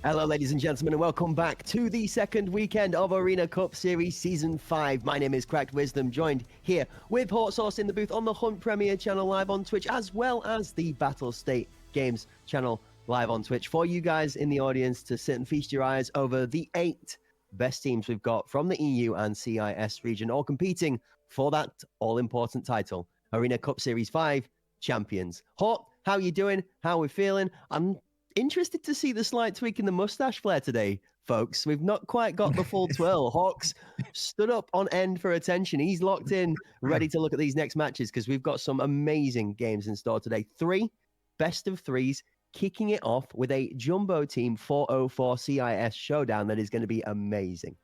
Hello, ladies and gentlemen, and welcome back to the second weekend of Arena Cup Series Season 5. My name is Cracked Wisdom, joined here with Hot Sauce in the booth on the Hunt Premier channel live on Twitch, as well as the Battle State Games channel live on Twitch, for you guys in the audience to sit and feast your eyes over the 8 best teams we've got from the EU and CIS region, all competing for that all-important title, Arena Cup Series 5 Champions. Hot, how are you doing? How are we feeling? I'm interested to see the slight tweak in the mustache flare today, folks. We've not quite got the full twirl. Hawks stood up on end for attention. He's locked in, ready to look at these next matches because we've got some amazing games in store today. 3 best of 3s, kicking it off with a Jumbo Team 404 CIS showdown that is going to be amazing.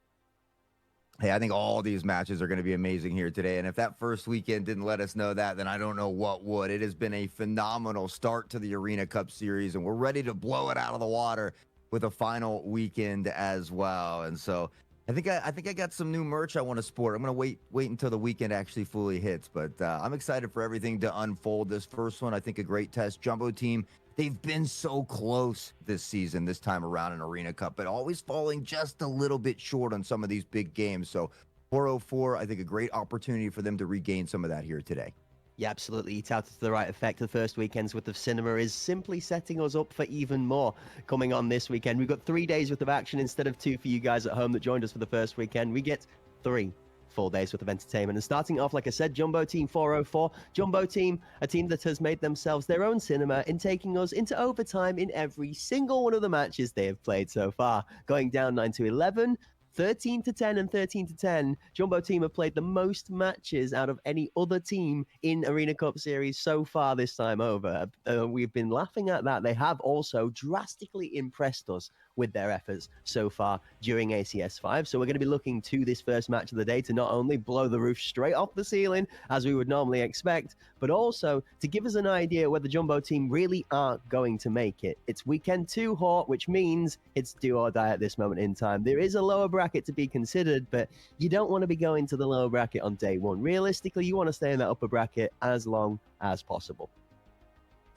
Hey, I think all these matches are going to be amazing here today. And if that first weekend didn't let us know that, then I don't know what would. It has been a phenomenal start to the Arena Cup Series, and we're ready to blow it out of the water with a final weekend as well. And so I think I got some new merch I want to sport. I'm going to wait until the weekend actually fully hits. But I'm excited for everything to unfold. This first one, I think a great test. Jumbo Team, they've been so close this season, this time around in Arena Cup, but always falling just a little bit short on some of these big games. So 404, I think a great opportunity for them to regain some of that here today. Yeah, absolutely. It's out to the right effect. The first weekend's worth of cinema is simply setting us up for even more coming on this weekend. We've got 3 days worth of action instead of 2 for you guys at home that joined us for the first weekend. We get 3 full days worth of entertainment. And starting off, like I said, Jumbo Team 404. Jumbo Team, a team that has made themselves their own cinema in taking us into overtime in every single one of the matches they have played so far. Going down 9-11, 13-10 and 13-10. Jumbo Team have played the most matches out of any other team in Arena Cup Series so far this time over. We've been laughing at that. They have also drastically impressed us with their efforts so far during ACS 5. So we're going to be looking to this first match of the day to not only blow the roof straight off the ceiling, as we would normally expect, but also to give us an idea whether Jumbo Team really are going to make it. It's weekend 2, Hort, which means it's do or die at this moment in time. There is a lower bracket to be considered, but you don't want to be going to the lower bracket on day 1. Realistically, you want to stay in that upper bracket as long as possible.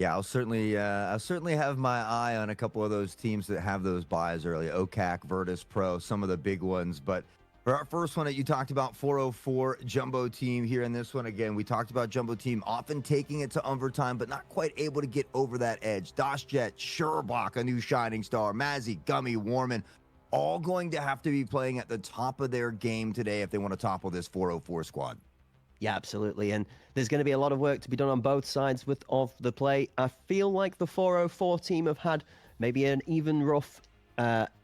Yeah, I'll certainly have my eye on a couple of those teams that have those buys early. OKAK, Virtus Pro, some of the big ones. But for our first one that you talked about, 404 Jumbo Team here in this one, again, we talked about Jumbo Team often taking it to overtime, but not quite able to get over that edge. Dashjet, Sherbach, a new shining star, Mazzy, Gummy, Warman, all going to have to be playing at the top of their game today if they want to topple this 404 squad. Yeah, absolutely. And there's going to be a lot of work to be done on both sides of the play. I feel like the 404 team have had maybe an even rough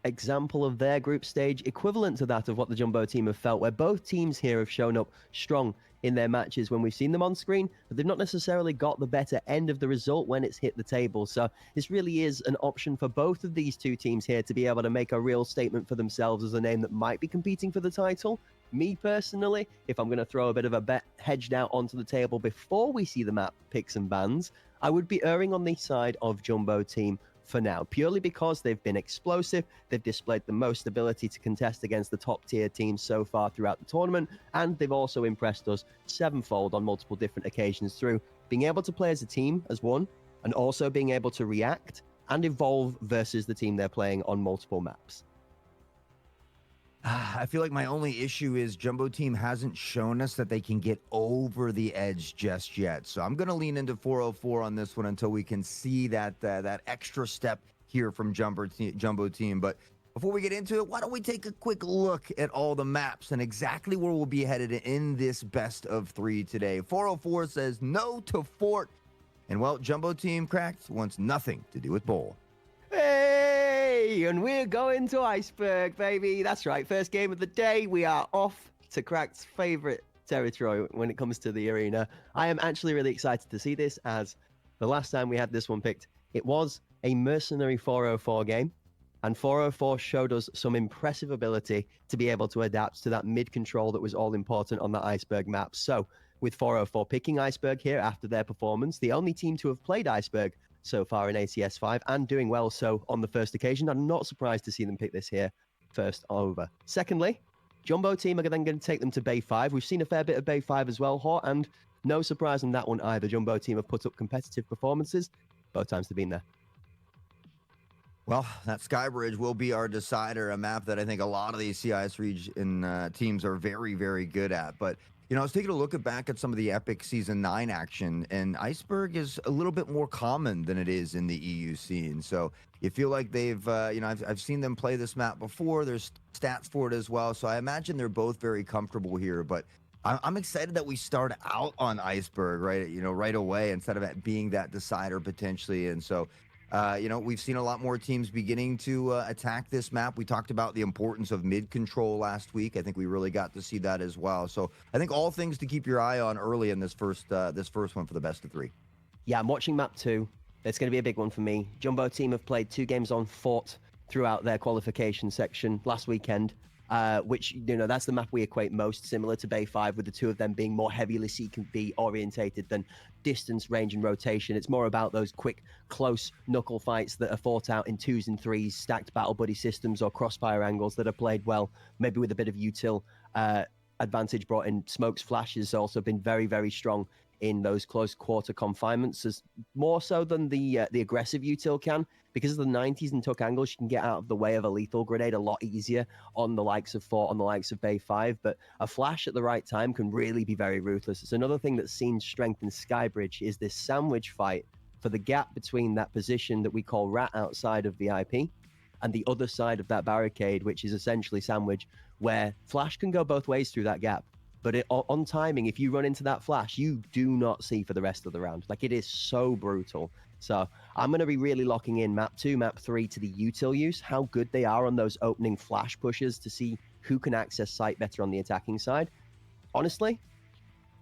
example of their group stage equivalent to that of what the Jumbo Team have felt, where both teams here have shown up strong in their matches when we've seen them on screen, but they've not necessarily got the better end of the result when it's hit the table. So this really is an option for both of these two teams here to be able to make a real statement for themselves as a name that might be competing for the title. Me personally, if I'm going to throw a bit of a bet hedged out onto the table before we see the map picks and bans, I would be erring on the side of Jumbo Team for now, purely because they've been explosive, they've displayed the most ability to contest against the top tier teams so far throughout the tournament, and they've also impressed us sevenfold on multiple different occasions through being able to play as a team as one, and also being able to react and evolve versus the team they're playing on multiple maps. I feel like my only issue is Jumbo Team hasn't shown us that they can get over the edge just yet. So I'm going to lean into 404 on this one until we can see that extra step here from Jumbo Team. But before we get into it, why don't we take a quick look at all the maps and exactly where we'll be headed in this best of 3 today. 404 says no to Fort. And, well, Jumbo Team Cracked wants nothing to do with Bowl. Hey, and we're going to Iceberg, baby. That's right. First game of the day. We are off to Crack's favorite territory when it comes to the arena. I am actually really excited to see this, as the last time we had this one picked, it was a Mercenary 404 game, and 404 showed us some impressive ability to be able to adapt to that mid control that was all important on the Iceberg map. So with 404 picking Iceberg here after their performance, the only team to have played Iceberg so far in ACS 5 and doing well so on the first occasion, I'm not surprised to see them pick this here first over. Secondly, Jumbo Team are then going to take them to Bay 5. We've seen a fair bit of Bay 5 as well, Hort, and no surprise on that one either. Jumbo Team have put up competitive performances both times they've been there. Well, that Skybridge will be our decider, a map that I think a lot of these CIS region teams are very, very good at. But, I was taking a look back at some of the Epic Season 9 action, and Iceberg is a little bit more common than it is in the EU scene. So you feel like I've seen them play this map before. There's stats for it as well. So I imagine they're both very comfortable here. But I'm excited that we start out on Iceberg, right? Right away instead of it being that decider potentially. And so, we've seen a lot more teams beginning to attack this map. We talked about the importance of mid control last week. I think we really got to see that as well. So I think all things to keep your eye on early in this first one for the best of three. Yeah, I'm watching map 2. It's going to be a big one for me. Jumbo team have played 2 games on Fort throughout their qualification section last weekend, which, that's the map we equate most similar to Bay 5, with the 2 of them being more heavily CB orientated than distance, range, and rotation. It's more about those quick, close knuckle fights that are fought out in 2s and 3s, stacked battle buddy systems or crossfire angles that are played well, maybe with a bit of util advantage brought in. Smoke's flash has also been very, very strong in those close quarter confinements, as more so than the aggressive util can. Because of the 90s and tuck angles, you can get out of the way of a lethal grenade a lot easier on the likes of Fort, on the likes of Bay 5. But a flash at the right time can really be very ruthless. It's another thing that's seen strength in Skybridge is this sandwich fight for the gap between that position that we call rat outside of VIP and the other side of that barricade, which is essentially sandwich, where flash can go both ways through that gap. But on timing, if you run into that flash, you do not see for the rest of the round. Like, it is so brutal. So I'm going to be really locking in map 2, map 3 to the util use, how good they are on those opening flash pushes to see who can access site better on the attacking side. Honestly,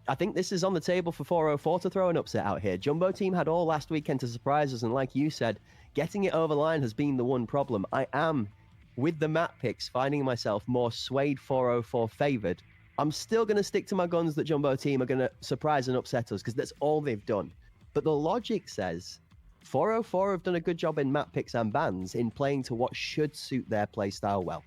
I think this is on the table for 404 to throw an upset out here. Jumbo team had all last weekend to surprise us, and like you said, getting it over line has been the one problem. I am, with the map picks, finding myself more swayed 404 favored. I'm still going to stick to my guns that Jumbo team are going to surprise and upset us, because that's all they've done. But the logic says 404 have done a good job in map picks and bans in playing to what should suit their play style well.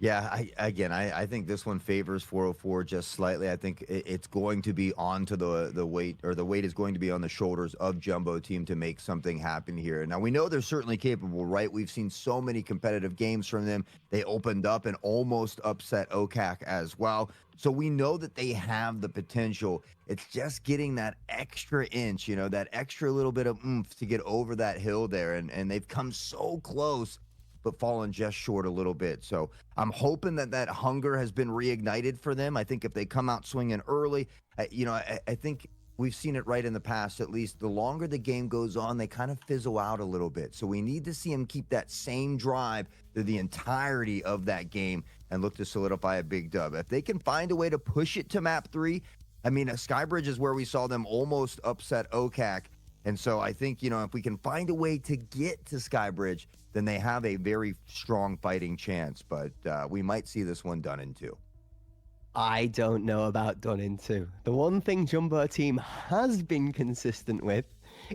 Yeah, I think this one favors 404 just slightly. I think it's going to be onto the weight, or the weight is going to be on the shoulders of Jumbo team to make something happen here. Now, we know they're certainly capable, right? We've seen so many competitive games from them. They opened up and almost upset OKAK as well. So we know that they have the potential. It's just getting that extra inch, that extra little bit of oomph to get over that hill there. And they've come so close, but fallen just short a little bit. So I'm hoping that hunger has been reignited for them. I think if they come out swinging early, I think we've seen it right in the past, at least. The longer the game goes on, they kind of fizzle out a little bit. So we need to see them keep that same drive through the entirety of that game and look to solidify a big dub. If they can find a way to push it to map 3, Skybridge is where we saw them almost upset OKAK. And so I think, if we can find a way to get to Skybridge, then they have a very strong fighting chance. But we might see this one done in 2. I don't know about done in 2. The one thing Jumbo team has been consistent with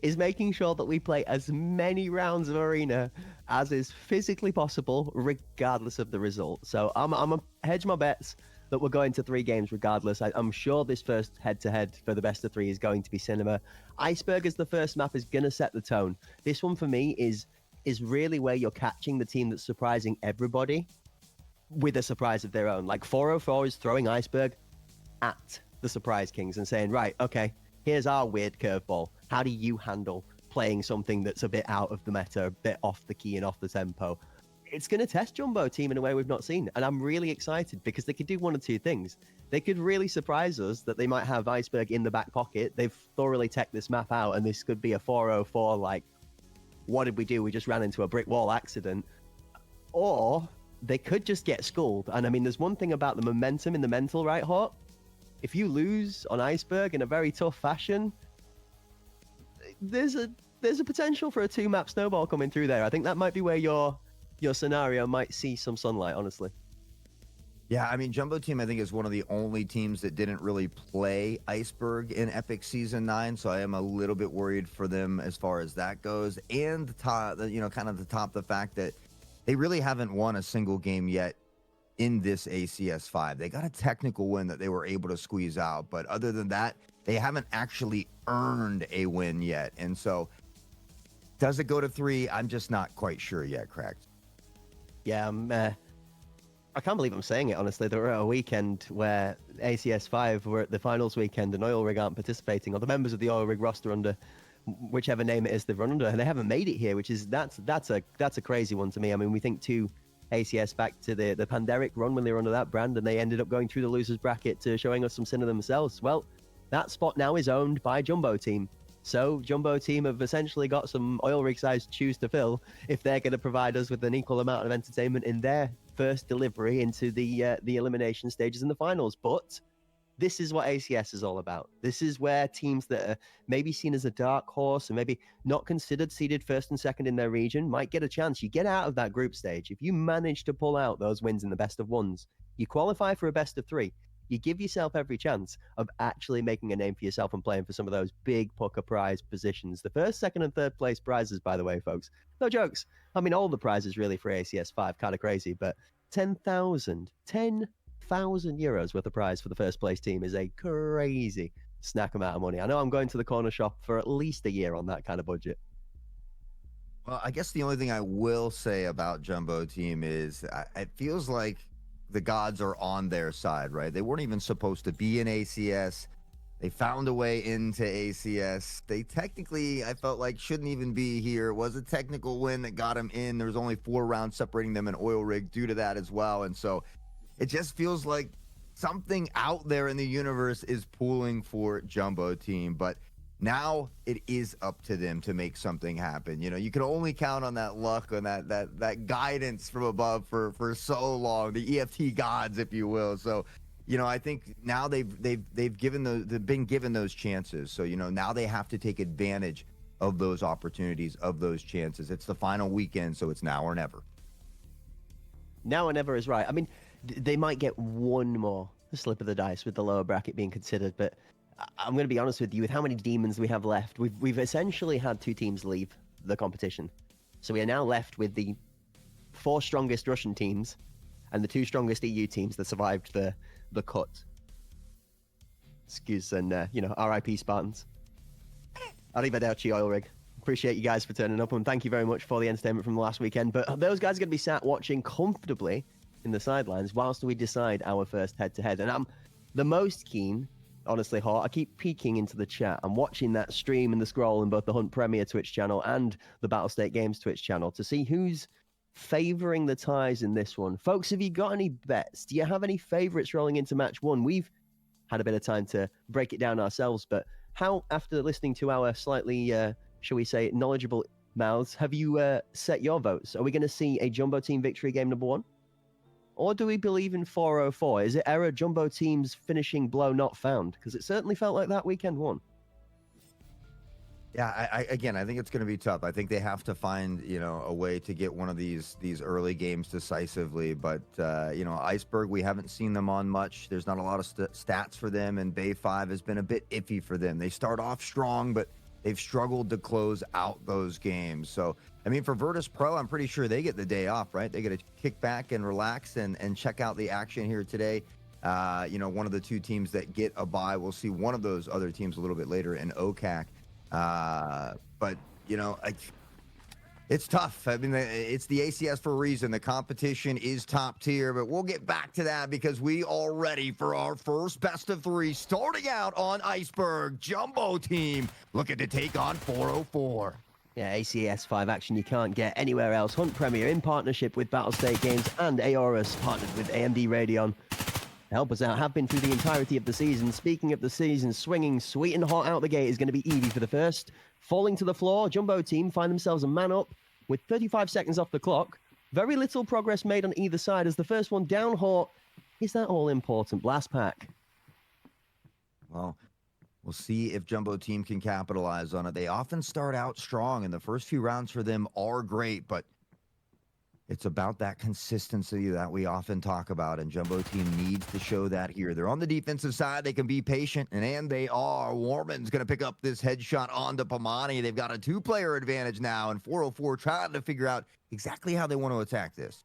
is making sure that we play as many rounds of arena as is physically possible, regardless of the result. So I'm a hedge my bets that we're going to 3 games regardless. I'm sure this first head-to-head for the best of 3 is going to be cinema. Iceberg as the first map is going to set the tone. This one for me is really where you're catching the team that's surprising everybody with a surprise of their own. Like 404 is throwing Iceberg at the Surprise Kings and saying, right, okay, here's our weird curveball. How do you handle playing something that's a bit out of the meta, a bit off the key and off the tempo? It's going to test Jumbo team in a way we've not seen. And I'm really excited because they could do one of 2 things. They could really surprise us that they might have Iceberg in the back pocket. They've thoroughly teched this map out, and this could be a 404 like, what did we do? We just ran into a brick wall accident. Or they could just get schooled. And there's one thing about the momentum in the mental, right, Hort? If you lose on Iceberg in a very tough fashion, there's a potential for a 2-map snowball coming through there. I think that might be where your scenario might see some sunlight, honestly. Yeah, Jumbo team, I think, is one of the only teams that didn't really play Iceberg in Epic Season 9, so I am a little bit worried for them as far as that goes. And the fact that they really haven't won a single game yet in this ACS 5. They got a technical win that they were able to squeeze out, but other than that, they haven't actually earned a win yet. And so Does it go to 3? I'm just not quite sure yet, Cracked. Yeah, I can't believe I'm saying it, honestly. There were a weekend where ACS 5 were at the finals weekend and Oil Rig aren't participating, or the members of the Oil Rig roster under whichever name it is they've run under, and they haven't made it here, which is that's a crazy one to me. I mean, we think to ACS back to the Pandemic run when they were under that brand, and they ended up going through the losers bracket to showing us some sin of themselves. Well, that spot now is owned by Jumbo Team. So Jumbo Team have essentially got some Oil Rig sized shoes to fill if they're going to provide us with an equal amount of entertainment in their first delivery into the elimination stages and the finals. But this is what ACS is all about. This is where teams that are maybe seen as a dark horse and maybe not considered seeded first and second in their region might get a chance. You get out of that group stage. If you manage to pull out those wins in the best of ones, you qualify for a best of 3. You give yourself every chance of actually making a name for yourself and playing for some of those big pucker prize positions. The first, second, and third place prizes, by the way, folks. No jokes. I mean, all the prizes really for ACS 5, kind of crazy, but 10,000 euros worth of prize for the first place team is a crazy snack amount of money. I know I'm going to the corner shop for at least a year on that kind of budget. Well, I guess the only thing I will say about Jumbo Team is it feels like the gods are on their side, right? They weren't even supposed to be in ACS. They found a way into ACS. They technically, I felt like, shouldn't even be here. It was a technical win that got them in. There was only 4 rounds separating them in Oil Rig due to that as well. And so it just feels like something out there in the universe is pulling for Jumbo Team. But now it is up to them to make something happen. You know, you can only count on that luck, on that guidance from above for so long, the EFT gods, if you will. So, you know, I think now they've been given those chances. So, you know, now they have to take advantage of those opportunities, of those chances. It's the final weekend, so it's now or never. Now or never is right. I mean, they might get one more slip of the dice with the lower bracket being considered, but I'm going to be honest with you, with how many demons we have left, we've essentially had 2 teams leave the competition. So we are now left with the 4 strongest Russian teams and the 2 strongest EU teams that survived the cut. Excuse and, you know, RIP Spartans. Arrivederci, Oil Rig. Appreciate you guys for turning up, and thank you very much for the entertainment from the last weekend. But those guys are going to be sat watching comfortably in the sidelines whilst we decide our first head-to-head. And I'm the most keen, honestly, Hart. I keep peeking into the chat. I'm watching that stream and the scroll in both the Hunt Premier Twitch channel and the Battlestate Games Twitch channel to see who's favoring the ties in this one. Folks, have you got any bets? Do you have any favorites rolling into match 1? We've had a bit of time to break it down ourselves, but how, after listening to our slightly, shall we say, knowledgeable mouths, have you set your votes? Are we going to see a Jumbo Team victory game number 1? Or do we believe in 404? Is it error Jumbo Team's finishing blow not found? Because it certainly felt like that weekend 1. Yeah, I think it's going to be tough. I think they have to find, you know, a way to get one of these early games decisively. But, you know, Iceberg, we haven't seen them on much. There's not a lot of stats for them, and Bay 5 has been a bit iffy for them. They start off strong, but they've struggled to close out those games. So, I mean, for Virtus Pro, I'm pretty sure they get the day off, right? They get to kick back and relax and check out the action here today. You know, one of the 2 teams that get a bye, we'll see one of those other teams a little bit later in OKAK. But, you know, it's tough. I mean, it's the ACS for a reason. The competition is top tier, but we'll get back to that because we are ready for our first best of 3 starting out on Iceberg. Jumbo Team looking to take on 404. Yeah, ACS 5 action you can't get anywhere else. Hunt Premier in partnership with Battlestate Games and Aorus, partnered with AMD Radeon. Help us out, have been through the entirety of the season. Speaking of the season, swinging sweet and hot out the gate is going to be Eevee for the first. Falling to the floor, Jumbo Team find themselves a man up with 35 seconds off the clock. Very little progress made on either side as the first one down, Hort. Is that all important? Blast pack. Well, we'll see if Jumbo Team can capitalize on it. They often start out strong, and the first few rounds for them are great, but it's about that consistency that we often talk about, and Jumbo Team needs to show that here. They're on the defensive side. They can be patient, and they are. Warman's going to pick up this headshot onto Pamani. They've got a 2-player advantage now, and 404 trying to figure out exactly how they want to attack this.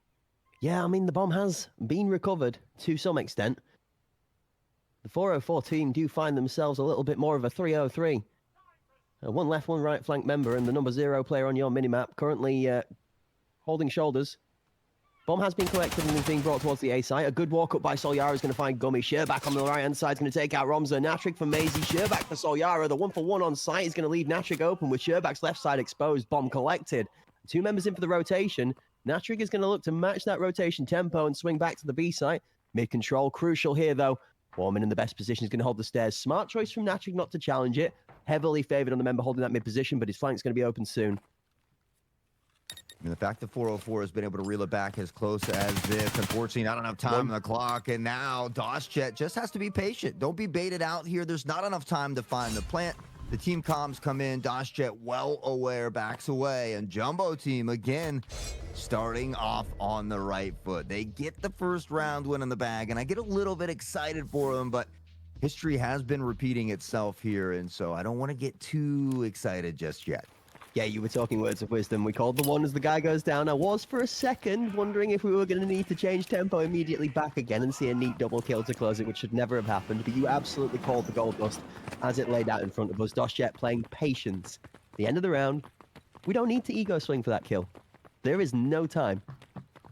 Yeah, I mean, the bomb has been recovered to some extent. The 404 team do find themselves a little bit more of a 303. One left, one right flank member, and the number 0 player on your minimap currently holding shoulders. Bomb has been collected and is being brought towards the A site. A good walk up by Solyara is going to find Gummy. Sherbak on the right-hand side is going to take out Romza. Natrik for Maisie. Sherbak for Solyara. The 1-for-1 on site is going to leave Natrik open with Sherbak's left side exposed. Bomb collected. 2 members in for the rotation. Natrik is going to look to match that rotation tempo and swing back to the B site. Mid-control, crucial here though. Foreman in the best position is going to hold the stairs. Smart choice from Natrik not to challenge it. Heavily favoured on the member holding that mid position, but his flank's going to be open soon. And the fact that 404 has been able to reel it back as close as this, unfortunately, not enough time on the clock. And now Doschet just has to be patient. Don't be baited out here. There's not enough time to find the plant. The team comms come in. Doschet well aware, backs away. And Jumbo team, again, starting off on the right foot. They get the first round win in the bag, and I get a little bit excited for them, but history has been repeating itself here, and so I don't want to get too excited just yet. Yeah, you were talking words of wisdom. We called the one as the guy goes down. I was for a second wondering if we were going to need to change tempo immediately back again and see a neat double kill to close it, which should never have happened. But you absolutely called the gold dust as it laid out in front of us. Doschet playing patience. The end of the round, we don't need to ego swing for that kill. There is no time.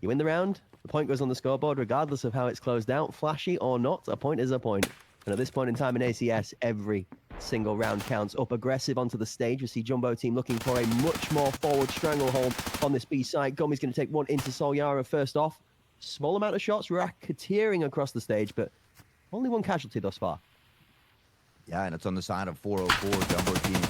You win the round, the point goes on the scoreboard regardless of how it's closed out. Flashy or not, a point is a point. And at this point in time in ACS, every single round counts. Up aggressive onto the stage. We see Jumbo team looking for a much more forward stranglehold on this B side. Gummy's going to take one into Solyara first off. Small amount of shots racketeering across the stage, but only one casualty thus far. Yeah, and it's on the side of 404. Jumbo team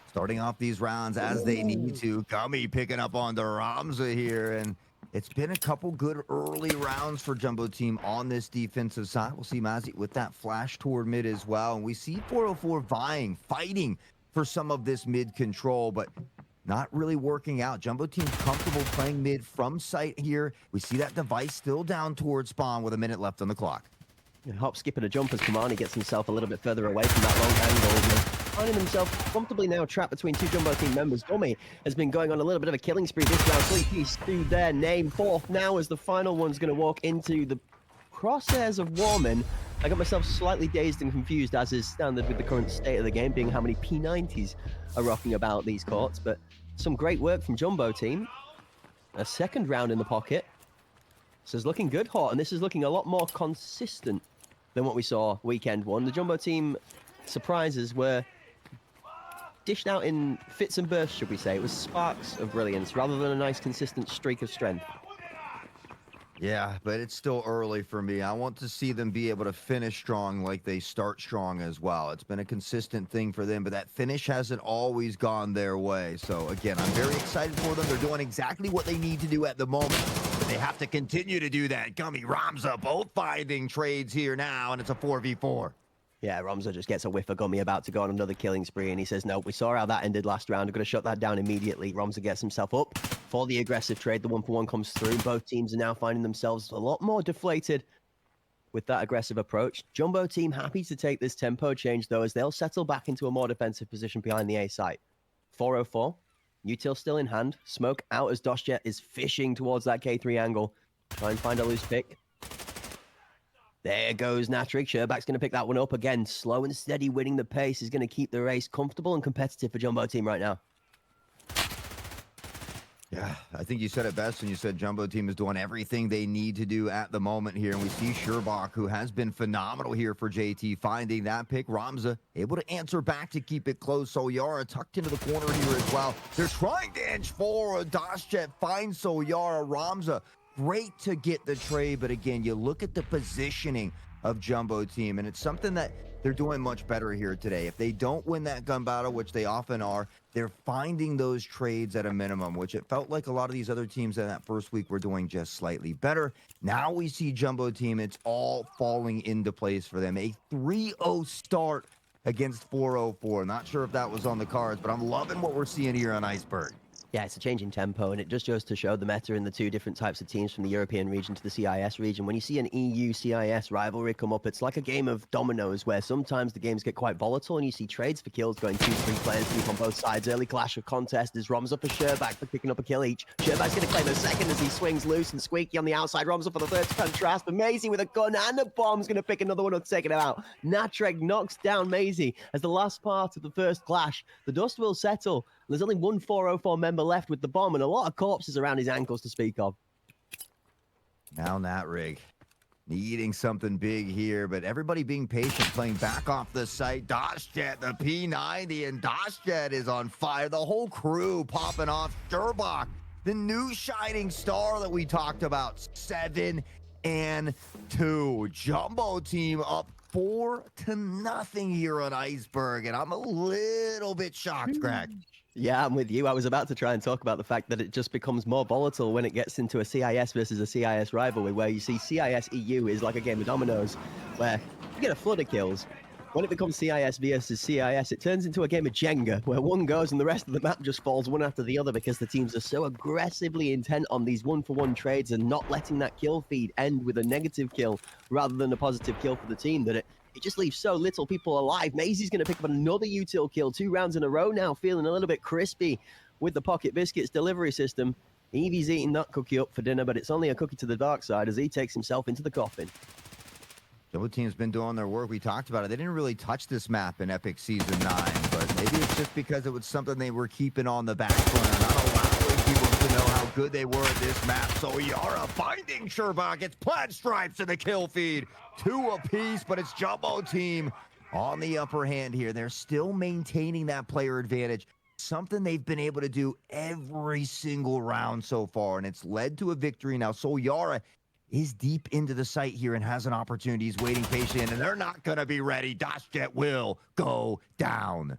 starting off these rounds as they need to. Gummy picking up on the Ramza here, and it's been a couple good early rounds for Jumbo team on this defensive side. We'll see Mazzy with that flash toward mid as well. And we see 404 fighting for some of this mid control, but not really working out. Jumbo team comfortable playing mid from sight here. We see that device still down towards spawn with a minute left on the clock. Hop, skip, and a jump as Kamani gets himself a little bit further away from that long angle. Finding himself comfortably now trapped between 2 Jumbo team members. Gummy has been going on a little bit of a killing spree this round. 3-piece to their name. 4th now as the final one's going to walk into the crosshairs of Warman. I got myself slightly dazed and confused, as is standard with the current state of the game, being how many P90s are rocking about these courts. But some great work from Jumbo team. A second round in the pocket. This is looking good, Hort, and this is looking a lot more consistent than what we saw weekend 1. The Jumbo team surprises were dished out in fits and bursts, should we say. It was sparks of brilliance rather than a nice consistent streak of strength. Yeah, but it's still early for me. I want to see them be able to finish strong like they start strong as well. It's been a consistent thing for them, but that finish hasn't always gone their way. So again, I'm very excited for them. They're doing exactly what they need to do at the moment, but they have to continue to do that. Gummy, Ramza, both finding trades here now, and it's a 4v4. Yeah, Ramza just gets a whiff of Gummy about to go on another killing spree, and he says, no, we saw how that ended last round. I'm going to shut that down immediately. Ramza gets himself up for the aggressive trade. The 1-for-1 comes through. Both teams are now finding themselves a lot more deflated with that aggressive approach. Jumbo team happy to take this tempo change, though, as they'll settle back into a more defensive position behind the A site. 404, util still in hand. Smoke out as Doschet is fishing towards that K3 angle. Try and find a loose pick. There goes Natrik. Sherbak's going to pick that one up again. Slow and steady, winning the pace is going to keep the race comfortable and competitive for Jumbo team right now. Yeah, I think you said it best when you said Jumbo team is doing everything they need to do at the moment here. And we see Sherbak, who has been phenomenal here for JT, finding that pick. Ramza able to answer back to keep it close. Solyara tucked into the corner here as well. They're trying to inch forward. Doschet finds Solyara. Ramza, great to get the trade, but again, you look at the positioning of Jumbo team, and it's something that they're doing much better here today. If they don't win that gun battle, which they often are, they're finding those trades at a minimum, which it felt like a lot of these other teams in that first week were doing just slightly better. Now we see Jumbo team, it's all falling into place for them. A 3-0 start against 404. Not sure if that was on the cards, but I'm loving what we're seeing here on Iceberg. Yeah, it's a change in tempo, and it just goes to show the meta in the two different types of teams from the European region to the CIS region. When you see an EU-CIS rivalry come up, it's like a game of dominoes where sometimes the games get quite volatile, and you see trades for kills going 2-3 players deep on both sides. Early clash of contest is Roms up for Sherbak for picking up a kill each. Sherbak's going to claim a second as he swings loose, and Squeaky on the outside. Roms up for the third to contrast, but Maisie with a gun and a bomb's going to pick another one up, taking him out. Natreg knocks down Maisie as the last part of the first clash. The dust will settle. There's only one 404 member left with the bomb and a lot of corpses around his ankles to speak of. Now Natreg needing something big here, but everybody being patient, playing back off the site. Dashjet, the P90, and Dashjet is on fire. The whole crew popping off. Sherbak, the new shining star that we talked about. 7-2. Jumbo team up 4-0 here on Iceberg, and I'm a little bit shocked, Greg. Yeah, I'm with you. I was about to try and talk about the fact that it just becomes more volatile when it gets into a CIS versus a CIS rivalry, where you see CIS EU is like a game of dominoes, where you get a flood of kills. When it becomes CIS versus CIS, it turns into a game of Jenga, where one goes and the rest of the map just falls one after the other because the teams are so aggressively intent on these one-for-one trades and not letting that kill feed end with a negative kill rather than a positive kill for the team that it just leaves so little people alive. Maisie's going to pick up another util kill 2 rounds in a row now, feeling a little bit crispy with the Pocket Biscuits delivery system. Evie's eating that cookie up for dinner, but it's only a cookie to the dark side as he takes himself into the coffin. Jumbo team's been doing their work. We talked about it. They didn't really touch this map in Epic Season 9, but maybe it's just because it was something they were keeping on the back burner, not allowing people to know how good they were at this map. So Yara finding Sherbak. It's plaid stripes in the kill feed. 2 apiece, but it's Jumbo team on the upper hand here. They're still maintaining that player advantage, something they've been able to do every single round so far, and it's led to a victory. Now, Soul Yara is deep into the site here and has an opportunity. He's waiting patient, and they're not going to be ready. Dashjet will go down.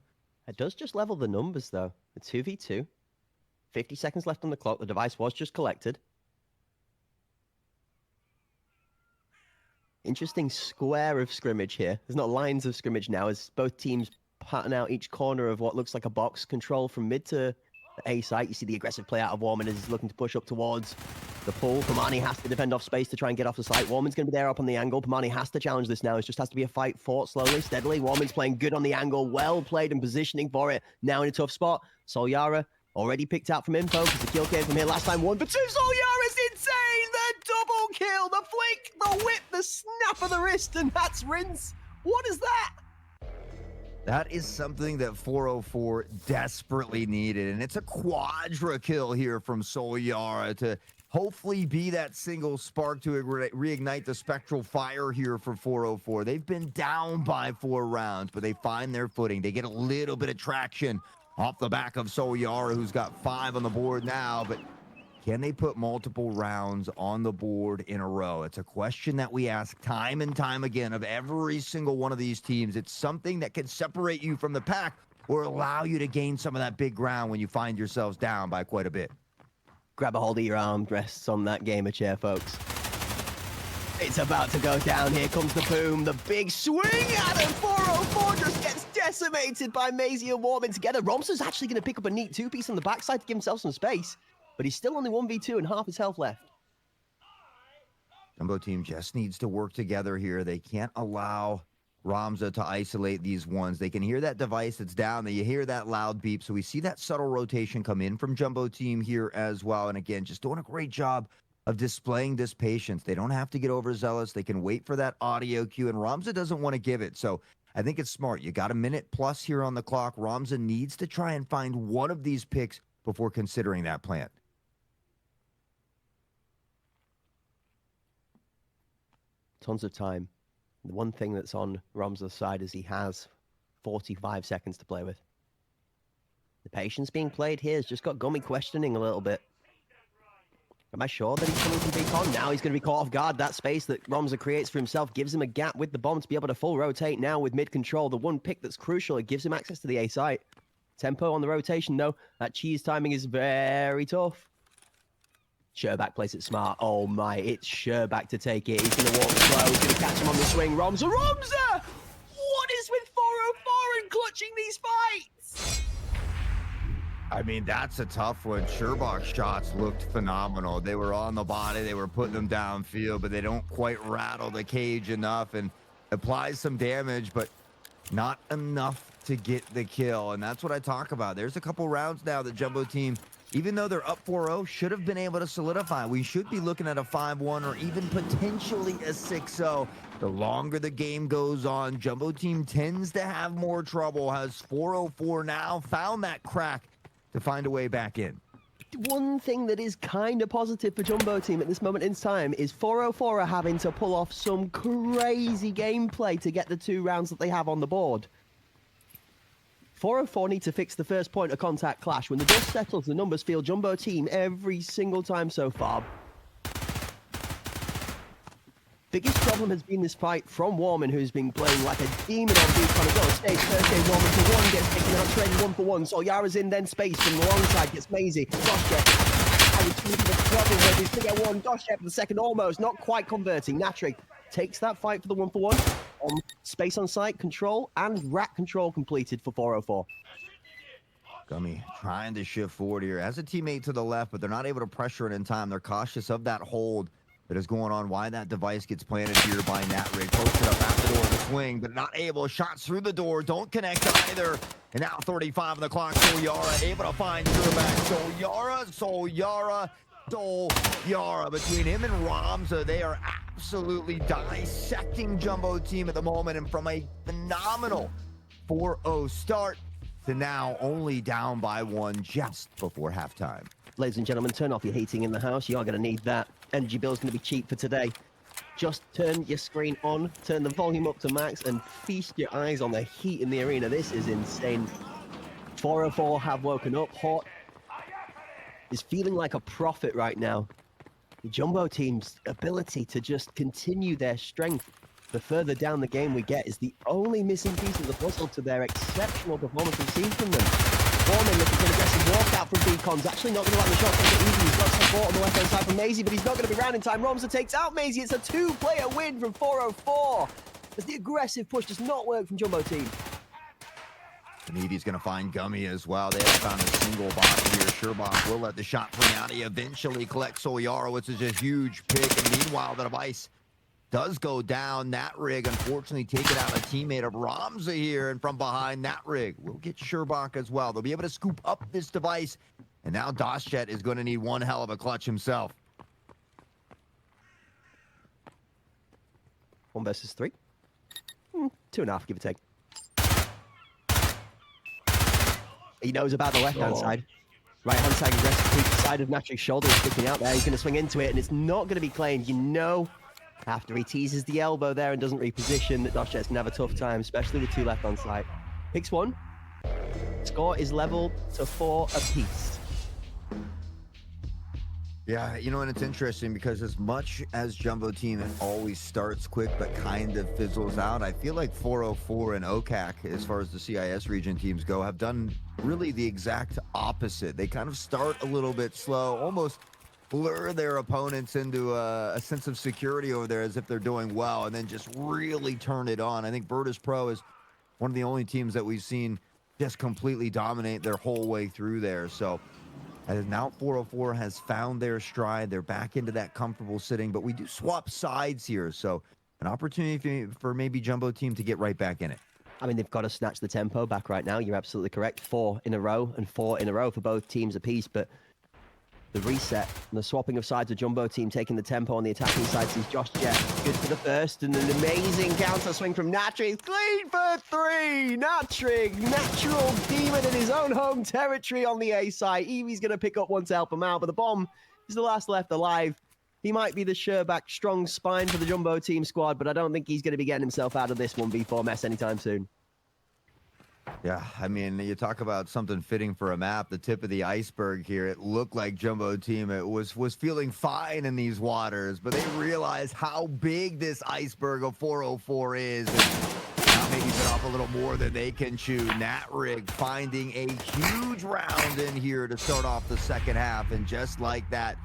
It does just level the numbers, though. A 2v2. 50 seconds left on the clock. The device was just collected. Interesting square of scrimmage here. There's not lines of scrimmage now as both teams pattern out each corner of what looks like a box control from mid to the A site. You see the aggressive play out of Warman as he's looking to push up towards the pool. Pamani has to defend off space to try and get off the site. Warman's going to be there up on the angle. Pamani has to challenge this now. It just has to be a fight fought slowly, steadily. Warman's playing good on the angle. Well played and positioning for it. Now in a tough spot. Soul Yara already picked out from info because the kill came from here last time. 1 for 2. Soul Yara's insane. The double kill. The flick. The whip. The snap of the wrist. And that's Rinse. What is that? That is something that 404 desperately needed, and it's a quadra kill here from Soul Yara to hopefully be that single spark to reignite the spectral fire here for 404. They've been down by 4 rounds, but they find their footing. They get a little bit of traction off the back of Soul Yara, who's got 5 on the board now, but can they put multiple rounds on the board in a row? It's a question that we ask time and time again of every single one of these teams. It's something that can separate you from the pack or allow you to gain some of that big ground when you find yourselves down by quite a bit. Grab a hold of your armrests on that gamer chair, folks. It's about to go down. Here comes the boom. The big swing at him. 404 just gets decimated by Maisie and Warman together. Romsa's actually going to pick up a neat 2-piece on the backside to give himself some space. But he's still only 1v2 and half his health left. Jumbo team just needs to work together here. They can't allow Ramza to isolate these ones. They can hear that device that's down. You hear that loud beep. So we see that subtle rotation come in from Jumbo team here as well. And again, just doing a great job of displaying this patience. They don't have to get overzealous. They can wait for that audio cue. And Ramza doesn't want to give it. So I think it's smart. You got a minute plus here on the clock. Ramza needs to try and find one of these picks before considering that plan. Tons of time. The one thing that's on Ramza's side is he has 45 seconds to play with. The patience being played here has just got Gummy questioning a little bit. Am I sure that he's coming from Beacon? Now he's going to be caught off guard. That space that Ramza creates for himself gives him a gap with the bomb to be able to full rotate now with mid control. The one pick that's crucial, it gives him access to the A site. Tempo on the rotation, though. That cheese timing is very tough. Sherbak plays it smart. Oh my, it's Sherbak to take it. He's going to walk slow. He's going to catch him on the swing. Ramza! What is with 404 and clutching these fights? I mean, that's a tough one. Sherbach's shots looked phenomenal. They were on the body, they were putting them downfield, but they don't quite rattle the cage enough and applies some damage, but not enough to get the kill. And that's what I talk about. There's a couple rounds now that Jumbo Team, even though they're up 4-0, should have been able to solidify. We should be looking at a 5-1 or even potentially a 6-0. The longer the game goes on, Jumbo Team tends to have more trouble. Has 4-0-4 now, found that crack to find a way back in. One thing that is kind of positive for Jumbo Team at this moment in time is 404 are having to pull off some crazy gameplay to get the 2 rounds that they have on the board. 404 need to fix the first point of contact clash. When the dust settles, the numbers feel Jumbo Team every single time so far. Biggest problem has been this fight from Warman, who's been playing like a demon on Beacon as well. Stays first game, Warman for 1, gets taken out, traded 1 for 1. So Yara's in, then space from the long side, gets Maisie. Doshjet, and it's the problem where he's to get 1. Doshjet for the second, almost, not quite converting. Natrig takes that fight for the 1 for 1. On space on site, control, and rack control completed for 404. Gummy trying to shift forward here. Has a teammate to the left, but they're not able to pressure it in time. They're cautious of that hold that is going on. Why that device gets planted here by Natrig. Posted up at the door of the swing, but not able. Shots through the door, don't connect either. And now 35 on the clock. Solyara able to find Sherback. Solyara. Between him and Ramza, they are absolutely dissecting Jumbo Team at the moment. And from a phenomenal 4-0 start to now only down by 1 just before halftime. Ladies and gentlemen, turn off your heating in the house. You are going to need that. Energy bill's going to be cheap for today. Just turn your screen on, turn the volume up to max, and feast your eyes on the heat in the arena. This is insane. 404 have woken up. Hort is feeling like a prophet right now. The Jumbo Team's ability to just continue their strength the further down the game we get is the only missing piece of the puzzle to their exceptional performance we've seen from them. Warman looking for an aggressive walkout from Beacon's. Actually not going to land the shot from the easy. He's got support on the left-hand side from Maisie, but he's not going to be round in time. Ramza takes out Maisie. It's a 2-player win from 404. As the aggressive push does not work from Jumbo Team. Needy's going to find Gummy as well. They have found a single body here. Sherbach will let the shot fling out. He eventually collects Solyara, which is a huge pick. And meanwhile, the device does go down. Natrig, unfortunately, taking out a teammate of Ramza here. And from behind, Natrig will get Sherbach as well. They'll be able to scoop up this device. And now Doshjet is going to need one hell of a clutch himself. 1 versus 3. 2.5, give or take. He knows about the left-hand side. Right-hand side aggressive peak side of Natrig's shoulder is sticking out there. He's going to swing into it, and it's not going to be claimed. You know, after he teases the elbow there and doesn't reposition, that Doshjet's going to have a tough time, especially with 2 left on site. Picks 1. Score is level to 4 apiece. Yeah, you know, and it's interesting because as much as Jumbo Team always starts quick but kind of fizzles out, I feel like 404 and OKAK, as far as the CIS region teams go, have done really the exact opposite. They kind of start a little bit slow, almost blur their opponents into a sense of security over there as if they're doing well, and then just really turn it on. I think Virtus Pro is one of the only teams that we've seen just completely dominate their whole way through there. So and now 404 has found their stride. They're back into that comfortable sitting, but we do swap sides here. So an opportunity for maybe Jumbo Team to get right back in it. I mean, they've got to snatch the tempo back right now. You're absolutely correct. 4 in a row and 4 in a row for both teams apiece. But the reset and the swapping of sides of Jumbo Team taking the tempo on the attacking side sees Josh Jet good for the first, and an amazing counter swing from Natrig. Clean for 3. Natrig, natural demon in his own home territory on the A side. Evie's going to pick up one to help him out, but the bomb is the last left alive. He might be the Sherbach strong spine for the Jumbo Team squad, but I don't think he's going to be getting himself out of this 1v4 mess anytime soon. Yeah, I mean, you talk about something fitting for a map, the tip of the iceberg here. It looked like Jumbo Team was feeling fine in these waters, but they realized how big this iceberg of 404 is. And now maybe bit off a little more than they can chew. Natrig finding a huge round in here to start off the second half, and just like that,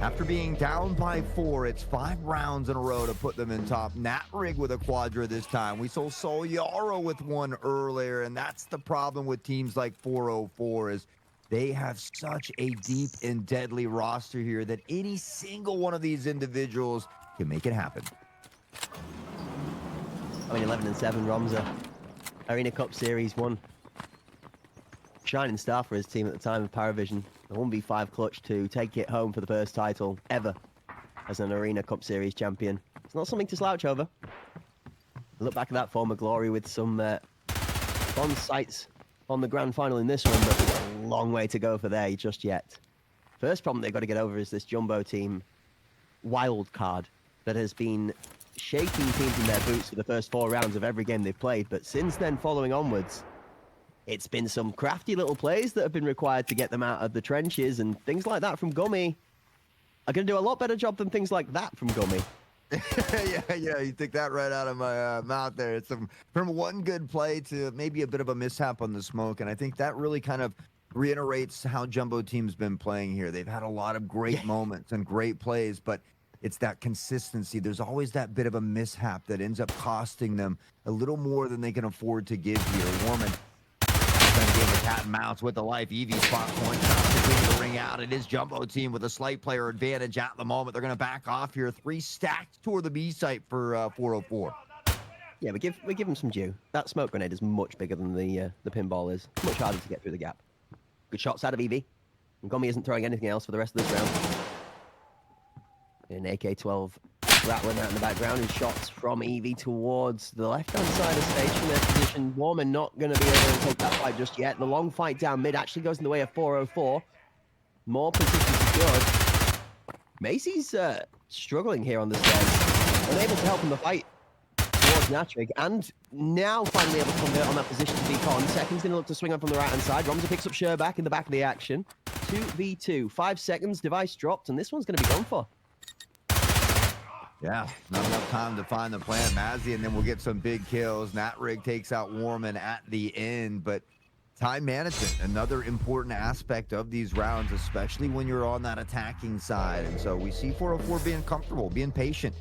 after being down by 4, it's 5 rounds in a row to put them in top. Natrig with a quadra this time. We saw Solyara with one earlier, and that's the problem with teams like 404 is They have such a deep and deadly roster here that any single one of these individuals can make it happen. I mean, 11-7, Romza. Arena Cup Series 1. Shining star for his team at the time of Paravision. A 1v5 clutch to take it home for the first title ever as an Arena Cup Series champion. It's not something to slouch over. Look back at that former glory with some fond sights on the grand final in this one, but there's a long way to go for there just yet. First problem they've got to get over is this Jumbo team wild card that has been shaking teams in their boots for the first 4 rounds of every game they've played, but since then, following onwards, it's been some crafty little plays that have been required to get them out of the trenches, and things like that from Gummy are going to do a lot better job than things like that from Gummy. yeah, you took that right out of my mouth there. It's from one good play to maybe a bit of a mishap on the smoke, and I think that really kind of reiterates how Jumbo team's been playing here. They've had a lot of great moments and great plays, but it's that consistency. There's always that bit of a mishap that ends up costing them a little more than they can afford to give here. Warman trying to game the cat and mouse with the life. Evie spot point to the ring out. It is Jumbo team with a slight player advantage at the moment. They're going to back off here. 3 stacked toward the B site for 404. Yeah, we give them some due. That smoke grenade is much bigger than the pinball is. Much harder to get through the gap. Good shots out of Evie. And Gummy isn't throwing anything else for the rest of this round. An AK-12 rattling out in the background, and shots from Evie towards the left-hand side of stage from their position. Warman not going to be able to take that fight just yet. The long fight down mid actually goes in the way of 404. More position secured. Macy's struggling here on the stairs. Unable to help in the fight towards Natrig, and now finally able to convert on that position to be Con. Second's going to look to swing on from the right-hand side. Romza picks up Sherbak in the back of the action. 2v2. 5 seconds, device dropped, and this one's going to be gone for. Yeah, not enough time to find the plant Mazzy, and then we'll get some big kills. Natrig takes out Warman at the end, but time management, another important aspect of these rounds, especially when you're on that attacking side. And so we see 404 being comfortable, being patient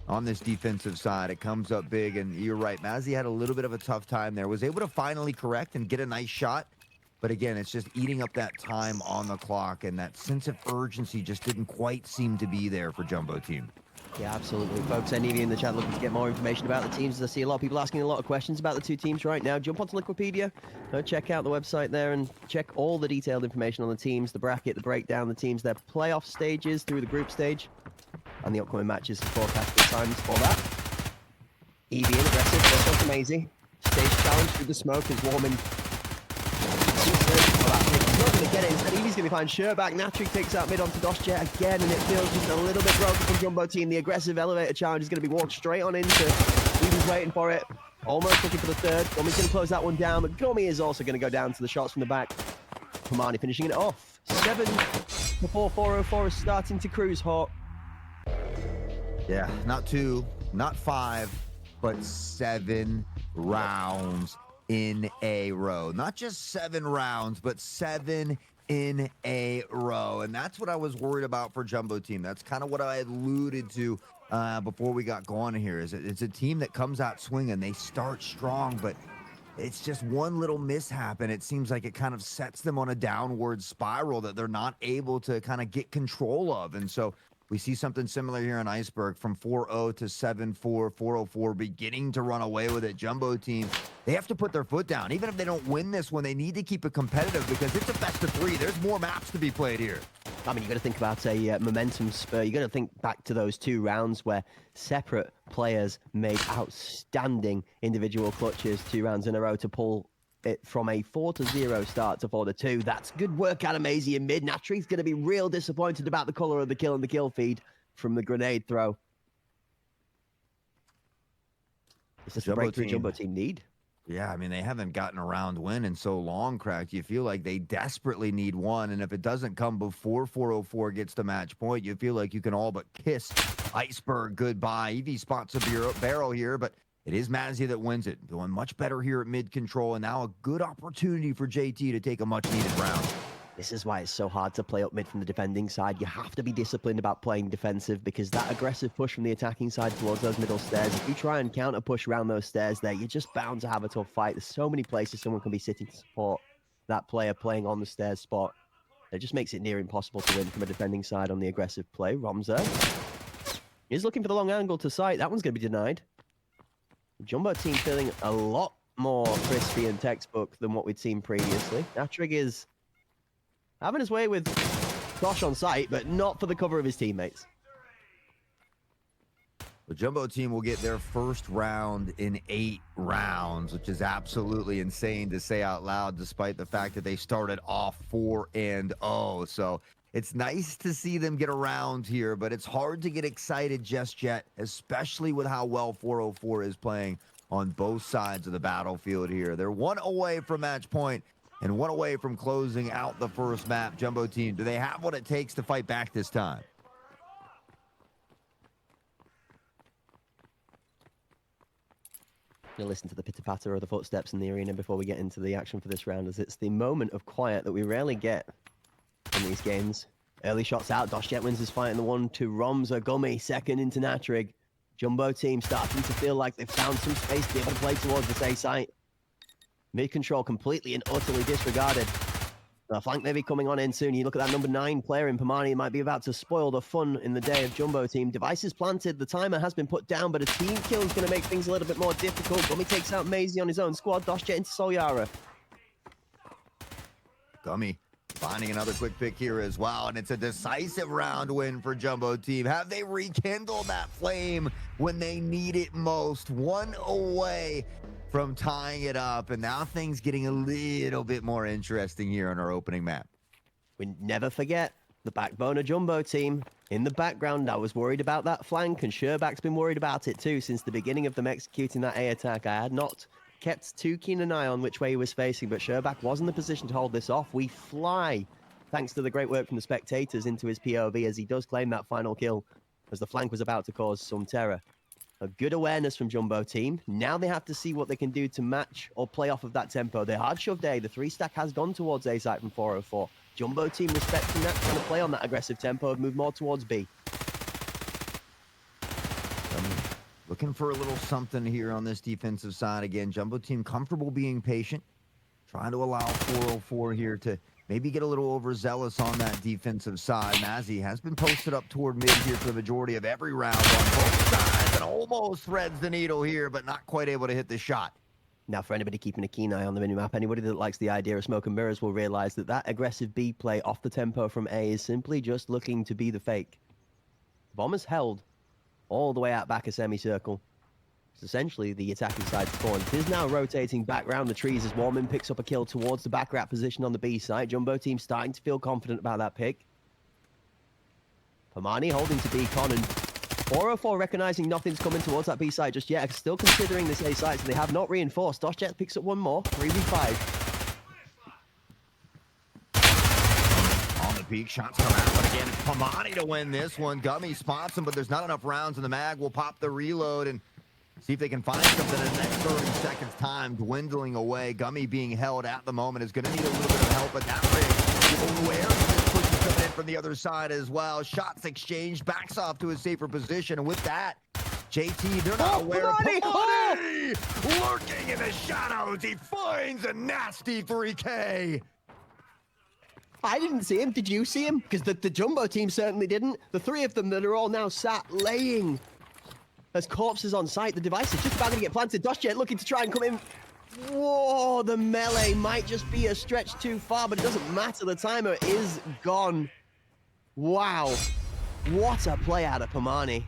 on this defensive side. It comes up big, and you're right, Mazzy had a little bit of a tough time there. Was able to finally correct and get a nice shot, but again, it's just eating up that time on the clock, and that sense of urgency just didn't quite seem to be there for Jumbo team. Yeah, absolutely. Folks, any of you in the chat looking to get more information about the teams, I see a lot of people asking a lot of questions about the 2 teams right now. Jump onto Liquipedia, go check out the website there and check all the detailed information on the teams, the bracket, the breakdown, the teams, their playoff stages through the group stage, and the upcoming matches and forecasted times for that. Evie in aggressive, first one from Maisie. Stage challenge through the smoke as Warman. Not going to get it. Instead, Evie's going to be fine. Sherbak, Natrig takes out mid onto Doshjet again, and it feels just a little bit broken from Jumbo team. The aggressive elevator challenge is going to be walked straight on into. Evie's waiting for it. Almost looking for the third. Gummy's going to close that one down, but Gummy is also going to go down to the shots from the back. Pomani finishing it off. 7 before 404 is starting to cruise hot. Yeah, not 2, not 5, but 7 rounds in a row. Not just 7 rounds, but 7 in a row. And that's what I was worried about for Jumbo team. That's kind of what I alluded to before we got going here. Is it's a team that comes out swinging. They start strong, but it's just one little mishap, and it seems like it kind of sets them on a downward spiral that they're not able to kind of get control of. And so we see something similar here on Iceberg, from 4-0 to 7-4, 404 beginning to run away with it. Jumbo team, they have to put their foot down. Even if they don't win this one, they need to keep it competitive because it's a best of 3. There's more maps to be played here. I mean, you got to think about a momentum spur. You got to think back to those 2 rounds where separate players made outstanding individual clutches 2 rounds in a row to pull it from a 4-0 start to 4-2. That's good work out of Maisie in mid. Natrig's going to be real disappointed about the color of the kill and the kill feed from the grenade throw. Is this a breakthrough Jumbo team need? Yeah, I mean, they haven't gotten a round win in so long, Cracked. You feel like they desperately need one, and if it doesn't come before 404 gets to match point, you feel like you can all but kiss Iceberg goodbye. Evie spots a barrel here, but it is Mazzy that wins it. Doing much better here at mid-control, and now a good opportunity for JT to take a much-needed round. This is why it's so hard to play up mid from the defending side. You have to be disciplined about playing defensive, because that aggressive push from the attacking side towards those middle stairs, if you try and counter push around those stairs there, you're just bound to have a tough fight. There's so many places someone can be sitting to support. that player playing on the stairs spot. It just makes it near impossible to win from a defending side on the aggressive play. Romza is looking for the long angle to sight. That one's going to be denied. The Jumbo team feeling a lot more crispy and textbook than what we'd seen previously. Natrig is having his way with Tosh on sight, but not for the cover of his teammates. The Jumbo team will get their first round in 8 rounds, which is absolutely insane to say out loud, despite the fact that they started off 4-0. So it's nice to see them get around here, but it's hard to get excited just yet, especially with how well 404 is playing on both sides of the battlefield here. They're 1 away from match point and 1 away from closing out the first map. Jumbo team, do they have what it takes to fight back this time? You'll listen to the pitter-patter of the footsteps in the arena before we get into the action for this round, as it's the moment of quiet that we rarely get in these games. Early shots out. Doshjet wins his fight in the 1-2. Romza, Gummy, second into Natrig. Jumbo team starting to feel like they've found some space to be able to play towards this A site. Mid-control completely and utterly disregarded. The flank maybe coming on in soon. You look at that number 9 player in Pomani, might be about to spoil the fun in the day of Jumbo team. Devices planted, the timer has been put down, but a team kill is going to make things a little bit more difficult. Gummy takes out Maisie on his own squad. Doshjet into Solyara. Gummy finding another quick pick here as well, and it's a decisive round win for Jumbo team. Have they rekindled that flame when they need it most? 1 away from tying it up, and now things getting a little bit more interesting here on our opening map. We never forget the backbone of Jumbo team. In the background, I was worried about that flank, and Sherbak's been worried about it too since the beginning of them executing that A attack. I had not kept too keen an eye on which way he was facing, but Sherbak was in the position to hold this off. We fly, thanks to the great work from the spectators, into his POV as he does claim that final kill, as the flank was about to cause some terror. A good awareness from Jumbo team. Now they have to see what they can do to match or play off of that tempo. They hard shoved A. The 3-stack has gone towards A site from 404. Jumbo team respecting that, trying to play on that aggressive tempo, move more towards B. Looking for a little something here on this defensive side again. Jumbo team comfortable being patient, trying to allow 404 here to maybe get a little overzealous on that defensive side. Mazzy has been posted up toward mid here for the majority of every round on both sides and almost threads the needle here, but not quite able to hit the shot. Now, for anybody keeping a keen eye on the minimap, anybody that likes the idea of smoke and mirrors will realize that that aggressive B play off the tempo from A is simply just looking to be the fake. The bomb is held all the way out back a semicircle. It's essentially the attacking side spawn. It is now rotating back round the trees as Warman picks up a kill towards the back rat position on the B side. Jumbo team starting to feel confident about that pick. Pomani holding to beacon, and 404 recognizing nothing's coming towards that B side just yet. Still considering this A site, so they have not reinforced. Doshjet picks up one more. 3v5. Peak shots come out, but again, Pomani to win this one. Gummy spots him, but there's not enough rounds in the mag. We'll pop the reload and see if they can find something in the next 30 seconds time, dwindling away. Gummy being held at the moment is going to need a little bit of help, but that rig, where this push is coming in from the other side as well. Shots exchanged, backs off to a safer position, and with that, JT, they're not aware of Pomani lurking in the shadows. He finds a nasty 3K. I didn't see him. Did you see him? Because the Jumbo team certainly didn't. The 3 of them that are all now sat laying as corpses on site. The device is just about to get planted. Doshjet looking to try and come in. Whoa, the melee might just be a stretch too far, but it doesn't matter. The timer is gone. Wow. What a play out of Pomani.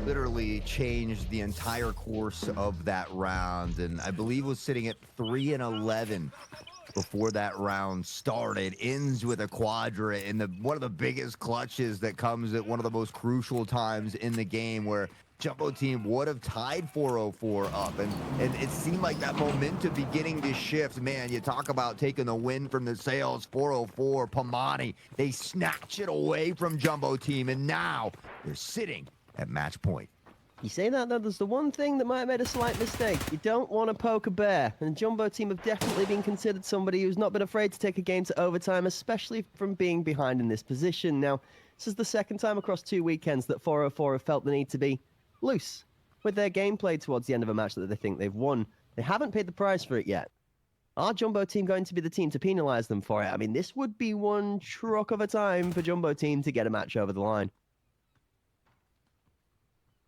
Literally changed the entire course of that round, and I believe was sitting at 3-11 before that round started. Ends with a quadra in one of the biggest clutches that comes at one of the most crucial times in the game, where Jumbo team would have tied 404 up, and it seemed like that momentum beginning to shift. Man, you talk about taking the win from the sails. 404, Pomani, they snatch it away from Jumbo team, and now they're sitting at match point. You say that, though, there's the one thing that might have made a slight mistake. You don't want to poke a bear. And Jumbo team have definitely been considered somebody who's not been afraid to take a game to overtime, especially from being behind in this position. Now, this is the second time across 2 weekends that 404 have felt the need to be loose with their gameplay towards the end of a match that they think they've won. They haven't paid the price for it yet. Are Jumbo Team going to be the team to penalize them for it? I mean, this would be one truck of a time for Jumbo Team to get a match over the line.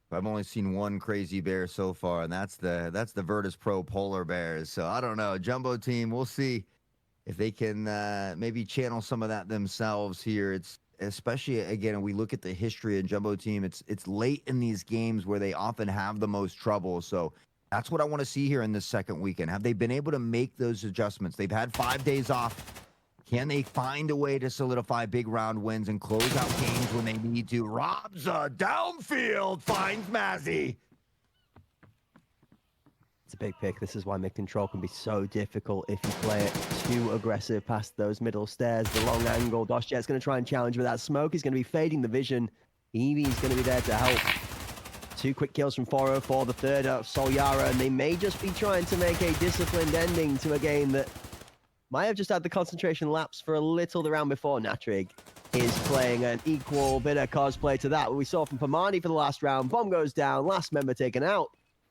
I've only seen one crazy bear so far, and that's the Virtus Pro polar bears. So I don't know. Jumbo Team, we'll see if they can maybe channel some of that themselves here. It's especially, again, we look at the history of Jumbo Team. It's late in these games where they often have the most trouble. So that's what I want to see here in this second weekend. Have they been able to make those adjustments? They've had 5 days off. Can they find a way to solidify big round wins and close out games when they need to? Robza downfield finds Mazzy. It's a big pick. This is why mid-control can be so difficult if you play it too aggressive past those middle stairs. The long angle, DOSJet's going to try and challenge with that smoke. He's going to be fading the vision. Eevee's going to be there to help. 2 quick kills from 404, the third out of Solyara, and they may just be trying to make a disciplined ending to a game that might have just had the concentration lapse for a little the round before. Natrig is playing an equal bit of cosplay to that. What we saw from Pamani for the last round. Bomb goes down, last member taken out.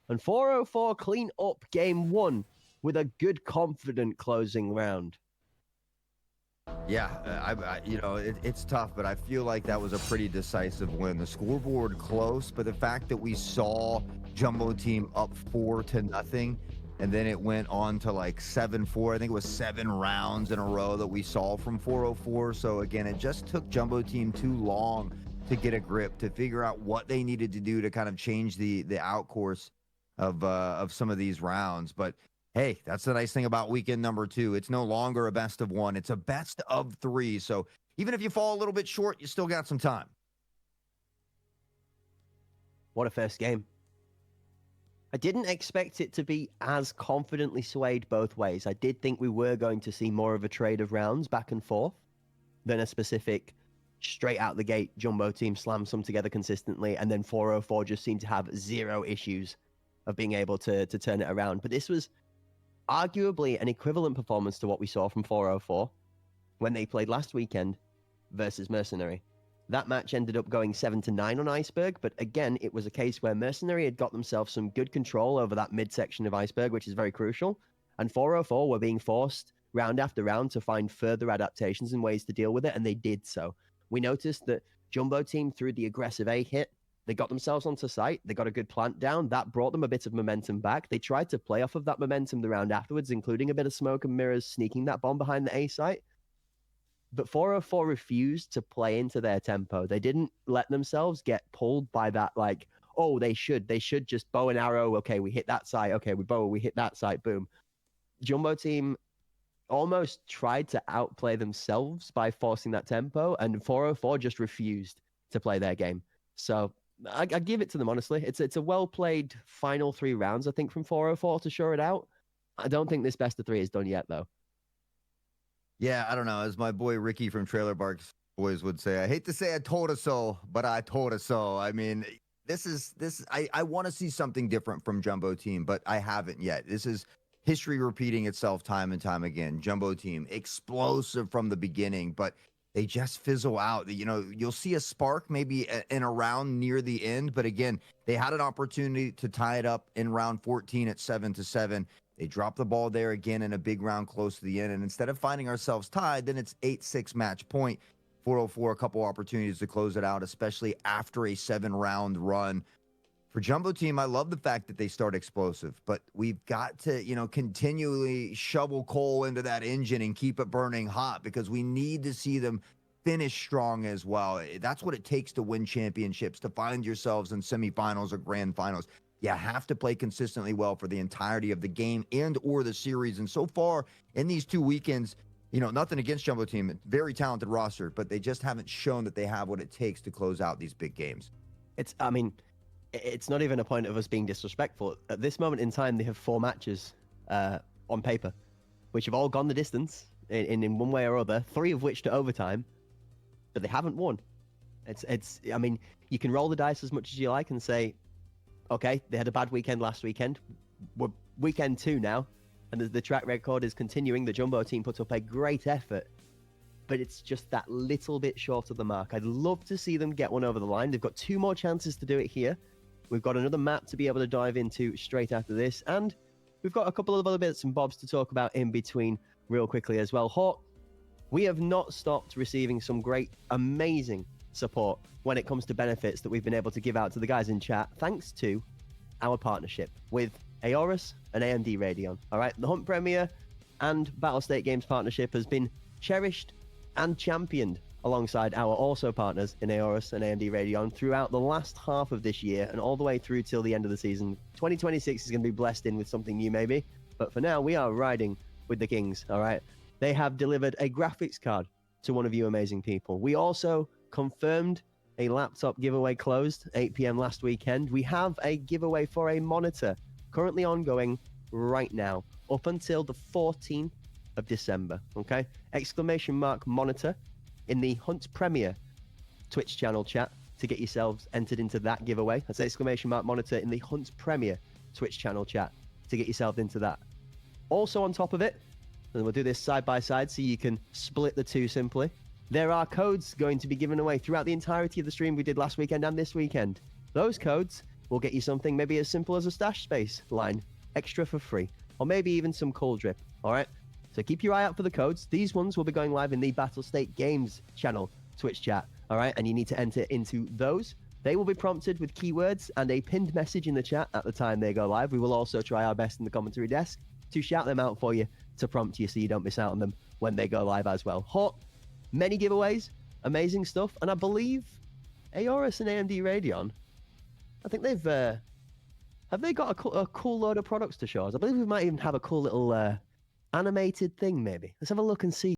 And 404 clean up game 1 with a good, confident closing round. Yeah, it's tough, but I feel like that was a pretty decisive win. The scoreboard close, but the fact that we saw Jumbo Team up 4-0, and then it went on to like 7-4. I think it was 7 rounds in a row that we saw from 404. So again, it just took Jumbo Team too long to get a grip, to figure out what they needed to do to kind of change the outcourse of some of these rounds. But hey, that's the nice thing about weekend number 2. It's no longer a best of 1. It's a best of 3. So even if you fall a little bit short, you still got some time. What a first game. I didn't expect it to be as confidently swayed both ways. I did think we were going to see more of a trade of rounds back and forth than a specific straight out the gate Jumbo Team slam some together consistently, and then 404 just seemed to have 0 issues of being able to turn it around. But this was arguably an equivalent performance to what we saw from 404 when they played last weekend versus Mercenary. That match ended up going 7-9 on Iceberg, but again, it was a case where Mercenary had got themselves some good control over that midsection of Iceberg, which is very crucial, and 404 were being forced round after round to find further adaptations and ways to deal with it, and they did so. We noticed that Jumbo Team, through the aggressive A hit, they got themselves onto site, they got a good plant down, that brought them a bit of momentum back. They tried to play off of that momentum the round afterwards, including a bit of smoke and mirrors, sneaking that bomb behind the A site. But 404 refused to play into their tempo. They didn't let themselves get pulled by that, like, oh, they should just bow and arrow. Okay, we hit that site. Okay, we hit that site. Boom. Jumbo Team almost tried to outplay themselves by forcing that tempo, and 404 just refused to play their game. So I give it to them, honestly. It's a well-played final 3 rounds, I think, from 404 to shore it out. I don't think this best of 3 is done yet, though. Yeah, I don't know. As my boy Ricky from Trailer Parks Boys would say, I hate to say I told her so, but I told her so. I mean, I want to see something different from Jumbo Team, but I haven't yet. This is history repeating itself time and time again. Jumbo Team, explosive from the beginning, but they just fizzle out. You know, you'll see a spark maybe in a round near the end, but again, they had an opportunity to tie it up in round 14 at 7-7. They dropped the ball there again in a big round close to the end. And instead of finding ourselves tied, then it's 8-6 match point. 404, a couple opportunities to close it out, especially after a 7-round run. For Jumbo Team, I love the fact that they start explosive, but we've got to, continually shovel coal into that engine and keep it burning hot, because we need to see them finish strong as well. That's what it takes to win championships, to find yourselves in semifinals or grand finals. You have to play consistently well for the entirety of the game and or the series. And so far in these 2 weekends, nothing against Jumbo Team, very talented roster, but they just haven't shown that they have what it takes to close out these big games. It's not even a point of us being disrespectful. At this moment in time, they have 4 matches on paper, which have all gone the distance in one way or other, 3 of which to overtime, but they haven't won. You can roll the dice as much as you like and say, okay, they had a bad weekend last weekend. We're weekend 2 now, and the track record is continuing. The Jumbo Team put up a great effort, but it's just that little bit short of the mark. I'd love to see them get one over the line. They've got 2 more chances to do it here. We've got another map to be able to dive into straight after this, and we've got a couple of other bits and bobs to talk about in between real quickly as well. Hawk, we have not stopped receiving some great, amazing support when it comes to benefits that we've been able to give out to the guys in chat, thanks to our partnership with Aorus and AMD Radeon. All right, the Hunt Premier and Battlestate Games partnership has been cherished and championed alongside our also partners in Aorus and AMD Radeon throughout the last half of this year and all the way through till the end of the season. 2026 is going to be blessed in with something new maybe, but for now we are riding with the Kings. All right, they have delivered a graphics card to one of you amazing people. We also confirmed a laptop giveaway closed 8 p.m. last weekend. We have a giveaway for a monitor currently ongoing right now up until the 14th of December. Okay, exclamation mark monitor in the Hunt Premier Twitch channel chat to get yourselves entered into that giveaway. That's exclamation mark monitor in the Hunt Premier Twitch channel chat to get yourself into that. Also on top of it, and we'll do this side by side so you can split the two simply, there are codes going to be given away throughout the entirety of the stream we did last weekend and this weekend. Those codes will get you something maybe as simple as a stash space line extra for free, or maybe even some cool drip. All right, so keep your eye out for the codes. These ones will be going live in the Battlestate Games channel Twitch chat. All right, and you need to enter into those. They will be prompted with keywords and a pinned message in the chat at the time they go live. We will also try our best in the commentary desk to shout them out for you, to prompt you so you don't miss out on them when they go live as well. Hot, many giveaways, amazing stuff, and I believe Aorus and AMD Radeon, I think they've have they got a cool load of products to show us? I believe we might even have a cool little animated thing maybe. Let's have a look and see.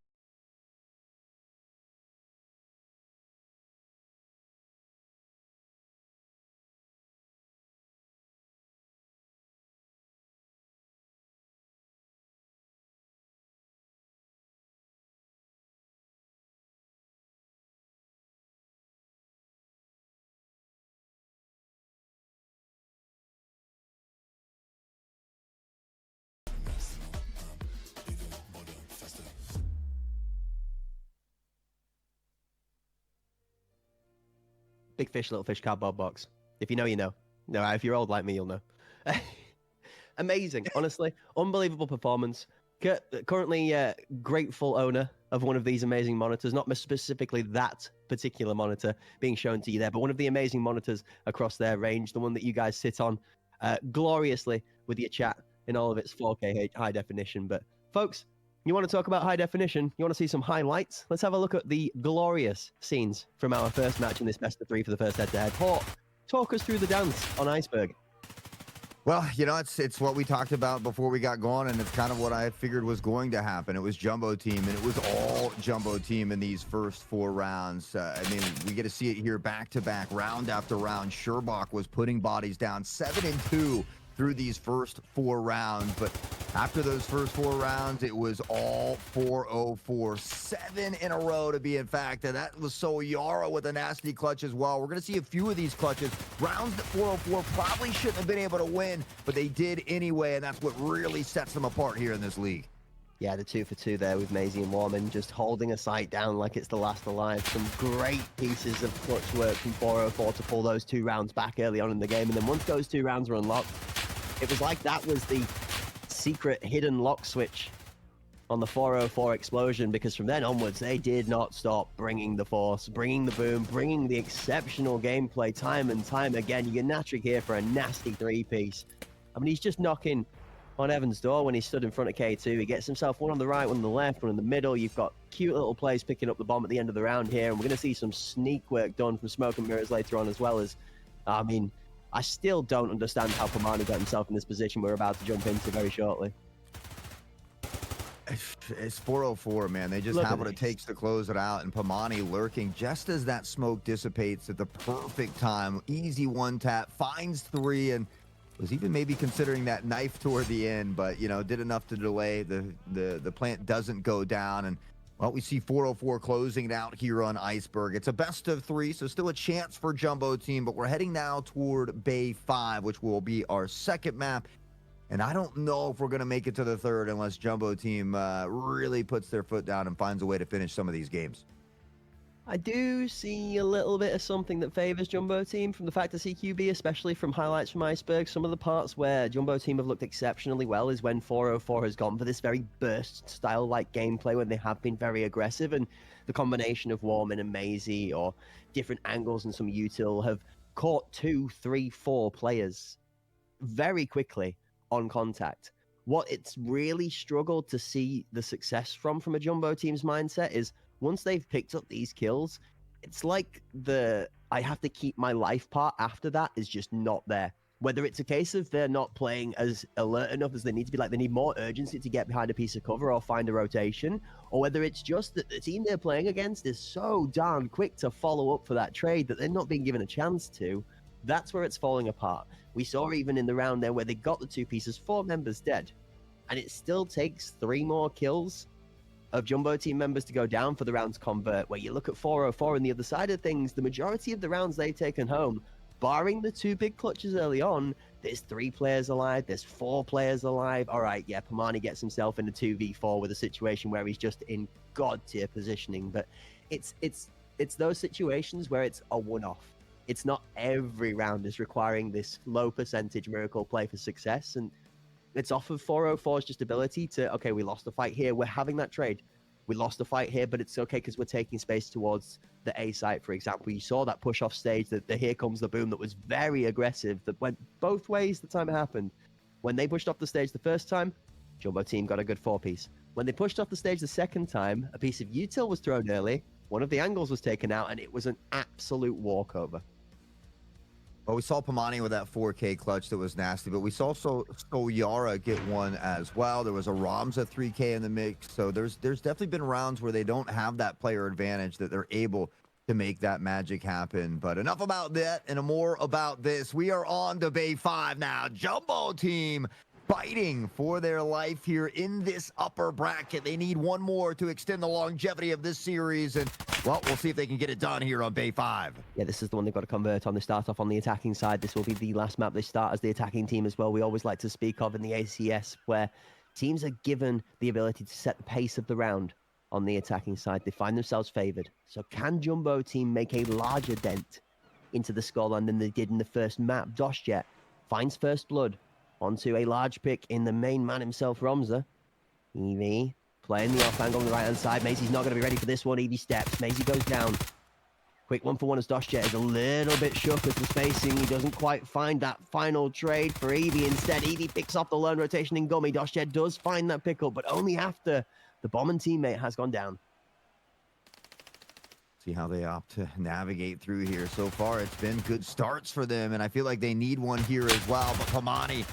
Big fish, little fish cardboard box. If you know, you know. No, if you're old like me, you'll know. Amazing, honestly. Unbelievable performance. Currently grateful owner of one of these amazing monitors, not specifically that particular monitor being shown to you there, but one of the amazing monitors across their range, the one that you guys sit on gloriously with your chat in all of its 4K high definition. But folks, you want to talk about high definition? You want to see some highlights? Let's have a look at the glorious scenes from our first match in this best of 3 for the first head-to-head. Hawk, talk us through the dance on Iceberg. Well, you know, it's what we talked about before we got going, and it's kind of what I figured was going to happen. It was Jumbo Team, and it was all Jumbo Team in these first 4 rounds. I mean, we get to see it here back-to-back, round after round. Sherbach was putting bodies down 7-2 through these first 4 rounds, but after those first 4 rounds, it was all 404, 7 in a row to be in fact, and that was so Yara with a nasty clutch as well. We're going to see a few of these clutches. Rounds that 404 probably shouldn't have been able to win, but they did anyway, and that's what really sets them apart here in this league. Yeah, the 2 for 2 there with Maisie and Warman just holding a site down like it's the last alive. Some great pieces of clutch work from 404 to pull those 2 rounds back early on in the game, and then once those 2 rounds were unlocked, it was like that was the secret hidden lock switch on the 404 explosion, because from then onwards they did not stop bringing the force, bringing the boom, bringing the exceptional gameplay time and time again. You get Natrick here for a nasty 3-piece. I mean, he's just knocking on Evan's door when he stood in front of K2. He gets himself one on the right, one on the left, one in the middle. You've got cute little plays picking up the bomb at the end of the round here, and we're going to see some sneak work done from Smoke and Mirrors later on as well. As I mean, I still don't understand how Pamani got himself in this position we're about to jump into very shortly. It's 404, man. They just have what it takes to close it out, and Pamani lurking just as that smoke dissipates at the perfect time. Easy one tap, finds 3, and was even maybe considering that knife toward the end, but, you know, did enough to delay. The plant doesn't go down, and well, we see 404 closing it out here on Iceberg. It's a best of 3, so still a chance for Jumbo Team, but we're heading now toward Bay 5, which will be our second map. And I don't know if we're going to make it to the third unless Jumbo Team really puts their foot down and finds a way to finish some of these games. I do see a little bit of something that favors Jumbo Team from the fact of CQB, especially from highlights from Iceberg. Some of the parts where Jumbo Team have looked exceptionally well is when 404 has gone for this very burst style-like gameplay when they have been very aggressive, and the combination of Warman and Maisie or different angles and some util have caught 2, 3, 4 players very quickly on contact. What it's really struggled to see the success from a Jumbo Team's mindset is once they've picked up these kills, it's like the I have to keep my life part after that is just not there. Whether it's a case of they're not playing as alert enough as they need to be, like they need more urgency to get behind a piece of cover or find a rotation, or whether it's just that the team they're playing against is so darn quick to follow up for that trade that they're not being given a chance to. That's where it's falling apart. We saw even in the round there where they got the 2 pieces, 4 members dead, and it still takes 3 more kills of Jumbo Team members to go down for the round to convert. Where you look at 404 on the other side of things, the majority of the rounds they've taken home, barring the 2 big clutches early on, there's 3 players alive, there's 4 players alive. All right, yeah, Pamani gets himself in a 2v4 with a situation where he's just in god tier positioning, but it's those situations where it's a one-off. It's not every round is requiring this low percentage miracle play for success, and it's off of 404's just ability to, okay, we lost a fight here, we're having that trade. We lost a fight here, but it's okay because we're taking space towards the A site, for example. You saw that push off stage, that the here comes the boom that was very aggressive, that went both ways the time it happened. When they pushed off the stage the first time, Jumbo Team got a good 4-piece. When they pushed off the stage the second time, a piece of util was thrown early, one of the angles was taken out, and it was an absolute walkover. Well, we saw Pamani with that 4K clutch that was nasty, but we saw Yara get one as well. There was a Ramza 3K in the mix, so there's definitely been rounds where they don't have that player advantage that they're able to make that magic happen. But enough about that and more about this. We are on to Bay 5 now. Jumbo Team fighting for their life here in this upper bracket. They need one more to extend the longevity of this series, and well, we'll see if they can get it done here on Bay 5. Yeah, this is the one they've got to convert on. They start off on the attacking side. This will be the last map they start as the attacking team as well. We always like to speak of in the ACS where teams are given the ability to set the pace of the round on the attacking side. They find themselves favored. So can Jumbo Team make a larger dent into the scoreline than they did in the first map? Doshjet finds first blood onto a large pick in the main man himself, Ramza. Evie playing the off angle on the right-hand side. Maisie's not going to be ready for this one. Evie steps. Maisie goes down. Quick 1-for-1 as Doshjet is a little bit shook as the spacing. He doesn't quite find that final trade for Evie. Instead, Evie picks off the lone rotation in Gummy. Doshjet does find that pickup, but only after the bomb and teammate has gone down. See how they opt to navigate through here. So far, it's been good starts for them, and I feel like they need one here as well. But Pamani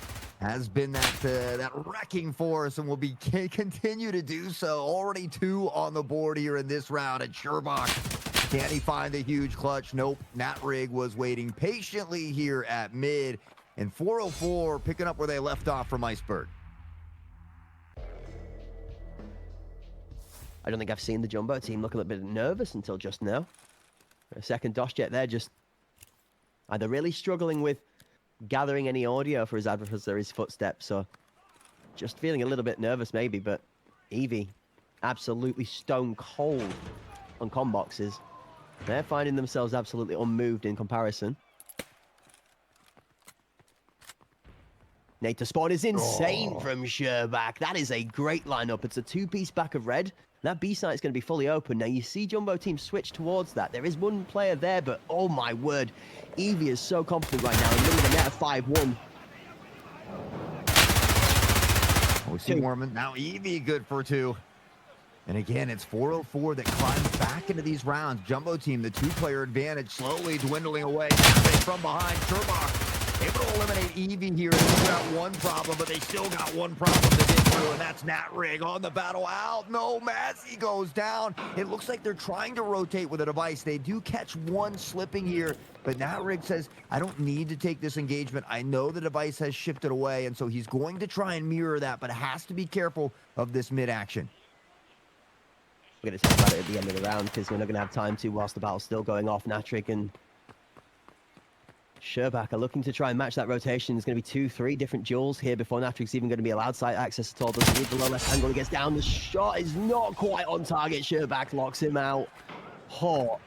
has been that wrecking force and will be continue to do so. Already 2 on the board here in this round. And Sherbach, can he find the huge clutch? Nope. Nat Rig was waiting patiently here at mid. And 404 picking up where they left off from Iceberg. I don't think I've seen the Jumbo Team look a little bit nervous until just now. A second Doshjet there, just either really struggling with gathering any audio for his adversary's footsteps, or just feeling a little bit nervous maybe. But Evie, absolutely stone cold on comm boxes. They're finding themselves absolutely unmoved in comparison. Nate to spawn is insane from Sherbach. That is a great lineup. It's a 2-piece back of red. That B site is going to be fully open. Now you see Jumbo Team switch towards that. There is one player there, but oh my word. Evie is so confident right now in the middle of the net of 5-1. We see Warman. Now Evie good for 2. And again, it's 404 that climbs back into these rounds. Jumbo Team, the 2-player advantage slowly dwindling away. From behind, Sherbach able to eliminate Evie here. They've got one problem, but they still got one problem to get through, and that's Nat Rig on the battle out. No, Massey goes down. It looks like they're trying to rotate with a device. They do catch one slipping here, but Nat Rig says, I don't need to take this engagement. I know the device has shifted away, and so he's going to try and mirror that, but has to be careful of this mid-action. We're going to talk about it at the end of the round because we're not going to have time to whilst the battle's still going off. Natrik and Sherbach are looking to try and match that rotation. There's going to be 2-3 different duels here before Natrik's even going to be allowed site access at all. Doesn't need the low left angle. He gets down. The shot is not quite on target. Sherbach locks him out. Oh,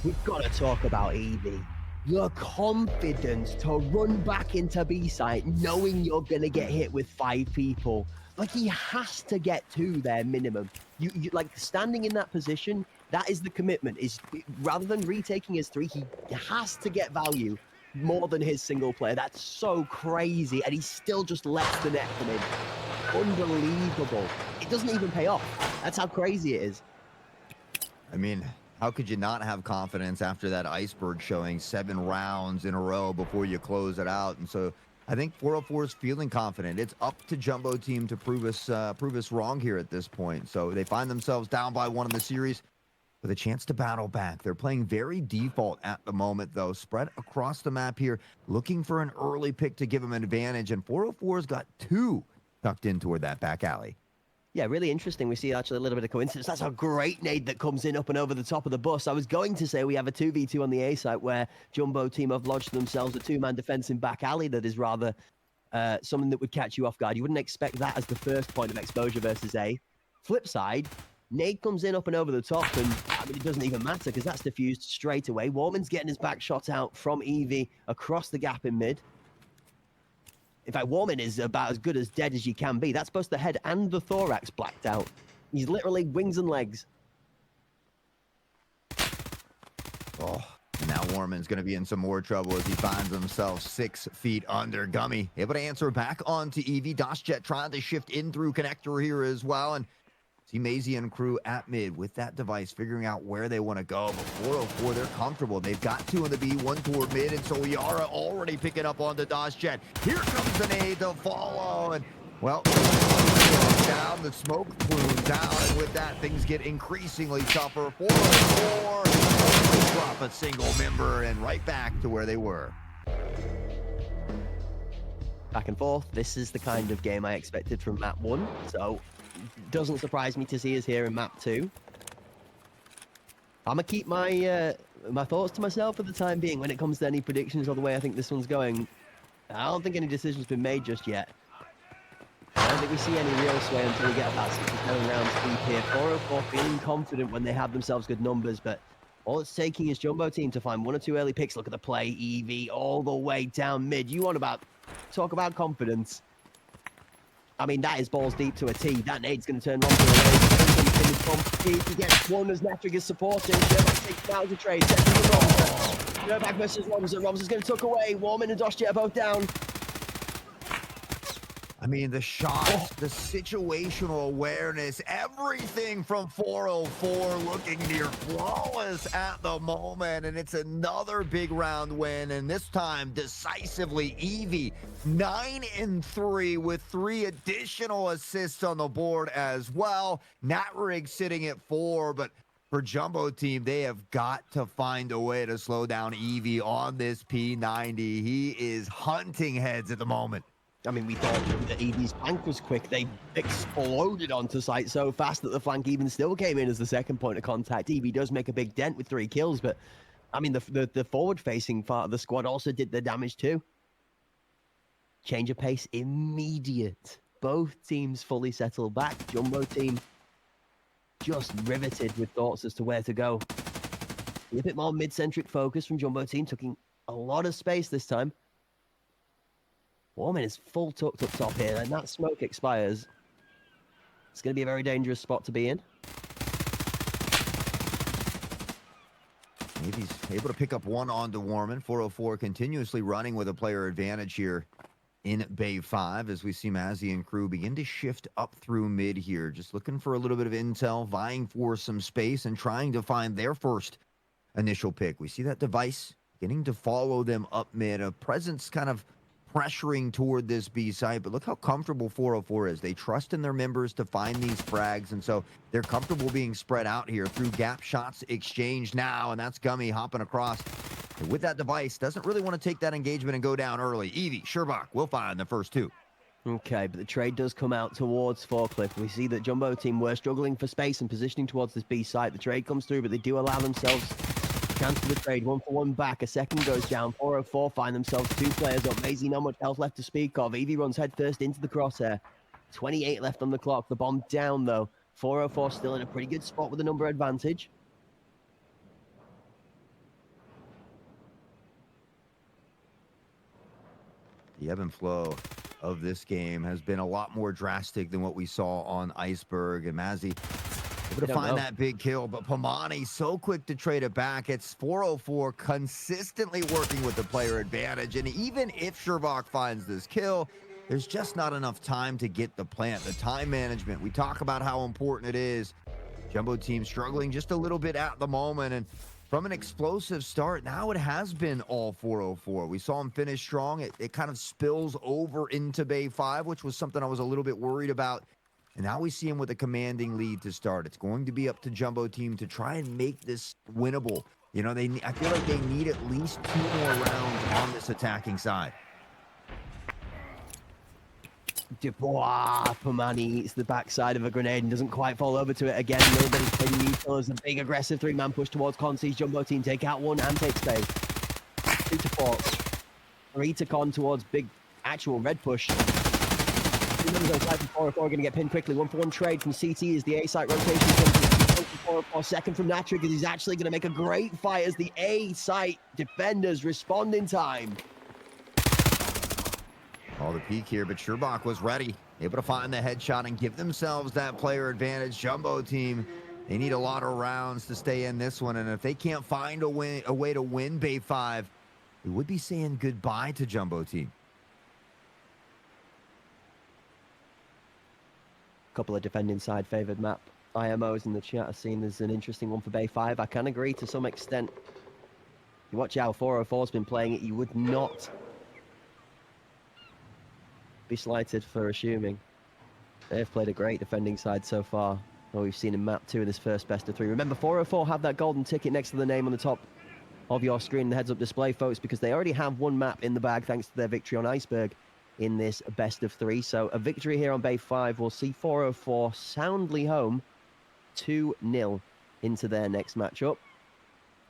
We've got to talk about Evie. The confidence to run back into B-site knowing you're going to get hit with 5 people. Like, he has to get 2 there minimum. You like, standing in that position, that is the commitment. Is rather than retaking his 3, he has to get value more than his single player. That's so crazy. And he still just lets the net come in. Unbelievable. It doesn't even pay off. That's how crazy it is. I mean, how could you not have confidence after that Iceberg showing 7 rounds in a row before you close it out? And so I think 404 is feeling confident. It's up to Jumbo Team to prove us wrong here at this point. So they find themselves down by 1 in the series with a chance to battle back. They're playing very default at the moment, though, spread across the map here, looking for an early pick to give them an advantage. And 404's got 2 tucked in toward that back alley. Yeah, really interesting. We see actually a little bit of coincidence. That's a great nade that comes in up and over the top of the bus. I was going to say we have a 2v2 on the A site where Jumbo Team have lodged themselves a 2-man defense in back alley that is rather something that would catch you off guard. You wouldn't expect that as the first point of exposure versus A. Flip side, nade comes in up and over the top, and I mean, it doesn't even matter because that's diffused straight away. Warman's getting his back shot out from Evie across the gap in mid. In fact, Warman is about as good as dead as you can be. That's both the head and the thorax blacked out. He's literally wings and legs. Oh, and now Warman's going to be in some more trouble as he finds himself 6 feet under. Gummy able to answer back onto Evie. DasJet trying to shift in through connector here as well. And see Maisie and crew at mid with that device, figuring out where they want to go. But 404, they're comfortable. They've got 2 in the B, 1 toward mid, and so Yara already picking up on the DasJet. Here comes an aid to follow, and, well, down, the smoke plume down, and with that, things get increasingly tougher. 404, drop a single member, and right back to where they were. Back and forth. This is the kind of game I expected from map 1, so doesn't surprise me to see us here in map 2. I'm gonna keep my my thoughts to myself for the time being when it comes to any predictions or the way I think this one's going. I don't think any decision's been made just yet. I don't think we see any real sway until we get about 6 or 7 rounds deep here. 404 feeling confident when they have themselves good numbers, but all it's taking is Jumbo Team to find 1 or 2 early picks. Look at the play, Evie all the way down mid. You want about talk about confidence. I mean, that is balls deep to a T. That nade's going to turn Romsey away. He gets 1 as Metric is supporting. Sherback takes him out of the trade. Sets him to Romsey. Sherback versus Romsey. Romsey's going to tuck away. Warman and DasJet are both down. I mean, the shots, the situational awareness, everything from 404 looking near flawless at the moment. And it's another big round win, and this time decisively. Evie 9-3 with 3 additional assists on the board as well. Natrig sitting at 4, but for Jumbo Team, they have got to find a way to slow down Evie on this P90. He is hunting heads at the moment. I mean, we thought that Evie's flank was quick. They exploded onto site so fast that the flank even still came in as the second point of contact. Evie does make a big dent with 3 kills, but I mean, the forward-facing part of the squad also did the damage too. Change of pace immediate. Both teams fully settled back. Jumbo Team just riveted with thoughts as to where to go. A bit more mid-centric focus from Jumbo Team, taking a lot of space this time. Warman is full tucked up top here, and that smoke expires. It's going to be a very dangerous spot to be in. Maybe he's able to pick up 1 onto Warman. 404 continuously running with a player advantage here in Bay 5 as we see Mazzy and crew begin to shift up through mid here. Just looking for a little bit of intel, vying for some space, and trying to find their first initial pick. We see that device beginning to follow them up mid. A presence kind of pressuring toward this B site, but look how comfortable 404 is. They trust in their members to find these frags, and so they're comfortable being spread out here through gap shots exchanged now, and that's Gummy hopping across. And with that device, doesn't really want to take that engagement and go down early. Evie, Sherback will find the first 2. Okay, but the trade does come out towards Forklift. We see that Jumbo Team were struggling for space and positioning towards this B site. The trade comes through, but they do allow themselves chance for the trade. 1 for 1 back. A second goes down. 404 find themselves 2 players up. Maisie, not much health left to speak of. Evie runs head first into the crosshair. 28 left on the clock. The bomb down, though. 404 still in a pretty good spot with a number advantage. The ebb and flow of this game has been a lot more drastic than what we saw on Iceberg. And Mazzy able to find that big kill, but Pamani so quick to trade it back. It's 404, consistently working with the player advantage. And even if Scherbach finds this kill, there's just not enough time to get the plant. The time management, we talk about how important it is. Jumbo team struggling just a little bit at the moment. And from an explosive start, now it has been all 404. We saw him finish strong. It kind of spills over into Bay 5, which was something I was a little bit worried about. And now we see him with a commanding lead to start. It's going to be up to Jumbo team to try and make this winnable. You know, I feel like they need at least 2 more rounds on this attacking side. Dubois, Pamani eats the backside of a grenade and doesn't quite fall over to it again. Nobody's playing neutral as a big aggressive 3-man push towards Con. Sees Jumbo team take out 1 and take space. 2 to Forts. 3 to Con towards big actual red push. 2 numbers on side from 404 going to get pinned quickly. 1-for-1 trade from CT as the A-site rotation comes from 404. Second from Natri because he's actually going to make a great fight as the A-site defenders respond in time. Oh, the peak here, but Scherbach was ready. Able to find the headshot and give themselves that player advantage. Jumbo team, they need a lot of rounds to stay in this one. And if they can't find a way to win Bay 5, we would be saying goodbye to Jumbo team. Couple of defending side favored map IMOs in the chat are seen as an interesting one for Bay 5. I can agree to some extent. You watch how 404's been playing it, you would not be slighted for assuming. They've played a great defending side so far. Well, we've seen in map 2 of this first best of 3. Remember, 404 have that golden ticket next to the name on the top of your screen, the heads-up display, folks, because they already have 1 map in the bag thanks to their victory on Iceberg in this best of 3. So a victory here on Bay 5 will see 404 soundly home 2-0 into their next matchup,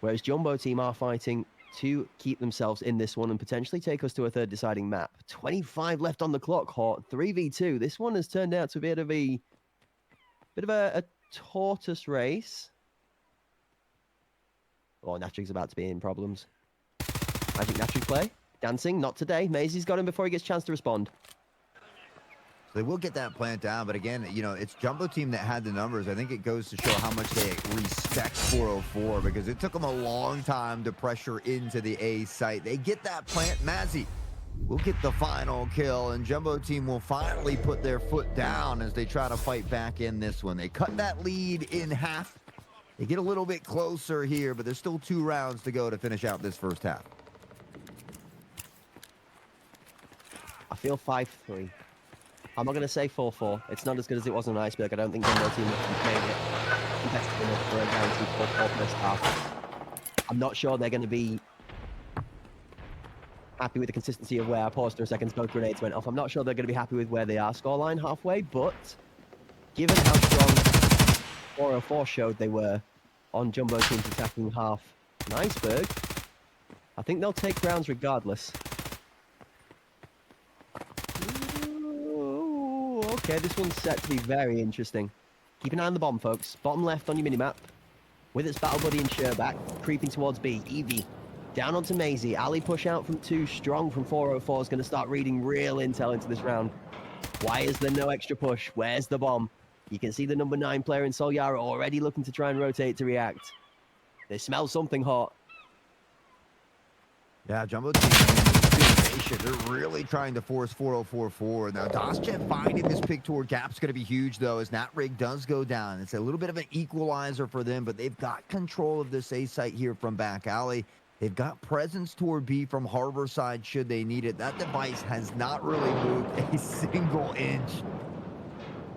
whereas Jumbo team are fighting to keep themselves in this one and potentially take us to a third deciding map. 25 left on the clock, Hort. 3v2. This one has turned out to be a bit of a tortoise race. Oh, Natrig's about to be in problems. Magic Natrig play. Dancing, not today. Maisie's got him before he gets a chance to respond. They will get that plant down, but again, you know, it's Jumbo team that had the numbers. I think it goes to show how much they respect 404 because it took them a long time to pressure into the A site. They get that plant. Mazzy will get the final kill, and Jumbo team will finally put their foot down as they try to fight back in this one. They cut that lead in half. They get a little bit closer here, but there's still 2 rounds to go to finish out this first half. I feel 5-3. I'm not going to say 4-4. It's not as good as it was on Iceberg. I don't think Jumbo team made it competitive enough for a guaranteed 4-4 first half. I'm not sure they're going to be happy with the consistency of where I paused for a second. Both grenades went off. I'm not sure they're going to be happy with where they are scoreline halfway, but given how strong 404 showed they were on Jumbo team's attacking half in Iceberg, I think they'll take rounds regardless. Okay, this one's set to be very interesting. Keep an eye on the bomb, folks. Bottom left on your minimap. With its battle buddy and Scherbach, creeping towards B. Evie down onto Maisie. Ali push out from 2. Strong from 404 is going to start reading real intel into this round. Why is there no extra push? Where's the bomb? You can see the number 9 player in Solyara already looking to try and rotate to react. They smell something hot. Yeah, Jumbo team patient. They're really trying to force 404 forward. Now, Doschet finding this pick toward gap's going to be huge, though, as Natrig does go down. It's a little bit of an equalizer for them, but they've got control of this A site here from back alley. They've got presence toward B from Harbor side should they need it. That device has not really moved a single inch.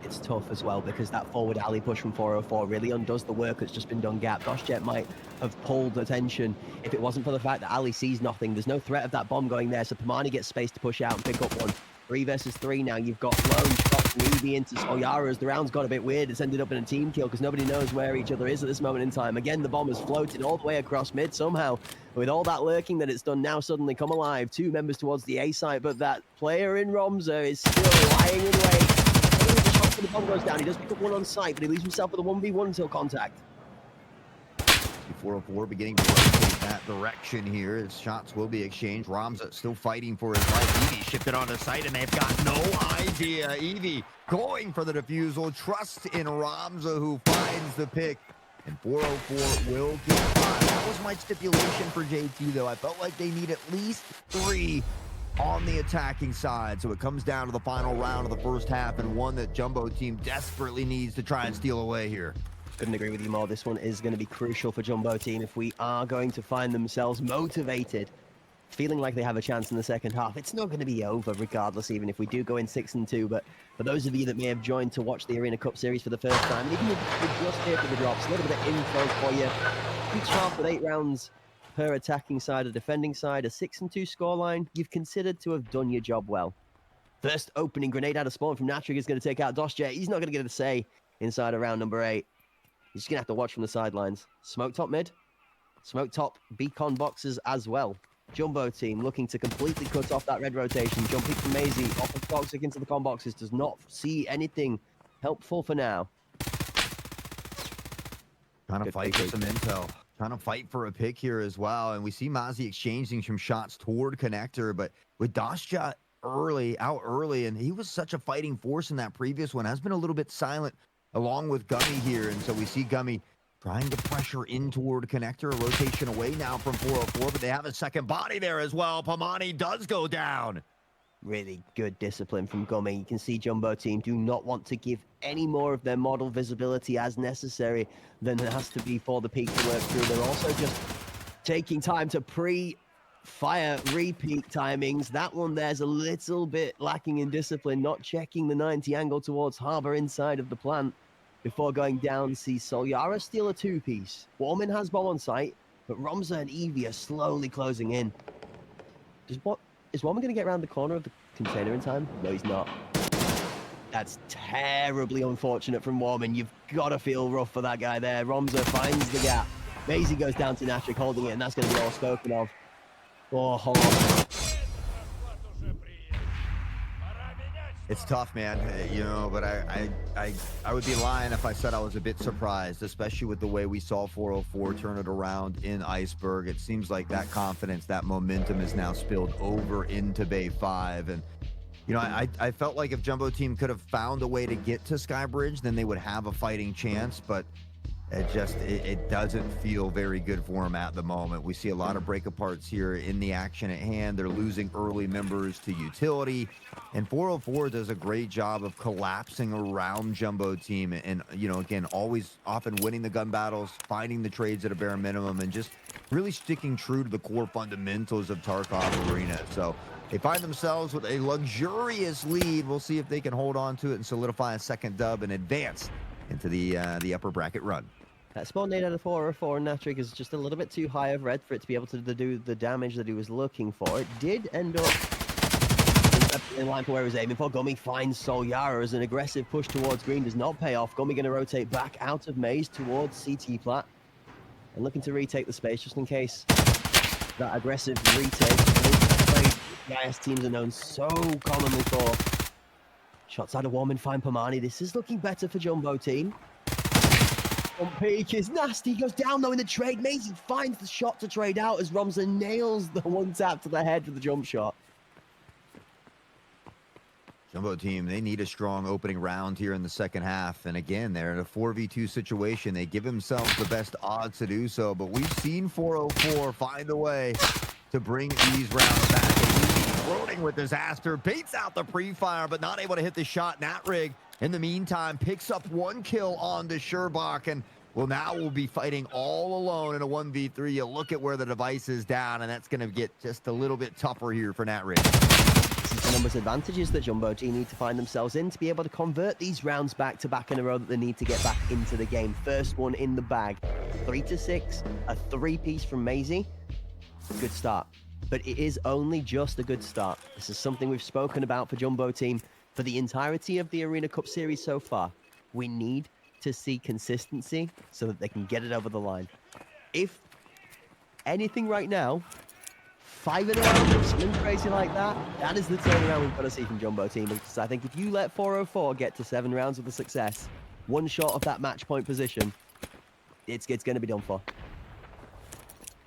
It's tough as well because that forward alley push from 404 really undoes the work that's just been done gap. Doschet might have pulled attention if it wasn't for the fact that Ali sees nothing. There's no threat of that bomb going there, so Pamani gets space to push out and pick up 1. 3 versus 3 now. You've got lone shots from Evie into Solyara as the round's got a bit weird. It's ended up in a team kill because nobody knows where each other is at this moment in time. Again, the bomb has floated all the way across mid somehow. With all that lurking that it's done now suddenly come alive. 2 members towards the A site, but that player in Romza is still lying in wait. The the bomb goes down. He does pick up 1 on site, but he leaves himself with a 1v1 until contact. 404 beginning to rotate that direction here as shots will be exchanged. Ramza still fighting for his life. Evie shifted on the site, and they've got no idea. Evie going for the defusal. Trust in Ramza, who finds the pick. And 404 will get 5. That was my stipulation for JT, though. I felt like they need at least 3 on the attacking side. So it comes down to the final round of the first half, and one that Jumbo Team desperately needs to try and steal away here. Couldn't agree with you more. This one is going to be crucial for Jumbo Team if we are going to find themselves motivated, feeling like they have a chance in the second half. It's not going to be over regardless, even if we do go in 6-2. But for those of you that may have joined to watch the Arena Cup series for the first time, and even if you're just here for the drops, a little bit of info for you. Each half with 8 rounds per attacking side or defending side, a 6-2 scoreline. You've considered to have done your job well. First opening grenade out of spawn from Natrig is going to take out Dosjet. He's not going to get a say inside of round number 8. He's just going to have to watch from the sidelines. Smoke top mid. Smoke top beacon boxes as well. Jumbo Team looking to completely cut off that red rotation. Jumping from Maisie off of Toxic into the con boxes. Does not see anything helpful for now. Trying to fight for some intel. Trying to fight for a pick here as well. And we see Mozzie exchanging some shots toward connector. But with Dosjet out early, and he was such a fighting force in that previous one, has been a little bit silent along with Gummy here. And so we see Gummy trying to pressure in toward connector. A rotation away now from 404, but they have a second body there as well. Pamani does go down. Really good discipline from Gummy. You can see Jumbo Team do not want to give any more of their model visibility as necessary than it has to be for the peak to work through. They're also just taking time to pre-fire repeat timings. That one there's a little bit lacking in discipline, not checking the 90 angle towards Harbor inside of the plant before going down. See Solyara steal a 2-piece. Warman has bomb on site, but Ramza and Evie are slowly closing in. Is Warman going to get around the corner of the container in time? No, he's not. That's terribly unfortunate from Warman. You've got to feel rough for that guy there. Ramza finds the gap. Maisie goes down to Natrik holding it, and that's going to be all spoken of. Oh, hold on. It's tough, man, you know, but I would be lying if I said I was a bit surprised, especially with the way we saw 404 turn it around in Iceberg. It seems like that confidence, that momentum is now spilled over into Bay 5. And, you know, I felt like if Jumbo Team could have found a way to get to Skybridge, then they would have a fighting chance, but it doesn't feel very good for them at the moment. We see a lot of break aparts here in the action at hand. They're losing early members to utility, and 404 does a great job of collapsing around Jumbo Team and, you know, again, always often winning the gun battles, finding the trades at a bare minimum, and just really sticking true to the core fundamentals of Tarkov Arena. So they find themselves with a luxurious lead. We'll see if they can hold on to it and solidify a second dub and advance into the upper bracket run. That spawn nade out of 404 and Natrik is just a little bit too high of red for it to be able to do the damage that he was looking for. It did end up in line for where he was aiming for. Gummy finds Solyara as an aggressive push towards green does not pay off. Gummy going to rotate back out of maze towards CT plat and looking to retake the space just in case that aggressive retake. IS teams are known so commonly for. Shots out of Warman, find Pamani. This is looking better for Jumbo Team. On peak is nasty. He goes down though in the trade. Maisie finds the shot to trade out as Ramza nails the one tap to the head for the jump shot. Jumbo Team, they need a strong opening round here in the second half. And again, they're in a 4v2 situation. They give themselves the best odds to do so. But we've seen 404 find a way to bring these rounds back. Floating with disaster, baits out the pre-fire, but not able to hit the shot. Natrig, in the meantime, picks up 1 kill on the Sherbach, and now we'll be fighting all alone in a 1v3. You look at where the device is down, and that's going to get just a little bit tougher here for Natrig. This is the numbers advantages that Jumbo Team need to find themselves in to be able to convert these rounds back to back in a row that they need to get back into the game. First one in the bag, 3-6, a 3-piece from Maisie. Good start. But it is only just a good start. This is something we've spoken about for Jumbo Team for the entirety of the Arena Cup series so far. We need to see consistency so that they can get it over the line. If anything right now, 5 in a row, something crazy like that, that is the turnaround we've got to see from Jumbo Team. Because I think if you let 404 get to 7 rounds with a success, one short of that match point position, it's going to be done for.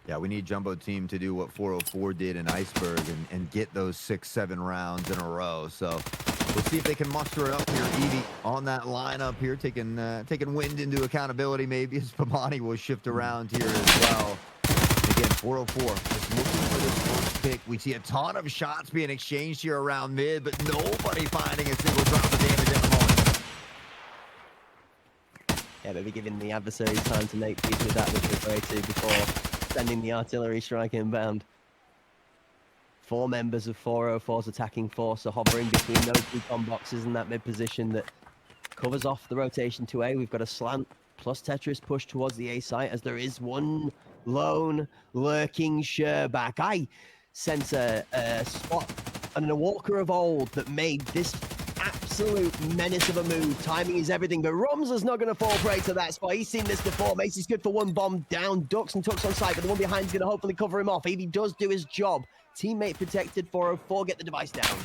Yeah, we need Jumbo Team to do what 404 did in Iceberg and get those 6-7 rounds in a row. So we'll see if they can muster it up here. Evie on that lineup here, taking wind into accountability maybe as Pamani will shift around here as well. Again, 404 just looking for this first pick. We see a ton of shots being exchanged here around mid, but nobody finding a single drop of damage at the moment. Yeah, maybe giving the adversary time to make peace with that, which we're going to before sending the artillery strike inbound. 4 members of 404's attacking force are hovering between those recon boxes in that mid position that covers off the rotation to A. We've got a slant plus Tetris push towards the A site as there is one lone lurking Sherback. I sense a spot and a Walker of old that made this absolute menace of a move. Timing is everything, but Romza's not going to fall prey to that spot. He's seen this before. Macy's good for one bomb down. Ducks and tucks on site, but the one behind is going to hopefully cover him off. If he does do his job, teammate protected. 404 get the device down.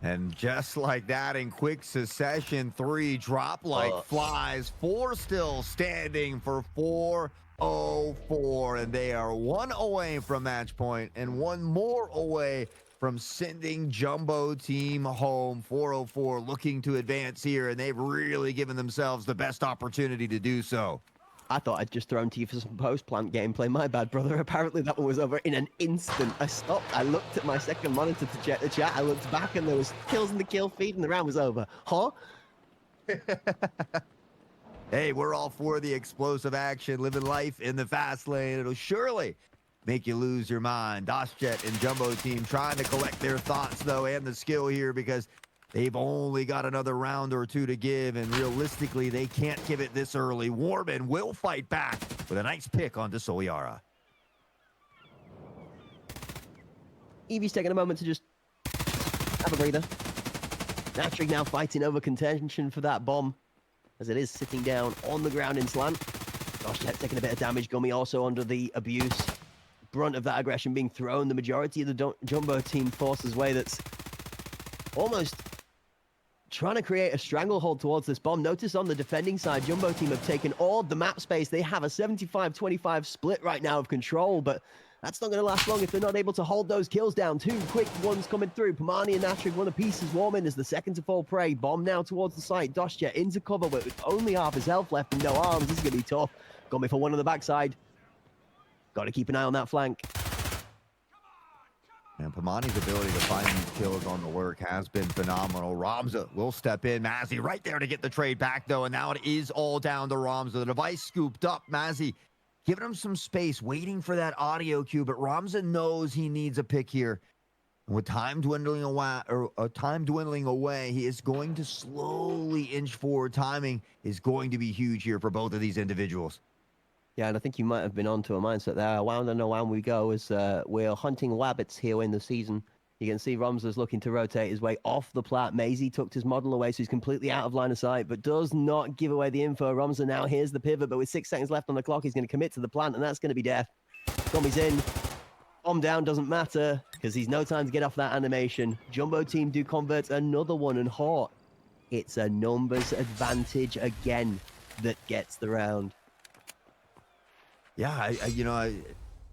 And just like that, in quick succession, 3 drop like flies. 4 still standing for 404, and they are 1 away from match point and 1 more away from sending Jumbo Team home. 404 looking to advance here, and they've really given themselves the best opportunity to do so. I thought I'd just thrown to you for some post-plant gameplay. My bad, brother. Apparently that one was over in an instant. I stopped. I looked at my second monitor to check the chat. I looked back, and there was kills in the kill feed, and the round was over. Huh? Hey, we're all for the explosive action, living life in the fast lane. It'll surely make you lose your mind. DashJet and Jumbo Team trying to collect their thoughts, though, and the skill here because they've only got another round or 2 to give, and realistically, they can't give it this early. Warman will fight back with a nice pick onto Soliara. Evie's taking a moment to just have a breather. Natrig now fighting over contention for that bomb, as it is sitting down on the ground in slant. DashJet taking a bit of damage. Gummy also under the abuse. Brunt of that aggression being thrown. The majority of the Jumbo Team forces way that's almost trying to create a stranglehold towards this bomb. Notice on the defending side, Jumbo Team have taken all the map space. They have a 75-25 split right now of control, but that's not going to last long if they're not able to hold those kills down. 2 quick ones coming through. Pamani and Natrig, 1 apiece as Warman is the second to fall prey. Bomb now towards the site. DashJet into cover, but with only half his health left and no arms. This is going to be tough. Got me for 1 on the backside. Got to keep an eye on that flank. And Pamani's ability to find these kills on the lurk has been phenomenal. Ramza will step in. Mazzy right there to get the trade back, though. And now it is all down to Ramza. The device scooped up. Mazzy giving him some space, waiting for that audio cue. But Ramza knows he needs a pick here. And with time dwindling away, he is going to slowly inch forward. Timing is going to be huge here for both of these individuals. Yeah, and I think you might have been onto a mindset there. Around and around we go as we're hunting rabbits here in the season. You can see Ramza's looking to rotate his way off the plat. Maisie tucked his model away, so he's completely out of line of sight, but does not give away the info. Ramza now here's the pivot, but with 6 seconds left on the clock, he's going to commit to the plant, and that's going to be death. Tommy's in. Bomb down doesn't matter, because he's no time to get off that animation. Jumbo Team do convert another one, and Hort, it's a numbers advantage again that gets the round. Yeah,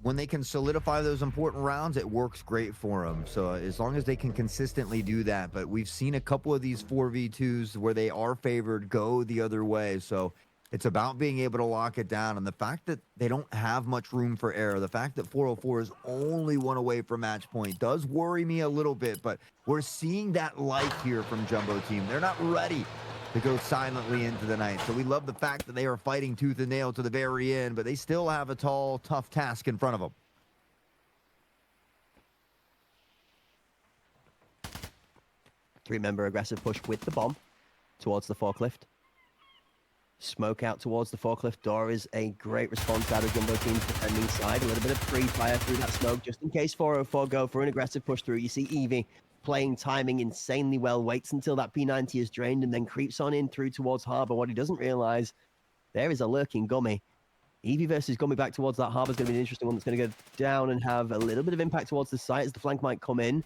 when they can solidify those important rounds, it works great for them. So as long as they can consistently do that, but we've seen a couple of these 4v2s where they are favored go the other way. So it's about being able to lock it down. And the fact that they don't have much room for error, the fact that 404 is only 1 away from match point does worry me a little bit, but we're seeing that light here from Jumbo Team. They're not ready to go silently into the night. So we love the fact that they are fighting tooth and nail to the very end, but they still have a tall, tough task in front of them. Three-member aggressive push with the bomb towards the forklift. Smoke out towards the forklift door is a great response out of Jumbo Team's defending side. A little bit of free fire through that smoke just in case 404 go for an aggressive push through. You see Evie playing timing insanely well, waits until that P90 is drained and then creeps on in through towards Harbor. What he doesn't realize, there is a lurking Gummy. Evie versus Gummy back towards that Harbor is going to be an interesting one that's going to go down and have a little bit of impact towards the site as the flank might come in.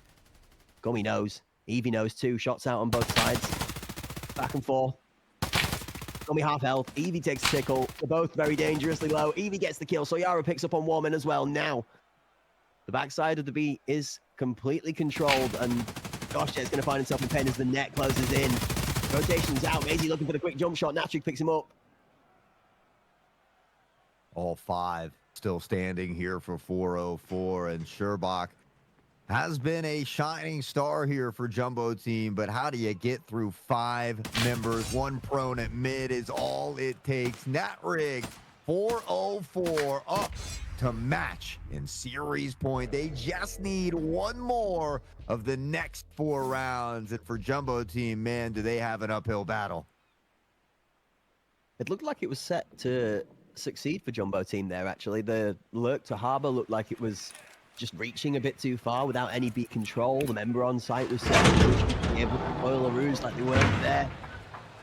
Gummy knows. Evie knows too. Shots out on both sides. Back and forth. Only half health. Eevee takes a tickle. They're both very dangerously low. Eevee gets the kill. So Yara picks up on Warman as well. Now, the backside of the B is completely controlled, and gosh, it's going to find himself in pain as the net closes in. Rotation's out. Maisie looking for the quick jump shot. Natrik picks him up. All 5 still standing here for 404, and Sherbach has been a shining star here for Jumbo Team, but how do you get through 5 members? 1 prone at mid is all it takes. Natrig, 404 up to match in series point. They just need 1 more of the next 4 rounds, and for Jumbo Team, man, do they have an uphill battle. It looked like it was set to succeed for Jumbo Team there, actually. The lurk to Harbor looked like it was just reaching a bit too far without any beat control. The member on site was set to be able to foil a ruse like they weren't there.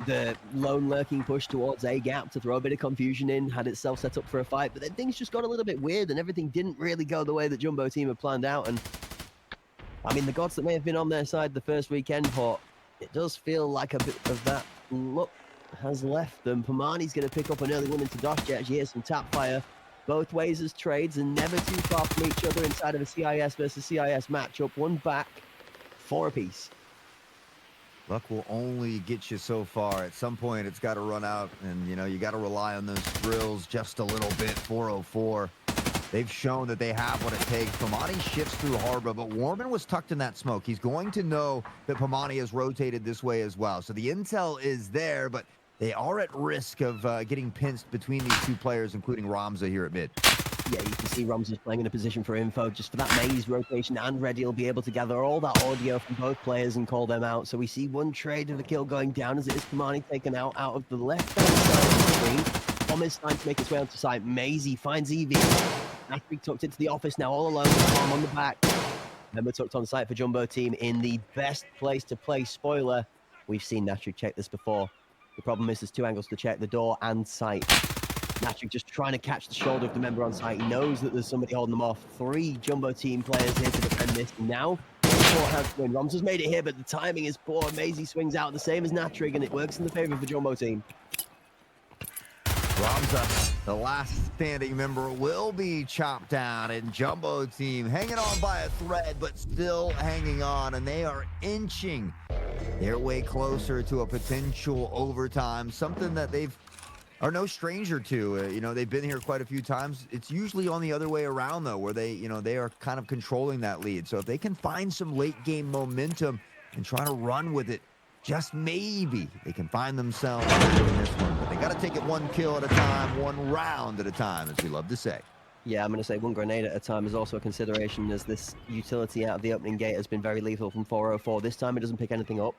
The lone lurking push towards A gap to throw a bit of confusion in had itself set up for a fight, but then things just got a little bit weird and everything didn't really go the way that Jumbo Team had planned out. And I mean, the gods that may have been on their side the first weekend, but it does feel like a bit of that luck has left them. Pamani's going to pick up an early one into Doshjet. She hears some tap fire both ways as trades and never too far from each other inside of a CIS versus CIS matchup. 1 back, 4 apiece. Luck will only get you so far. At some point, it's got to run out, and, you know, you got to rely on those thrills just a little bit. 404. They've shown that they have what it takes. Pamani shifts through Harbor, but Warman was tucked in that smoke. He's going to know that Pamani has rotated this way as well. So the intel is there, but they are at risk of getting pinched between these 2 players, including Ramza here at mid. Yeah, you can see Ramza's playing in a position for info just for that maze rotation, and Reddy will be able to gather all that audio from both players and call them out. So we see 1 trade of the kill going down as it is Pamani taken out of the left-hand side of the screen. Bomb is starting to make its way onto site. Maisie finds Eevee. Natrik tucked into the office now all alone. Bomb on the back. Member tucked on site for Jumbo Team in the best place to play. Spoiler, we've seen Natrik check this before. The problem is there's 2 angles to check, the door and site. Natrik just trying to catch the shoulder of the member on site. He knows that there's somebody holding them off. 3 Jumbo Team players here to defend this. Now, 4 hands to win. Ramza's made it here, but the timing is poor. Maisie swings out the same as Natrik, and it works in the favor of the Jumbo Team. Ramza, the last standing member, will be chopped down, and Jumbo Team hanging on by a thread, but still hanging on, and they are inching their way closer to a potential overtime, something that they've are no stranger to. You know, they've been here quite a few times. It's usually on the other way around, though, where they, you know, they are kind of controlling that lead. So if they can find some late game momentum and try to run with it, just maybe they can find themselves in this one. But they got to take it 1 kill at a time, 1 round at a time, as we love to say. Yeah, I'm going to say 1 grenade at a time is also a consideration, as this utility out of the opening gate has been very lethal from 404. This time it doesn't pick anything up.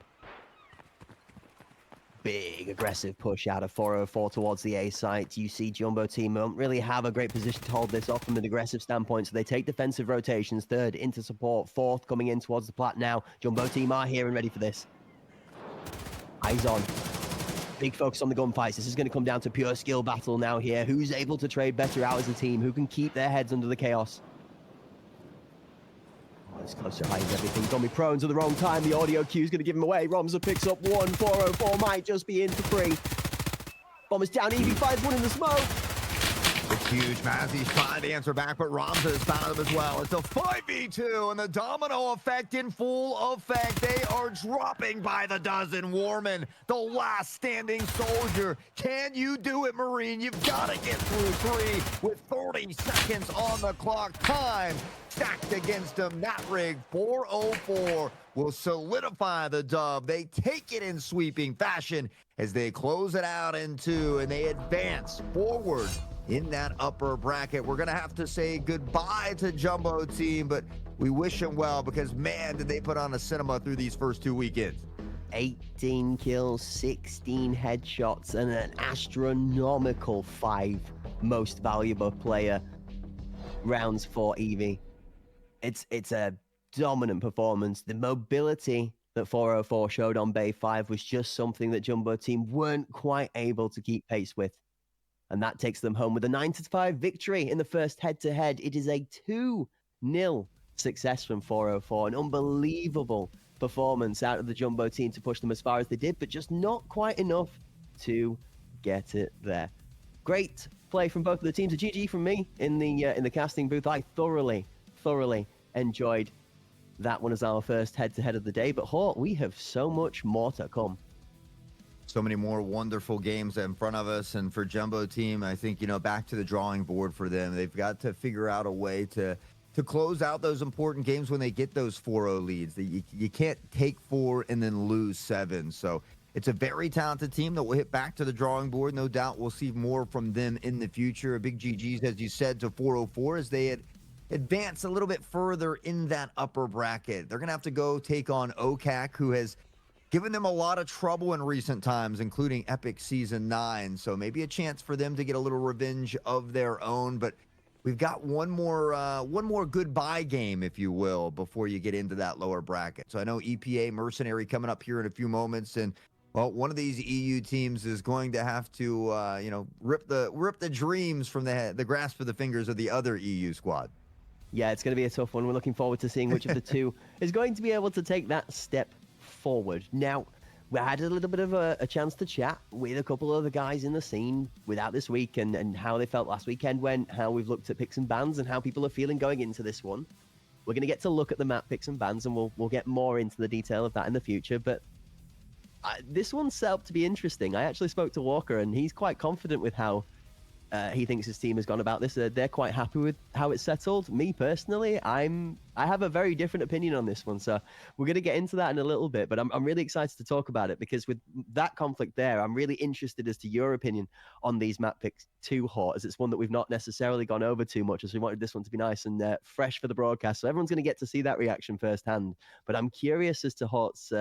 Big aggressive push out of 404 towards the A site. You see Jumbo Team don't really have a great position to hold this off from an aggressive standpoint, so they take defensive rotations. 3rd into support, 4th coming in towards the plat now. Jumbo Team are here and ready for this. Eyes on. Big focus on the gunfights. This is going to come down to pure skill battle now here. Who's able to trade better out as a team? Who can keep their heads under the chaos? It's closer high as everything. Gonna be prone to the wrong time. The audio cue is going to give him away. Ramza picks up 1. 404 might just be in for free. Bomb is down. Eevee finds 1 in the smoke. It's huge. Mazzy's trying to answer back, but Ramza has found him as well. It's a 5v2, and the domino effect in full effect. They are dropping by the dozen. Warman, the last standing soldier. Can you do it, Marine? You've got to get through 3 with 30 seconds on the clock. Time stacked against him. Natrig, 404 will solidify the dub. They take it in sweeping fashion as they close it out in 2, and they advance forward in that upper bracket. We're going to have to say goodbye to Jumbo Team, but we wish them well because, man, did they put on a cinema through these first 2 weekends. 18 kills, 16 headshots, and an astronomical 5 most valuable player rounds for Eevee. It's a dominant performance. The mobility that 404 showed on Bay 5 was just something that Jumbo Team weren't quite able to keep pace with. And that takes them home with a 9-5 victory in the first head-to-head. It is a 2-0 success from 404. An unbelievable performance out of the Jumbo Team to push them as far as they did, but just not quite enough to get it there. Great play from both of the teams. A GG from me in the casting booth. I thoroughly enjoyed that one as our first head-to-head of the day. But Hort, we have so much more to come. So many more wonderful games in front of us. And for Jumbo Team, I think, back to the drawing board for them. They've got to figure out a way to close out those important games when they get those 4-0 leads. You can't take 4 and then lose 7. So it's a very talented team that will hit back to the drawing board. No doubt we'll see more from them in the future. A big GG's, as you said, to 404 as they had advanced a little bit further in that upper bracket. They're going to have to go take on OKAK, who has given them a lot of trouble in recent times, including Epic Season 9. So maybe a chance for them to get a little revenge of their own. But we've got one more goodbye game, if you will, before you get into that lower bracket. So I know EPA Mercenary coming up here in a few moments, and well, one of these EU teams is going to have to, rip the dreams from the grasp of the fingers of the other EU squad. Yeah, it's going to be a tough one. We're looking forward to seeing which of the two is going to be able to take that step forward. Now, we had a little bit of a chance to chat with a couple of the guys in the scene without this week and how they felt last weekend went, how we've looked at picks and bans, and how people are feeling going into this one. We're going to get to look at the map picks and bans, and we'll get more into the detail of that in the future. But this one's set up to be interesting. I actually spoke to Walker, and he's quite confident with how he thinks his team has gone about this. They're quite happy with how it's settled. Me personally, I have a very different opinion on this one, so we're going to get into that in a little bit. But I'm really excited to talk about it, because with that conflict there, I'm really interested as to your opinion on these map picks too, Hort, as it's one that we've not necessarily gone over too much, as we wanted this one to be nice and fresh for the broadcast, so everyone's going to get to see that reaction firsthand. But I'm curious as to Hort's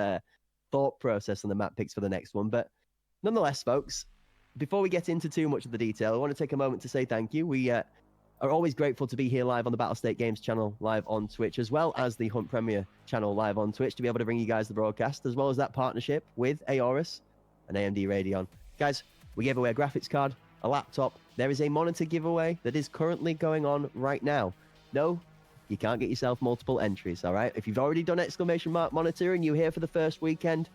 thought process on the map picks for the next one. But nonetheless, folks, before we get into too much of the detail, I want to take a moment to say thank you. We are always grateful to be here live on the Battlestate Games channel, live on Twitch, as well as the Hunt Premier channel live on Twitch, to be able to bring you guys the broadcast, as well as that partnership with Aorus and AMD Radeon. Guys, we gave away a graphics card, a laptop. There is a monitor giveaway that is currently going on right now. No, you can't get yourself multiple entries, all right? If you've already done exclamation mark monitor and you're here for the first weekend,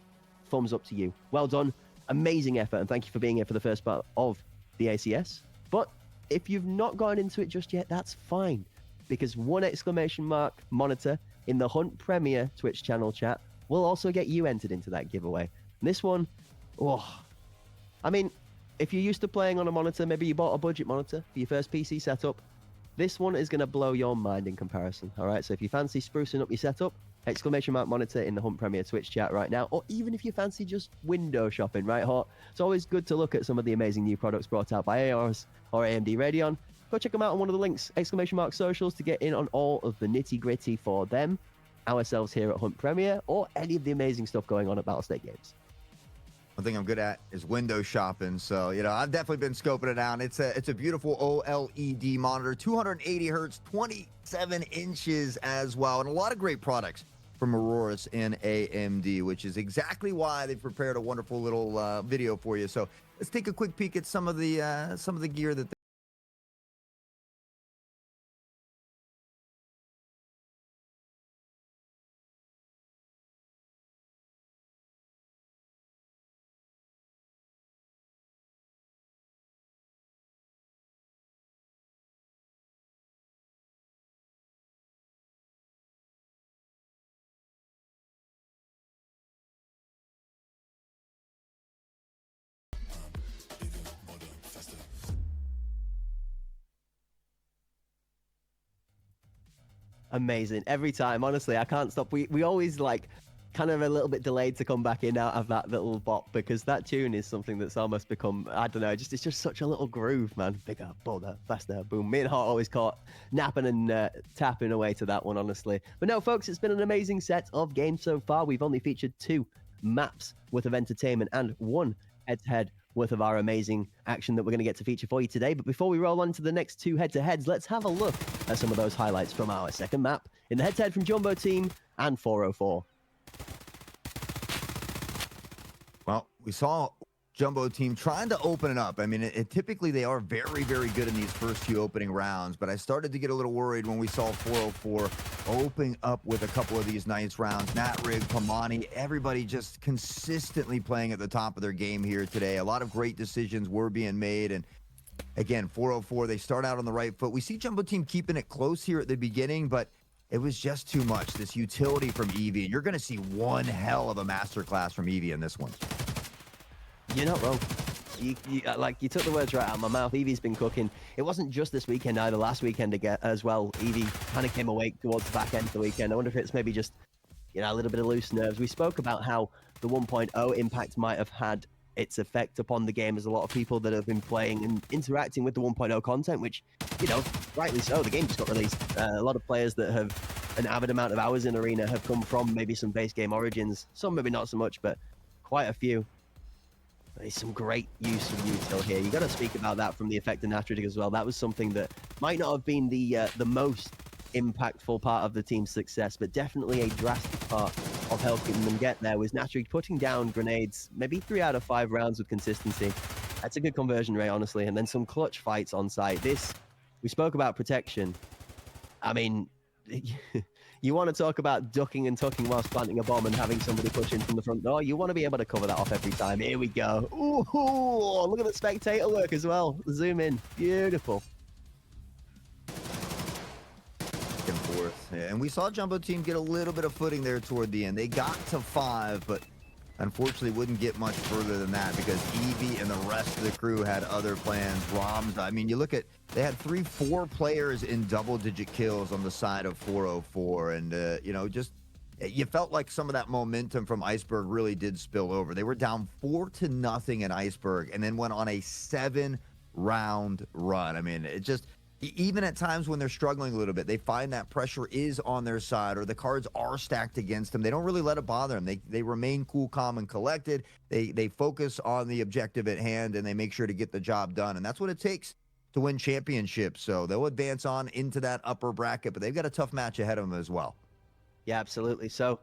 thumbs up to you. Well done. Amazing effort, and thank you for being here for the first part of the ACS. But if you've not gone into it just yet, that's fine, because one exclamation mark monitor in the Hunt Premier Twitch channel chat will also get you entered into that giveaway. And this one, I mean, if you're used to playing on a monitor, maybe you bought a budget monitor for your first PC setup, this one is going to blow your mind in comparison, all right? So if you fancy sprucing up your setup, exclamation mark monitor in the Hunt Premier Twitch chat right now, or even if you fancy just window shopping, right, Hort? It's always good to look at some of the amazing new products brought out by ARS or AMD Radeon. Go check them out on one of the links, exclamation mark socials, to get in on all of the nitty gritty for them, ourselves here at Hunt Premier, or any of the amazing stuff going on at Battlestate Games. One thing I'm good at is window shopping. So, I've definitely been scoping it out. It's a beautiful OLED monitor, 280 hertz, 27 inches as well, and a lot of great products from Aurorus and AMD, which is exactly why they've prepared a wonderful little video for you. So let's take a quick peek at some of the gear that Amazing. Every time, honestly, I can't stop. We always kind of a little bit delayed to come back in out of that little bop, because that tune is something that's almost become, I don't know, it's just such a little groove, man. Bigger, bolder, faster, boom. Me and Hart always caught napping and tapping away to that one, honestly. But no, folks, it's been an amazing set of games so far. We've only featured 2 maps worth of entertainment and 1 head-to-head worth of our amazing action that we're going to get to feature for you today. But before we roll on to the next 2 head-to-heads, let's have a look at some of those highlights from our second map in the head-to-head from Jumbo Team and 404. Well, we saw Jumbo team trying to open it up. I mean, typically they are very, very good in these first few opening rounds, but I started to get a little worried when we saw 404 opening up with a couple of these nice rounds. Natrig, Pamani, everybody just consistently playing at the top of their game here today. A lot of great decisions were being made, and again, 404, they start out on the right foot. We see Jumbo team keeping it close here at the beginning, but it was just too much. This utility from Eevee, and you're going to see one hell of a masterclass from Eevee in this one. You're not wrong. You took the words right out of my mouth. Eevee's been cooking. It wasn't just this weekend either. Last weekend again as well. Eevee kind of came awake towards the back end of the weekend. I wonder if it's maybe just, a little bit of loose nerves. We spoke about how the 1.0 impact might have had its effect upon the game, as a lot of people that have been playing and interacting with the 1.0 content, which, rightly so. The game just got released. A lot of players that have an avid amount of hours in Arena have come from maybe some base game origins. Some maybe not so much, but quite a few. There's some great use of util here. You got to speak about that from the effect of Natrig as well. That was something that might not have been the most impactful part of the team's success, but definitely a drastic part of helping them get there, was Natrig putting down grenades maybe 3 out of 5 rounds with consistency. That's a good conversion rate, honestly. And then some clutch fights on site. We spoke about protection. I mean, you want to talk about ducking and tucking whilst planting a bomb and having somebody push in from the front door. You want to be able to cover that off every time. Here we go. Ooh, look at the spectator work as well. Zoom in. Beautiful. And forth. Yeah, and we saw Jumbo team get a little bit of footing there toward the end. They got to 5, but unfortunately wouldn't get much further than that because Eevee and the rest of the crew had other plans. Ramza, I mean, you look at, they had 3-4 players in double-digit kills on the side of 404, and you felt like some of that momentum from Iceberg really did spill over. They were down 4-0 in Iceberg and then went on a 7-round run. I mean, it just, even at times when they're struggling a little bit, they find that pressure is on their side or the cards are stacked against them. They don't really let it bother them. They remain cool, calm, and collected. They focus on the objective at hand, and they make sure to get the job done. And that's what it takes to win championships. So they'll advance on into that upper bracket, but they've got a tough match ahead of them as well. Yeah, absolutely. So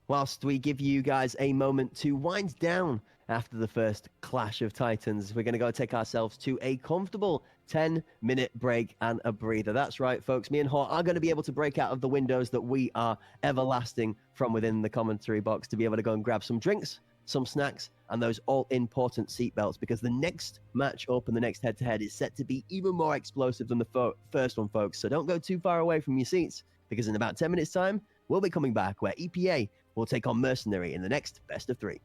whilst we give you guys a moment to wind down after the first Clash of Titans, we're going to go take ourselves to a comfortable 10-minute break and a breather. That's right, folks. Me and Hort are going to be able to break out of the windows that we are everlasting from within the commentary box to be able to go and grab some drinks, some snacks, and those all-important seatbelts, because the next match up and the next head-to-head is set to be even more explosive than the first one, folks. So don't go too far away from your seats, because in about 10 minutes' time, we'll be coming back where EPA will take on Mercenary in the next best of 3.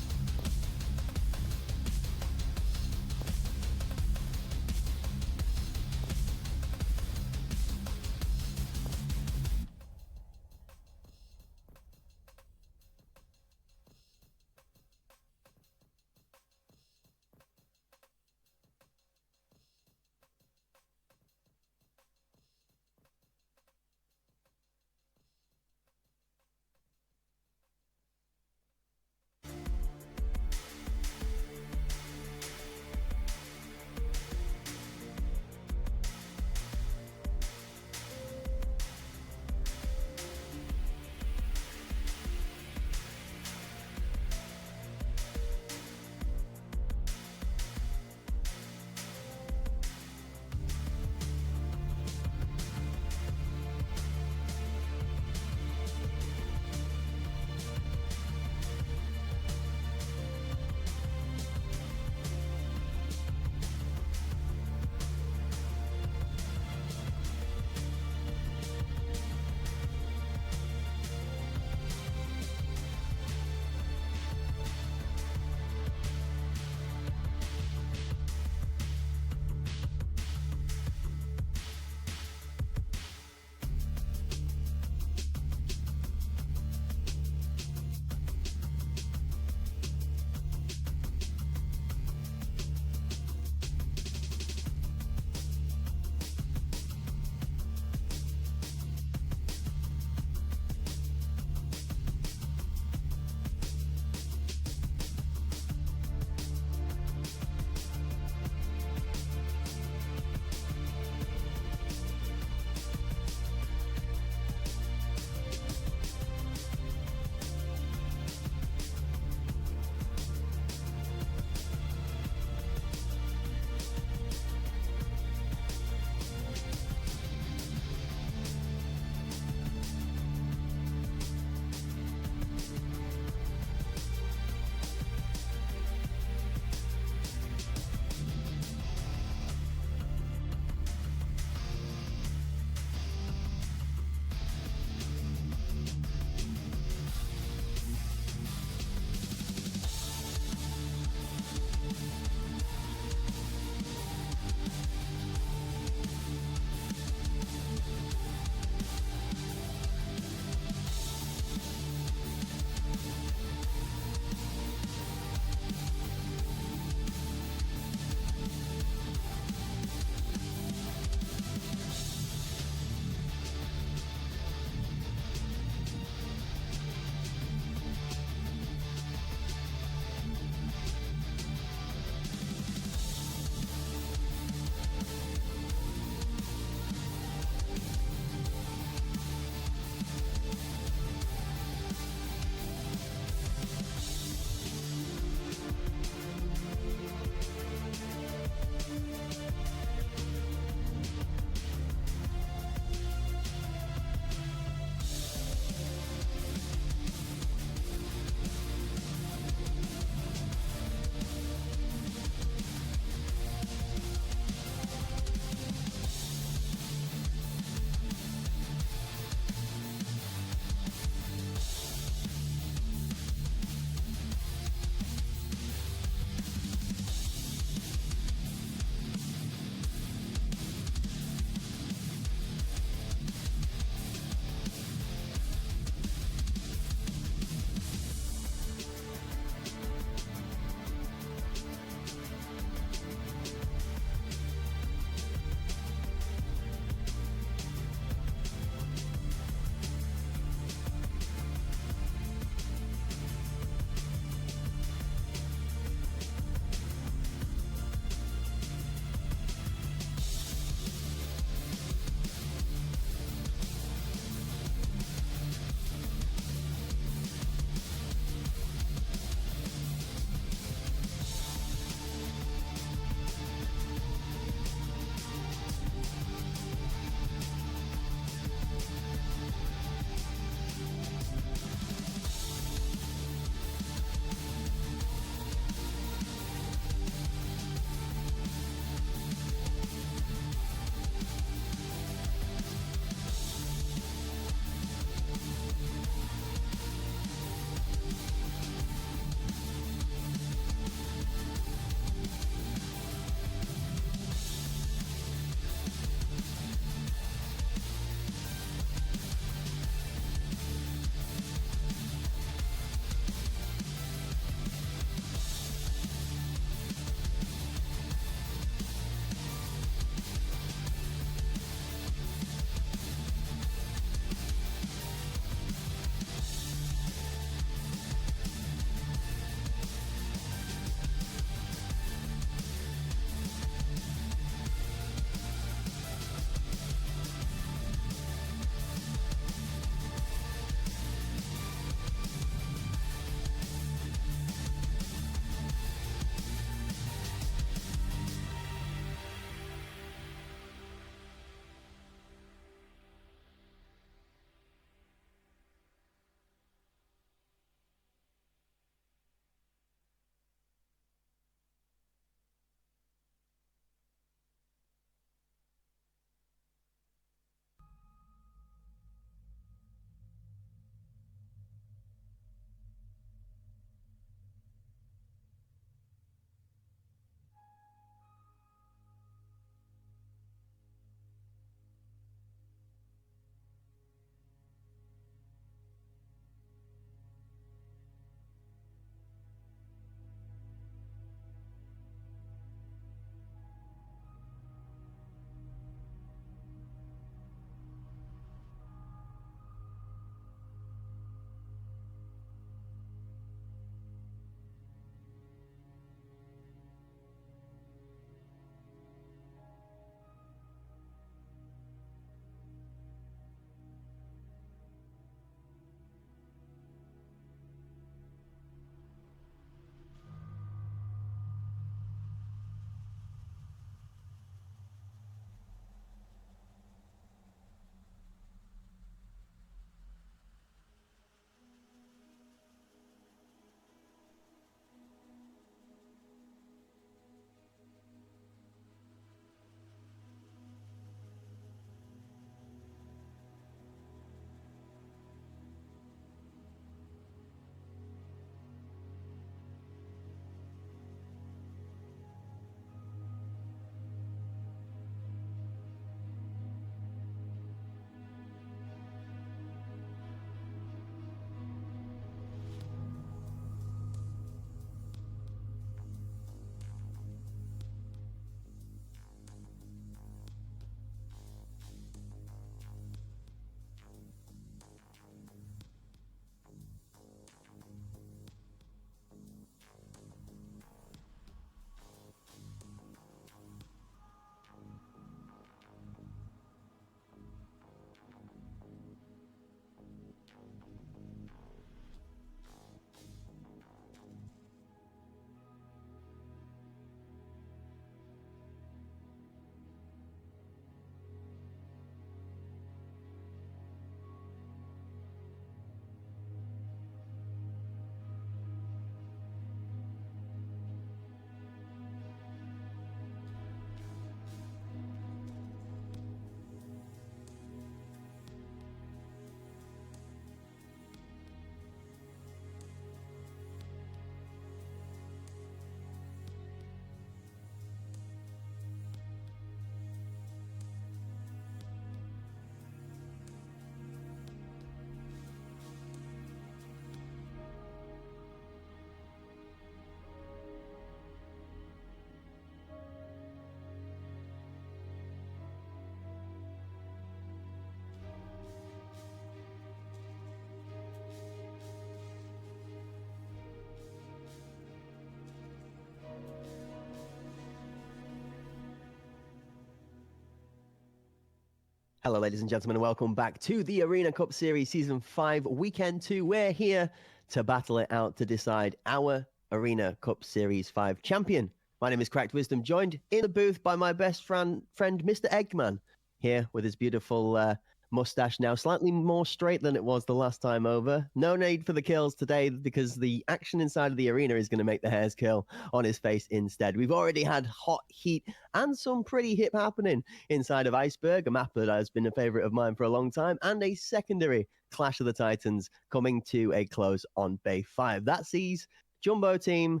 Hello, ladies and gentlemen, and welcome back to the Arena Cup Series Season 5, Weekend 2. We're here to battle it out to decide our Arena Cup Series 5 champion. My name is Cracked Wisdom, joined in the booth by my best friend Mr. Eggman, here with his beautiful mustache now slightly more straight than it was the last time over. No need for the kills today because the action inside of the arena is going to make the hairs curl on his face instead. We've already had hot heat and some pretty hip happening inside of Iceberg, a map that has been a favorite of mine for a long time, and a secondary Clash of the Titans coming to a close on Bay 5. That sees Jumbo team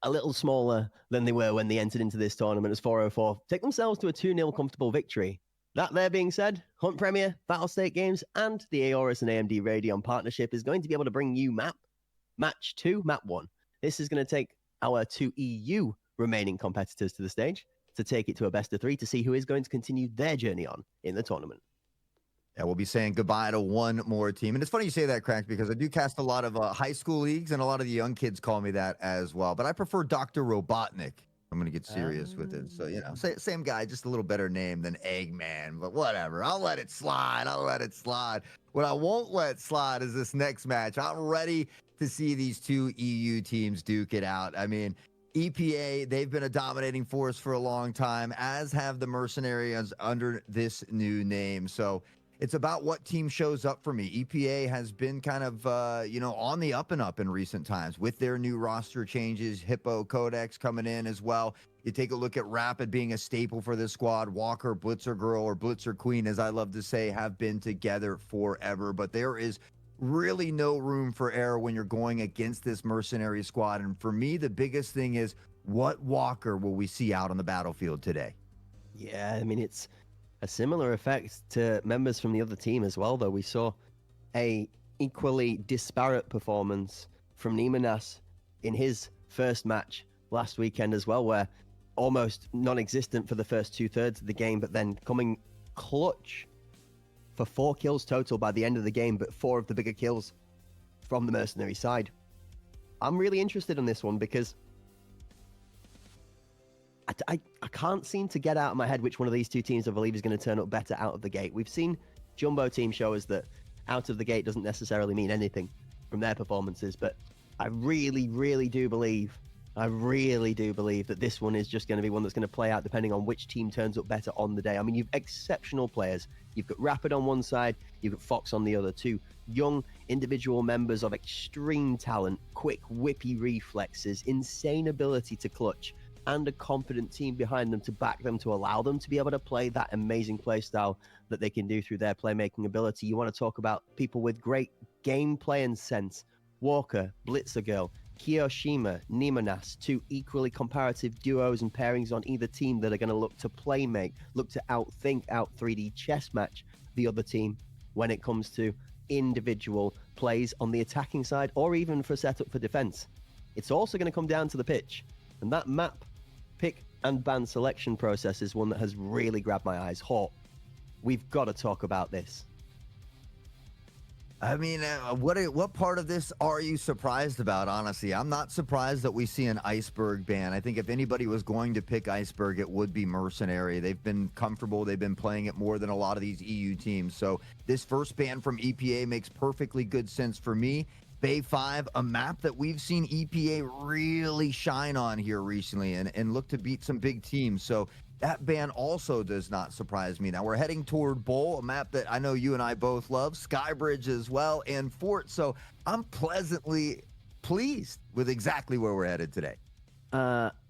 a little smaller than they were when they entered into this tournament as 404 take themselves to a 2-0 comfortable victory. That there being said, Hunt Premier, Battlestate Games, and the Aorus and AMD Radeon partnership is going to be able to bring you Match 2, Map 1. This is going to take our 2 EU remaining competitors to the stage to take it to a best of 3 to see who is going to continue their journey on in the tournament. Yeah, we'll be saying goodbye to one more team. And it's funny you say that, Crack, because I do cast a lot of high school leagues, and a lot of the young kids call me that as well. But I prefer Dr. Robotnik. I'm going to get serious with it. So, you know, same guy, just a little better name than Eggman, but whatever. I'll let it slide. What I won't let slide is this next match. I'm ready to see these 2 EU teams duke it out. I mean, EPA, they've been a dominating force for a long time, as have the Mercenaries under this new name. So it's about what team shows up for me. EPA has been kind of, on the up and up in recent times with their new roster changes, Hippo Codex coming in as well. You take a look at Rapid being a staple for this squad. Walker, Blitzer Girl, or Blitzer Queen, as I love to say, have been together forever. But there is really no room for error when you're going against this Mercenary squad. And for me, the biggest thing is, what Walker will we see out on the battlefield today? Yeah, I mean, it's a similar effect to members from the other team as well, though. We saw a equally disparate performance from Neimanas in his first match last weekend as well, where almost non-existent for the first 2/3 of the game, but then coming clutch for 4 kills total by the end of the game, but 4 of the bigger kills from the Mercenary side. I'm really interested in this one because I can't seem to get out of my head which one of these 2 teams I believe is going to turn up better out of the gate. We've seen Jumbo team show us that out of the gate doesn't necessarily mean anything from their performances, but I really, really do believe that this one is just going to be one that's going to play out depending on which team turns up better on the day. I mean, you've exceptional players. You've got Rapid on one side, you've got Fox on the other, 2 young individual members of extreme talent, quick, whippy reflexes, insane ability to clutch, and a confident team behind them to back them, to allow them to be able to play that amazing play style that they can do through their playmaking ability. You want to talk about people with great gameplay and sense. Walker, Blitzer Girl, Kiyoshima, Neimanas, 2 equally comparative duos and pairings on either team that are going to look to playmate, look to outthink, out 3D chess match the other team when it comes to individual plays on the attacking side or even for setup for defense. It's also going to come down to the pitch, and that map pick and ban selection process is one that has really grabbed my eyes. Hort, we've got to talk about this. I mean, what part of this are you surprised about, honestly? I'm not surprised that we see an Iceberg ban. I think if anybody was going to pick Iceberg, it would be Mercenary. They've been comfortable. They've been playing it more than a lot of these EU teams. So this first ban from EPA makes perfectly good sense for me. Bay 5, a map that we've seen EPA really shine on here recently and look to beat some big teams. So that ban also does not surprise me. Now we're heading toward Bowl, a map that I know you and I both love, Skybridge as well, and Fort. So I'm pleasantly pleased with exactly where we're headed today.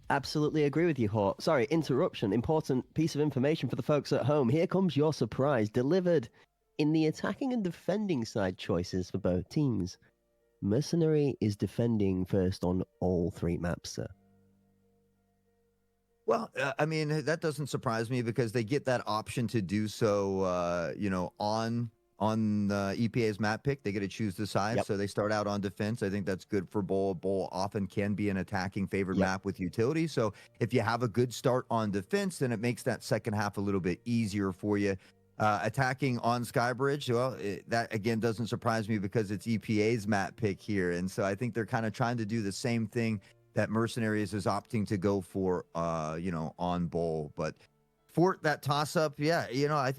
Absolutely agree with you, Hort. Sorry, interruption. Important piece of information for the folks at home. Here comes your surprise, delivered in the attacking and defending side choices for both teams. Mercenary is defending first on all 3 maps, sir. Well, I mean, that doesn't surprise me because they get that option to do so, on the EPA's map pick. They get to choose the side, so they start out on defense. I think that's good for Bowl. Bowl often can be an attacking favored map with utility. So if you have a good start on defense, then it makes that second half a little bit easier for you. Attacking on Skybridge, well, that again doesn't surprise me because it's EPA's map pick here. And so I think they're kind of trying to do the same thing that Mercenaries is opting to go for, on Bowl. But Fort, that toss-up, yeah,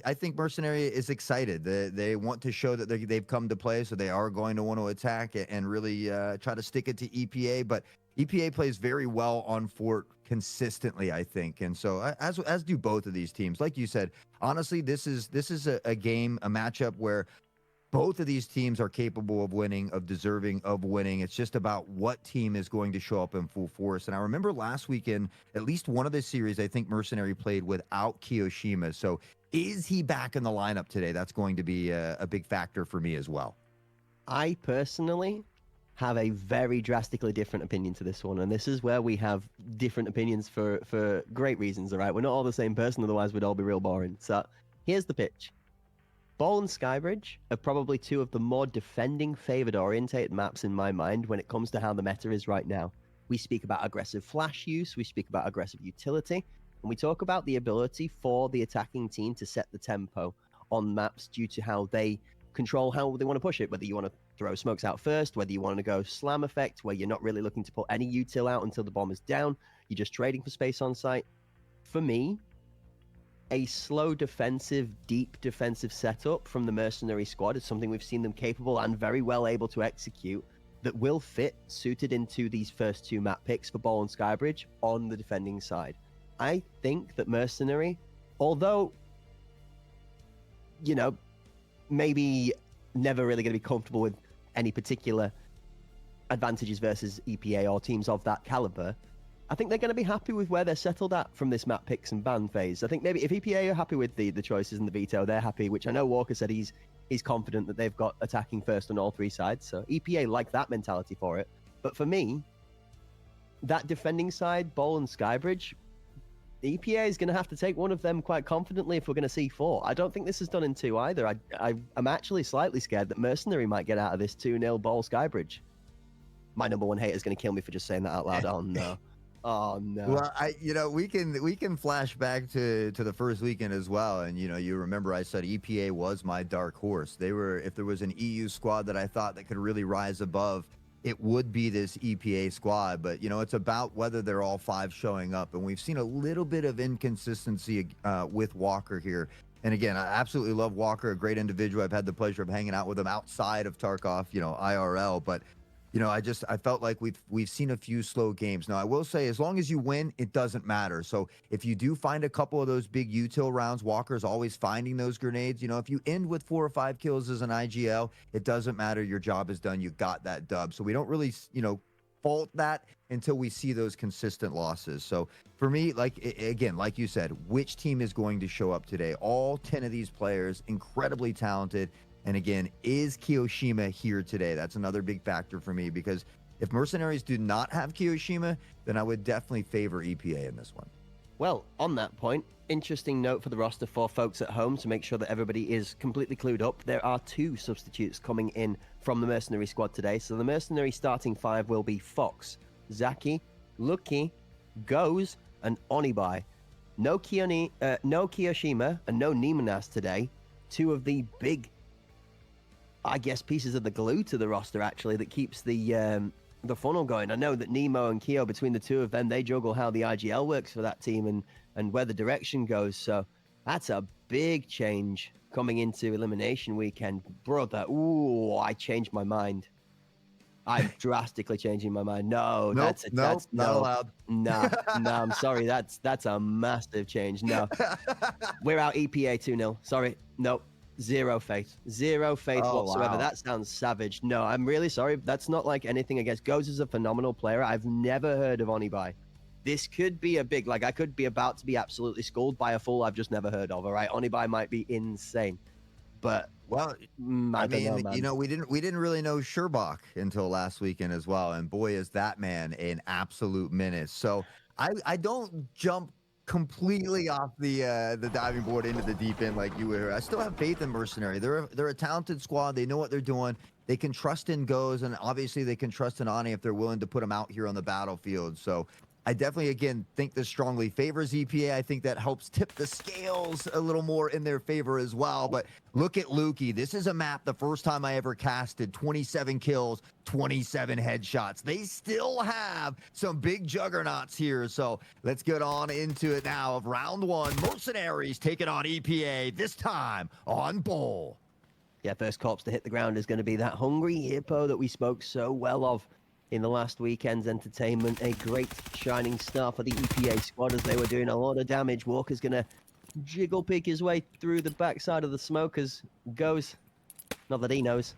I think Mercenary is excited. They want to show that they've come to play, so they are going to want to attack and really try to stick it to EPA. But EPA plays very well on Fort consistently, I think, and so as do both of these teams. Like you said, honestly, this is a game, a matchup where both of these teams are capable of winning, of deserving of winning. It's just about what team is going to show up in full force. And I remember last weekend, at least one of the series, I think Mercenary played without Kiyoshima. So is he back in the lineup today? That's going to be a big factor for me as well. I personally have a very drastically different opinion to this one, and this is where we have different opinions for great reasons, all right? We're not all the same person, otherwise we'd all be real boring. So here's the pitch. Ball and Skybridge are probably two of the more defending favored orientated maps in my mind when it comes to how the meta is right now. We speak about aggressive flash use, we speak about aggressive utility, and we talk about the ability for the attacking team to set the tempo on maps due to how they control how they want to push it, whether you want to throw smokes out first, whether you want to go slam effect, where you're not really looking to put any util out until the bomb is down, you're just trading for space on site. For me, a slow defensive, deep defensive setup from the Mercenary squad is something we've seen them capable and very well able to execute that will fit suited into these first two map picks for Ball and Skybridge on the defending side. I think that Mercenary, although, maybe never really going to be comfortable with any particular advantages versus EPA or teams of that caliber, I think they're going to be happy with where they're settled at from this map picks and ban phase. I think maybe if EPA are happy with the choices and the veto, they're happy, which I know Walker said he's confident that they've got attacking first on all three sides. So EPA like that mentality for it. But for me, that defending side, Ball and Skybridge, the EPA is going to have to take one of them quite confidently if we're going to see 4. I don't think this is done in 2 either. I'm actually slightly scared that Mercenary might get out of this 2-0 Ball Skybridge. My number one hater is going to kill me for just saying that out loud. Oh, no. Oh no. Well, we can flash back to the first weekend as well, and you remember I said EPA was my dark horse. They were, if there was an EU squad that I thought that could really rise above, it would be this EPA squad. But it's about whether they're all 5 showing up, and we've seen a little bit of inconsistency with Walker here. And again, I absolutely love Walker, a great individual. I've had the pleasure of hanging out with him outside of Tarkov, IRL, but I felt like we've seen a few slow games. Now, I will say, as long as you win, it doesn't matter. So if you do find a couple of those big util rounds, Walker's always finding those grenades. If you end with 4 or 5 kills as an IGL, it doesn't matter. Your job is done. You got that dub. So we don't really, fault that until we see those consistent losses. So for me, like you said, which team is going to show up today? All 10 of these players, incredibly talented. And again, is Kiyoshima here today? That's another big factor for me, because if Mercenaries do not have Kiyoshima, then I would definitely favor EPA in this one. Well, on that point, interesting note for the roster for folks at home to make sure that everybody is completely clued up. There are 2 substitutes coming in from the Mercenary squad today. So the Mercenary starting 5 will be Fox, Zaki, Lucky, Goes, and Onibai. No Kiyoshima and no Nimanas today. 2 of the big, I guess, pieces of the glue to the roster, actually, that keeps the funnel going. I know that Nemo and Kyo, between the 2 of them, they juggle how the IGL works for that team and where the direction goes. So that's a big change coming into Elimination Weekend. Brother, ooh, I changed my mind. I'm drastically changing my mind. No, that's not allowed. No, I'm sorry. That's a massive change. No, we're out EPA 2-0. Sorry. Nope. Zero faith whatsoever. Wow. That sounds savage. No, I'm really sorry. That's not like anything against Goes. Is a phenomenal player. I've never heard of Onibai. This could be a big, I could be about to be absolutely schooled by a fool I've just never heard of. All right, Onibai might be insane, but well, I mean, we didn't really know Sherbach until last weekend as well, and boy, is that man an absolute menace. So I don't jump completely off the diving board into the deep end like you were. I still have faith in Mercenary. They're a talented squad. They know what they're doing. They can trust in Goes, and obviously they can trust in Ani if they're willing to put him out here on the battlefield. So I definitely, again, think this strongly favors EPA. I think that helps tip the scales a little more in their favor as well. But look at Lukey. This is a map the first time I ever casted, 27 kills, 27 headshots. They still have some big juggernauts here. So let's get on into it now of round one. Mercenaries taking on EPA, this time on Bull. Yeah, first corpse to hit the ground is going to be that hungry hippo that we spoke so well of in the last weekend's entertainment. A great shining star for the EPA squad as they were doing a lot of damage. Walker's going to jiggle peek his way through the backside of the smoke as goes. Not that he knows.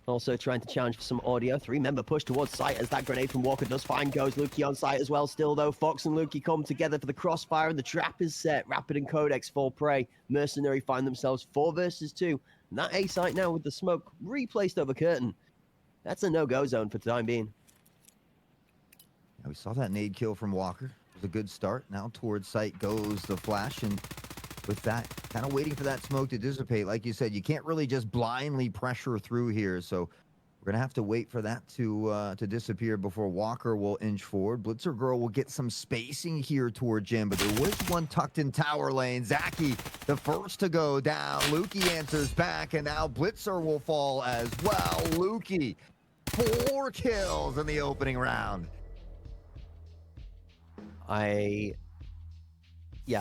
Also trying to challenge for some audio. Three-member push towards site as that grenade from Walker does find goes. Lukey on site as well still, though. Fox and Lukey come together for the crossfire, and the trap is set. Rapid and Codex fall prey. Mercenary find themselves 4 versus 2. And that A site now with the smoke replaced over curtain. That's a no-go zone for the time being. Yeah, we saw that nade kill from Walker. It was a good start. Now towards site goes the flash, and with that, kind of waiting for that smoke to dissipate. Like you said, you can't really just blindly pressure through here, so we're gonna have to wait for that to disappear before Walker will inch forward. Blitzer Girl will get some spacing here toward Jim, but there was one tucked in tower lane. Zaki, the first to go down. Lukey answers back, and now Blitzer will fall as well. Lukey, 4 kills in the opening round. Yeah,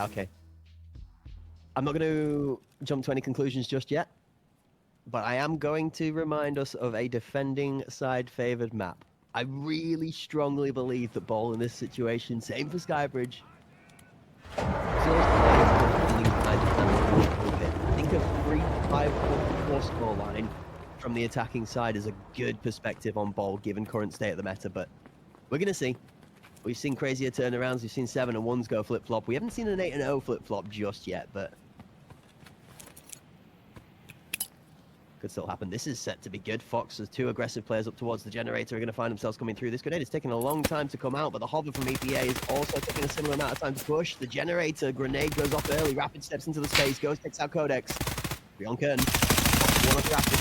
okay. I'm not going to jump to any conclusions just yet, but I am going to remind us of a defending side-favored map. I really strongly believe that Ball in this situation, same for Skybridge. I think a 3-5-4 score line from the attacking side is a good perspective on Ball, given current state of the meta, but we're going to see. We've seen crazier turnarounds. We've seen 7 and 1s go flip-flop. We haven't seen an 8 and 0 flip-flop just yet, but could still happen. This is set to be good. Fox, as 2 aggressive players up towards the generator, are going to find themselves coming through. This grenade is taking a long time to come out, but the hover from EPA is also taking a similar amount of time to push. The generator grenade goes off early. Rapid steps into the space. Goes, takes out Codex. 3 on curtain. 1 off Rapid.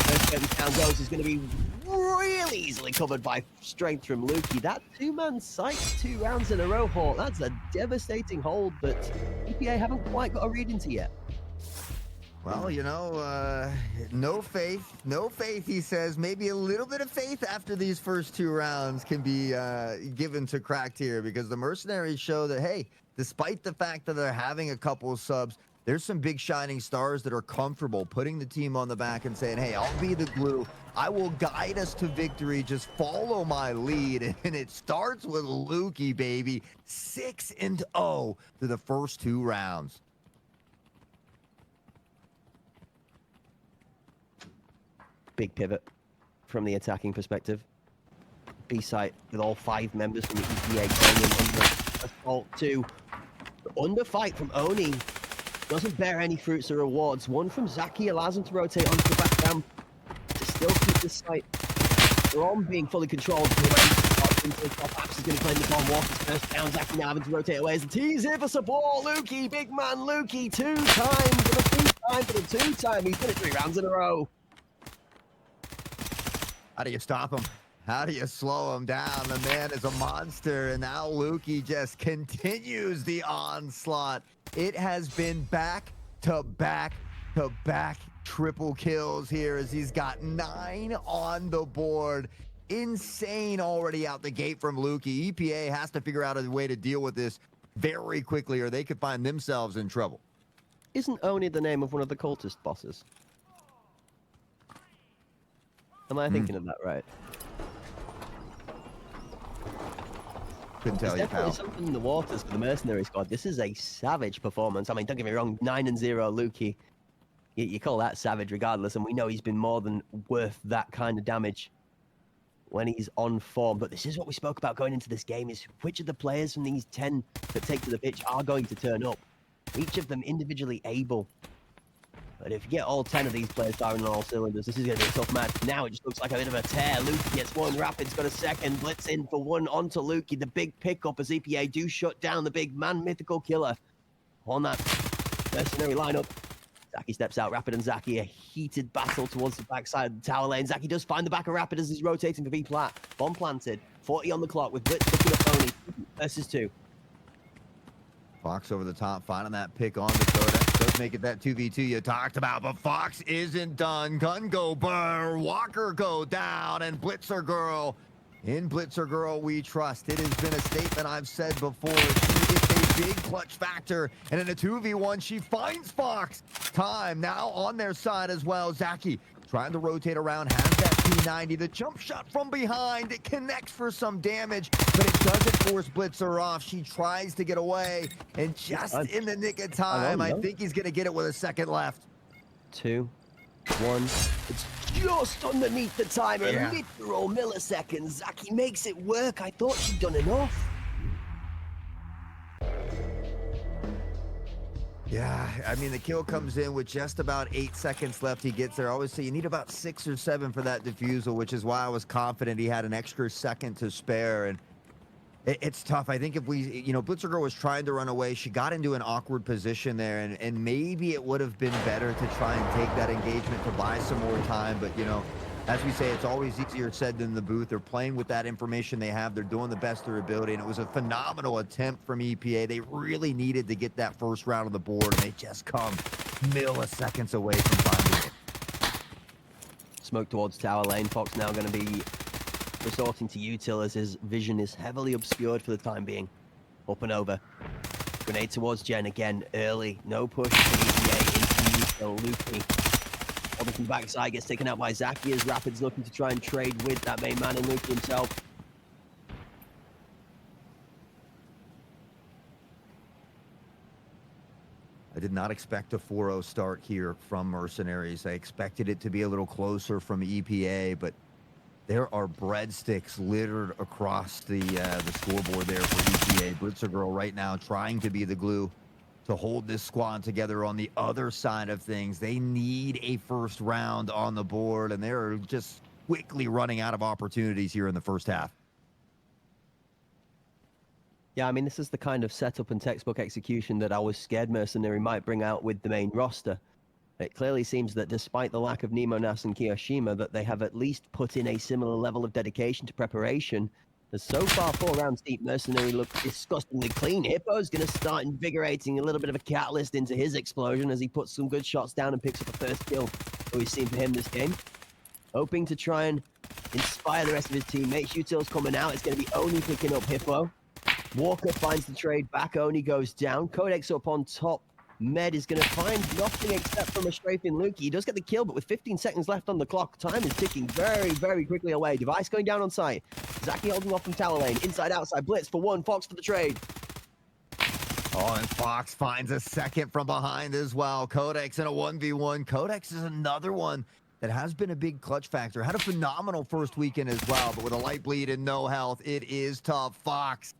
First curtain down goes is going to be really easily covered by strength from Lukey. That 2-man sight 2 rounds in a row, Hawk. That's a devastating hold that EPA haven't quite got a read into yet. Well, you know, no faith, he says. Maybe a little bit of faith after these first 2 rounds can be given to Cracked here, because the Mercenaries show that, hey, despite the fact that they're having a couple of subs, there's some big shining stars that are comfortable putting the team on the back and saying, hey, I'll be the glue. I will guide us to victory. Just follow my lead. And it starts with Lukey, baby. 6 and 0 through the first 2 rounds. Big pivot from the attacking perspective. B site with all 5 members from the EPA going in under assault 2. The under fight from Oni doesn't bear any fruits or rewards. 1 from Zaki allows him to rotate onto the back ramp to still keep the site from being fully controlled. Apps is going to claim the bomb. Walker's first down. Zaki now having to rotate away as the T's here for support. Lukey, big man Lukey, 2 times for the 3 time for the 2 time. He's done it 3 rounds in a row. How do you stop him? How do you slow him down? The man is a monster, and now Lukey just continues the onslaught. It has been back to back to back triple kills here as he's got 9 on the board. Insane already out the gate from Lukey. EPA has to figure out a way to deal with this very quickly, or they could find themselves in trouble. Isn't Oni the name of one of the cultist bosses? Am I thinking of that right? Couldn't tell There's you, definitely pal. something in the waters for the Mercenary squad. This is a savage performance. I mean, don't get me wrong, 9 and 0 Lukey. You call that savage regardless, and we know he's been more than worth that kind of damage when he's on form. But this is what we spoke about going into this game, is which of the players from these 10 that take to the pitch are going to turn up. Each of them individually able. But if you get all 10 of these players firing on all cylinders, this is going to be a tough match. Now it just looks like a bit of a tear. Lukey gets 1, Rapid's got a second. Blitz in for 1 onto Lukey. The big pickup as EPA do shut down the big man mythical killer on that Mercenary lineup. Zaki steps out. Rapid and Zaki, a heated battle towards the backside of the tower lane. Zaki does find the back of Rapid as he's rotating for B-plat. Bomb planted. 40 on the clock with Blitz picking up Oni. versus 2. Fox over the top, finding that pick on the Codex. Does make it that 2v2 you talked about, but Fox isn't done. Gun go burr, Walker go down, and Blitzer Girl. In Blitzer Girl we trust. It has been a statement I've said before. She is a big clutch factor, and in a 2v1, she finds Fox. Time now on their side as well. Zaki trying to rotate around, has that P90. The jump shot from behind, it connects for some damage, but it doesn't force Blitzer off. She tries to get away, and just in the nick of time, I think he's gonna get it with a second left. 2, 1. It's just underneath the timer, literal milliseconds. Zaki makes it work. I thought she'd done enough. Yeah, I mean, the kill comes in with just about 8 seconds left. He gets there. I always say you need about 6 or 7 for that defusal, which is why I was confident he had an extra second to spare. And it's tough. I think if we, you know, Blitzer Girl was trying to run away. She got into an awkward position there, and maybe it would have been better to try and take that engagement to buy some more time. But, you know, as we say, it's always easier said than the booth. They're playing with that information they have. They're doing the best of their ability, and it was a phenomenal attempt from EPA. They really needed to get that first round on the board, and they just come milliseconds away from finding it. Smoke towards tower lane. Fox now going to be resorting to util as his vision is heavily obscured for the time being. Up and over. Grenade towards Jen again early. No push from EPA into Luki. Over from the backside, gets taken out by Zaki as Rapid's looking to try and trade with that main man and Luki himself. I did not expect a 4-0 start here from Mercenaries. I expected it to be a little closer from EPA, but there are breadsticks littered across the scoreboard there for EPA. Blitzer Girl right now trying to be the glue to hold this squad together on the other side of things. They need a first round on the board, and they're just quickly running out of opportunities here in the first half. Yeah, I mean, this is the kind of setup and textbook execution that I was scared Mercenary might bring out with the main roster. It clearly seems that despite the lack of Nemo, Nas, and Kiyoshima, that they have at least put in a similar level of dedication to preparation. As so far 4 rounds deep, Mercenary look disgustingly clean. Hippo's going to start invigorating a little bit of a catalyst into his explosion as he puts some good shots down and picks up a first kill that we've seen for him this game. Hoping to try and inspire the rest of his teammates. Util's coming out. It's going to be Oni picking up Hippo. Walker finds the trade back. Oni goes down. Codex up on top. Med is going to find nothing except from a strafing Luki. He does get the kill, but with 15 seconds left on the clock, time is ticking very, very quickly away. Device going down on site. Zaki holding off from tower lane. Inside, outside. Blitz for 1. Fox for the trade. Oh, and Fox finds a second from behind as well. Codex in a 1v1. Codex is another one that has been a big clutch factor. Had a phenomenal first weekend as well, but with a light bleed and no health, it is tough. Fox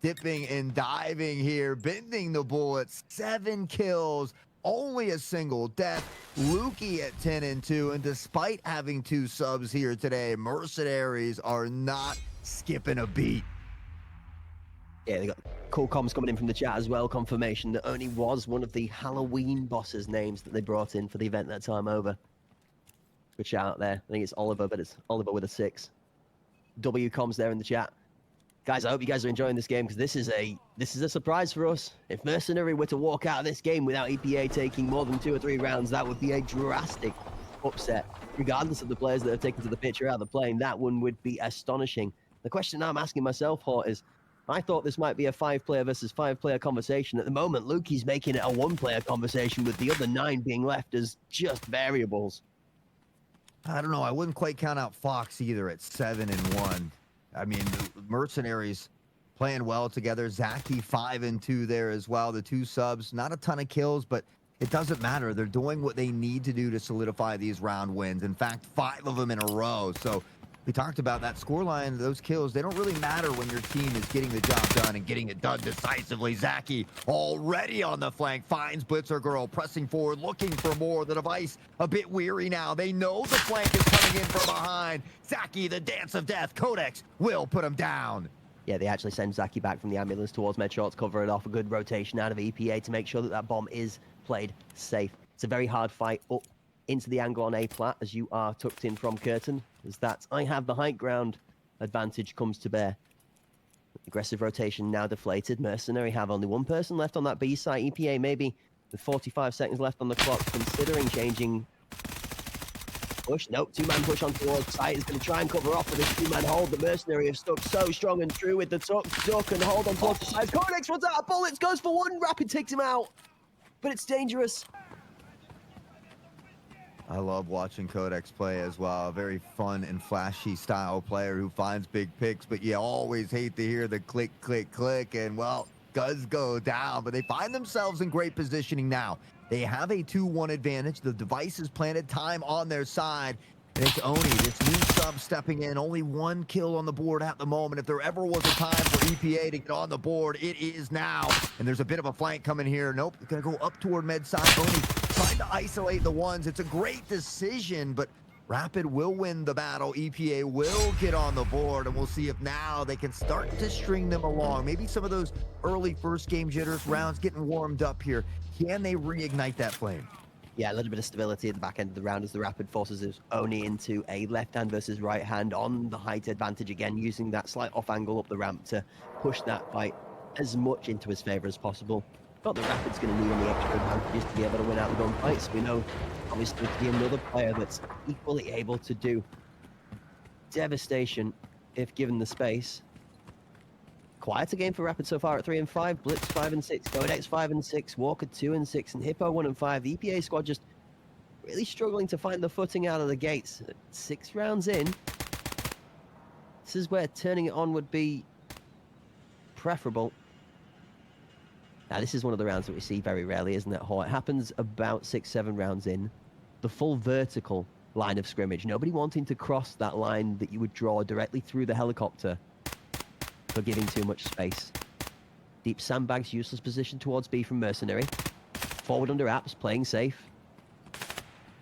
dipping and diving here, bending the bullets. 7 kills, only a single death. Luki at 10 and 2, and despite having 2 subs here today, Mercenaries are not skipping a beat. Yeah, they got cool comms coming in from the chat as well. Confirmation that Oni was one of the Halloween bosses' names that they brought in for the event that time over. Good shout out there. I think it's Oliver, but it's Oliver with a 6. W comms there in the chat. Guys, I hope you guys are enjoying this game because this is a surprise for us. If Mercenary were to walk out of this game without EPA taking more than 2 or 3 rounds, that would be a drastic upset. Regardless of the players that are taken to the pitch or out of the plane, that one would be astonishing. The question I'm asking myself, Hort, is I thought this might be a 5-player versus 5-player conversation. At the moment, Luki's making it a 1-player conversation with the other 9 being left as just variables. I don't know. I wouldn't quite count out Fox either at 7 and 1. I mean, Mercenaries playing well together. Zaki 5 and 2 there as well. The 2 subs, not a ton of kills, but it doesn't matter. They're doing what they need to do to solidify these round wins. In fact, 5 of them in a row. So we talked about that scoreline, those kills. They don't really matter when your team is getting the job done and getting it done decisively. Zaki already on the flank, finds Blitzer Girl, pressing forward, looking for more. The Device a bit weary now. They know the flank is coming in from behind. Zaki, the dance of death. Codex will put him down. Yeah, they actually send Zaki back from the ambulance towards Medshot, cover it off. A good rotation out of EPA to make sure that that bomb is played safe. It's a very hard fight up into the angle on A plat as you are tucked in from curtain, as that I have the high ground advantage comes to bear. Aggressive rotation now deflated. Mercenary have only one person left on that B site. EPA maybe with 45 seconds left on the clock, considering changing push. Nope, two-man push on towards site is going to try and cover off with this two-man hold. The Mercenary have stuck so strong and true with the duck and hold on towards the side. Codex runs out of bullets, goes for one. Rapid takes him out, but it's dangerous. I love watching Codex play as well. A very fun and flashy style player who finds big picks, but you always hate to hear the click, click, click, and well, does go down, but they find themselves in great positioning now. They have a 2-1 advantage. The device is planted, time on their side, and it's Oni, this new sub stepping in. Only 1 kill on the board at the moment. If there ever was a time for EPA to get on the board, it is now. And there's a bit of a flank coming here. Nope, gonna go up toward med side. Oni trying to isolate the ones. It's a great decision, but Rapid will win the battle. EPA will get on the board, and we'll see if now they can start to string them along. Maybe some of those early first game jitters, rounds getting warmed up here. Can they reignite that flame? Yeah, a little bit of stability at the back end of the round as the Rapid forces his Oni into a left hand versus right hand on the height advantage again, using that slight off angle up the ramp to push that fight as much into his favor as possible. But the Rapid's going to need any extra advantages to be able to win out the gunfight, so we know obviously to be another player that's equally able to do devastation if given the space. Quieter game for Rapid so far at 3 and 5, Blitz 5 and 6, Codex 5 and 6, Walker 2 and 6, and Hippo 1 and 5. The EPA squad just really struggling to find the footing out of the gates. 6 rounds in, this is where turning it on would be preferable. Now, this is one of the rounds that we see very rarely, isn't it, Hor? It happens about 6-7 rounds in. The full vertical line of scrimmage. Nobody wanting to cross that line that you would draw directly through the helicopter for giving too much space. Deep sandbags, useless position towards B from Mercenary. Forward under apps, playing safe.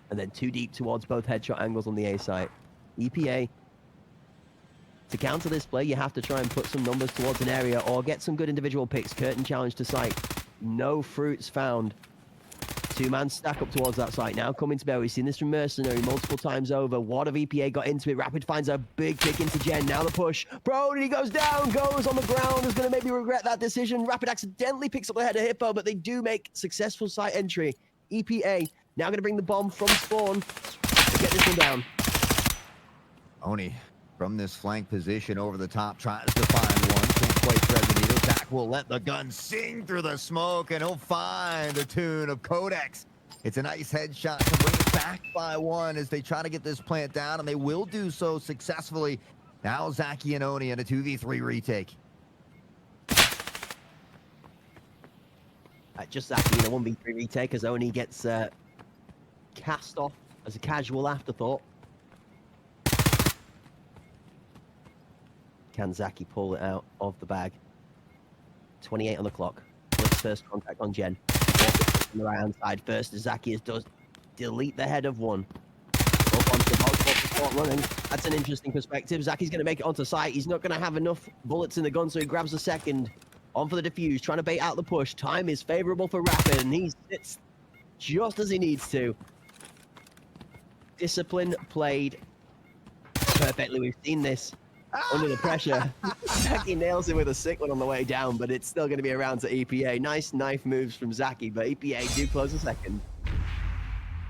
And then too deep towards both headshot angles on the A site. EPA, to counter this play, you have to try and put some numbers towards an area or get some good individual picks. Curtain challenge to site. No fruits found. Two-man stack up towards that site now. Coming to bear. We've seen this from Mercenary multiple times over. What have EPA got into it? Rapid finds a big pick into Gen. Now the push. Brody goes down, goes on the ground. Is going to maybe regret that decision. Rapid accidentally picks up the head of Hippo, but they do make successful site entry. EPA now going to bring the bomb from spawn to get this one down. Oni from this flank position over the top tries to find one. Can't quite thread the needle. Zach will let the gun sing through the smoke, and he'll find the tune of Codex. It's a nice headshot to bring it back by 1 as they try to get this plant down, and they will do so successfully. Now Zaki and Oni in a 2v3 retake. Just Zaki in a 1v3 retake as Oni gets cast off as a casual afterthought. Can Zaki pull it out of the bag? 28 on the clock. Blitz first contact on Gen. On the right hand side first as Zaki does delete the head of one. Up onto the support running. That's an interesting perspective. Zaki's going to make it onto site. He's not going to have enough bullets in the gun, so he grabs the second. On for the defuse, trying to bait out the push. Time is favorable for Rapid, and he sits just as he needs to. Discipline played perfectly. We've seen this. Under the pressure. Zaki nails him with a sick one on the way down, but it's still going to be around to EPA. Nice knife moves from Zaki, but EPA do close a second.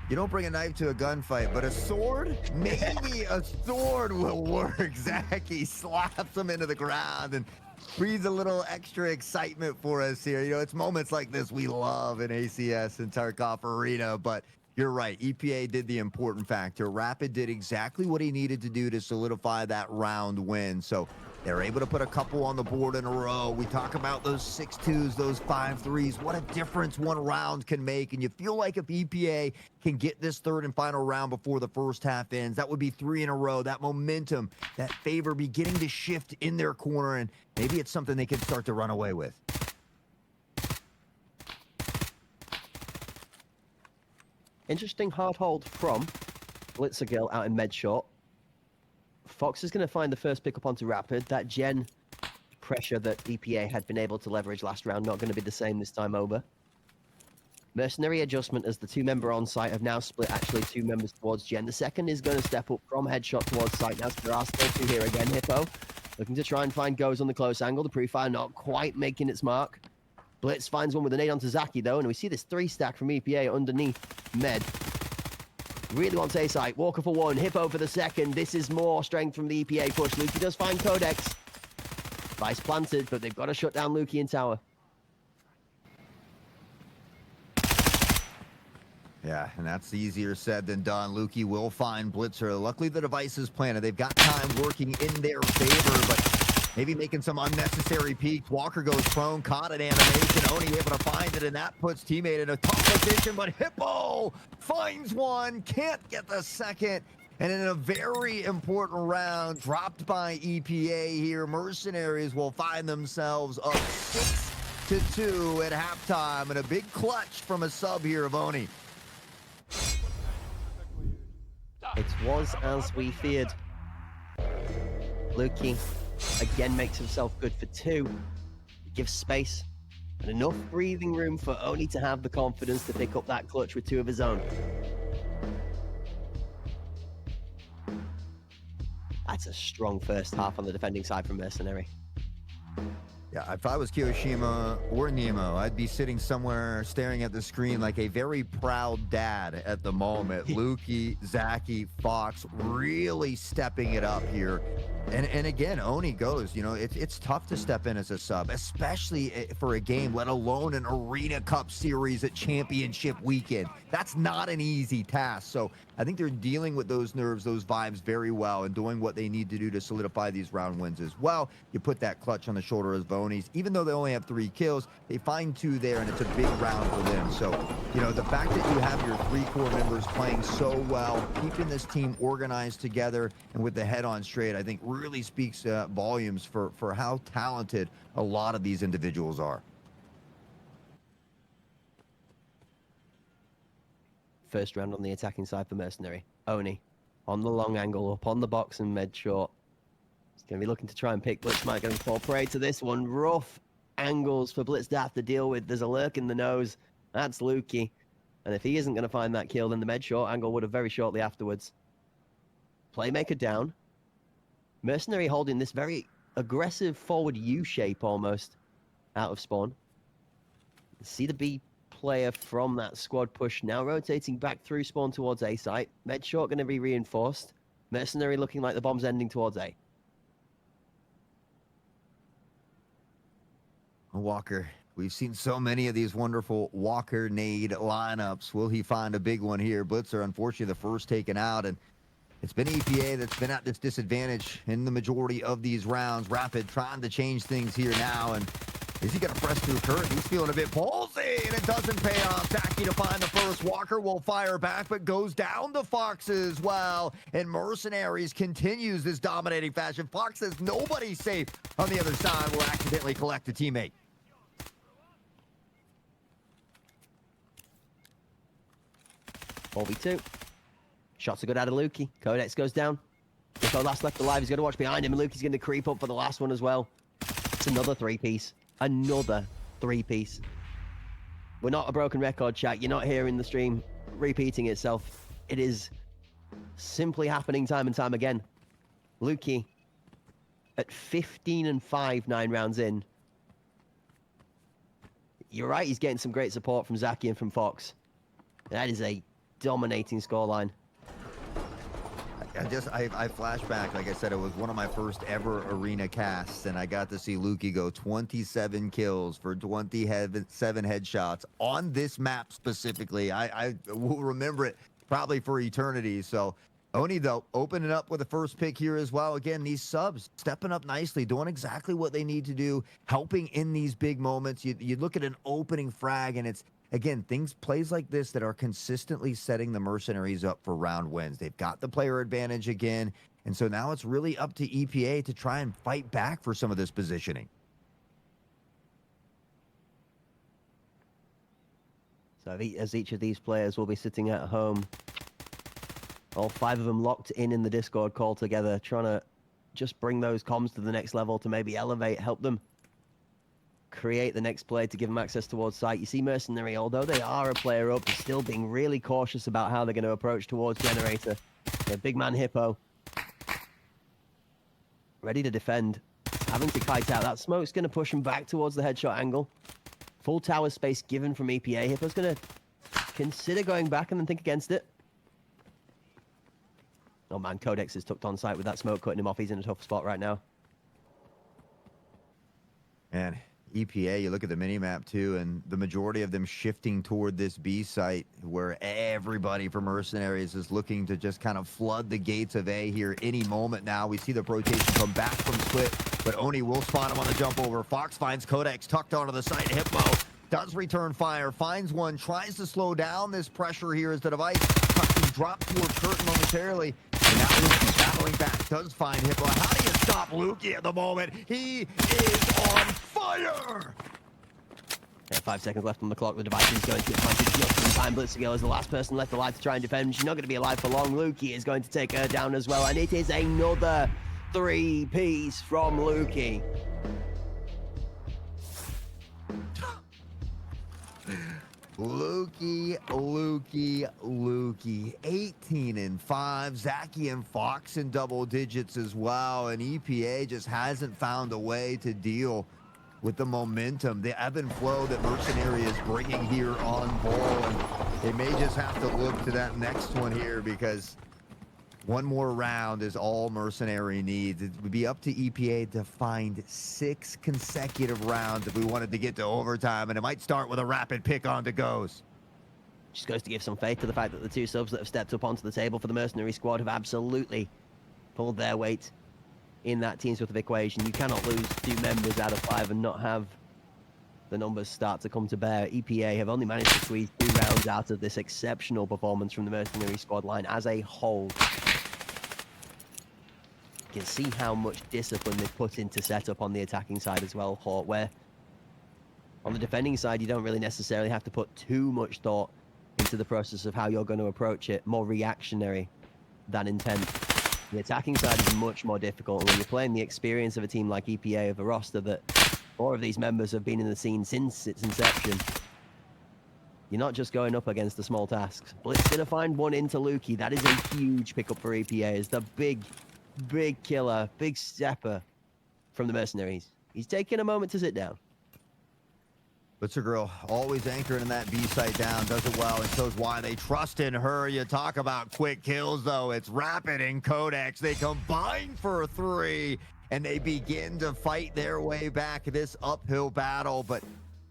You don't bring a knife to a gunfight, but a sword? Maybe a sword will work. Zaki slaps him into the ground and breathes a little extra excitement for us here. You know, it's moments like this we love in ACS and Tarkov Arena, but you're right. EPA did the important factor. Rapid did exactly what he needed to do to solidify that round win. So they're able to put a couple on the board in a row. We talk about those 6-2s, those 5-3s. What a difference one round can make. And you feel like if EPA can get this third and final round before the first half ends, that would be 3 in a row. That momentum, that favor beginning to shift in their corner. And maybe it's something they can start to run away with. Interesting hard hold from Blitzergill out in med shot. Fox is going to find the first pickup onto Rapid. That Gen pressure that EPA had been able to leverage last round, not going to be the same this time over. Mercenary adjustment as the 2 member on site have now split actually 2 members towards Gen. The second is going to step up from headshot towards site now, so there are still 2 here again. Hippo Looking to try and find goes on the close angle. The pre-fire not quite making its mark. Blitz finds one with an 8 onto Zaki, though, and we see this 3-stack from EPA underneath Med. Really wants A-site. Walker for 1, Hippo for the 2nd. This is more strength from the EPA push. Lukey does find Codex. Vice planted, but they've got to shut down Lukey in tower. Yeah, and that's easier said than done. Lukey will find Blitzer. Luckily, the device is planted. They've got time working in their favor, but maybe making some unnecessary peaks. Walker goes prone, caught an animation. Oni able to find it, and that puts teammate in a tough position, but Hippo finds one, can't get the second. And in a very important round, dropped by EPA here, Mercenaries will find themselves up 6-2 at halftime, and a big clutch from a sub here of Oni. It was as we feared. Lukey again makes himself good for 2. Gives space and enough breathing room for Oni to have the confidence to pick up that clutch with 2 of his own. That's a strong first half on the defending side from Mercenary. Yeah, if I was Kiyoshima or Nemo, I'd be sitting somewhere staring at the screen like a very proud dad at the moment. Lukey, Zaki, Fox really stepping it up here. And again, Oni goes, you know, it's tough to step in as a sub, especially for a game, let alone an Arena Cup series at Championship Weekend. That's not an easy task. So I think they're dealing with those nerves, those vibes very well, and doing what they need to do to solidify these round wins as well. You put that clutch on the shoulder of Vonies. Even though they only have 3 kills, they find 2 there, and it's a big round for them. So, you know, the fact that you have your 3 core members playing so well, keeping this team organized together and with the head on straight, I think really speaks volumes for how talented a lot of these individuals are. First round on the attacking side for Mercenary. Oni on the long angle, up on the box and Med short. He's going to be looking to try and pick Blitz. Might going to fall prey to this one. Rough angles for Blitz to have to deal with. There's a lurk in the nose. That's Lukey. And if he isn't going to find that kill, then the Med short angle would have very shortly afterwards. Playmaker down. Mercenary holding this very aggressive forward U shape almost out of spawn. See the B player from that squad push now rotating back through spawn towards A site. Med short going to be reinforced. Mercenary looking like the bomb's ending towards A. Walker. We've seen so many of these wonderful Walker nade lineups. Will he find a big one here? Blitzer, unfortunately, the first taken out, and it's been EPA that's been at this disadvantage in the majority of these rounds. Rapid trying to change things here now, and is he going to press through current? He's feeling a bit palsy, and it doesn't pay off. Zaki to find the first. Walker will fire back, but goes down to Fox as well. And Mercenaries continues this dominating fashion. Fox says nobody's safe on the other side. Will accidentally collect a teammate. v2. Shots are good out of Lukey. Codex goes down. If last left alive, he's going to watch behind him, and Lukey's going to creep up for the last one as well. It's another 3-piece. Another 3-piece. We're not a broken record, chat. You're not hearing the stream repeating itself. It is simply happening time and time again. Lukey at 15-5, 9 rounds in. You're right, he's getting some great support from Zaki and from Fox. That is a dominating scoreline. I flash back, like I said, it was one of my first ever arena casts, and I got to see Lukey go 27 kills for 27 headshots on this map specifically. I will remember it probably for eternity. So Oni, though, opening up with the first pick here as well. Again, these subs stepping up nicely, doing exactly what they need to do, helping in these big moments. You look at an opening frag, and it's, again, plays like this that are consistently setting the Mercenaries up for round wins. They've got the player advantage again, and so now it's really up to EPA to try and fight back for some of this positioning. So as each of these players will be sitting at home, all 5 of them locked in the Discord call together, trying to just bring those comms to the next level to maybe elevate, help them create the next play to give them access towards site. You see Mercenary, although they are a player up, they're still being really cautious about how they're going to approach towards Generator. The big man Hippo. ready to defend, having to kite out. That smoke's going to push him back towards the headshot angle. Full tower space given from EPA. Hippo's going to consider going back and then think against it. Oh man, Codex is tucked on site with that smoke cutting him off. He's in a tough spot right now. And EPA, you look at the minimap too, and the majority of them shifting toward this B site where everybody from Mercenaries is looking to just kind of flood the gates of A here any moment now. We see the rotation come back from Split, but Oni will spot him on the jump over. Fox finds Codex tucked onto the site. Hippo does return fire, finds one, tries to slow down this pressure here as the device dropped toward Curtin momentarily. And now Luki's battling back, does find Hippo. How do you stop Luki at the moment? He is on fire! Yeah, 5 seconds left on the clock. The device is going to get planted just in time. Blitzigel is the last person left alive to try and defend. She's not going to be alive for long. Luki is going to take her down as well. And it is another 3-piece from Luki. Luki. 18 and 5. Zaki and Fox in double digits as well. And EPA just hasn't found a way to deal with the momentum, the ebb and flow that Mercenary is bringing here on ball. And they may just have to look to that next one here, because one more round is all Mercenary needs. It would be up to EPA to find 6 consecutive rounds if we wanted to get to overtime, and it might start with a rapid pick on to goes. Just goes to give some faith to the fact that the 2 subs that have stepped up onto the table for the Mercenary squad have absolutely pulled their weight in that team's worth of equation. You cannot lose 2 members out of 5 and not have the numbers start to come to bear. EPA have only managed to squeeze 2 rounds out of this exceptional performance from the Mercenary squad line as a whole. You can see how much discipline they've put into setup on the attacking side as well, Hort, where on the defending side, you don't really necessarily have to put too much thought into the process of how you're going to approach it. More reactionary than intent. The attacking side is much more difficult. And when you're playing the experience of a team like EPA, of a roster that 4 of these members have been in the scene since its inception, you're not just going up against the small tasks. Blitz going to find one into Luki. That is a huge pickup for EPA. It's the big killer, big stepper from the Mercenaries. He's taking a moment to sit down. Blitzer Girl always anchoring in that B site down, does it well, and shows why they trust in her. You talk about quick kills, though. It's Rapid and Codex. They combine for 3, and they begin to fight their way back this uphill battle. But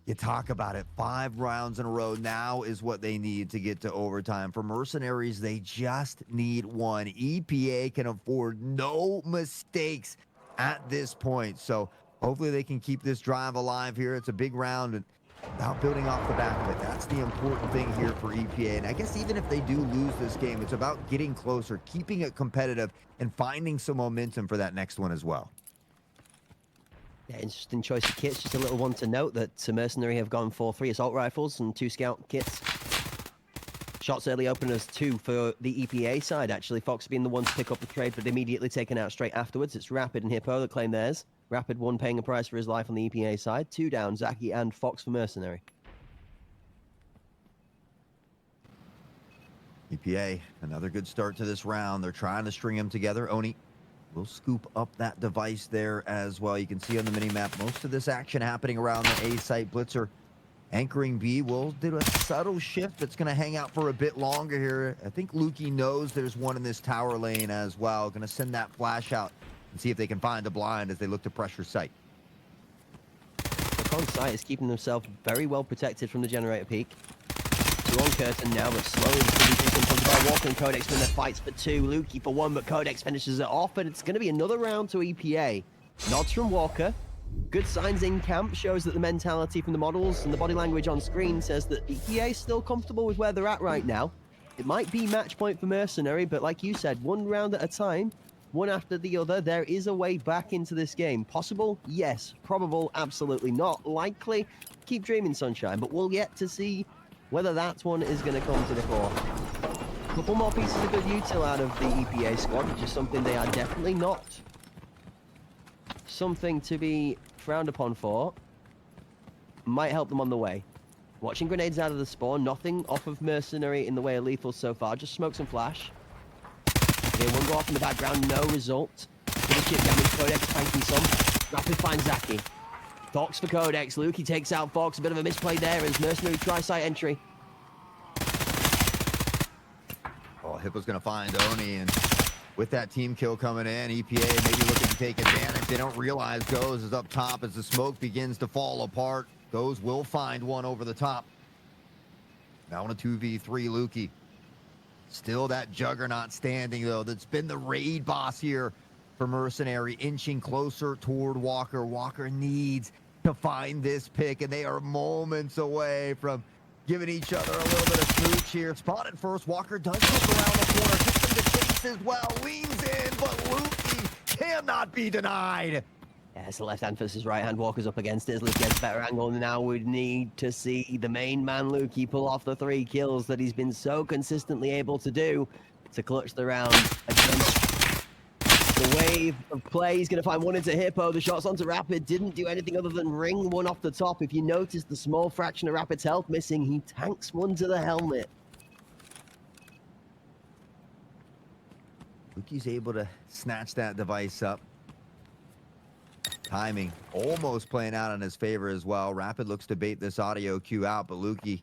you talk about it, 5 rounds in a row now is what they need to get to overtime. For Mercenaries, they just need 1. EPA can afford no mistakes at this point. So hopefully they can keep this drive alive here. It's a big round, and about building off the back of it. That's the important thing here for EPA. And I guess even if they do lose this game, it's about getting closer, keeping it competitive, and finding some momentum for that next one as well. Yeah, interesting choice of kits. Just a little one to note that Mercenary have gone for 3 assault rifles and 2 scout kits. Shots early openers 2 for the EPA side, actually. Fox being the one to pick up the trade, but immediately taken out straight afterwards. It's Rapid and Hippo that claim theirs. Rapid 1 paying a price for his life on the EPA side. 2 down, Zaki and Fox for Mercenary. EPA, another good start to this round. They're trying to string them together. Oni will scoop up that device there as well. You can see on the minimap most of this action happening around the A site. Blitzer anchoring B will do a subtle shift that's going to hang out for a bit longer here. I think Luki knows there's one in this tower lane as well. Going to send that flash out and see if they can find the blind as they look to pressure site. The on site is keeping himself very well protected from the generator peak. 2 on Curtin now, but slowly comes by Walker and Codex win their fights for 2. Luki for 1, but Codex finishes it off, and it's going to be another round to EPA. Nods from Walker. Good signs in camp, shows that the mentality from the models and the body language on screen says that EPA is still comfortable with where they're at right now. It might be match point for Mercenary, but like you said, 1 round at a time, one after the other. There is a way back into this game. Possible? Yes. Probable? Absolutely not. Likely? Keep dreaming, Sunshine, but we'll yet to see whether that one is going to come to the fore. A couple more pieces of good util out of the EPA squad, which is something they are definitely not something to be frowned upon for. Might help them on the way. Watching grenades out of the spawn, nothing off of Mercenary in the way of lethal so far, just smokes and flash. Okay, 1 go off in the background, no result. For the chip damage, Codex tanking some. Rapid finds Zaki. Fox for Codex. Lukey takes out Fox. A bit of a misplay there as Mercenary tri-site entry. Oh, Hippo's going to find Oni, and with that team kill coming in, EPA maybe looking to take advantage. They don't realize Goes is up top as the smoke begins to fall apart. Goes will find one over the top. Now on a 2v3, Lukey. Still that juggernaut standing, though. That's been the raid boss here for Mercenary, inching closer toward Walker. Walker needs to find this pick, and they are moments away from giving each other a little bit of smooch here. Spotted first. Walker does look around the corner. Gets him to chase as well. Leans in, but Lukey cannot be denied. Yeah, it's the left hand versus right hand. Walker's up against it as Luke gets a better angle. Now we need to see the main man, Lukey, pull off the 3 kills that he's been so consistently able to do to clutch the round against the wave of play. He's going to find one into Hippo. The shots onto Rapid didn't do anything other than ring one off the top. If you notice the small fraction of Rapid's health missing, he tanks one to the helmet. Lukey's able to snatch that device up. Timing almost playing out in his favor as well. Rapid looks to bait this audio cue out, but Lukey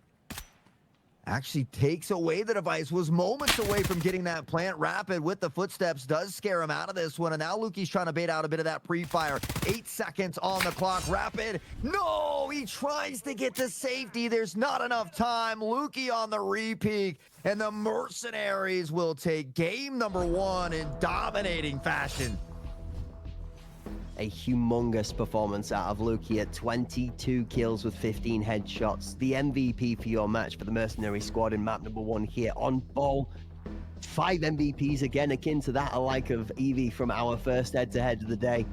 actually takes away the device. Was moments away from getting that plant. Rapid with the footsteps does scare him out of this one, and now Lukey's trying to bait out a bit of that pre-fire. 8 seconds on the clock. Rapid, no, he tries to get to safety. There's not enough time. Lukey on the repeat, and the Mercenaries will take game number 1 in dominating fashion. A humongous performance out of Lukey at 22 kills with 15 headshots. The MVP for your match for the Mercenary squad in map number 1 here on Ball. 5 MVPs again, akin to that alike of Eevee from our first head-to-head of the day.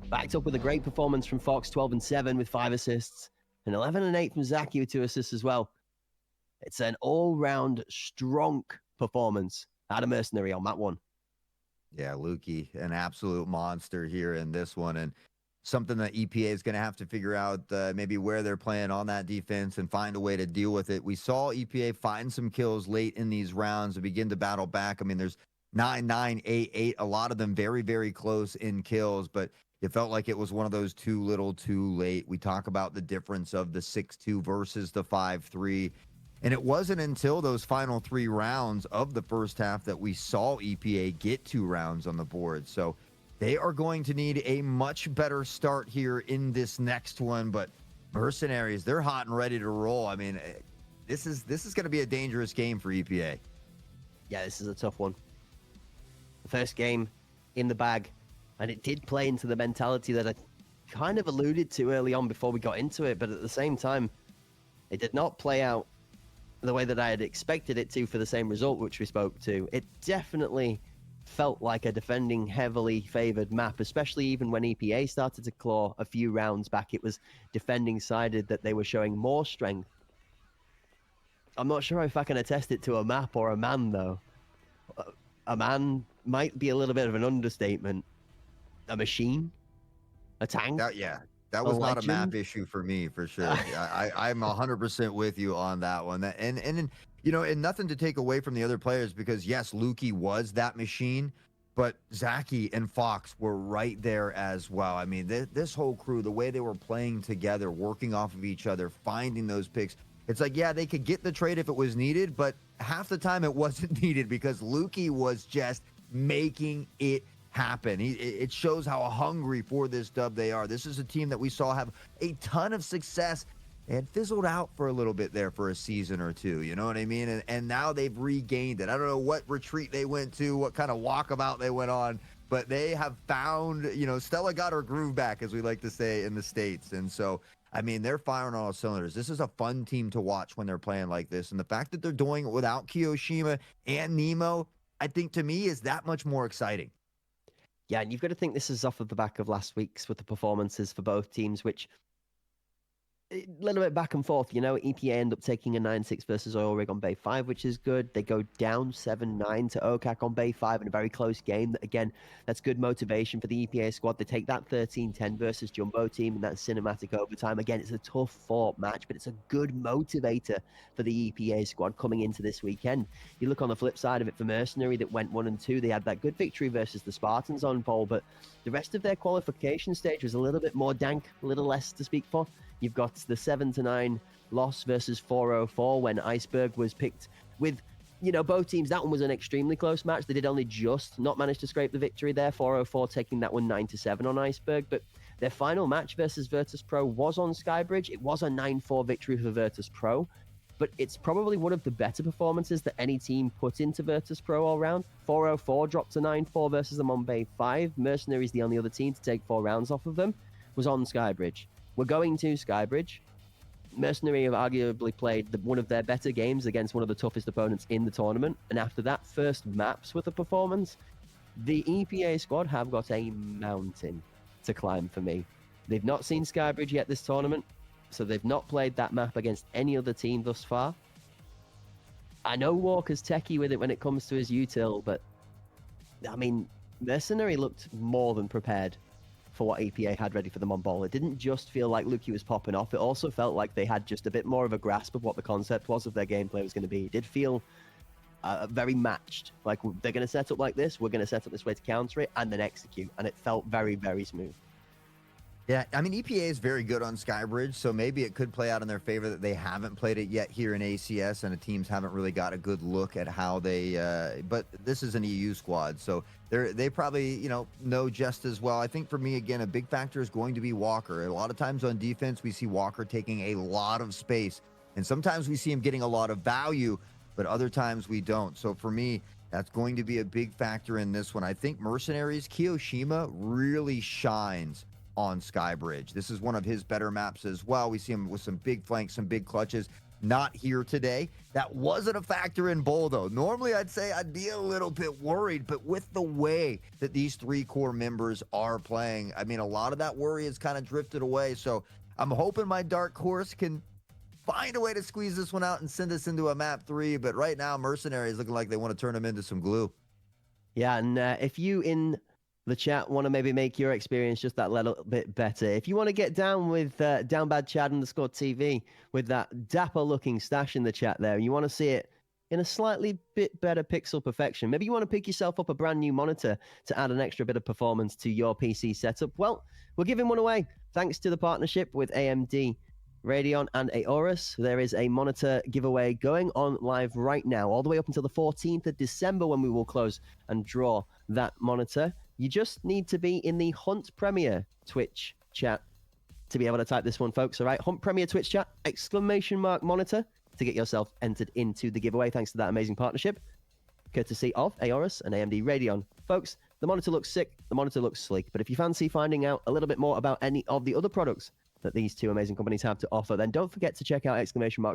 Backed up with a great performance from Fox, 12 and 7 with 5 assists, and 11 and 8 from Zaki with 2 assists as well. It's an all-round strong performance out of Mercenary on map 1. Yeah, Lukey, an absolute monster here in this one, and something that EPA is going to have to figure out maybe where they're playing on that defense and find a way to deal with it. We saw EPA find some kills late in these rounds to begin to battle back. I mean, there's 9, 9, 8, 8, a lot of them very, very close in kills, but it felt like it was one of those too little, too late. We talk about the difference of the 6-2 versus the 5-3. And it wasn't until those final 3 rounds of the first half that we saw EPA get 2 rounds on the board. So they are going to need a much better start here in this next one. But Mercenaries, they're hot and ready to roll. I mean, this is going to be a dangerous game for EPA. Yeah, this is a tough one. The first game in the bag, and it did play into the mentality that I kind of alluded to early on before we got into it. But at the same time, it did not play out the way that I had expected it to for the same result, which we spoke to. It definitely felt like a defending heavily favored map, especially even when EPA started to claw a few rounds back. It was defending sided that they were showing more strength. I'm not sure if I can attest it to a map or a man, though. A man might be a little bit of an understatement. A machine? A tank? That was not a map issue for me, for sure. I'm 100% with you on that one. And you know, and nothing to take away from the other players, because yes, Lukey was that machine, but Zaki and Fox were right there as well. I mean, this whole crew, the way they were playing together, working off of each other, finding those picks. It's like, yeah, they could get the trade if it was needed, but half the time it wasn't needed because Lukey was just making it happen. It shows how hungry for this dub they are. This is a team that we saw have a ton of success and fizzled out for a little bit there for a season or two. You know what I mean? And now they've regained it. I don't know what retreat they went to, what kind of walkabout they went on, but they have found, you know, Stella got her groove back, as we like to say in the States. And so, I mean, they're firing on all cylinders. This is a fun team to watch when they're playing like this. And the fact that they're doing it without Kiyoshima and Nemo, I think to me is that much more exciting. Yeah, and you've got to think this is off of the back of last week's with the performances for both teams, which A little bit back and forth. EPA end up taking a 9-6 versus Oil Rig on Bay 5, which is good. They go down 7-9 to OKAK on Bay 5 in a very close game. Again, that's good motivation for the EPA squad. They take that 13-10 versus Jumbo Team in that cinematic overtime. Again, it's a tough fought match, but it's a good motivator for the EPA squad coming into this weekend. You look on the flip side of it for Mercenary that went 1-2. They had that good victory versus the Spartans on pole, but the rest of their qualification stage was a little bit more dank, a little less to speak for. You've got the 7-9 loss versus 404 when Iceberg was picked with, both teams. That one was an extremely close match. They did only just not manage to scrape the victory there. 404 taking that one 9-7 on Iceberg. But their final match versus Virtus Pro was on Skybridge. It was a 9-4 victory for Virtus Pro. But it's probably one of the better performances that any team put into Virtus Pro all round. 404 dropped to 9-4 versus them on Bay 5. Mercenary's the only other team to take 4 rounds off of them. Was on Skybridge. We're going to Skybridge. Mercenary have arguably played one of their better games against one of the toughest opponents in the tournament. And after that first maps with the performance, the EPA squad have got a mountain to climb for me. They've not seen Skybridge yet this tournament, so they've not played that map against any other team thus far. I know Walker's techie with it when it comes to his util, but I mean, Mercenary looked more than prepared for what EPA had ready for them on ball. It didn't just feel like Luki was popping off. It also felt like they had just a bit more of a grasp of what the concept was of their gameplay was going to be. It did feel very matched. Like, they're going to set up like this, we're going to set up this way to counter it, and then execute. And it felt very, very smooth. Yeah, I mean, EPA is very good on Skybridge, so maybe it could play out in their favor that they haven't played it yet here in ACS, and the teams haven't really got a good look at how they. But this is an EU squad, so they probably know just as well. I think for me, again, a big factor is going to be Walker. A lot of times on defense, we see Walker taking a lot of space, and sometimes we see him getting a lot of value, but other times we don't. So for me, that's going to be a big factor in this one. I think Mercenaries, Kiyoshima really shines on Skybridge. This is one of his better maps as well. We see him with some big flanks, some big clutches. Not here today. That wasn't a factor in bowl, though. Normally, I'd say I'd be a little bit worried, but with the way that these 3 core members are playing, I mean, a lot of that worry has kind of drifted away. So I'm hoping my dark horse can find a way to squeeze this one out and send us into a map 3. But right now, Mercenary is looking like they want to turn them into some glue. Yeah, and if you in the chat want to maybe make your experience just that little bit better, if you want to get down with downbadchad_TV with that dapper looking stash in the chat there, and you want to see it in a slightly bit better pixel perfection, maybe you want to pick yourself up a brand new monitor to add an extra bit of performance to your PC setup, well, we're giving one away thanks to the partnership with AMD Radeon and Aorus. There is a monitor giveaway going on live right now, all the way up until the 14th of December when we will close and draw that monitor. You just need to be in the Hunt Premier Twitch chat to be able to type this one, folks. All right, Hunt Premier Twitch chat, !monitor to get yourself entered into the giveaway thanks to that amazing partnership, courtesy of Aorus and AMD Radeon. Folks, the monitor looks sick, the monitor looks sleek, but if you fancy finding out a little bit more about any of the other products that these 2 amazing companies have to offer, then don't forget to check out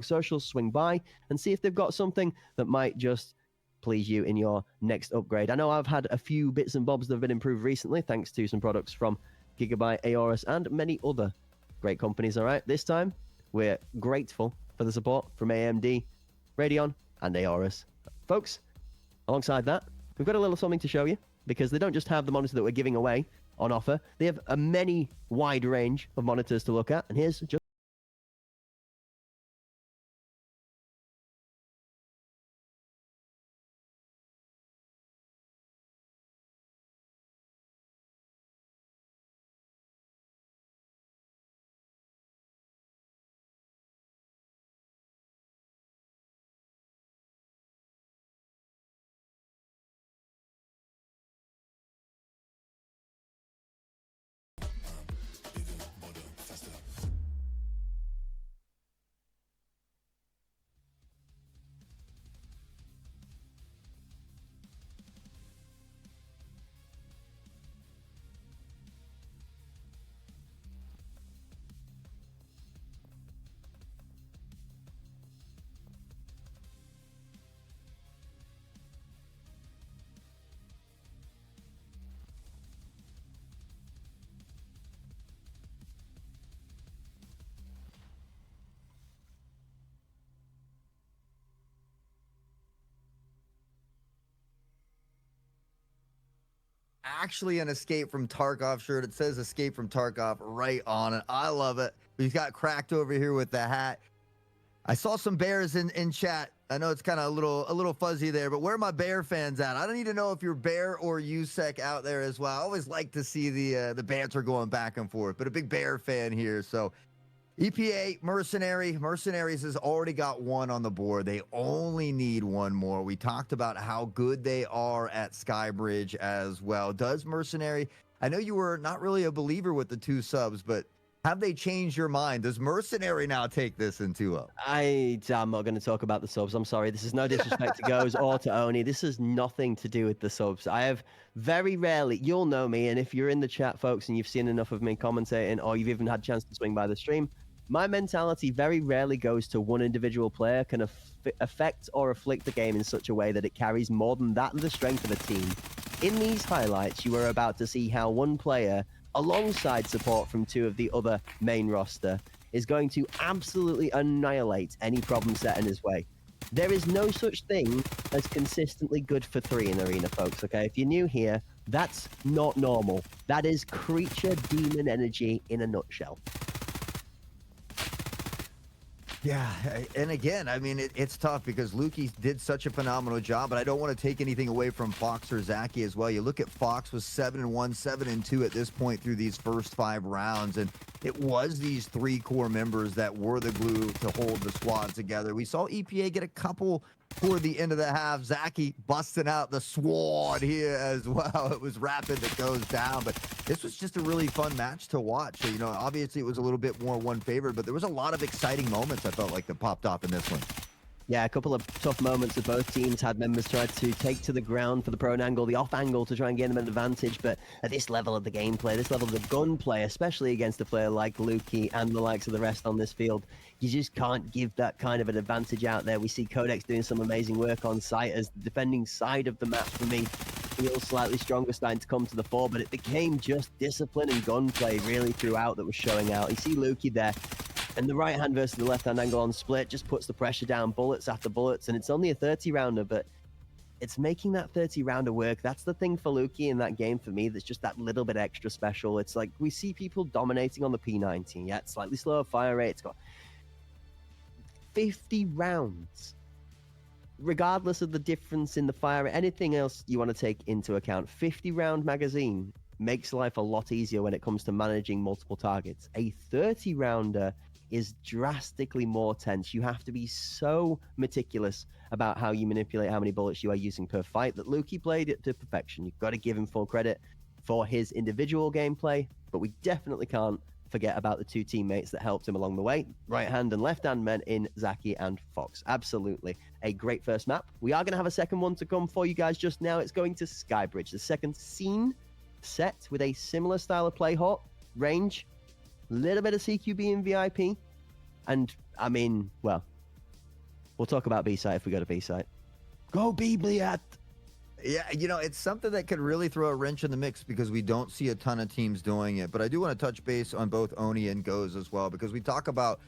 !socials, swing by and see if they've got something that might just please you in your next upgrade. I know I've had a few bits and bobs that have been improved recently thanks to some products from Gigabyte, Aorus, and many other great companies. All right, this time we're grateful for the support from AMD, Radeon, and Aorus. Folks, alongside that, we've got a little something to show you, because they don't just have the monitor that we're giving away on offer. They have a many wide range of monitors to look at, and here's just actually an Escape from Tarkov shirt. It says Escape from Tarkov right on it. I love it. We've got Cracked over here with the hat. I saw some bears in chat. I know it's kind of a little fuzzy there, but where are my bear fans at? I don't need to know if you're bear or USEC out there as well. I always like to see the banter going back and forth, but a big bear fan here. So EPA, Mercenaries has already got one on the board. They only need one more. We talked about how good they are at Skybridge as well. Does Mercenary, I know you were not really a believer with the 2 subs, but have they changed your mind? Does Mercenary now take this in 2-0? I'm not going to talk about the subs. I'm sorry. This is no disrespect to Goes or to Oni. This has nothing to do with the subs. I have very rarely, you'll know me, and if you're in the chat, folks, and you've seen enough of me commentating, or you've even had a chance to swing by the stream, my mentality very rarely goes to one individual player can affect or afflict the game in such a way that it carries more than that and the strength of a team. In these highlights, you are about to see how one player, alongside support from 2 of the other main roster, is going to absolutely annihilate any problem set in his way. There is no such thing as consistently good for 3 in Arena, folks, okay? If you're new here, that's not normal. That is creature demon energy in a nutshell. Yeah, and again, I mean, it's tough because Lukey did such a phenomenal job, but I don't want to take anything away from Fox or Zaki as well. You look at Fox was 7-1, 7-2 at this point through these first 5 rounds, and it was these 3 core members that were the glue to hold the squad together. We saw EPA get a couple toward the end of the half. Zaki busting out the sword here as well. It was Rapid that goes down, but this was just a really fun match to watch. So, you know, obviously it was a little bit more one favored, but there was a lot of exciting moments I felt like that popped off in this one. Yeah, a couple of tough moments of both teams had members try to take to the ground for the prone angle, the off angle to try and gain them an advantage. But at this level of the gameplay, this level of the gunplay, especially against a player like Lukey and the likes of the rest on this field, you just can't give that kind of an advantage out there. We see Codex doing some amazing work on site as the defending side of the map for me feels slightly stronger, starting to come to the fore, but it became just discipline and gunplay really throughout that was showing out. You see Lukey there, and the right hand versus the left hand angle on split just puts the pressure down, bullets after bullets, and it's only a 30 rounder, but it's making that 30 rounder work. That's the thing for Lukey in that game for me. That's just that little bit extra special. It's like we see people dominating on the P19. Yeah, it's slightly slower fire rate. It's got 50 rounds. Regardless of the difference in the fire rate, anything else you want to take into account, 50 round magazine makes life a lot easier when it comes to managing multiple targets. A 30 rounder is drastically more tense. You have to be so meticulous about how you manipulate how many bullets you are using per fight that Lukey played it to perfection. You've got to give him full credit for his individual gameplay, but we definitely can't forget about the 2 teammates that helped him along the way. Right hand and left hand men in Zaki and Fox. Absolutely a great first map. We are going to have a second one to come for you guys just now. It's going to Skybridge, the second scene set with a similar style of play, hot range, little bit of CQB and VIP, and I mean, well, we'll talk about B-site if we go to B-site. Go B-Bliat! Yeah, you know, it's something that could really throw a wrench in the mix because we don't see a ton of teams doing it. But I do want to touch base on both Oni and Goes as well, because we talk about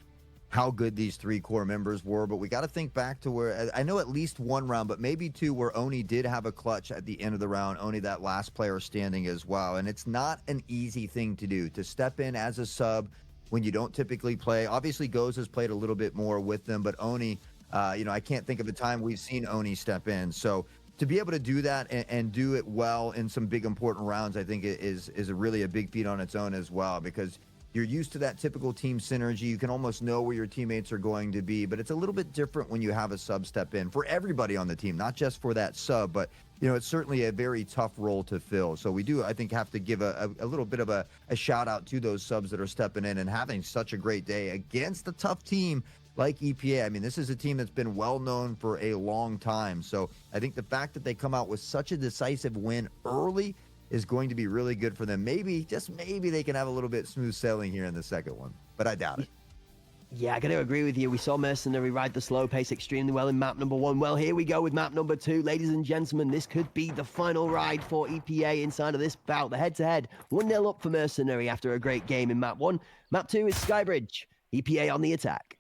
how good these 3 core members were, but we got to think back to where, I know at least 1 round, but maybe 2 where Oni did have a clutch at the end of the round. Oni, that last player standing as well. And it's not an easy thing to do, to step in as a sub when you don't typically play. Obviously, Goes has played a little bit more with them, but Oni, you know, I can't think of a time we've seen Oni step in. So to be able to do that and do it well in some big important rounds, I think is really a big feat on its own as well, because you're used to that typical team synergy. You can almost know where your teammates are going to be, but it's a little bit different when you have a sub step in for everybody on the team, not just for that sub, but you know, it's certainly a very tough role to fill. So we do, I think, have to give a little bit of a shout out to those subs that are stepping in and having such a great day against a tough team like EPA. I mean, this is a team that's been well known for a long time. So I think the fact that they come out with such a decisive win early is going to be really good for them. Maybe, just maybe, they can have a little bit smooth sailing here in the second one, but I doubt it. Yeah, I got to agree with you. We saw Mercenary ride the slow pace extremely well in map number 1. Well, here we go with map number 2. Ladies and gentlemen, this could be the final ride for EPA inside of this bout. The head-to-head, 1-0 up for Mercenary after a great game in map 1. Map 2 is Skybridge. EPA on the attack.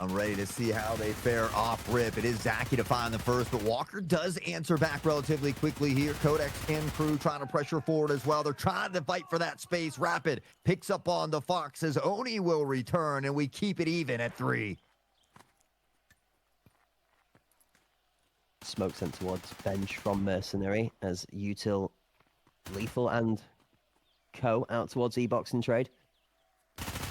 I'm ready to see how they fare off rip. It is Zaki to find the first, but Walker does answer back relatively quickly here. Codex and crew trying to pressure forward as well. They're trying to fight for that space. Rapid picks up on the Fox as Oni will return, and we keep it even at 3. Smoke sent towards bench from Mercenary as Util, Lethal, and Co out towards E-Box and trade.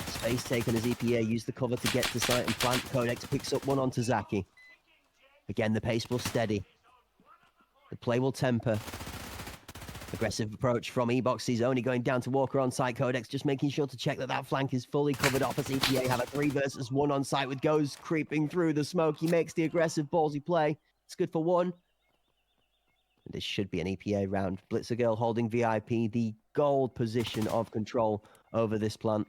Space taken as EPA used the cover to get to site and plant. Codex picks up one onto Zaki. Again, the pace will steady. The play will temper. Aggressive approach from E-Box. He's only going down to Walker on site. Codex just making sure to check that that flank is fully covered off as EPA have a 3 versus 1 on site with Goes creeping through the smoke. He makes the aggressive ballsy play. It's good for 1. And this should be an EPA round. Blitzer Girl holding VIP, the gold position of control over this plant.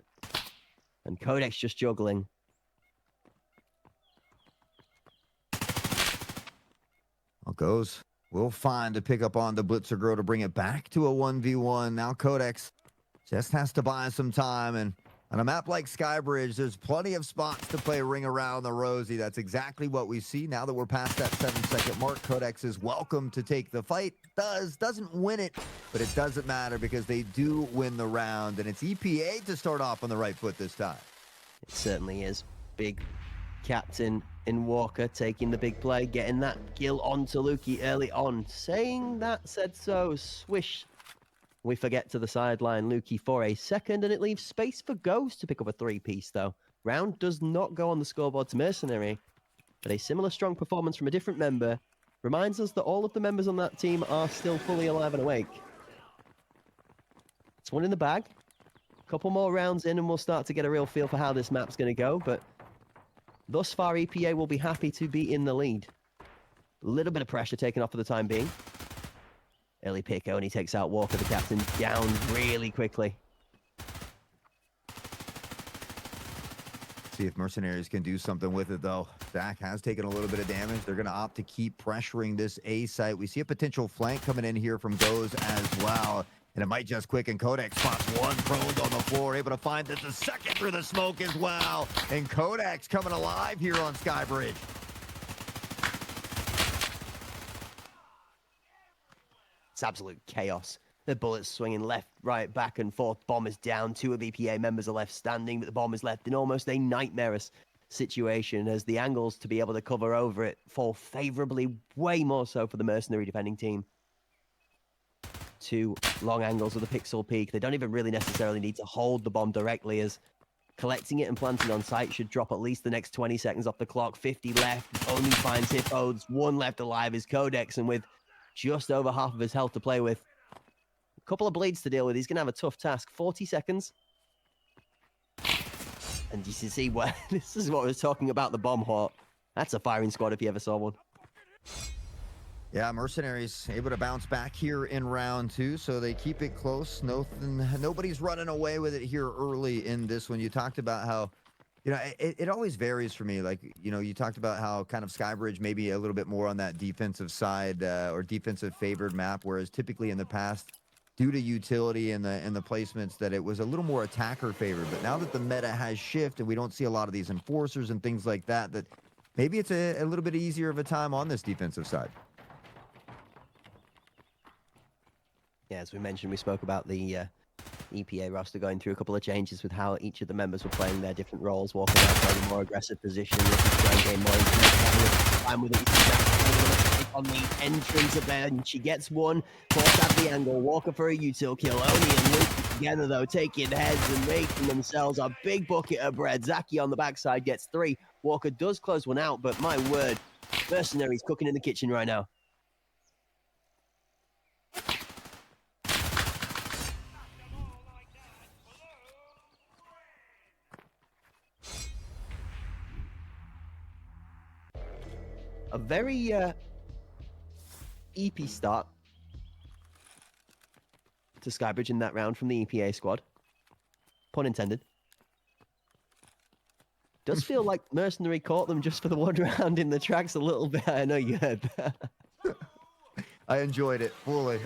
And Codex just juggling. Well, Goes will find to pick up on the Blitzer Girl to bring it back to a 1v1. Now Codex just has to buy some time, and on a map like Skybridge, there's plenty of spots to play Ring Around the Rosie. That's exactly what we see. Now that we're past that 7-second mark, Codex is welcome to take the fight. Doesn't win it, but it doesn't matter because they do win the round, and it's EPA to start off on the right foot this time. It certainly is. Big captain in Walker taking the big play, getting that kill onto Lukey early on. Saying that said so, swish. We forget to the sideline Lukey for a second, and it leaves space for Ghost to pick up a 3-piece, though. Round does not go on the scoreboard to Mercenary, but a similar strong performance from a different member reminds us that all of the members on that team are still fully alive and awake. It's 1 in the bag. A couple more rounds in, and we'll start to get a real feel for how this map's going to go, but thus far, EPA will be happy to be in the lead. A little bit of pressure taken off for the time being. Early pick only takes out Walker, the captain, down really quickly. See if Mercenaries can do something with it, though. Zach has taken a little bit of damage. They're going to opt to keep pressuring this A site. We see a potential flank coming in here from Goes as well. And it might just quicken. Codex spots 1 prone on the floor, able to find this a second through the smoke as well. And Codex coming alive here on Skybridge. It's absolute chaos. The bullets swinging left, right, back and forth. Bomb is down. 2 of EPA members are left standing, but the bomb is left in almost a nightmarish situation as the angles to be able to cover over it fall favorably, way more so for the Mercenary defending team. 2 long angles with a pixel peak. They don't even really necessarily need to hold the bomb directly, as collecting it and planting on site should drop at least the next 20 seconds off the clock. 50 left. Only finds Hippos. 1 left alive is Codex, and with just over half of his health to play with, a couple of bleeds to deal with, he's going to have a tough task. 40 seconds. And you see what this is what I was talking about, the bomb hawk. That's a firing squad if you ever saw one. Yeah, Mercenaries able to bounce back here in round 2, so they keep it close. Nobody's running away with it here early in this one. You talked about how, you know, it always varies for me. Like, you know, you talked about how kind of Skybridge maybe a little bit more on that defensive side or defensive favored map, whereas typically in the past, due to utility and the placements, that it was a little more attacker favored. But now that the meta has shifted, we don't see a lot of these enforcers and things like that, that maybe it's a little bit easier of a time on this defensive side. Yeah, as we mentioned, we spoke about the EPA roster going through a couple of changes with how each of the members were playing their different roles. Walker now playing a more aggressive position, looking to try and gain more time with it. On the entrance of there, and she gets 1. Force out the angle. Walker for a util kill. Oni and Luke together, though, taking heads and making themselves a big bucket of bread. Zaki on the backside gets 3. Walker does close 1 out, but my word, Mercenary's cooking in the kitchen right now. A very EP start to Skybridge in that round from the EPA squad. Pun intended. Does feel like Mercenary caught them just for the 1 round in the tracks a little bit. I know you heard that. I enjoyed it fully.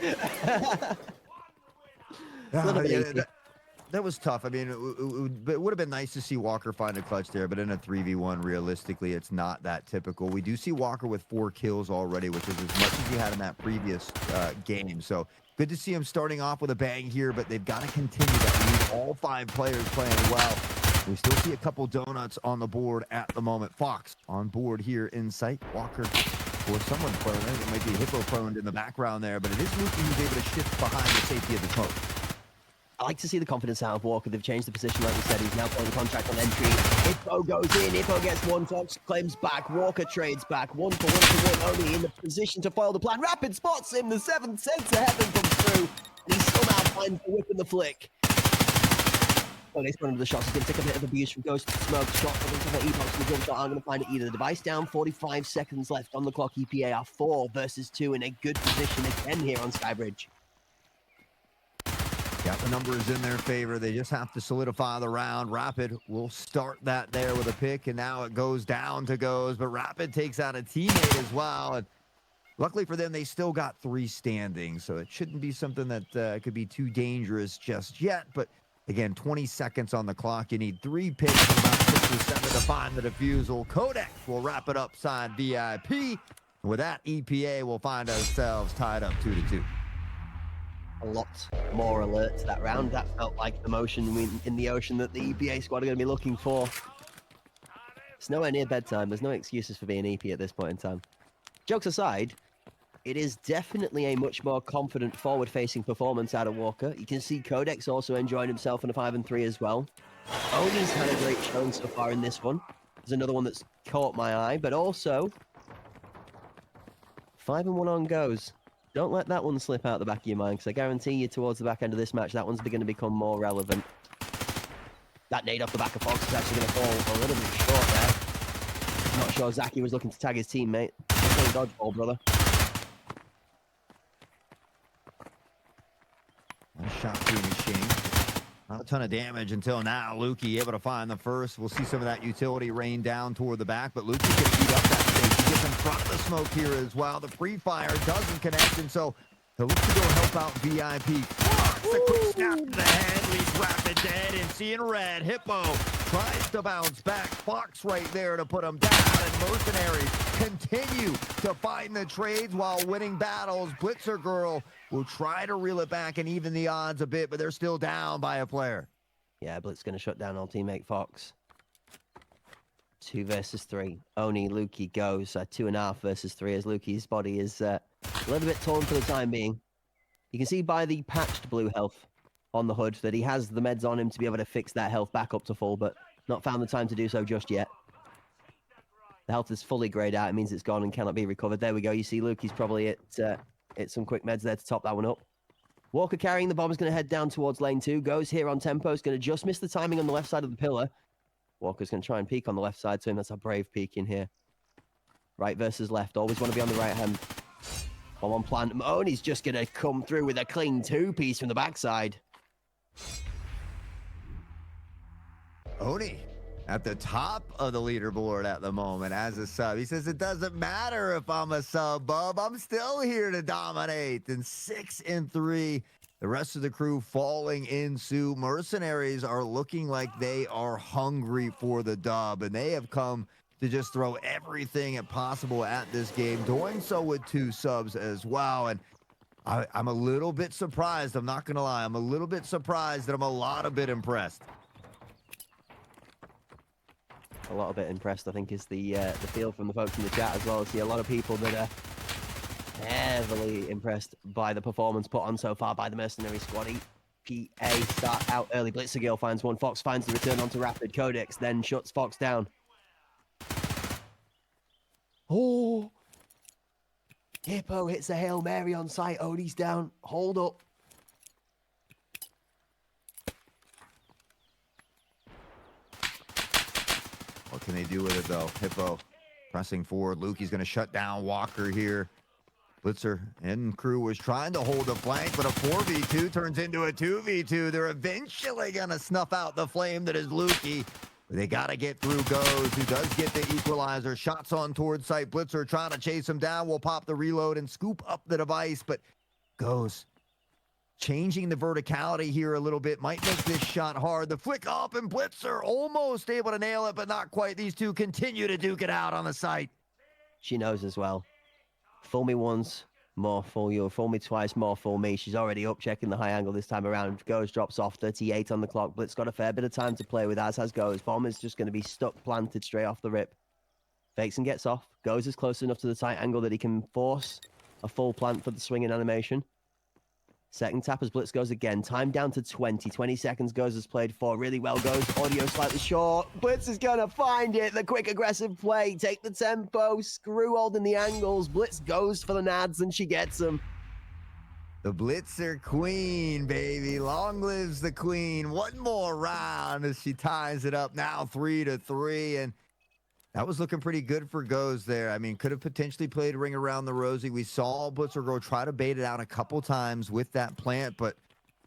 that was tough. I mean, it would have been nice to see Walker find a clutch there, but in a 3v1, realistically, it's not that typical. We do see Walker with 4 kills already, which is as much as he had in that previous game. So good to see him starting off with a bang here, but they've got to continue that. We need all 5 players playing well. We still see a couple donuts on the board at the moment. Fox on board here in sight. Walker or someone prone. It might be Hippo prone in the background there, but it is Luki who's able to shift behind the safety of the smoke. I like to see the confidence out of Walker. They've changed the position, like we said. He's now playing the contract on entry. Hippo goes in. Hippo gets one. Fox claims back. Walker trades back. 1 for 1 for 1. Only in the position to foil the plan. Rapid spots him. The 7th sense of heaven comes through. And he somehow finds the whip and the flick. Oh, he's one of the shots. He's going to take a bit of abuse from Ghost. Smoke shot. Epox from the jump shot. I'm going to find it either. The device down. 45 seconds left on the clock. EPA are 4 versus 2 in a good position again here on Skybridge. Yeah, the numbers in their favor. They just have to solidify the round. Rapid will start that there with a pick, and now it goes down to Goes, but Rapid takes out a teammate as well. And luckily for them, they still got 3 standing, so it shouldn't be something that could be too dangerous just yet. But again, 20 seconds on the clock. You need 3 picks and about 6 or 7 to find the defusal. Kodak will wrap it up side VIP. And with that, EPA will find ourselves tied up 2-2. A lot more alert to that round. That felt like the motion in the ocean that the EPA squad are going to be looking for. It's nowhere near bedtime. There's no excuses for being EP at this point in time. Jokes aside, it is definitely a much more confident forward-facing performance out of Walker. You can see Codex also enjoying himself in a 5-3 as well. Oni's had a great showing so far in this one. There's another one that's caught my eye, but also 5-1 on Goes. Don't let that one slip out the back of your mind, because I guarantee you towards the back end of this match, that one's going to become more relevant. That nade off the back of Fox is actually going to fall a little bit short there. I'm not sure Zaki was looking to tag his teammate. Dodgeball, brother. Nice shot through machine. Not a ton of damage until now. Lukey able to find the first. We'll see some of that utility rain down toward the back, but Lukey can beat up that stage. He gets in front of the smoke here as well. The pre-fire doesn't connect, and so he'll look to go help out VIP. Fox, a quick snap to the head, leaves Rapid dead, and seeing red. Hippo tries to bounce back. Fox right there to put him down, and Mercenary continue to find the trades while winning battles. Blitzer Girl will try to reel it back and even the odds a bit, but they're still down by a player. Yeah, Blitz going to shut down old teammate Fox. 2 versus 3. Oni, Lukey goes 2.5 versus 3 as Lukey's body is a little bit torn for the time being. You can see by the patched blue health on the hood that he has the meds on him to be able to fix that health back up to full, but not found the time to do so just yet. The health is fully grayed out. It means it's gone and cannot be recovered. There we go. You see Lukey's probably at some quick meds there to top that one up. Walker carrying the bomb is going to head down towards lane 2. Goes here on tempo. Is going to just miss the timing on the left side of the pillar. Walker's going to try and peek on the left side to him. That's a brave peek in here. Right versus left. Always want to be on the right hand. Bomb on plant. Moni's just going to come through with a clean 2-piece from the backside. Oni at the top of the leaderboard at the moment as a sub. He says, it doesn't matter if I'm a sub, bub. I'm still here to dominate. And 6-3. The rest of the crew falling in suit. Mercenaries are looking like they are hungry for the dub, and they have come to just throw everything possible at this game, doing so with 2 subs as well. And I'm a little bit surprised. I'm not going to lie. I'm a little bit surprised that I'm a lot of bit impressed. A lot of bit impressed, I think, is the feel from the folks in the chat as well. I see a lot of people that are heavily impressed by the performance put on so far by the Mercenary squad. EPA start out early. Blitzergirl finds one. Fox finds the return onto Rapid. Codex then shuts Fox down. Oh! Hippo hits a Hail Mary on site. Odie's down. Hold up. What can they do with it, though? Hippo pressing forward. Lukey's going to shut down Walker here. Blitzer and crew was trying to hold the flank, but a 4v2 turns into a 2v2. They're eventually going to snuff out the flame that is Lukey. They got to get through Goes, who does get the equalizer. Shots on towards site. Blitzer trying to chase him down. Will pop the reload and scoop up the device, but Goes changing the verticality here a little bit might make this shot hard. The flick up and Blitzer almost able to nail it, but not quite. These two continue to duke it out on the site. She knows as well. Fool me once, more fool you. Fool me twice, more fool me. She's already up, checking the high angle this time around. Goes, drops off, 38 on the clock. Blitz got a fair bit of time to play with, as has Goes. Bomb is just going to be stuck planted straight off the rip. Fakes and gets off. Goes is close enough to the tight angle that he can force a full plant for the swinging animation. Second tap as Blitz goes again. Time down to 20. 20 seconds Goes has played for. Really well Goes. Audio slightly short. Blitz is going to find it. The quick aggressive play. Take the tempo. Screw holding the angles. Blitz goes for the nads and she gets them. The Blitzer queen, baby. Long lives the queen. One more round as she ties it up now 3-3. And that was looking pretty good for Goes there. I mean, could have potentially played Ring Around the Rosie. We saw Blitzer go try to bait it out a couple times with that plant, but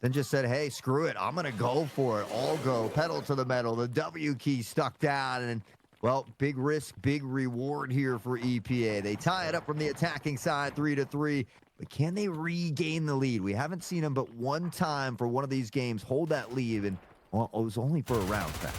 then just said, hey, screw it. I'm going to go for it. All go. Pedal to the metal. The W key stuck down. And, well, big risk, big reward here for EPA. They tie it up from the attacking side 3-3. But can they regain the lead? We haven't seen them but one time for one of these games hold that lead. And, well, it was only for a round back.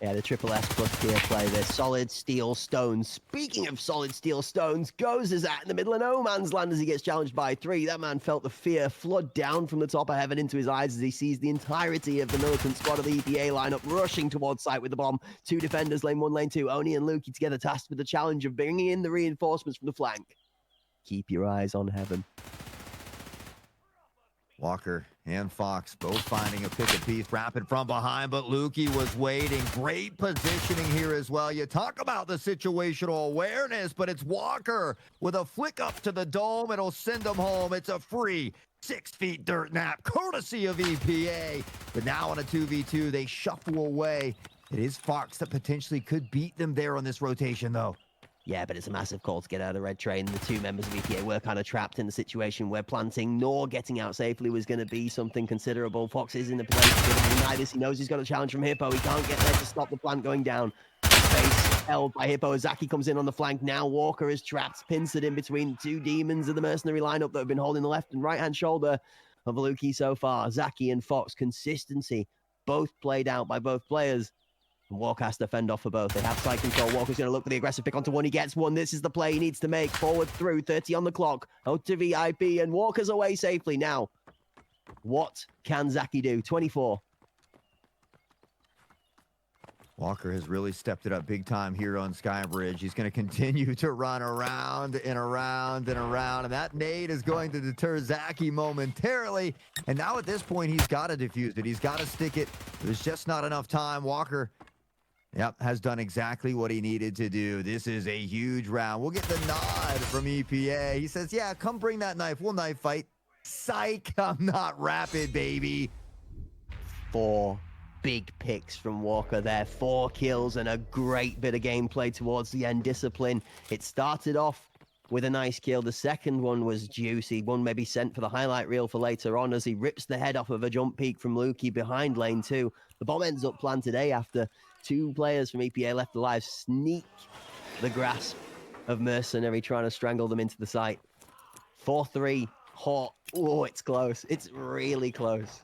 Yeah, the Triple S plus tier play there. Solid steel stones. Speaking of solid steel stones, Goes is at in the middle of no man's land as he gets challenged by 3. That man felt the fear flood down from the top of heaven into his eyes as he sees the entirety of the militant squad of the EPA lineup rushing towards site with the bomb. 2 defenders, lane 1, lane 2. Oni and Lukey together tasked with the challenge of bringing in the reinforcements from the flank. Keep your eyes on heaven. Walker and Fox both finding a pick of peace, rapid from behind, but Lukey was waiting. Great positioning here as well. You talk about the situational awareness, but it's Walker with a flick up to the dome. It'll send them home. It's a free 6 feet dirt nap, courtesy of EPA. But now on a 2v2, they shuffle away. It is Fox that potentially could beat them there on this rotation, though. Yeah, but it's a massive call to get out of the red train. The 2 members of EPA were kind of trapped in the situation where planting nor getting out safely was going to be something considerable. Fox is in the position to deny this. He knows he's got a challenge from Hippo. He can't get there to stop the plant going down. Space held by Hippo. Zaki comes in on the flank. Now Walker is trapped, pincered in between 2 demons of the Mercenary lineup that have been holding the left and right-hand shoulder of Lukey so far. Zaki and Fox, consistency, both played out by both players. Walker has to fend off for both. They have side control. Walker's going to look for the aggressive pick onto 1. He gets 1. This is the play he needs to make. Forward through. 30 on the clock. Out to VIP. And Walker's away safely. Now, what can Zaki do? 24. Walker has really stepped it up big time here on Skybridge. He's going to continue to run around and around and around. And that nade is going to deter Zaki momentarily. And now at this point, he's got to defuse it. He's got to stick it. There's just not enough time. Walker, yep, has done exactly what he needed to do. This is a huge round. We'll get the nod from EPA. He says, yeah, come bring that knife. We'll knife fight. Psych, I'm not rapid, baby. 4 big picks from Walker there. 4 kills and a great bit of gameplay towards the end. Discipline. It started off with a nice kill. The second one was juicy. One maybe sent for the highlight reel for later on as he rips the head off of a jump peak from Lukey behind lane 2. The bomb ends up planted A after 2 players from EPA left alive sneak the grasp of Mercenary, trying to strangle them into the site. 4-3. Hot. Oh, it's close. It's really close.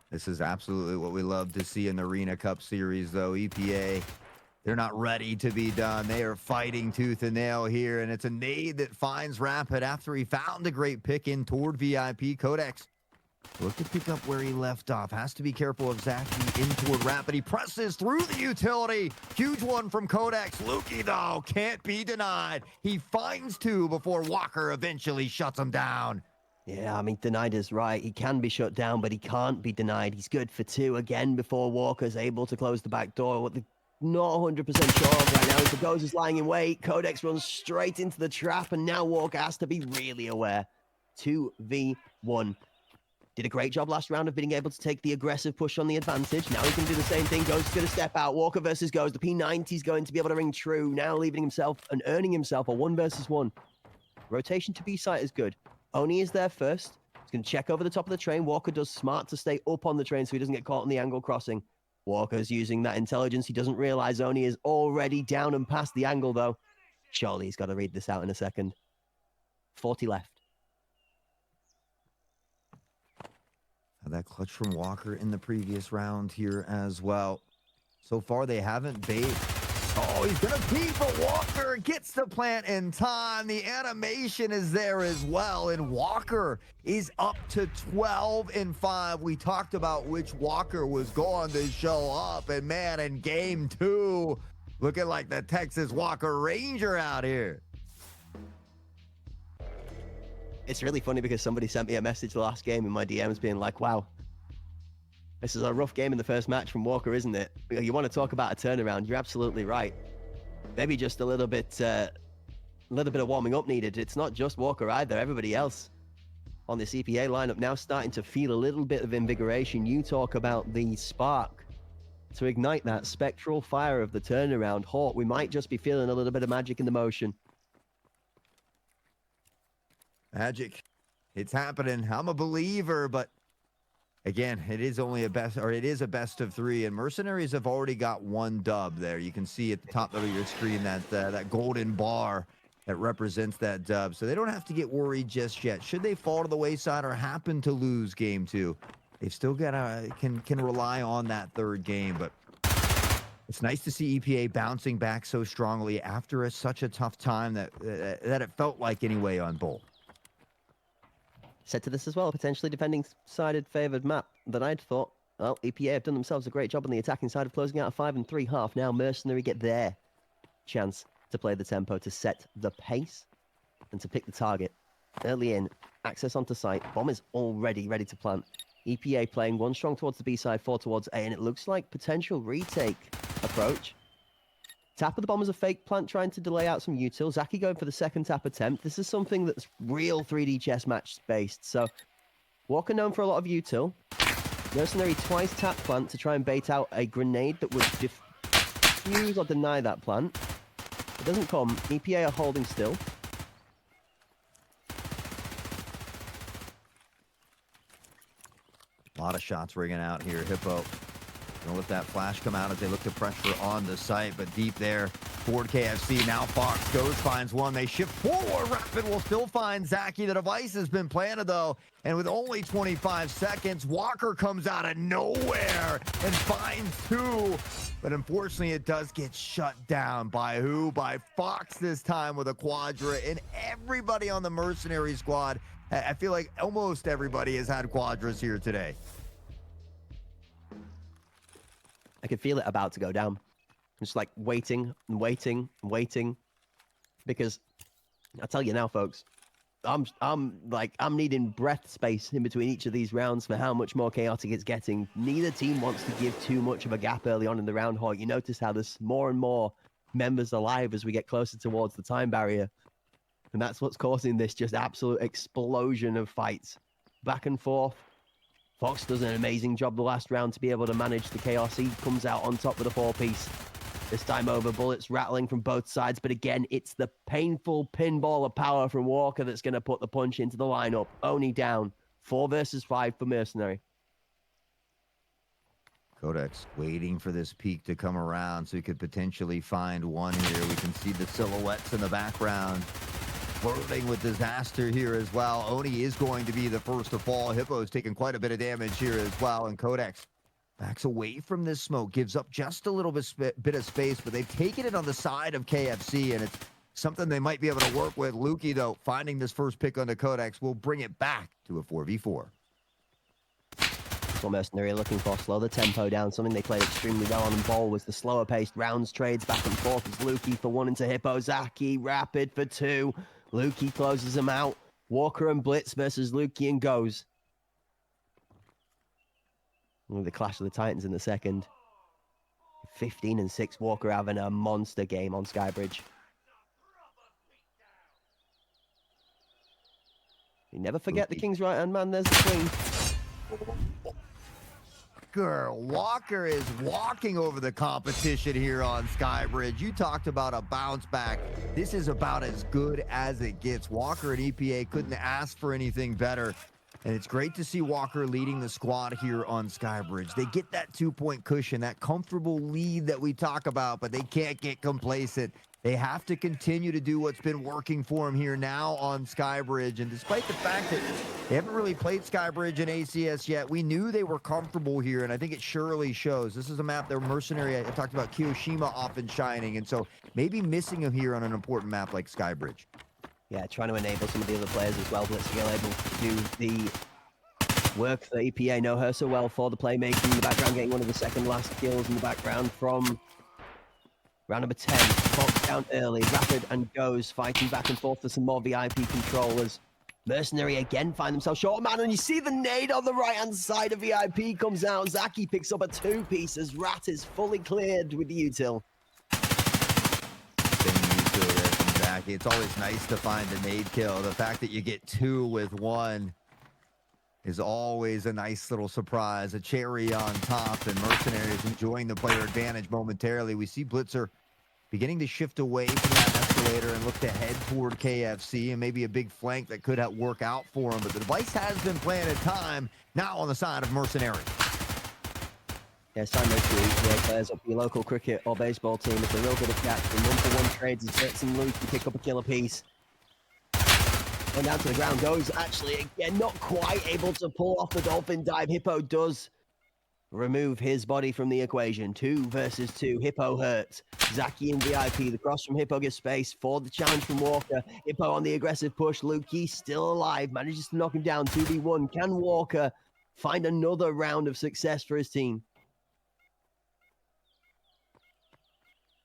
This is absolutely what we love to see in the Arena Cup series, though. EPA, they're not ready to be done. They are fighting tooth and nail here, and it's a nade that finds Rapid after he found a great pick in toward VIP. Codex look to pick up where he left off. Has to be careful of Zaki in toward Rapid. He presses through the utility. Huge one from Codex. Lukey, though, can't be denied. He finds 2 before Walker eventually shuts him down. Yeah, I mean, denied is right. He can be shut down, but he can't be denied. He's good for 2 again before Walker's able to close the back door. What they're not 100% sure of right now is the Goes is lying in wait. Codex runs straight into the trap, and now Walker has to be really aware. 2v1. Did a great job last round of being able to take the aggressive push on the advantage. Now he can do the same thing. Goes is going to step out. Walker versus Goes. The P90 is going to be able to ring true. Now leaving himself and earning himself a 1 versus 1. Rotation to B site is good. Oni is there first. He's going to check over the top of the train. Walker does smart to stay up on the train so he doesn't get caught on the angle crossing. Walker's using that intelligence. He doesn't realize Oni is already down and past the angle, though. Surely he's got to read this out in a second. 40 left. That clutch from Walker in the previous round here as well. So far, they haven't bait. Oh, he's going to peek, but Walker gets the plant in time. The animation is there as well, and Walker is up to 12-5. We talked about which Walker was going to show up, and man, in game 2, looking like the Texas Walker Ranger out here. It's really funny because somebody sent me a message the last game in my DMs being like, wow, this is a rough game in the first match from Walker, isn't it? You want to talk about a turnaround, you're absolutely right. Maybe just a little bit of warming up needed. It's not just Walker either. Everybody else on this EPA lineup now starting to feel a little bit of invigoration. You talk about the spark to ignite that spectral fire of the turnaround. Hawk, we might just be feeling a little bit of magic in the motion. Magic. It's happening. I'm a believer, but again, it is only a best of 3, and Mercenaries have already got 1 dub there. You can see at the top of your screen that golden bar that represents that dub. So they don't have to get worried just yet. Should they fall to the wayside or happen to lose game 2, they've still got can rely on that 3rd game. But it's nice to see EPA bouncing back so strongly after such a tough time that it felt like anyway on both. Said to this as well, potentially defending sided favoured map that I'd thought, well, EPA have done themselves a great job on the attacking side of closing out a 5 and 3 half. Now Mercenary get their chance to play the tempo, to set the pace, and to pick the target. Early in, access onto site, bomb is already ready to plant. EPA playing 1 strong towards the B side, 4 towards A, and it looks like potential retake approach. Tap of the bomb is a fake plant trying to delay out some util. Zaki going for the 2nd tap attempt. This is something that's real 3D chess match based. So Walker known for a lot of util. Mercenary twice tap plant to try and bait out a grenade that would defuse or deny that plant. It doesn't come. EPA are holding still. A lot of shots ringing out here. Hippo gonna let that flash come out as they look to pressure on the site, but deep there toward KFC. Now Fox goes, finds one. They shift forward. Rapid will still find Zaki. The device has been planted though, and with only 25 seconds, Walker comes out of nowhere and finds 2. But unfortunately, it does get shut down by who? By Fox this time with a quadra, and everybody on the Mercenary squad. I feel like almost everybody has had quadras here today. I could feel it about to go down. Just like waiting and waiting and waiting. Because I tell you now, folks, I'm needing breath space in between each of these rounds for how much more chaotic it's getting. Neither team wants to give too much of a gap early on in the round. Hawk, you notice how there's more and more members alive as we get closer towards the time barrier. And that's what's causing this just absolute explosion of fights. Back and forth. Fox does an amazing job the last round to be able to manage the chaos. He comes out on top with a 4-piece. This time over, bullets rattling from both sides. But again, it's the painful pinball of power from Walker that's going to put the punch into the lineup. Oni down. 4 versus 5 for Mercenary. Codex waiting for this peak to come around so he could potentially find one here. We can see the silhouettes in the background. Flirting with disaster here as well. Oni is going to be the first to fall. Hippo's taking quite a bit of damage here as well. And Codex backs away from this smoke, gives up just a little bit of space, but they've taken it on the side of KFC, and it's something they might be able to work with. Lukey, though, finding this first pick on the Codex will bring it back to a 4v4. That's what Mercenary are looking for. Slow the tempo down. Something they played extremely well on in Bowl was the slower paced rounds trades back and forth as Lukey for 1 into Hippo. Zaki, Rapid for 2. Lukey closes them out. Walker and Blitz versus Lukey and Goes. With the Clash of the Titans in the second. 15 and 6. Walker having a monster game on Skybridge. You never forget Lukey. The King's right-hand man. There's the Queen. Walker is walking over the competition here on Skybridge. You talked about a bounce back. This is about as good as it gets. Walker and EPA couldn't ask for anything better. And it's great to see Walker leading the squad here on Skybridge. They get that 2-point cushion, that comfortable lead that we talk about, but they can't get complacent. They have to continue to do what's been working for them here now on Skybridge. And despite the fact that they haven't really played Skybridge in ACS yet, we knew they were comfortable here, and I think it surely shows. This is a map that Mercenary, I talked about Kiyoshima often shining, and so maybe missing him here on an important map like Skybridge. Yeah, trying to enable some of the other players as well. Blitzergill able to do the work that EPA know her so well for, the playmaking in the background, getting one of the second last kills in the background from round number 10. Box down early, rapid and goes, fighting back and forth for some more VIP controllers. Mercenary again find themselves short, man, and you see the nade on the right-hand side of VIP comes out. Zaki picks up a 2-piece as Rat is fully cleared with the util. It's always nice to find a nade kill. The fact that you get 2 with 1 is always a nice little surprise, a cherry on top, and Mercenary is enjoying the player advantage momentarily. We see Blitzer beginning to shift away from that escalator and look to head toward KFC, and maybe a big flank that could work out for him, but the device has been playing at time now on the side of Mercenary. Yeah, sign those two players up for your local cricket or baseball team. It's a real good catch. In 1-for-1 trades, as Brits and Luke can pick up a kill apiece. Going down to the ground goes, actually, again, not quite able to pull off the dolphin dive. Hippo does remove his body from the equation. 2 versus 2. Hippo hurt. Zaki and VIP. The cross from Hippo gives space for the challenge from Walker. Hippo on the aggressive push. Lukey still alive. Manages to knock him down. 2v1. Can Walker find another round of success for his team?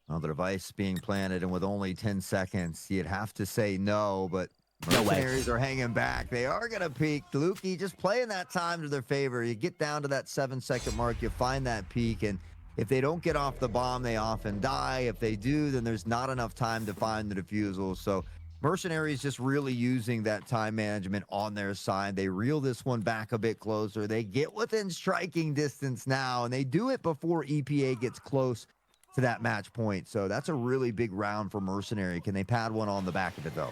Well, the device being planted, and with only 10 seconds, you'd have to say no, but Mercenaries are hanging back. They are going to peek. Lukey just playing that time to their favor. You get down to that 7-second mark, you find that peak, and if they don't get off the bomb, they often die. If they do, then there's not enough time to find the defusal. So Mercenaries just really using that time management on their side. They reel this one back a bit closer. They get within striking distance now, and they do it before EPA gets close to that match point. So that's a really big round for Mercenary. Can they pad one on the back of it, though?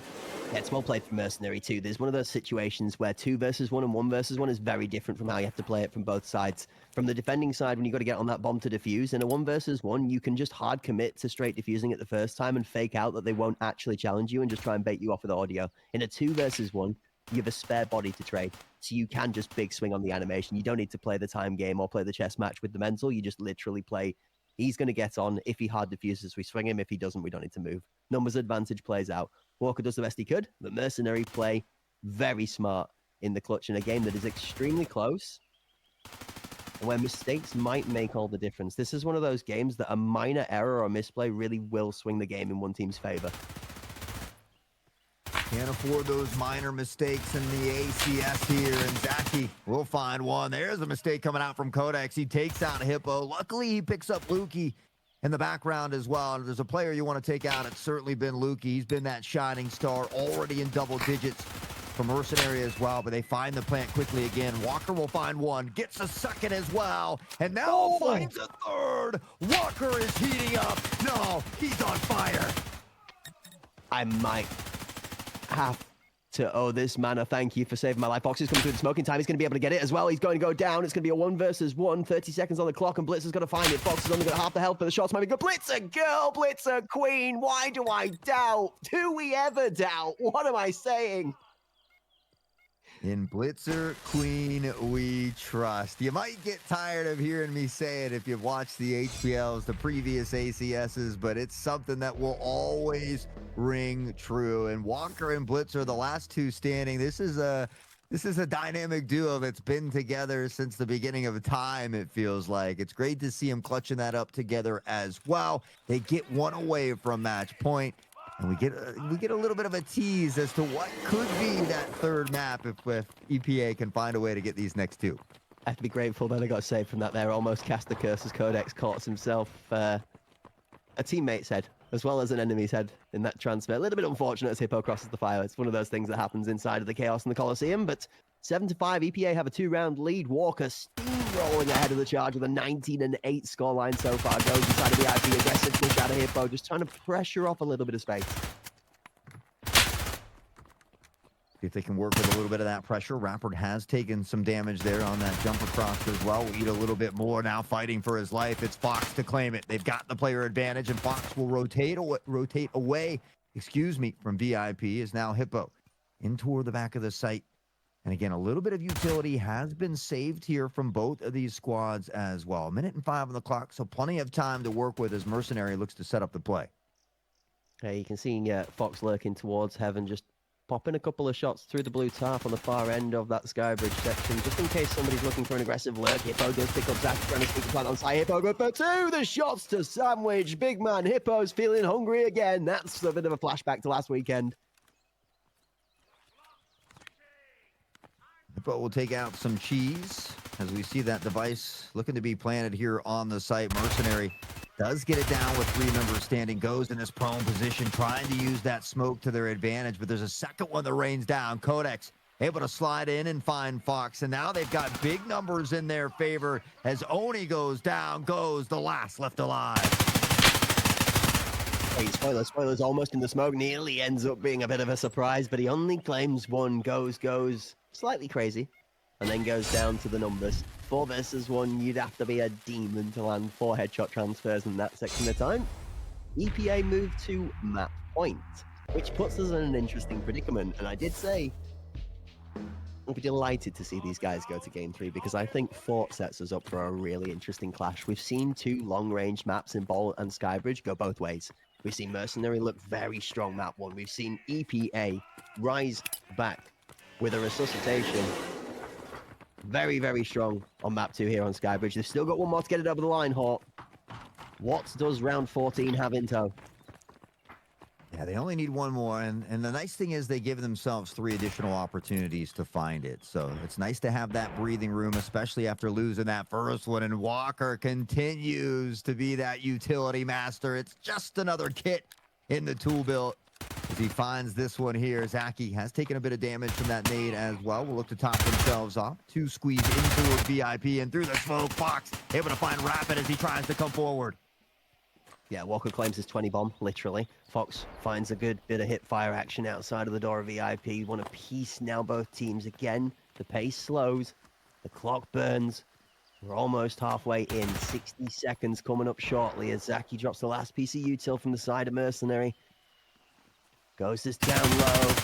Yeah, it's well played for Mercenary too. There's one of those situations where 2 versus 1 and 1 versus 1 is very different from how you have to play it from both sides. From the defending side, when you got to get on that bomb to defuse, in a 1 versus 1, you can just hard commit to straight defusing it the first time and fake out that they won't actually challenge you and just try and bait you off with audio. In a 2 versus 1, you have a spare body to trade, so you can just big swing on the animation. You don't need to play the time game or play the chess match with the mental. You just literally play. He's going to get on. If he hard diffuses, we swing him. If he doesn't, we don't need to move. Numbers advantage plays out. Walker does the best he could, but Mercenary play very smart in the clutch in a game that is extremely close, and where mistakes might make all the difference. This is one of those games that a minor error or misplay really will swing the game in one team's favor. Can't afford those minor mistakes in the ACS here, and Zaki will find one. There's a mistake coming out from Codex. He takes out Hippo. Luckily, he picks up Lukey in the background as well. And if there's a player you want to take out, it's certainly been Lukey. He's been that shining star, already in double digits for Mercenary as well, but they find the plant quickly again. Walker will find one, gets a second as well, and now finds a third. Walker is heating up. No, he's on fire. I might have to owe this man a thank you for saving my life. Fox is coming through the smoking time. He's going to be able to get it as well. He's going to go down. It's going to be a 1 versus 1. 30 seconds on the clock, and Blitzer's going to find it. Fox has only got half the health, but the shots might be good. Blitzer, girl, Blitzer, queen. Why do I doubt? Do we ever doubt? What am I saying? In Blitzer Queen we trust. You might get tired of hearing me say it if you've watched the HPLs, the previous ACSs, but it's something that will always ring true. And Walker and Blitzer, the last 2 standing. This is a dynamic duo that's been together since the beginning of time, it feels like. It's great to see them clutching that up together as well. They get one away from match point. And we get a little bit of a tease as to what could be that third map if EPA can find a way to get these next 2. I have to be grateful that I got saved from that there. Almost cast the curse as Codex caught himself a teammate's head as well as an enemy's head in that transfer. A little bit unfortunate as Hippo crosses the fire. It's one of those things that happens inside of the chaos in the Coliseum, but 7-5, EPA have a 2-round lead. Walker steamrolling ahead of the charge with a 19-8 scoreline so far. Goes inside of the IP, aggressive push out of Hippo, just trying to pressure off a little bit of space. See if they can work with a little bit of that pressure. Rappert has taken some damage there on that jump across as well. Will eat a little bit more now, fighting for his life. It's Fox to claim it. They've got the player advantage, and Fox will rotate away, from VIP. Is now Hippo in toward the back of the site. And again, a little bit of utility has been saved here from both of these squads as well. 1:05 on the clock, so plenty of time to work with as Mercenary looks to set up the play. Hey, you can see Fox lurking towards Heaven, just popping a couple of shots through the blue tarp on the far end of that Skybridge section, just in case somebody's looking for an aggressive lurk. Hippo does pick up Zach, trying to sneak the plant on side. Hippo good for two. The shots to sandwich. Big man Hippo's feeling hungry again. That's a bit of a flashback to last weekend. Hippo will take out some cheese as we see that device looking to be planted here on the site. Mercenary does get it down with 3 members standing, goes in this prone position, trying to use that smoke to their advantage, but there's a second one that rains down. Codex able to slide in and find Fox, and now they've got big numbers in their favor as Oni goes down, goes the last left alive. Hey, spoilers, almost in the smoke, nearly ends up being a bit of a surprise, but he only claims one, goes slightly crazy, and then goes down to the numbers. 4 versus 1, you'd have to be a demon to land 4 headshot transfers in that section of time. EPA moved to map point, which puts us in an interesting predicament, and I did say I'd be delighted to see these guys go to game 3, because I think Fort sets us up for a really interesting clash. We've seen 2 long-range maps in Bolt and Skybridge go both ways. We've seen Mercenary look very strong map 1. We've seen EPA rise back with a resuscitation. Very, very strong on map 2 here on Skybridge. They've still got one more to get it over the line, Hawk. What does round 14 have in tow? Yeah, they only need one more, and the nice thing is they give themselves 3 additional opportunities to find it. So it's nice to have that breathing room, especially after losing that first one. And Walker continues to be that utility master. It's just another kit in the tool belt as he finds this one here. Zaki has taken a bit of damage from that nade as well. We'll look to top themselves off. 2 squeeze into a VIP, and through the smoke, Fox able to find Rapid as he tries to come forward. Yeah, Walker claims his 20 bomb, literally. Fox finds a good bit of hit fire action outside of the door of VIP. One apiece now, both teams again. The pace slows, the clock burns. We're almost halfway in. 60 seconds coming up shortly as Zaki drops the last piece of util from the side of Mercenary. Goes this down low.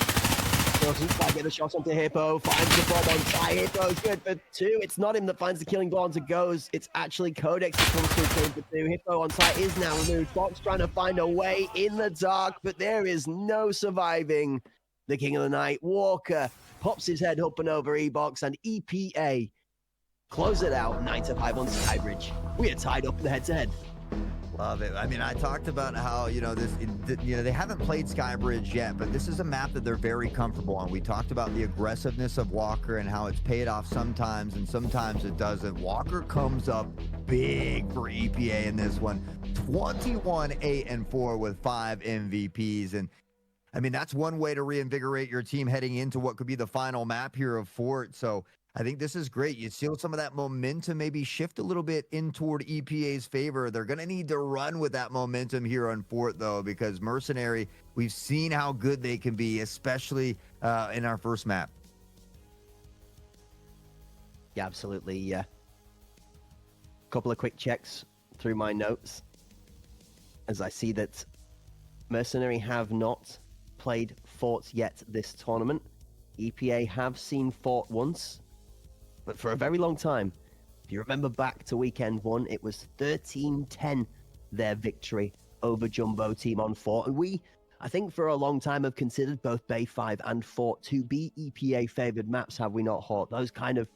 Doesn't quite get the shot onto Hippo. Finds the bomb on side. Hippo's good for 2. It's not him that finds the killing blow onto Goes. It's actually Codex that comes through for 2. Hippo on site is now removed. Fox trying to find a way in the dark, but there is no surviving the King of the Night. Walker pops his head up and over E-Box, and EPA close it out 9-5 on Skybridge. We are tied up in the head-to-head. Love it. I mean, I talked about how, they haven't played Skybridge yet, but this is a map that they're very comfortable on. We talked about the aggressiveness of Walker and how it's paid off sometimes, and sometimes it doesn't. Walker comes up big for EPA in this one. 21-8-4 with 5 MVPs. And I mean, that's one way to reinvigorate your team heading into what could be the final map here of Fort. So I think this is great. You see some of that momentum maybe shift a little bit in toward EPA's favor. They're going to need to run with that momentum here on Fort, though, because Mercenary, we've seen how good they can be, especially in our first map. Yeah, absolutely. Yeah. Couple of quick checks through my notes as I see that Mercenary have not played Fort yet this tournament. EPA have seen Fort once, but for a very long time. If you remember back to weekend 1, it was 13-10, their victory over Jumbo Team on Fort. And we, I think for a long time, have considered both Bay 5 and Fort to be EPA favored maps, have we not, Hort? Those kind of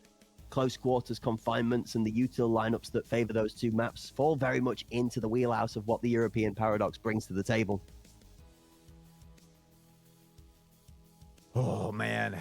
close quarters confinements and the util lineups that favor those 2 maps fall very much into the wheelhouse of what the European Paradox brings to the table. Oh, man.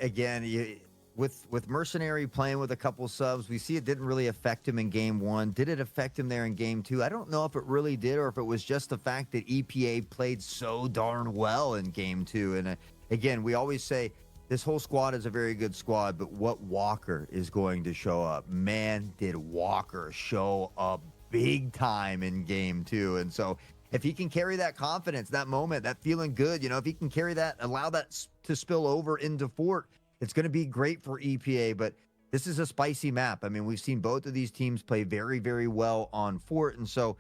Again, with Mercenary playing with a couple subs, we see it didn't really affect him in game 1. Did it affect him there in game 2? I don't know if it really did, or if it was just the fact that EPA played so darn well in game 2. And again, we always say this whole squad is a very good squad, but what Walker is going to show up. Man, did Walker show up big time in game 2. And so if he can carry that confidence, that moment, that feeling good, you know, if he can carry that, allow that to spill over into Fort, it's going to be great for EPA. But this is a spicy map. I mean, we've seen both of these teams play very, very well on Fort. And so,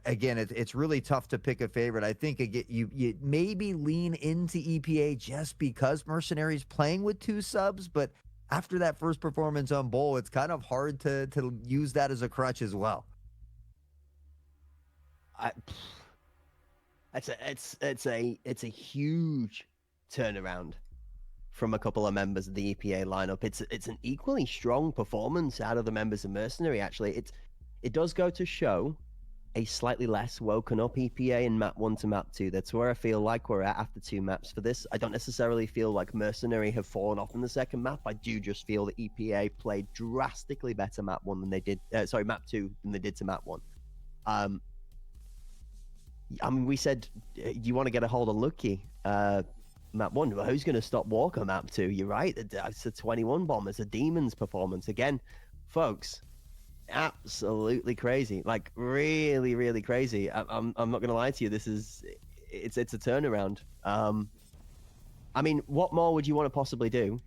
again, it's really tough to pick a favorite. I think again, you maybe lean into EPA just because Mercenary's playing with 2 subs. But after that first performance on Bowl, it's kind of hard to use that as a crutch as well. It's a huge turnaround from a couple of members of the EPA lineup. It's an equally strong performance out of the members of Mercenary. Actually, it does go to show a slightly less woken up EPA in map 1 to map 2. That's where I feel like we're at after 2 maps for this. I don't necessarily feel like Mercenary have fallen off in the second map. I do just feel that EPA played drastically better map 1 than they did. Map 2 than they did to map 1. I mean, we said, you want to get a hold of Lucky, map 1. Well, who's going to stop Walker map 2? You're right. It's a 21 bomb. It's a Demon's performance. Again, folks, absolutely crazy. Like, really, really crazy. I'm not going to lie to you. It's a turnaround. I mean, what more would you want to possibly do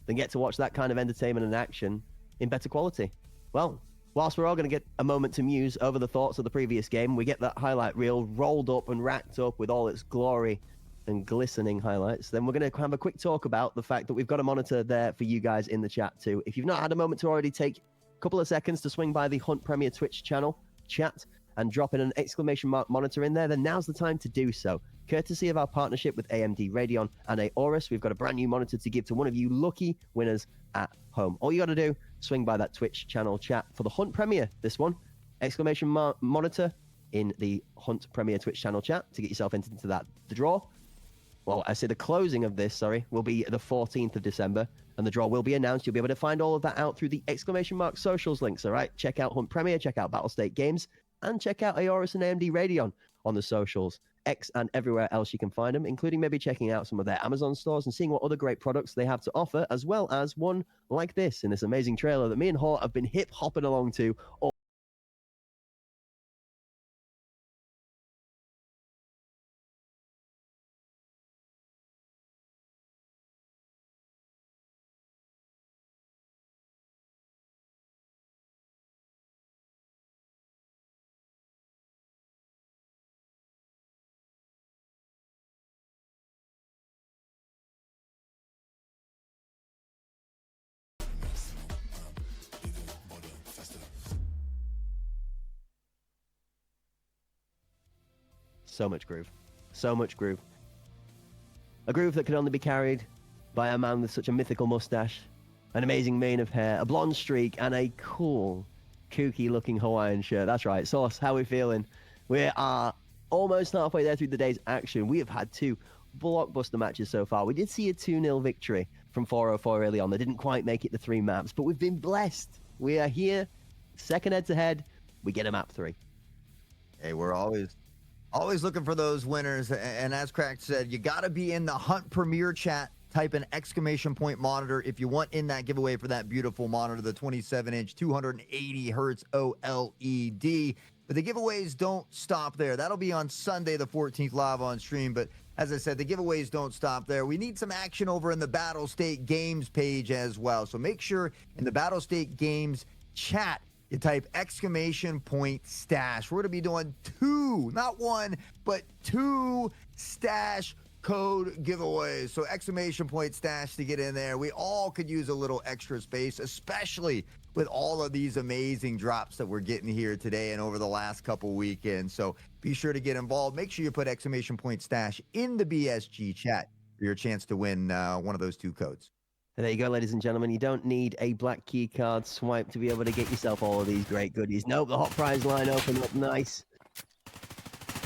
than get to watch that kind of entertainment and action in better quality? Well, whilst we're all going to get a moment to muse over the thoughts of the previous game, we get that highlight reel rolled up and racked up with all its glory and glistening highlights. Then we're going to have a quick talk about the fact that we've got a monitor there for you guys in the chat too. If you've not had a moment to already take a couple of seconds to swing by the Hunt Premier Twitch channel chat and drop in an exclamation mark monitor in there, then now's the time to do so. Courtesy of our partnership with AMD Radeon and Aorus, we've got a brand new monitor to give to one of you lucky winners at home. All you got to do, swing by that Twitch channel chat for the Hunt Premier, this one, exclamation mark monitor in the Hunt Premier Twitch channel chat to get yourself into that. The draw, well, I say the closing of this, will be the 14th of December, and the draw will be announced. You'll be able to find all of that out through the exclamation mark socials links, all right? Check out Hunt Premier, check out Battlestate Games, and check out Aorus and AMD Radeon on the socials, X and everywhere else you can find them, including maybe checking out some of their Amazon stores and seeing what other great products they have to offer, as well as one like this in this amazing trailer that me and Hort have been hip-hopping along to all. So much groove. So much groove. A groove that can only be carried by a man with such a mythical mustache, an amazing mane of hair, a blonde streak, and a cool, kooky-looking Hawaiian shirt. That's right. Sauce, how are we feeling? We are almost halfway there through the day's action. We have had 2 blockbuster matches so far. We did see a 2-0 victory from 404 early on. They didn't quite make it the 3 maps, but we've been blessed. We are here, second head-to-head. We get a map 3. Hey, we're always looking for those winners. And as Cracked said, you got to be in the Hunt Premier chat. Type an exclamation point monitor if you want in that giveaway for that beautiful monitor, the 27-inch, 280 hertz OLED. But the giveaways don't stop there. That'll be on Sunday, the 14th, live on stream. But as I said, the giveaways don't stop there. We need some action over in the Battle State Games page as well. So make sure in the Battle State Games chat, you type exclamation point stash. We're going to be doing 2, not 1, but 2 stash code giveaways. So exclamation point stash to get in there. We all could use a little extra space, especially with all of these amazing drops that we're getting here today and over the last couple weekends. So be sure to get involved. Make sure you put exclamation point stash in the BSG chat for your chance to win one of those 2 codes. And there you go, ladies and gentlemen. You don't need a black key card swipe to be able to get yourself all of these great goodies. Nope, the hot prize line opened up nice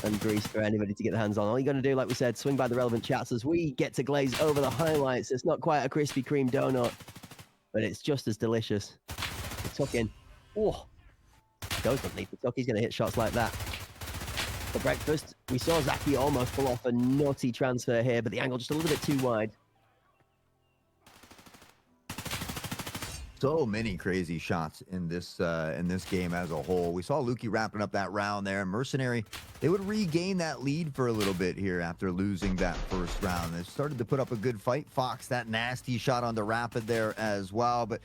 and greased for anybody to get their hands on. All you got to do, like we said, swing by the relevant chats as we get to glaze over the highlights. It's not quite a Krispy Kreme donut, but it's just as delicious. Tuck in. Oh, goes underneath the tuck. He's going to hit shots like that. For breakfast, we saw Zaki almost pull off a nutty transfer here, but the angle just a little bit too wide. So many crazy shots in this game as a whole. We saw Lukey wrapping up that round there. Mercenary, they would regain that lead for a little bit here after losing that first round. They started to put up a good fight. Fox, that nasty shot on the Rapid there as well. But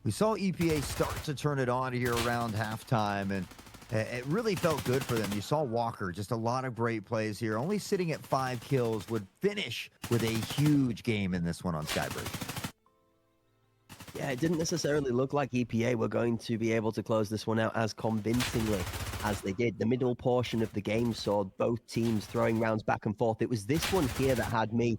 we saw EPA start to turn it on here around halftime, and it really felt good for them. You saw Walker, just a lot of great plays here. Only sitting at 5 kills, would finish with a huge game in this one on Skybridge. Yeah, it didn't necessarily look like EPA were going to be able to close this one out as convincingly as they did. The middle portion of the game saw both teams throwing rounds back and forth. It was this one here that had me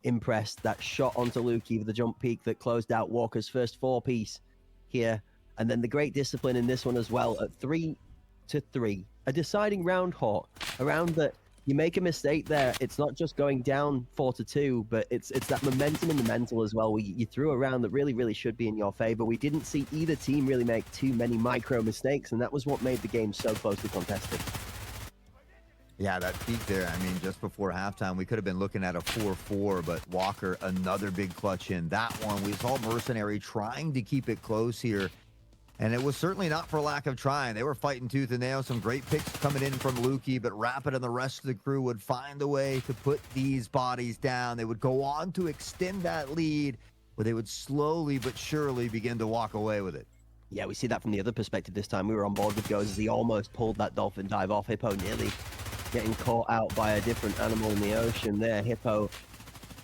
impressed, that shot onto Lukey with the jump peak that closed out Walker's first 4-piece here. And then the great discipline in this one as well at 3-3. A deciding round, Hawk. A round that you make a mistake there, it's not just going down 4-2, but it's that momentum in the mental as well. You threw a round that really should be in your favor. We didn't see either team really make too many micro mistakes, and that was what made the game so closely contested. Yeah, that peak there, I mean, just before halftime, we could have been looking at a 4-4, but Walker, another big clutch in that one. We saw Mercenary trying to keep it close here, and it was certainly not for lack of trying. They were fighting tooth and nail. Some great picks coming in from Lukey, but Rapid and the rest of the crew would find a way to put these bodies down. They would go on to extend that lead, but they would slowly but surely begin to walk away with it. Yeah, we see that from the other perspective this time. We were on board with Goes as he almost pulled that dolphin dive off. Hippo nearly getting caught out by a different animal in the ocean there. Hippo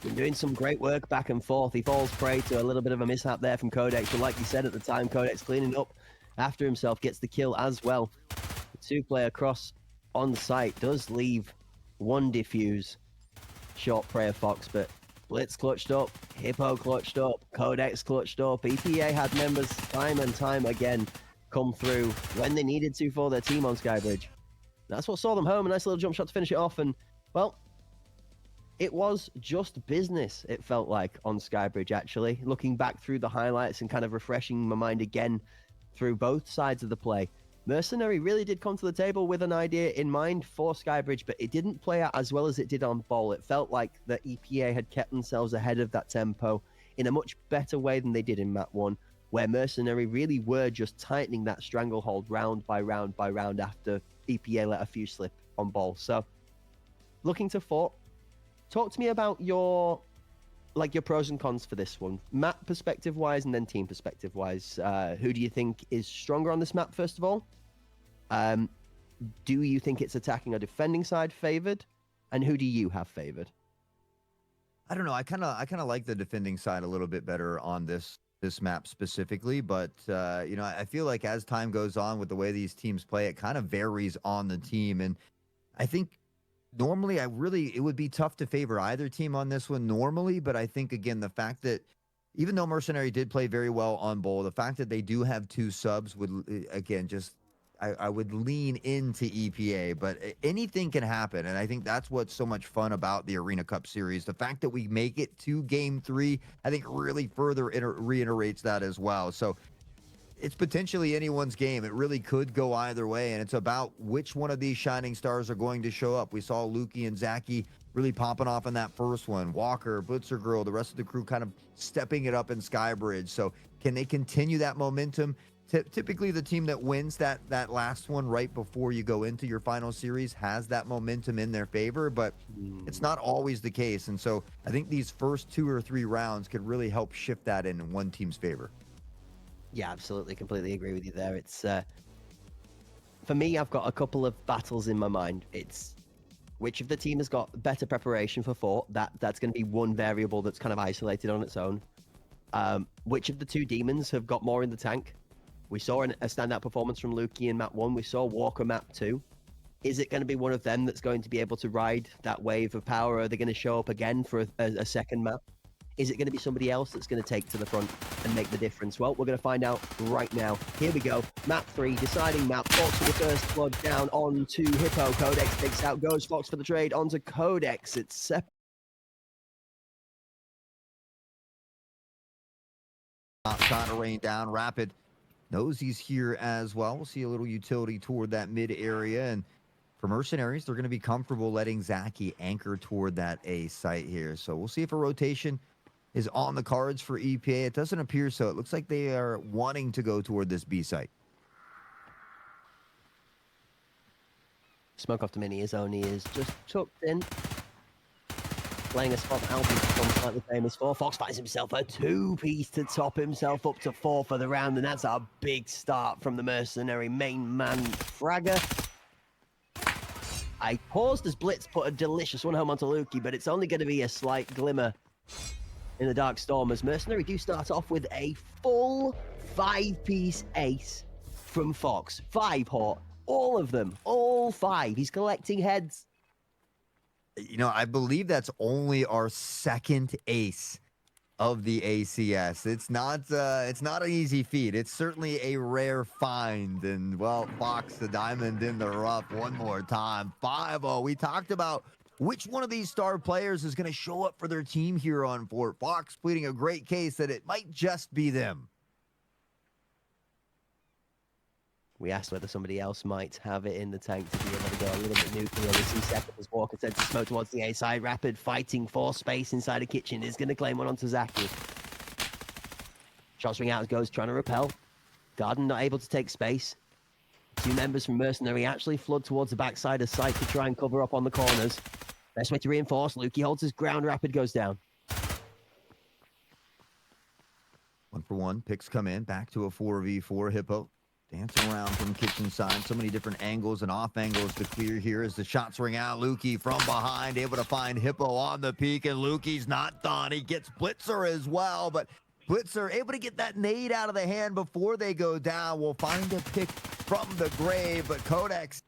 been doing some great work back and forth. He falls prey to a little bit of a mishap there from Codex, but like you said at the time, Codex cleaning up after himself, gets the kill as well. The 2-player cross on site does leave one defuse. Short prayer Fox, but Blitz clutched up, Hippo clutched up, Codex clutched up. EPA had members time and time again come through when they needed to for their team on Skybridge. That's what saw them home. A nice little jump shot to finish it off, and well, it was just business, it felt like, on Skybridge, actually. Looking back through the highlights and kind of refreshing my mind again through both sides of the play, Mercenary really did come to the table with an idea in mind for Skybridge, but it didn't play out as well as it did on Ball. It felt like the EPA had kept themselves ahead of that tempo in a much better way than they did in Map 1, where Mercenary really were just tightening that stranglehold round by round by round after EPA let a few slip on Ball. So, looking to Fort, talk to me about your pros and cons for this one, map perspective wise, and then team perspective wise. Who do you think is stronger on this map, first of all? Do you think it's attacking or defending side favored, and who do you have favored? I don't know. I kind of like the defending side a little bit better on this map specifically, but you know, I feel like as time goes on with the way these teams play, it kind of varies on the team, and I think normally it would be tough to favor either team on this one normally, but I think again the fact that even though Mercenary did play very well on Bowl, the fact that they do have 2 subs would again just I would lean into EPA, but anything can happen, and I think that's what's so much fun about the Arena Cup series. The fact that we make it to Game 3, I think really further reiterates that as well. So it's potentially anyone's game. It really could go either way, and it's about which one of these shining stars are going to show up. We saw Lukey and Zaki really popping off in that first one. Walker, Blitzer Girl, the rest of the crew kind of stepping it up in Skybridge. So can they continue that momentum? Typically, the team that wins that last one right before you go into your final series has that momentum in their favor, but it's not always the case. And so I think these first 2 or 3 rounds could really help shift that in one team's favor. Yeah, absolutely. Completely agree with you there. It's for me, I've got a couple of battles in my mind. It's which of the team has got better preparation for Fort. That's going to be one variable that's kind of isolated on its own. Which of the 2 demons have got more in the tank? We saw a standout performance from Lukey in Map 1. We saw Walker Map 2. Is it going to be one of them that's going to be able to ride that wave of power? Are they going to show up again for a second map? Is it going to be somebody else that's going to take to the front and make the difference? Well, we're going to find out right now. Here we go. Map 3, deciding map. Fox for the first blood down onto Hippo. Codex takes out, goes Fox for the trade onto Codex. It's separate. Trying to rain down. Rapid knows he's here as well. We'll see a little utility toward that mid area, and for Mercenaries, they're going to be comfortable letting Zaki anchor toward that A site here. So we'll see if a rotation is on the cards for EPA? It doesn't appear so. It looks like they are wanting to go toward this B site. Smoke off the mini, his only is just tucked in. Playing a spot that Alfred's become slightly famous for. Fox finds himself a 2-piece to top himself up to 4 for the round, and that's a big start from the Mercenary main man, Fragger. I paused as Blitz put a delicious one home onto Lukey, but it's only going to be a slight glimmer in the Dark Storm, as Mercenary do start off with a full 5-piece ace from Fox. 5, Hort. All of them. All 5. He's collecting heads. You know, I believe that's only our second ace of the ACS. It's not an easy feat. It's certainly a rare find. And, well, Fox, the diamond in the rough one more time. 5-0. We talked about which one of these star players is going to show up for their team here on Fort. Fox pleading a great case that it might just be them. We asked whether somebody else might have it in the tank to be able to go a little bit nuclear. We see second as Walker said to smoke towards the A side. Rapid fighting for space inside the kitchen is going to claim one onto Zaki. Shots ring out as Goes trying to repel. Garden not able to take space. 2 members from Mercenary actually flood towards the backside of site to try and cover up on the corners. Best way to reinforce. Lukey holds his ground. Rapid goes down. 1 for 1. Picks come in. Back to a 4v4. Hippo dancing around from kitchen side. So many different angles and off angles to clear here as the shots ring out. Lukey from behind, able to find Hippo on the peak, and Lukey's not done. He gets Blitzer as well, but Blitzer able to get that nade out of the hand before they go down. We'll find a pick from the grave, but Codex,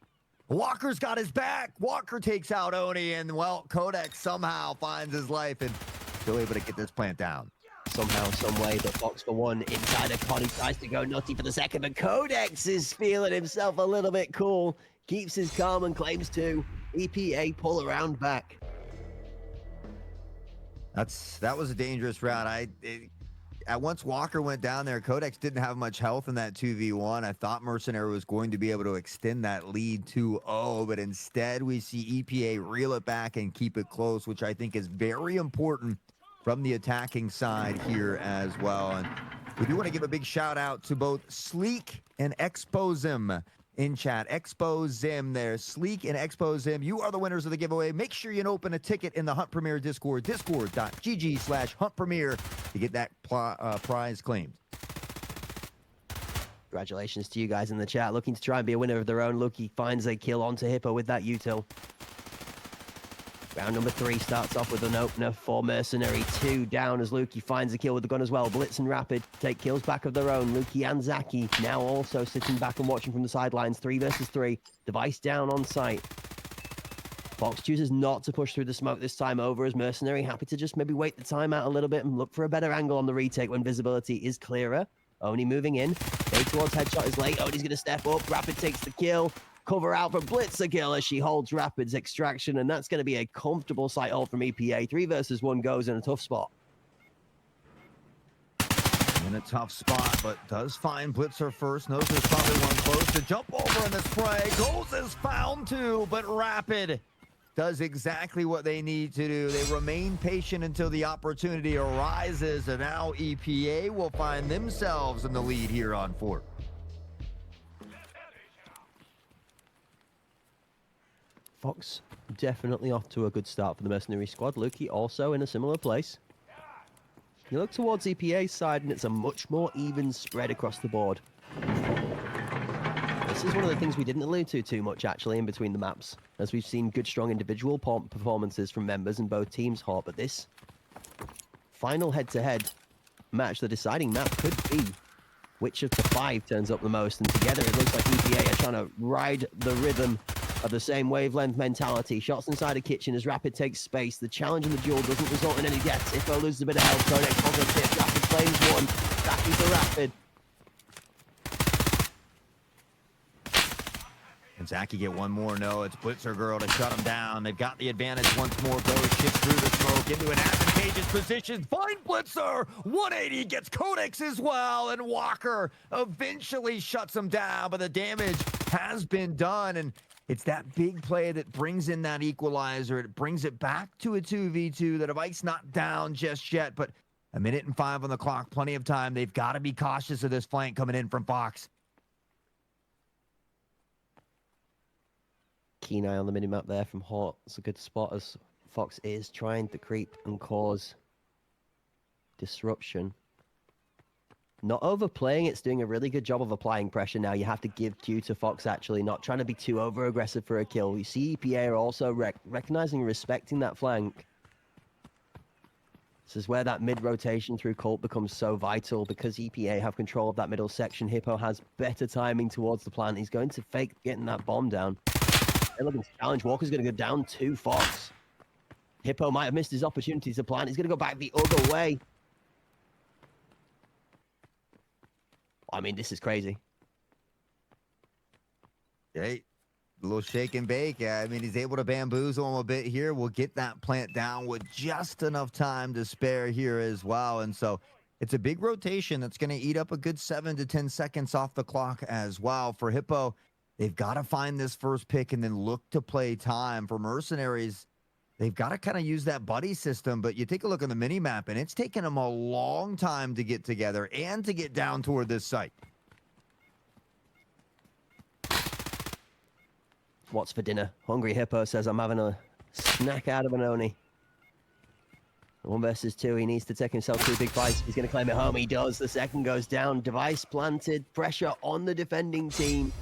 Walker's got his back. Walker takes out Oni, and, well, Codex somehow finds his life and still able to get this plant down. Somehow, some way, the Fox for 1 inside of Connie tries to go nutty for the second, but Codex is feeling himself a little bit cool. Keeps his calm and claims 2. EPA pull around back. That was a dangerous round. Once Walker went down there, Codex didn't have much health in that 2v1. I thought Mercenary was going to be able to extend that lead 2-0, but instead we see EPA reel it back and keep it close, which I think is very important from the attacking side here as well. And we do want to give a big shout out to both Sleek and Expozim in chat. Expozim there. Sleek and Expozim, you are the winners of the giveaway. Make sure you open a ticket in the Hunt Premier Discord, discord.gg/Hunt Premier to get that prize claimed. Congratulations to you guys in the chat. Looking to try and be a winner of their own. Lucky finds a kill onto Hippo with that util. Round number 3 starts off with an opener for Mercenary. 2 down as Lukey finds a kill with the gun as well. Blitz and Rapid take kills back of their own. Lukey and Zaki now also sitting back and watching from the sidelines. 3 versus 3. Device down on site. Fox chooses not to push through the smoke this time over as Mercenary happy to just maybe wait the time out a little bit and look for a better angle on the retake when visibility is clearer. Oni moving in. Fade towards headshot is late. Oni's going to step up. Rapid takes the kill. Cover out for Blitzer kill as she holds Rapid's extraction, and that's going to be a comfortable sight hold from EPA. 3 versus 1 goes in a tough spot. In a tough spot, but does find Blitzer first. Knows there's probably one close to jump over in the spray. Goals is found too, but Rapid does exactly what they need to do. They remain patient until the opportunity arises, and now EPA will find themselves in the lead here on Fort. Fox definitely off to a good start for the Mercenary squad. Lukey also in a similar place. You look towards EPA's side and it's a much more even spread across the board. This is one of the things we didn't allude to too much actually in between the maps, as we've seen good strong individual performances from members in both teams, Hort, but this final head-to-head match, the deciding map could be which of the 5 turns up the most, and together it looks like EPA are trying to ride the rhythm of the same wavelength mentality. Shots inside a kitchen as Rapid takes space. The challenge in the duel doesn't result in any deaths. Ifo loses a bit of health. Codex holds a tip. Rapid claims 1. Zaki for Rapid. And Zaki get one more? No, it's Blitzer Girl to shut him down. They've got the advantage once more. Goes, shifts through the smoke into an advantageous position. Find Blitzer! 180 gets Codex as well, and Walker eventually shuts him down, but the damage has been done, and it's that big play that brings in that equalizer. It brings it back to a 2v2. The device not down just yet, but A minute and 5 on the clock, plenty of time. They've got to be cautious of this flank coming in from Fox. Keen eye on the minimap there from Hort. It's a good spot as Fox is trying to creep and cause disruption. Not overplaying, it's doing a really good job of applying pressure now. You have to give due to Fox actually, not trying to be too over-aggressive for a kill. You see EPA are also recognizing and respecting that flank. This is where that mid-rotation through Colt becomes so vital because EPA have control of that middle section. Hippo has better timing towards the plant. He's going to fake getting that bomb down. They're looking to challenge. Walker's going to go down to Fox. Hippo might have missed his opportunity to plant. He's going to go back the other way. I mean, this is crazy. Hey, a little shake and bake. Yeah, I mean, he's able to bamboozle him a bit here. We'll get that plant down with just enough time to spare here as well. And so it's a big rotation that's going to eat up a good 7 to 10 seconds off the clock as well. For Hippo, they've got to find this first pick and then look to play time. For Mercenaries, they've got to kind of use that buddy system, but you take a look on the mini map, and it's taken them a long time to get together and to get down toward this site. What's for dinner? Hungry Hippo says, I'm having a snack out of an Oni. 1 versus 2, he needs to take himself to a big fight. He's going to claim it home. He does. The second goes down. Device planted. Pressure on the defending team.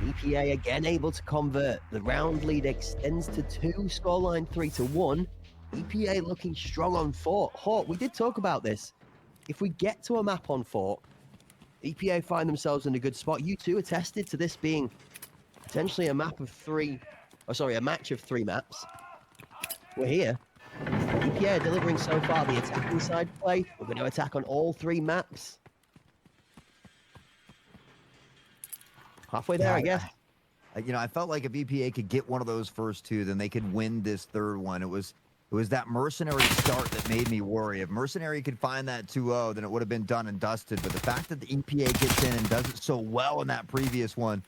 EPA again able to convert. The round lead extends to 2, scoreline 3-1. EPA looking strong on Fort. Hort, we did talk about this. If we get to a map on Fort, EPA find themselves in a good spot. You two attested to this being potentially a match of 3 maps. We're here. EPA are delivering so far the attacking side play. We're going to attack on all 3 maps. Halfway there, I guess. I felt like if EPA could get one of those first 2, then they could win this third one. It was that Mercenary start that made me worry. If Mercenary could find that 2-0, then it would have been done and dusted. But the fact that the EPA gets in and does it so well in that previous one,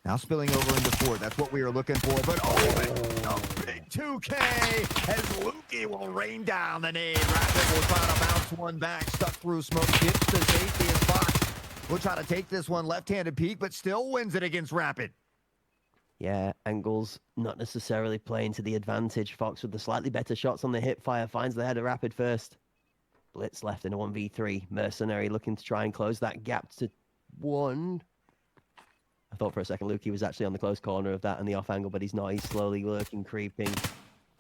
now spilling over into Fort, that's what we were looking for. But a big 2K as Lukey will rain down the nade. Rapid will try to bounce one back, stuck through smoke, gets to safety as Fox will try to take this one left-handed peek, but still wins it against Rapid. Yeah, angles not necessarily playing to the advantage. Fox with the slightly better shots on the hip fire finds the head of Rapid first. Blitz left in a 1v3. Mercenary looking to try and close that gap to 1. I thought for a second Lukey was actually on the close corner of that and the off angle, but he's not. He's slowly working, creeping.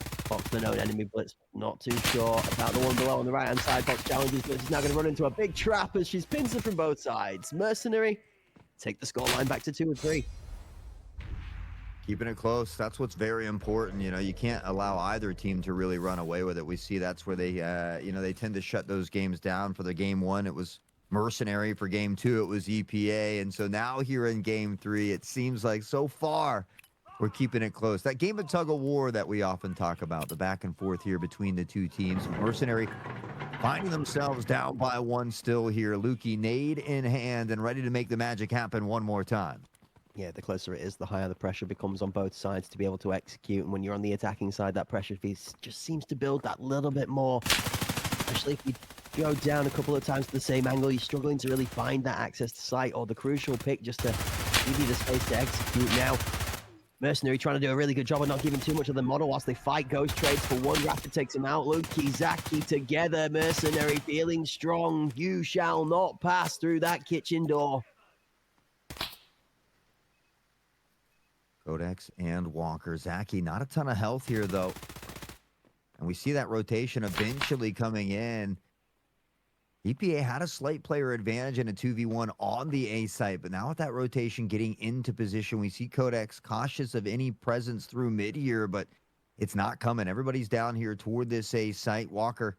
Fox, the known enemy Blitz, not too sure about the one below on the right-hand side. Fox challenges Blitz. He's now going to run into a big trap as she's pinned her from both sides. Mercenary take the scoreline back to 2 and 3. Keeping it close. That's what's very important. You can't allow either team to really run away with it. We see that's where they, they tend to shut those games down. For the game 1, it was Mercenary. For game 2, it was EPA. And so now here in game 3, it seems like so far we're keeping it close. That game of tug of war that we often talk about, the back and forth here between the 2 teams. Mercenary finding themselves down by 1 still here. Lukey nade in hand and ready to make the magic happen one more time. Yeah, the closer it is, the higher the pressure becomes on both sides to be able to execute. And when you're on the attacking side, that pressure just seems to build that little bit more. Especially if you go down a couple of times to the same angle, you're struggling to really find that access to sight or the crucial pick just to give you the space to execute. Now, Mercenary trying to do a really good job of not giving too much of the model whilst they fight. Ghost trades for 1. Rapid takes him out. Lukey, Zaki together. Mercenary feeling strong. You shall not pass through that kitchen door. Codex and Walker. Zaki, not a ton of health here, though. And we see that rotation eventually coming in. EPA had a slight player advantage in a 2v1 on the A site, but now with that rotation getting into position, we see Codex cautious of any presence through mid here, but it's not coming. Everybody's down here toward this A site. Walker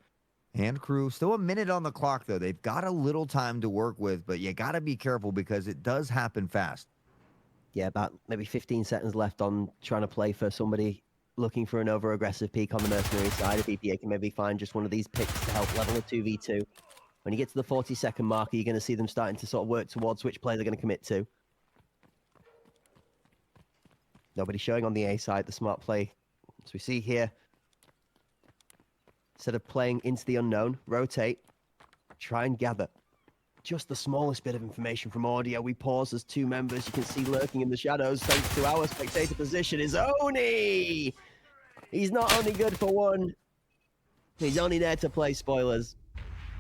and crew, still a minute on the clock, though. They've got a little time to work with, but you got to be careful because it does happen fast. Yeah, about maybe 15 seconds left on trying to play for somebody looking for an over-aggressive peak on the Mercenary side. If EPA can maybe find just one of these picks to help level a 2v2. When you get to the 40-second marker, you're going to see them starting to sort of work towards which play they're going to commit to. Nobody showing on the A side, the smart play. As we see here, instead of playing into the unknown, rotate, try and gather just the smallest bit of information from audio. We pause as two members you can see lurking in the shadows thanks to our spectator position is Oni. He's not only good for one, he's only there to play spoilers.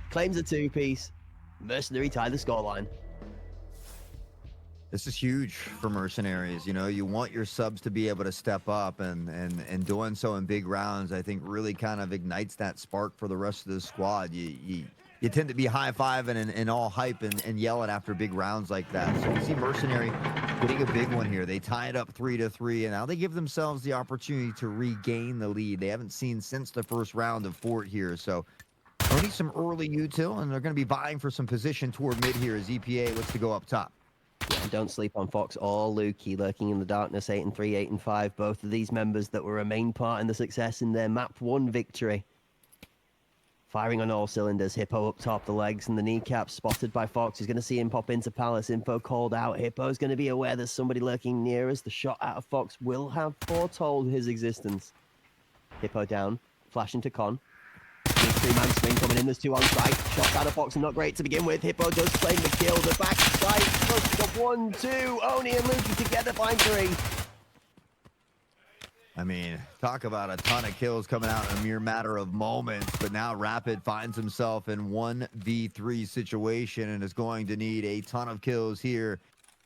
Claims a two-piece. Mercenary tie the scoreline. This is huge for Mercenaries. You know, you want your subs to be able to step up, and doing so in big rounds, I think, really kind of ignites that spark for the rest of the squad. You tend to be high-fiving and all hype and yelling after big rounds like that. So we see Mercenary getting a big one here. They tie it up 3-3, and now they give themselves the opportunity to regain the lead. They haven't seen since the first round of Fort here, so only some early util, and they're going to be vying for some position toward mid here as EPA looks to go up top. Yeah, and don't sleep on Fox or Lukey lurking in the darkness, 8-3, 8-5. Both of these members that were a main part in the success in their map 1 victory. Firing on all cylinders. Hippo up top, the legs and the kneecaps spotted by Fox. He's going to see him pop into Palace. Info called out. Hippo's going to be aware there's somebody lurking near us. The shot out of Fox will have foretold his existence. Hippo down, flashing to Con. Big three-man swing coming in. There's 2 on site. Shots out of Fox and not great to begin with. Hippo does claim the kill. The back side goes up 1-2. Oni and Lukey together find 3. I mean, talk about a ton of kills coming out in a mere matter of moments, but now Rapid finds himself in 1v3 situation and is going to need a ton of kills here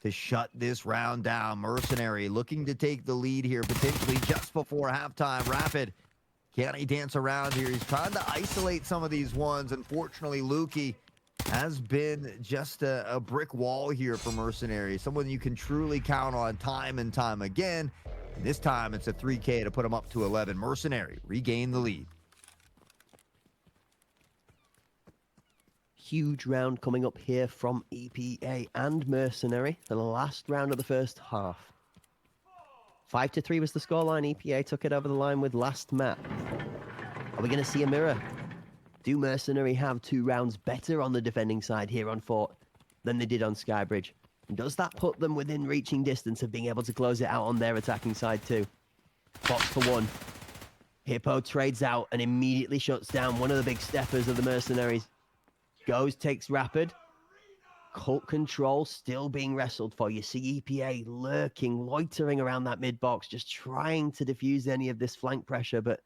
to shut this round down. Mercenary looking to take the lead here, potentially just before halftime. Rapid, can he dance around here? He's trying to isolate some of these ones. Unfortunately, Lukey has been just a brick wall here for Mercenary. Someone you can truly count on time and time again. And this time, it's a 3K to put him up to 11. Mercenary regain the lead. Huge round coming up here from EPA and Mercenary. The last round of the first half. 5-3 was the scoreline. EPA took it over the line with last map. Are we going to see a mirror? Do Mercenary have 2 rounds better on the defending side here on Fort than they did on Skybridge? And does that put them within reaching distance of being able to close it out on their attacking side too? Fox for 1. Hippo trades out and immediately shuts down one of the big steppers of the Mercenaries. Goes, takes Rapid. Cult control still being wrestled for. You see EPA lurking, loitering around that mid box, just trying to diffuse any of this flank pressure. But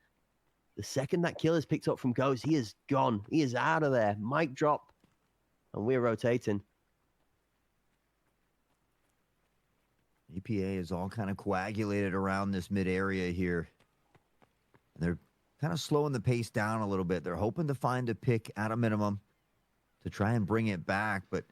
the second that kill is picked up from Goes, he is gone. He is out of there. Mic drop. And we're rotating. EPA is all kind of coagulated around this mid area here. And they're kind of slowing the pace down a little bit. They're hoping to find a pick at a minimum to try and bring it back. But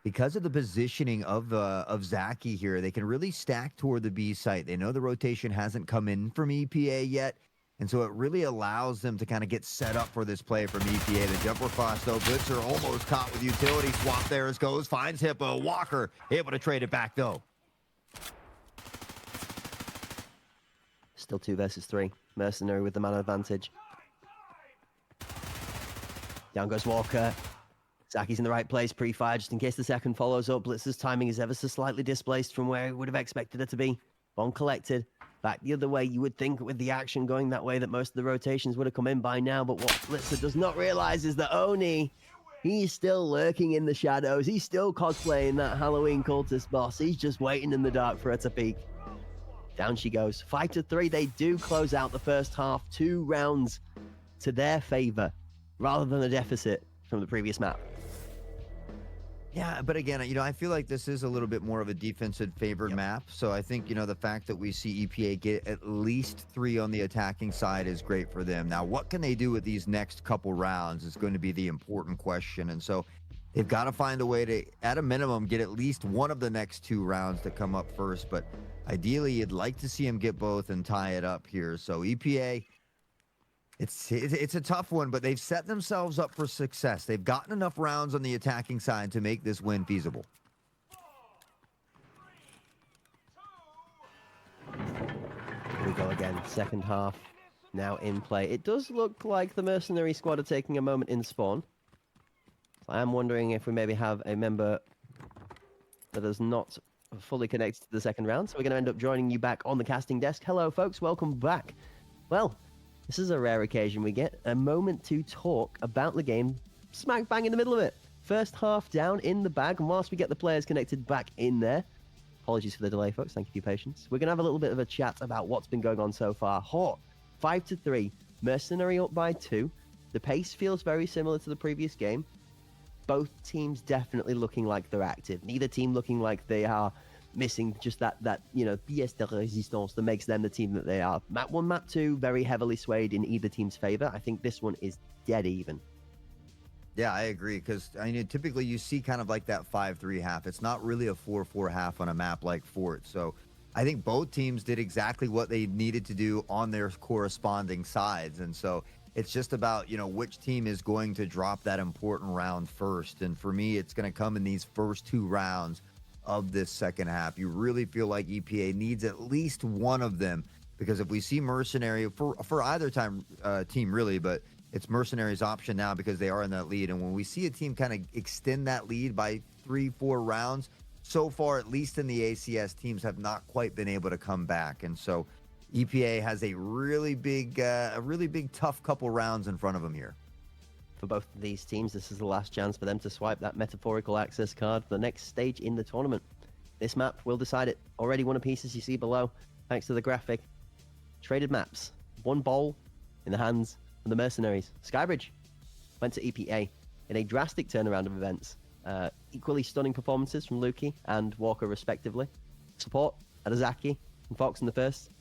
because of the positioning of Zaki here, they can really stack toward the B site. They know the rotation hasn't come in from EPA yet, and so it really allows them to kind of get set up for this play from EPA. The jumper cross, though, Blitzer almost caught with utility swap there as Goes, finds Hippo. Walker able to trade it back, though. Still 2 versus 3. Mercenary with the man advantage. Down goes Walker. Zaki's in the right place, pre-fire, just in case the second follows up. Blitzer's timing is ever so slightly displaced from where he would have expected it to be. Bomb collected. Back the other way, you would think with the action going that way that most of the rotations would have come in by now, but what Blitzer does not realize is that Oni, he's still lurking in the shadows. He's still cosplaying that Halloween cultist boss. He's just waiting in the dark for her to peek. Down she goes. 5-3, they do close out the first half. 2 rounds to their favor, rather than a deficit from the previous map. Yeah, but again, you know, I feel like this is a little bit more of a defensive favored map. So I think, you know, the fact that we see EPA get at least 3 on the attacking side is great for them. Now, what can they do with these next couple rounds is going to be the important question. And so they've got to find a way to, at a minimum, get at least one of the next 2 rounds to come up first. But ideally, you'd like to see them get both and tie it up here. So EPA, it's a tough one, but they've set themselves up for success. They've gotten enough rounds on the attacking side to make this win feasible. Here we go again. Second half now in play. It does look like the Mercenary squad are taking a moment in spawn. I am wondering if we maybe have a member that is not fully connected to the second round. So we're going to end up joining you back on the casting desk. Hello, folks. Welcome back. Well, This is a rare occasion. We get a moment to talk about the game smack bang in the middle of it. First half down in the bag, and whilst we get the players connected back in there, apologies for the delay, folks. Thank you for your patience. We're going to have a little bit of a chat about what's been going on so far. Hort, 5-3. Mercenary up by 2. The pace feels very similar to the previous game. Both teams definitely looking like they're active. Neither team looking like they are missing just that pièce de résistance that makes them the team that they are. Map 1, Map 2, very heavily swayed in either team's favor. I think this one is dead even. Yeah, I agree, because typically you see kind of like that 5-3 half. It's not really a 4-4 half on a map like Fort. So I think both teams did exactly what they needed to do on their corresponding sides. And so it's just about, which team is going to drop that important round first. And for me, it's going to come in these first 2 rounds of this second half. You really feel like EPA needs at least one of them, because if we see Mercenary for either team really, but it's Mercenary's option now because they are in that lead. And when we see a team kind of extend that lead by 3-4 rounds, so far, at least in the ACS, teams have not quite been able to come back. And so EPA has a really big tough couple rounds in front of them here. For both of these teams, this is the last chance for them to swipe that metaphorical access card for the next stage in the tournament. This map will decide it. Already one apiece, as you see below, thanks to the graphic. Traded maps. One bowl in the hands of the Mercenaries. Skybridge went to EPA in a drastic turnaround of events. Equally stunning performances from Lukey and Walker, respectively. Support, Adazaki and Fox in the first.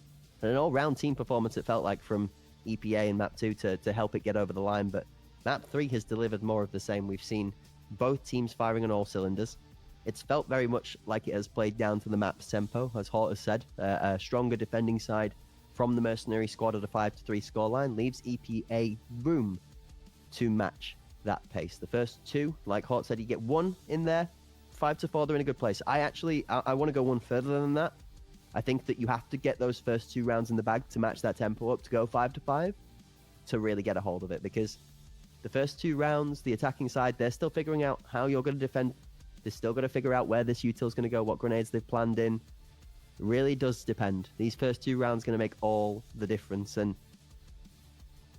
And an all-round team performance, it felt like, from EPA in Map 2 to help it get over the line. But Map 3 has delivered more of the same. We've seen both teams firing on all cylinders. It's felt very much like it has played down to the map's tempo, as Hort has said. A stronger defending side from the Mercenary squad at a 5-3 scoreline leaves EPA room to match that pace. The first 2, like Hort said, you get 1 in there, 5-4, they're in a good place. I want to go one further than that. I think that you have to get those first 2 rounds in the bag to match that tempo up to go 5-5 to really get a hold of it, because the first 2 rounds, the attacking side, they're still figuring out how you're going to defend. They're still going to figure out where this util's going to go, what grenades they've planned in. It really does depend. These first 2 rounds going to make all the difference. And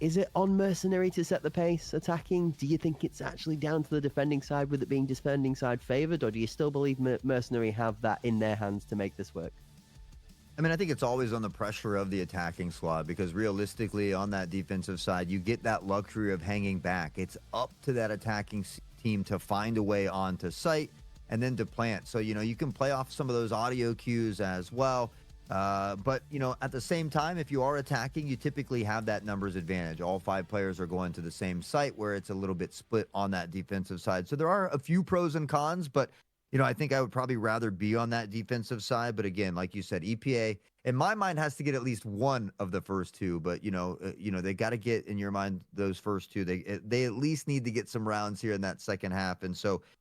is it on Mercenary to set the pace attacking? Do you think it's actually down to the defending side, with it being defending side favored, or do you still believe Mercenary have that in their hands to make this work? I mean, I think it's always on the pressure of the attacking squad, because realistically on that defensive side, you get that luxury of hanging back. It's up to that attacking team to find a way onto site and then to plant. So, you can play off some of those audio cues as well. But, at the same time, if you are attacking, you typically have that numbers advantage. All 5 players are going to the same site, where it's a little bit split on that defensive side. So there are a few pros and cons, but I think I would probably rather be on that defensive side. But again, like you said, EPA, in my mind, has to get at least 1 of the first 2. But, they got to get, in your mind, those first 2. They at least need to get some rounds here in that second half. And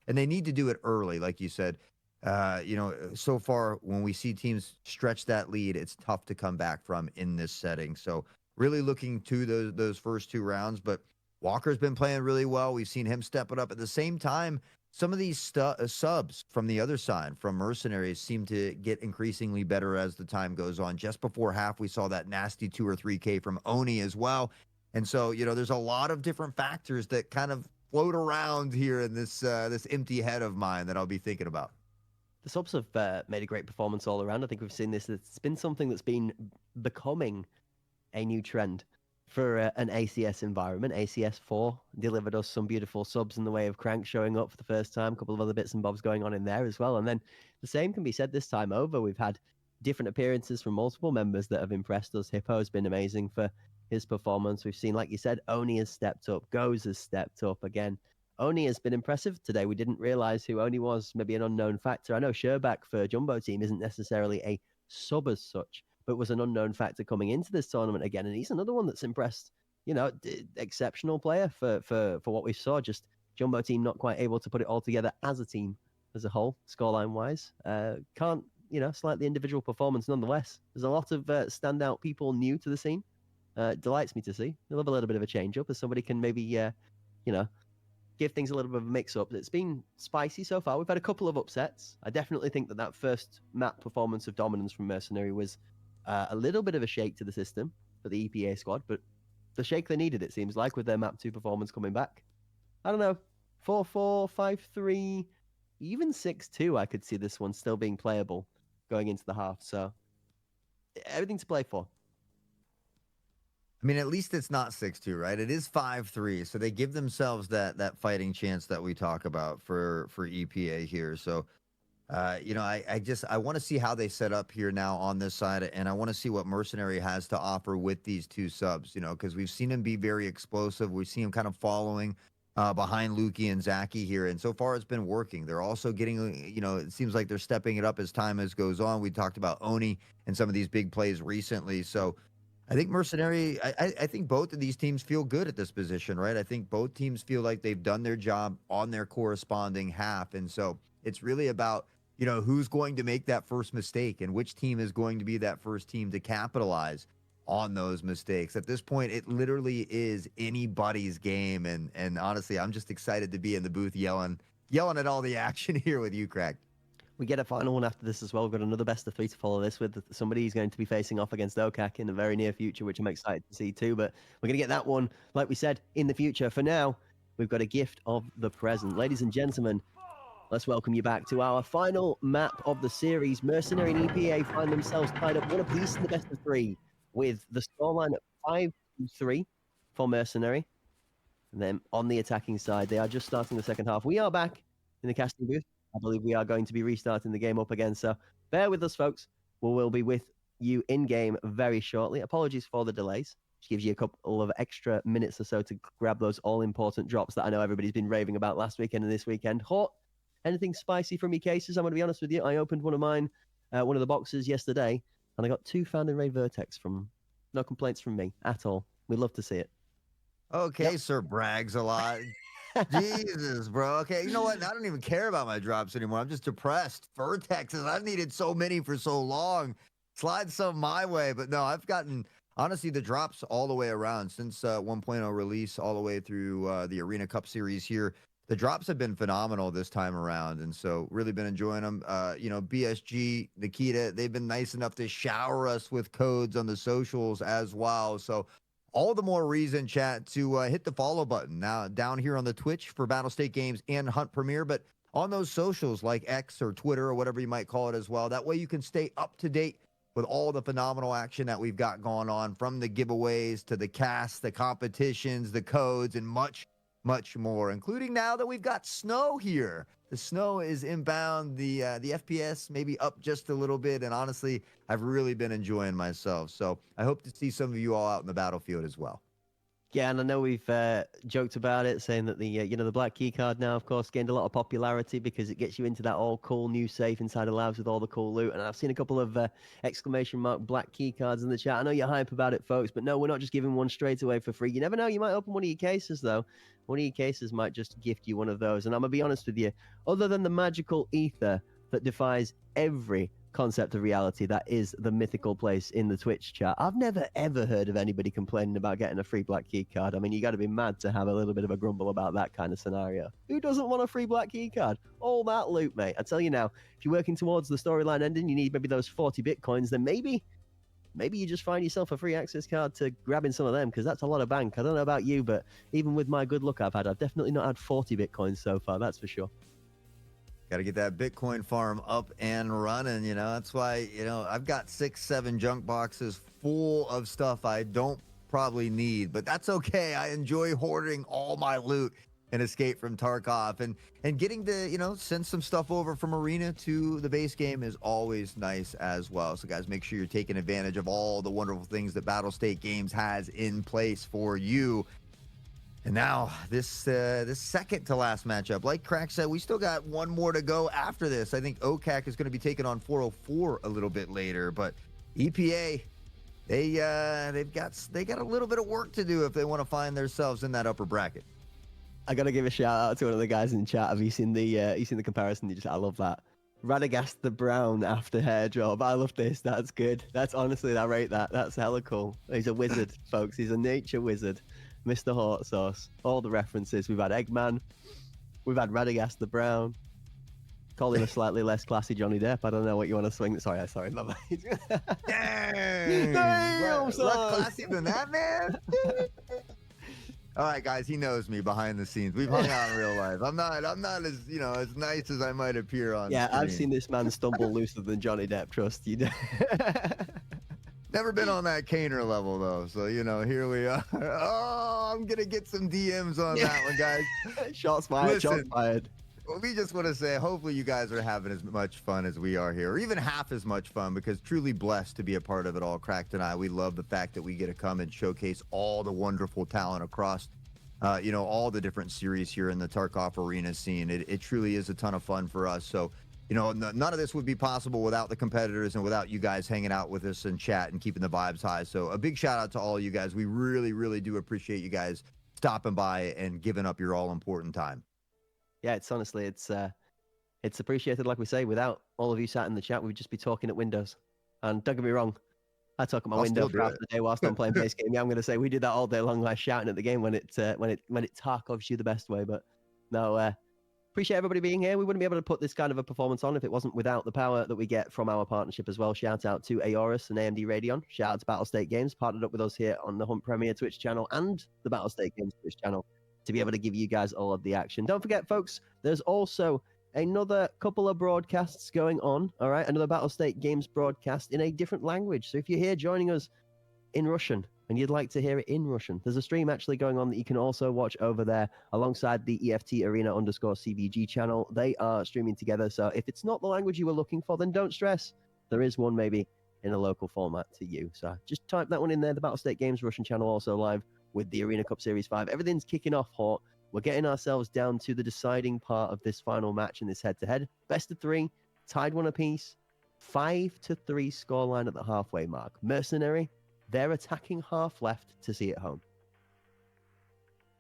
they need to do it early, like you said. So far, when we see teams stretch that lead, it's tough to come back from in this setting. So really looking to those first 2 rounds. But Walker's been playing really well. We've seen him step it up. At the same time, some of these subs from the other side, from Mercenaries, seem to get increasingly better as the time goes on. Just before half, we saw that nasty 2 or 3K from Oni as well. And so, there's a lot of different factors that kind of float around here in this empty head of mine that I'll be thinking about. The subs have made a great performance all around. I think we've seen this. It's been something that's been becoming a new trend for an ACS environment. ACS 4 delivered us some beautiful subs in the way of Crank showing up for the first time, a couple of other bits and bobs going on in there as well. And then the same can be said this time over. We've had different appearances from multiple members that have impressed us. Hippo has been amazing for his performance. We've seen, like you said, Oni has stepped up. Goes has stepped up again. Oni has been impressive today. We didn't realize who Oni was, maybe an unknown factor. I know Sherbak for Jumbo Team isn't necessarily a sub as such, but was an unknown factor coming into this tournament again. And he's another one that's impressed, exceptional player for what we saw. Just Jumbo Team not quite able to put it all together as a team, as a whole, scoreline-wise. Can't, slightly individual performance nonetheless. There's a lot of standout people new to the scene. Delights me to see. I love a little bit of a change-up as somebody can maybe, give things a little bit of a mix-up. It's been spicy so far. We've had a couple of upsets. I definitely think that first map performance of dominance from Mercenary was a little bit of a shake to the system for the EPA squad, but the shake they needed, it seems like, with their map 2 performance coming back. I don't know. 4-4, 5-3, even 6-2, I could see this one still being playable going into the half. So everything to play for. I mean, at least it's not 6-2, right? It is 5-3, so they give themselves that fighting chance that we talk about for EPA here. So, I want to see how they set up here now on this side, and I want to see what Mercenary has to offer with these two subs. Because we've seen him be very explosive. We've seen him kind of following behind Lukey and Zaki here, and so far it's been working. They're also getting, it seems like they're stepping it up as time goes on. We talked about Oni and some of these big plays recently, so. I think Mercenary, I think both of these teams feel good at this position, right? I think both teams feel like they've done their job on their corresponding half. And so it's really about, who's going to make that first mistake and which team is going to be that first team to capitalize on those mistakes. At this point, it literally is anybody's game. And honestly, I'm just excited to be in the booth yelling at all the action here with OKAK. We get a final one after this as well. We've got another best of 3 to follow this with. Somebody who's going to be facing off against OKAK in the very near future, which I'm excited to see too. But we're going to get that one, like we said, in the future. For now, we've got a gift of the present. Ladies and gentlemen, let's welcome you back to our final map of the series. Mercenary and EPA find themselves tied up one apiece in the best of 3, with the scoreline at 5-3 for Mercenary. And then on the attacking side, they are just starting the second half. We are back in the casting booth. I believe we are going to be restarting the game up again. So bear with us, folks. We will be with you in-game very shortly. Apologies for the delays. Which gives you a couple of extra minutes or so to grab those all-important drops that I know everybody's been raving about last weekend and this weekend. Hot, anything spicy from your cases? I'm going to be honest with you. I opened one of mine, one of the boxes yesterday, and I got 2 Found in Raid Vertex from... No complaints from me at all. We'd love to see it. Okay, yep. Sir brags a lot. Jesus, bro. Okay, you know what? I don't even care about my drops anymore. I'm just depressed. Vertexes, I've needed so many for so long. Slide some my way. But no, I've gotten, honestly, the drops all the way around since 1.0 release all the way through the Arena Cup series here. The drops have been phenomenal this time around, and so really been enjoying them. BSG, Nikita, they've been nice enough to shower us with codes on the socials as well. So all the more reason, chat, to hit the follow button now down here on the Twitch for Battle State Games and Hunt Premier, but on those socials like X or Twitter or whatever you might call it as well. That way you can stay up to date with all the phenomenal action that we've got going on, from the giveaways to the casts, the competitions, the codes, and much, much more, including now that we've got snow here. The snow is inbound, the FPS maybe up just a little bit, and honestly, I've really been enjoying myself. So I hope to see some of you all out in the battlefield as well. Yeah, and I know we've joked about it, saying that the black key card now, of course, gained a lot of popularity because it gets you into that all cool new safe inside of labs with all the cool loot. And I've seen a couple of exclamation mark black key cards in the chat. I know you're hype about it, folks, but no, we're not just giving one straight away for free. You never know, you might open one of your cases, though. One of your cases might just gift you one of those. And I'm going to be honest with you, other than the magical ether that defies every concept of reality that is the mythical place in the Twitch chat, I've never ever heard of anybody complaining about getting a free black key card. I mean, you got to be mad to have a little bit of a grumble about that kind of scenario. Who doesn't want a free black key card? All that loot, mate. I tell you now, if you're working towards the storyline ending, you need maybe those 40 bitcoins, then maybe you just find yourself a free access card to grabbing some of them, because that's a lot of bank. I don't know about you, but even with my good luck I've definitely not had 40 bitcoins so far, that's for sure. Got to get that Bitcoin farm up and running, That's why, I've got 6-7 junk boxes full of stuff I don't probably need, but that's okay. I enjoy hoarding all my loot and Escape from Tarkov, and getting to, send some stuff over from Arena to the base game is always nice as well. So guys, make sure you're taking advantage of all the wonderful things that Battle State Games has in place for you. And now this second to last matchup, like Crack said, we still got one more to go after this. I think OKAK is going to be taking on 404 a little bit later, but EPA, they got a little bit of work to do if they want to find themselves in that upper bracket. I gotta give a shout out to one of the guys in chat. Have you seen the comparison? I love that. Radagast the Brown after hair job. I love this. That's good. That's honestly, I rate that. That's hella cool. He's a wizard, folks. He's a nature wizard. Mr. Hot Sauce. All the references. We've had Eggman. We've had Radagast the Brown. Call him a slightly less classy Johnny Depp. I don't know what you want to swing. Sorry. Love it. Dang! Less classy than that, man? All right, guys, he knows me behind the scenes. We've hung out in real life. I'm not as, as nice as I might appear on Yeah, screen. I've seen this man stumble looser than Johnny Depp, trust you. Never been on that Kaner level, though. So, here we are. Oh, I'm going to get some DMs on that one, guys. Shots fired, shots fired. Well, we just want to say, hopefully you guys are having as much fun as we are here, or even half as much fun, because truly blessed to be a part of it all. Cracked and I, we love the fact that we get to come and showcase all the wonderful talent across, all the different series here in the Tarkov arena scene. It truly is a ton of fun for us. So, none of this would be possible without the competitors and without you guys hanging out with us and chat and keeping the vibes high. So a big shout out to all you guys. We really, really do appreciate you guys stopping by and giving up your all important time. Yeah, it's honestly, it's appreciated. Like we say, without all of you sat in the chat, we'd just be talking at windows. And don't get me wrong, I talk at my window for half the day whilst I'm playing base game. Yeah, I'm going to say we do that all day long, like shouting at the game when it Tarkovs you the best way. But no, appreciate everybody being here. We wouldn't be able to put this kind of a performance on if it wasn't without the power that we get from our partnership as well. Shout out to Aorus and AMD Radeon. Shout out to Battlestate Games, partnered up with us here on the Hunt Premier Twitch channel and the Battlestate Games Twitch channel to be able to give you guys all of the action. Don't forget, folks, there's also another couple of broadcasts going on, all right? Another Battlestate Games broadcast in a different language. So if you're here joining us in Russian and you'd like to hear it in Russian, there's a stream actually going on that you can also watch over there alongside the EFT Arena _CVG channel. They are streaming together. So if it's not the language you were looking for, then don't stress. There is one maybe in a local format to you. So just type that one in there. The Battlestate Games Russian channel also live with the Arena Cup Series 5. Everything's kicking off hot. We're getting ourselves down to the deciding part of this final match in this head-to-head. Best of 3, tied 1 apiece, 5-3 scoreline at the halfway mark. Mercenary, they're attacking half left to see it home.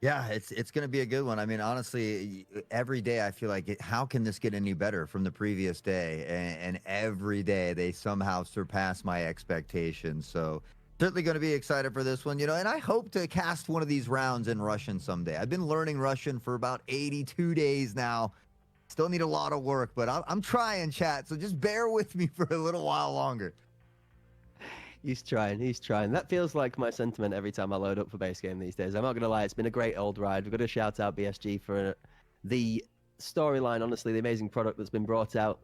Yeah, it's going to be a good one. I mean, honestly, every day I feel like, how can this get any better from the previous day? And every day they somehow surpass my expectations. So certainly going to be excited for this one, and I hope to cast one of these rounds in Russian someday. I've been learning Russian for about 82 days now. Still need a lot of work, but I'm trying, chat. So just bear with me for a little while longer. He's trying. That feels like my sentiment every time I load up for base game these days. I'm not going to lie. It's been a great old ride. We've got to shout out BSG for the storyline, honestly, the amazing product that's been brought out.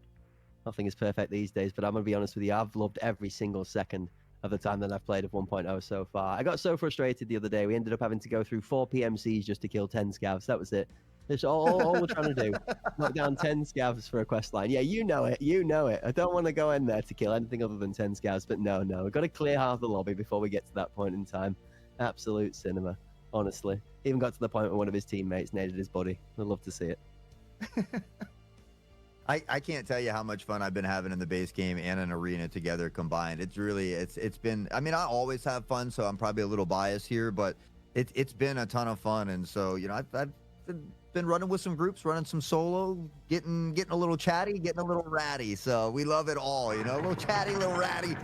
Nothing is perfect these days, but I'm going to be honest with you. I've loved every single second of the time that I've played of 1.0 so far. I got so frustrated the other day. We ended up having to go through 4 PMCs just to kill 10 scavs. That was it. That's all we're trying to do. Knock down 10 scavs for a quest line. Yeah, you know it. I don't want to go in there to kill anything other than 10 scavs, but no. We've got to clear half the lobby before we get to that point in time. Absolute cinema, honestly. Even got to the point where one of his teammates naded his body. I'd love to see it. I can't tell you how much fun I've been having in the base game and an arena together combined. It's really, it's been, I mean, I always have fun, so I'm probably a little biased here, but it's been a ton of fun. And so, I've been running with some groups, running some solo, getting a little chatty, getting a little ratty. So we love it all, a little chatty, a little ratty.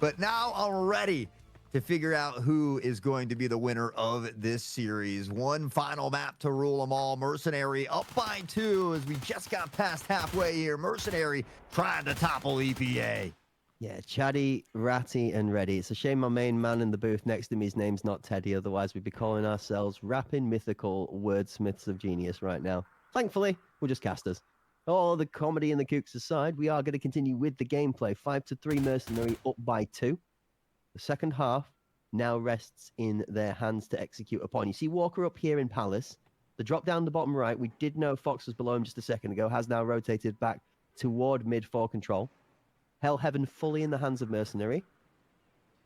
But now I'm ready to figure out who is going to be the winner of this series. One final map to rule them all. Mercenary up by 2 as we just got past halfway here. Mercenary trying to topple EPA. Yeah, chatty, ratty, and ready. It's a shame my main man in the booth next to me, his name's not Teddy. Otherwise, we'd be calling ourselves rapping mythical wordsmiths of genius right now. Thankfully, we're just casters. All the comedy and the kooks aside, we are going to continue with the gameplay. 5-3 Mercenary up by 2. The second half now rests in their hands to execute upon. You see Walker up here in Palace. The drop down the bottom right, we did know Fox was below him just a second ago, has now rotated back toward mid-4 control. Hell Heaven fully in the hands of Mercenary.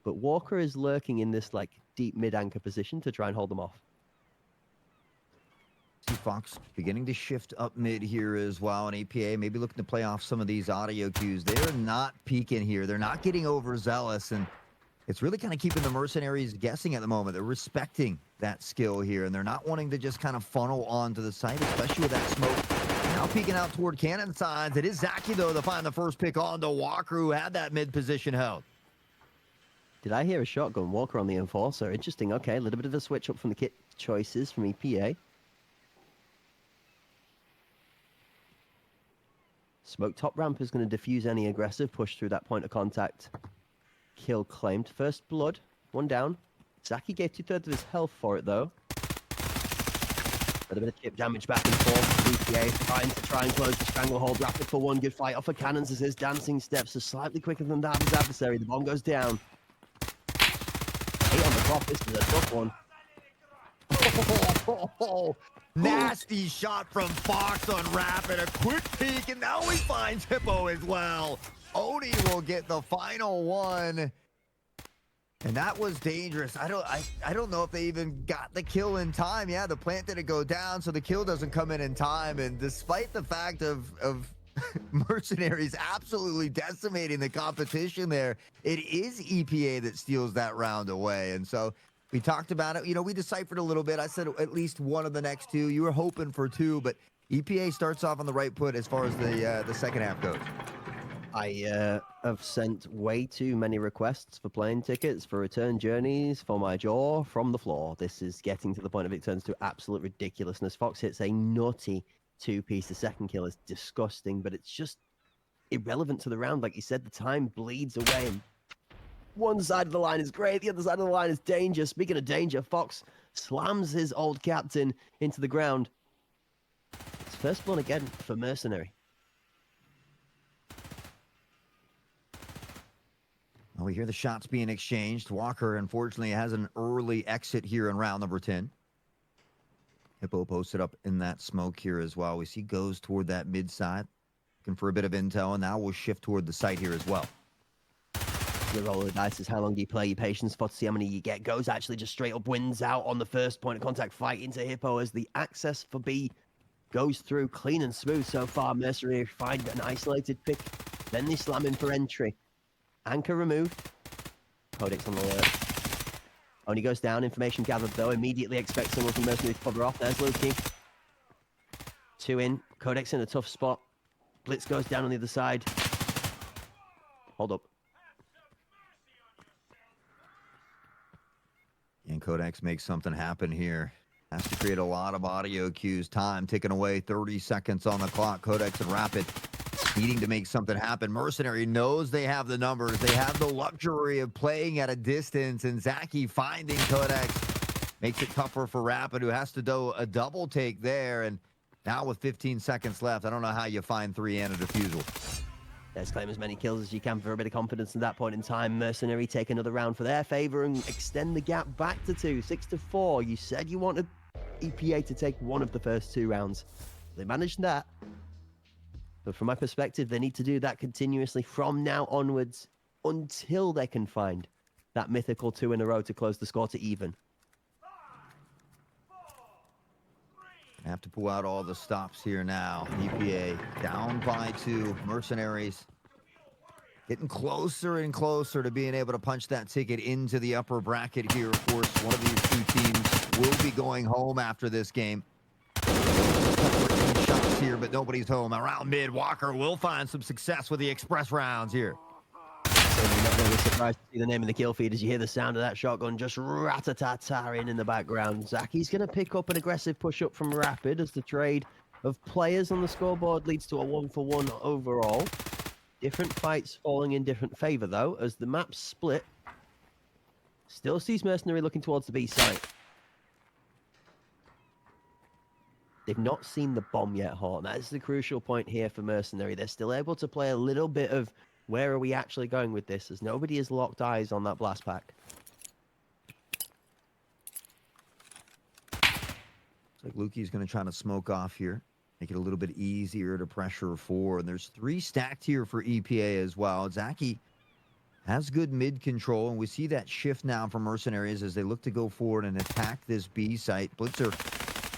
But Walker is lurking in this deep mid-anchor position to try and hold them off. See Fox beginning to shift up mid here as well, and APA maybe looking to play off some of these audio cues. They're not peeking here. They're not getting overzealous, and it's really kind of keeping the Mercenaries guessing at the moment. They're respecting that skill here, and they're not wanting to just kind of funnel onto the site, especially with that smoke. Now peeking out toward cannon sides. It is Zaki, though, to find the first pick on to Walker, who had that mid position held. Did I hear a shotgun? Walker on the Enforcer. Interesting. Okay, a little bit of a switch up from the kit choices from EPA. Smoke top ramp is going to defuse any aggressive push through that point of contact. Kill claimed. First blood. One down. Zaki gave 2/3 of his health for it, though. A bit of chip damage back and forth. EPA trying to close the stranglehold. Rapid for one. Good fight off for cannons as his dancing steps are slightly quicker than that of his adversary. The bomb goes down. 8 on the clock. This is a tough one. Oh, nasty shot from Fox on Rapid. A quick peek, and now he finds Hippo as well. Oni will get the final one. And that was dangerous. I don't know if they even got the kill in time. Yeah, the plant didn't go down, so the kill doesn't come in time. And despite the fact of Mercenaries absolutely decimating the competition there, it is EPA that steals that round away. And so we talked about it. You know, we deciphered a little bit. I said at least one of the next two. You were hoping for two, but EPA starts off on the right foot as far as the second half goes. I have sent way too many requests for plane tickets, for return journeys, for my jaw from the floor. This is getting to the point of it turns to absolute ridiculousness. Fox hits a nutty 2-piece. The second kill is disgusting, but it's just irrelevant to the round. Like you said, the time bleeds away. And one side of the line is great, the other side of the line is danger. Speaking of danger, Fox slams his old captain into the ground. It's first blood again for Mercenary. Well, we hear the shots being exchanged. Walker, unfortunately, has an early exit here in round number 10. Hippo posted up in that smoke here as well. We see goes toward that mid side, looking for a bit of intel, and now we'll shift toward the site here as well. The roll of the dice is how long do you play your patience for to see how many you get. Goes actually just straight up wins out on the first point of contact fight into Hippo as the access for B goes through clean and smooth so far. Mercenary find an isolated pick, then they slam in for entry. Anchor removed. Codex on the alert. Only goes down. Information gathered though. Immediately expects someone from Mercenary to cover off. There's Lukey. 2 in. Codex in a tough spot. Blitz goes down on the other side. Hold up. And Codex makes something happen here. Has to create a lot of audio cues. Time ticking away. 30 seconds on the clock. Codex and Rapid needing to make something happen. Mercenary knows they have the numbers. They have the luxury of playing at a distance, and Zaki finding Codex makes it tougher for Rapid, who has to do a double take there. And now with 15 seconds left, I don't know how you find 3 and a defusal. Let's claim as many kills as you can for a bit of confidence at that point in time. Mercenary take another round for their favor and extend the gap back to 2, 6-4. You said you wanted EPA to take one of the first 2 rounds. They managed that. But from my perspective, they need to do that continuously from now onwards until they can find that mythical 2 in a row to close the score to even. Have to pull out all the stops here now. EPA down by 2. Mercenaries getting closer and closer to being able to punch that ticket into the upper bracket here. Of course, one of these 2 teams will be going home after this game. Shots here, but nobody's home. Around mid, Walker will find some success with the express rounds here. Certainly not really surprised to see the name of the kill feed as you hear the sound of that shotgun just rat-a-tat-taring in the background. Zaki's going to pick up an aggressive push-up from Rapid as the trade of players on the scoreboard leads to a 1-for-1 overall. Different fights falling in different favor, though, as the map split. Still sees Mercenary looking towards the B site. They've not seen the bomb yet, Horn. That is the crucial point here for Mercenary. They're still able to play a little bit of where are we actually going with this, as nobody has locked eyes on that blast pack. Looks like Lukey's going to try to smoke off here. Make it a little bit easier to pressure 4. And there's 3 stacked here for EPA as well. Zaki has good mid control, and we see that shift now from Mercenaries as they look to go forward and attack this B site. Blitzer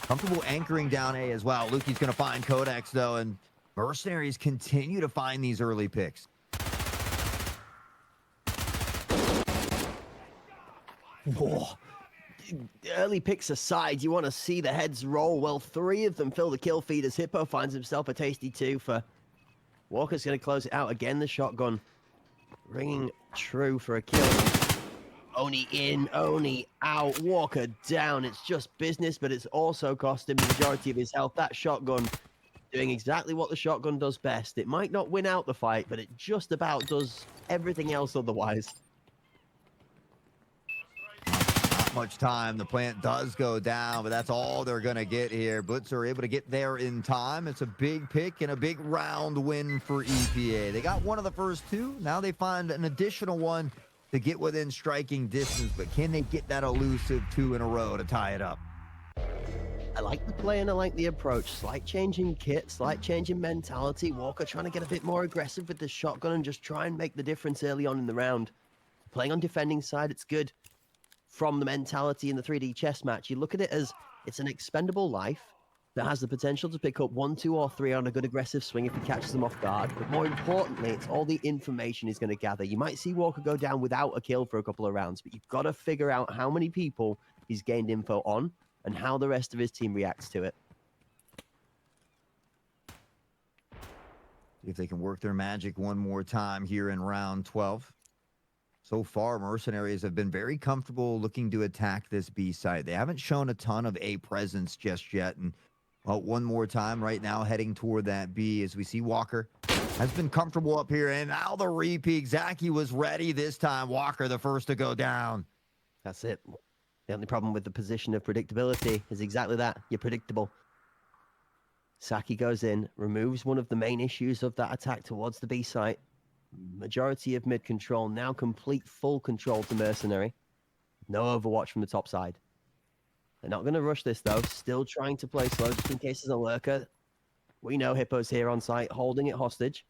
comfortable anchoring down A as well. Lukey's going to find Codex, though, and Mercenaries continue to find these early picks. Whoa. Early picks aside, you want to see the heads roll. Well, 3 of them fill the kill feed as Hippo finds himself a tasty 2 for Walker's going to close it out again. The shotgun ringing true for a kill. Oni in, Oni out, Walker down. It's just business, but it's also cost him the majority of his health. That shotgun doing exactly what the shotgun does best. It might not win out the fight, but it just about does everything else otherwise. much time. The plant does go down, but that's all they're going to get here. Blitz are able to get there in time. It's a big pick and a big round win for EPA. They got one of the first two. Now they find an additional one to get within striking distance, but can they get that elusive 2 in a row to tie it up? I like the play and I like the approach. Slight change in kit, slight change in mentality. Walker trying to get a bit more aggressive with the shotgun and just try and make the difference early on in the round. Playing on defending side, it's good. From the mentality in the 3D chess match, you look at it as it's an expendable life that has the potential to pick up 1, 2, or 3 on a good aggressive swing if he catches them off guard. But more importantly, it's all the information he's going to gather. You might see Walker go down without a kill for a couple of rounds, but you've got to figure out how many people he's gained info on and how the rest of his team reacts to it. See if they can work their magic one more time here in round 12. So far, Mercenaries have been very comfortable looking to attack this B site. They haven't shown a ton of A presence just yet. And well, one more time right now, heading toward that B as we see Walker has been comfortable up here. And now the repeat. Zaki was ready this time. Walker, the first to go down. That's it. The only problem with the position of predictability is exactly that. You're predictable. Saki goes in, removes one of the main issues of that attack towards the B site. Majority of mid control, now complete full control to Mercenary. No overwatch from the top side. They're not going to rush this though. Still trying to play slow just in case there's a lurker. We know Hippo's here on site, holding it hostage.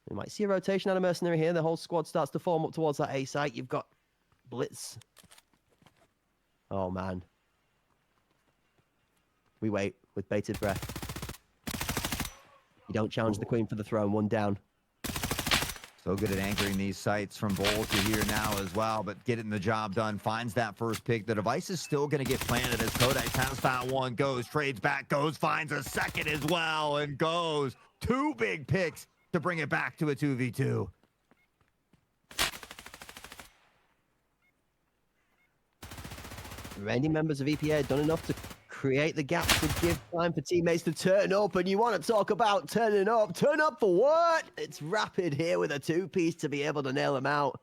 We might see a rotation out of Mercenary here. The whole squad starts to form up towards that A site. You've got Blitz. Oh, man. We wait with bated breath. You don't challenge the queen for the throne. One down. So good at anchoring these sites from Volta here now as well, but getting the job done. Finds that first pick. The device is still going to get planted as Kodak has found one. Goes, trades back, goes, finds a second as well, and goes. 2 big picks to bring it back to a 2v2. Remaining members of EPA have done enough to create the gap to give time for teammates to turn up, and you want to talk about turning up. Turn up for what? It's Rapid here with a 2-piece to be able to nail them out.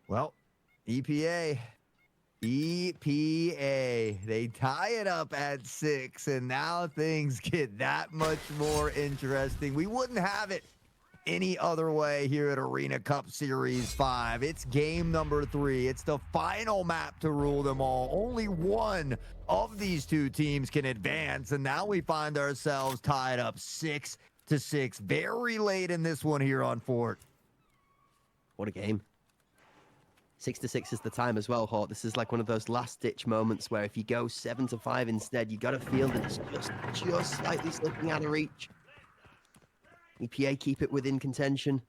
Well, EPA, they tie it up at 6, and now things get that much more interesting. We wouldn't have it any other way here at Arena Cup Series 5. It's game number 3. It's the final map to rule them all. Only one of these two teams can advance, and now we find ourselves tied up 6-6 very late in this one here on Fort. What a game. 6-6 is the time as well, Hawk. This is like one of those last-ditch moments where if you go 7-5 instead, you got to feel that it's just slightly slipping out of reach. EPA keep it within contention.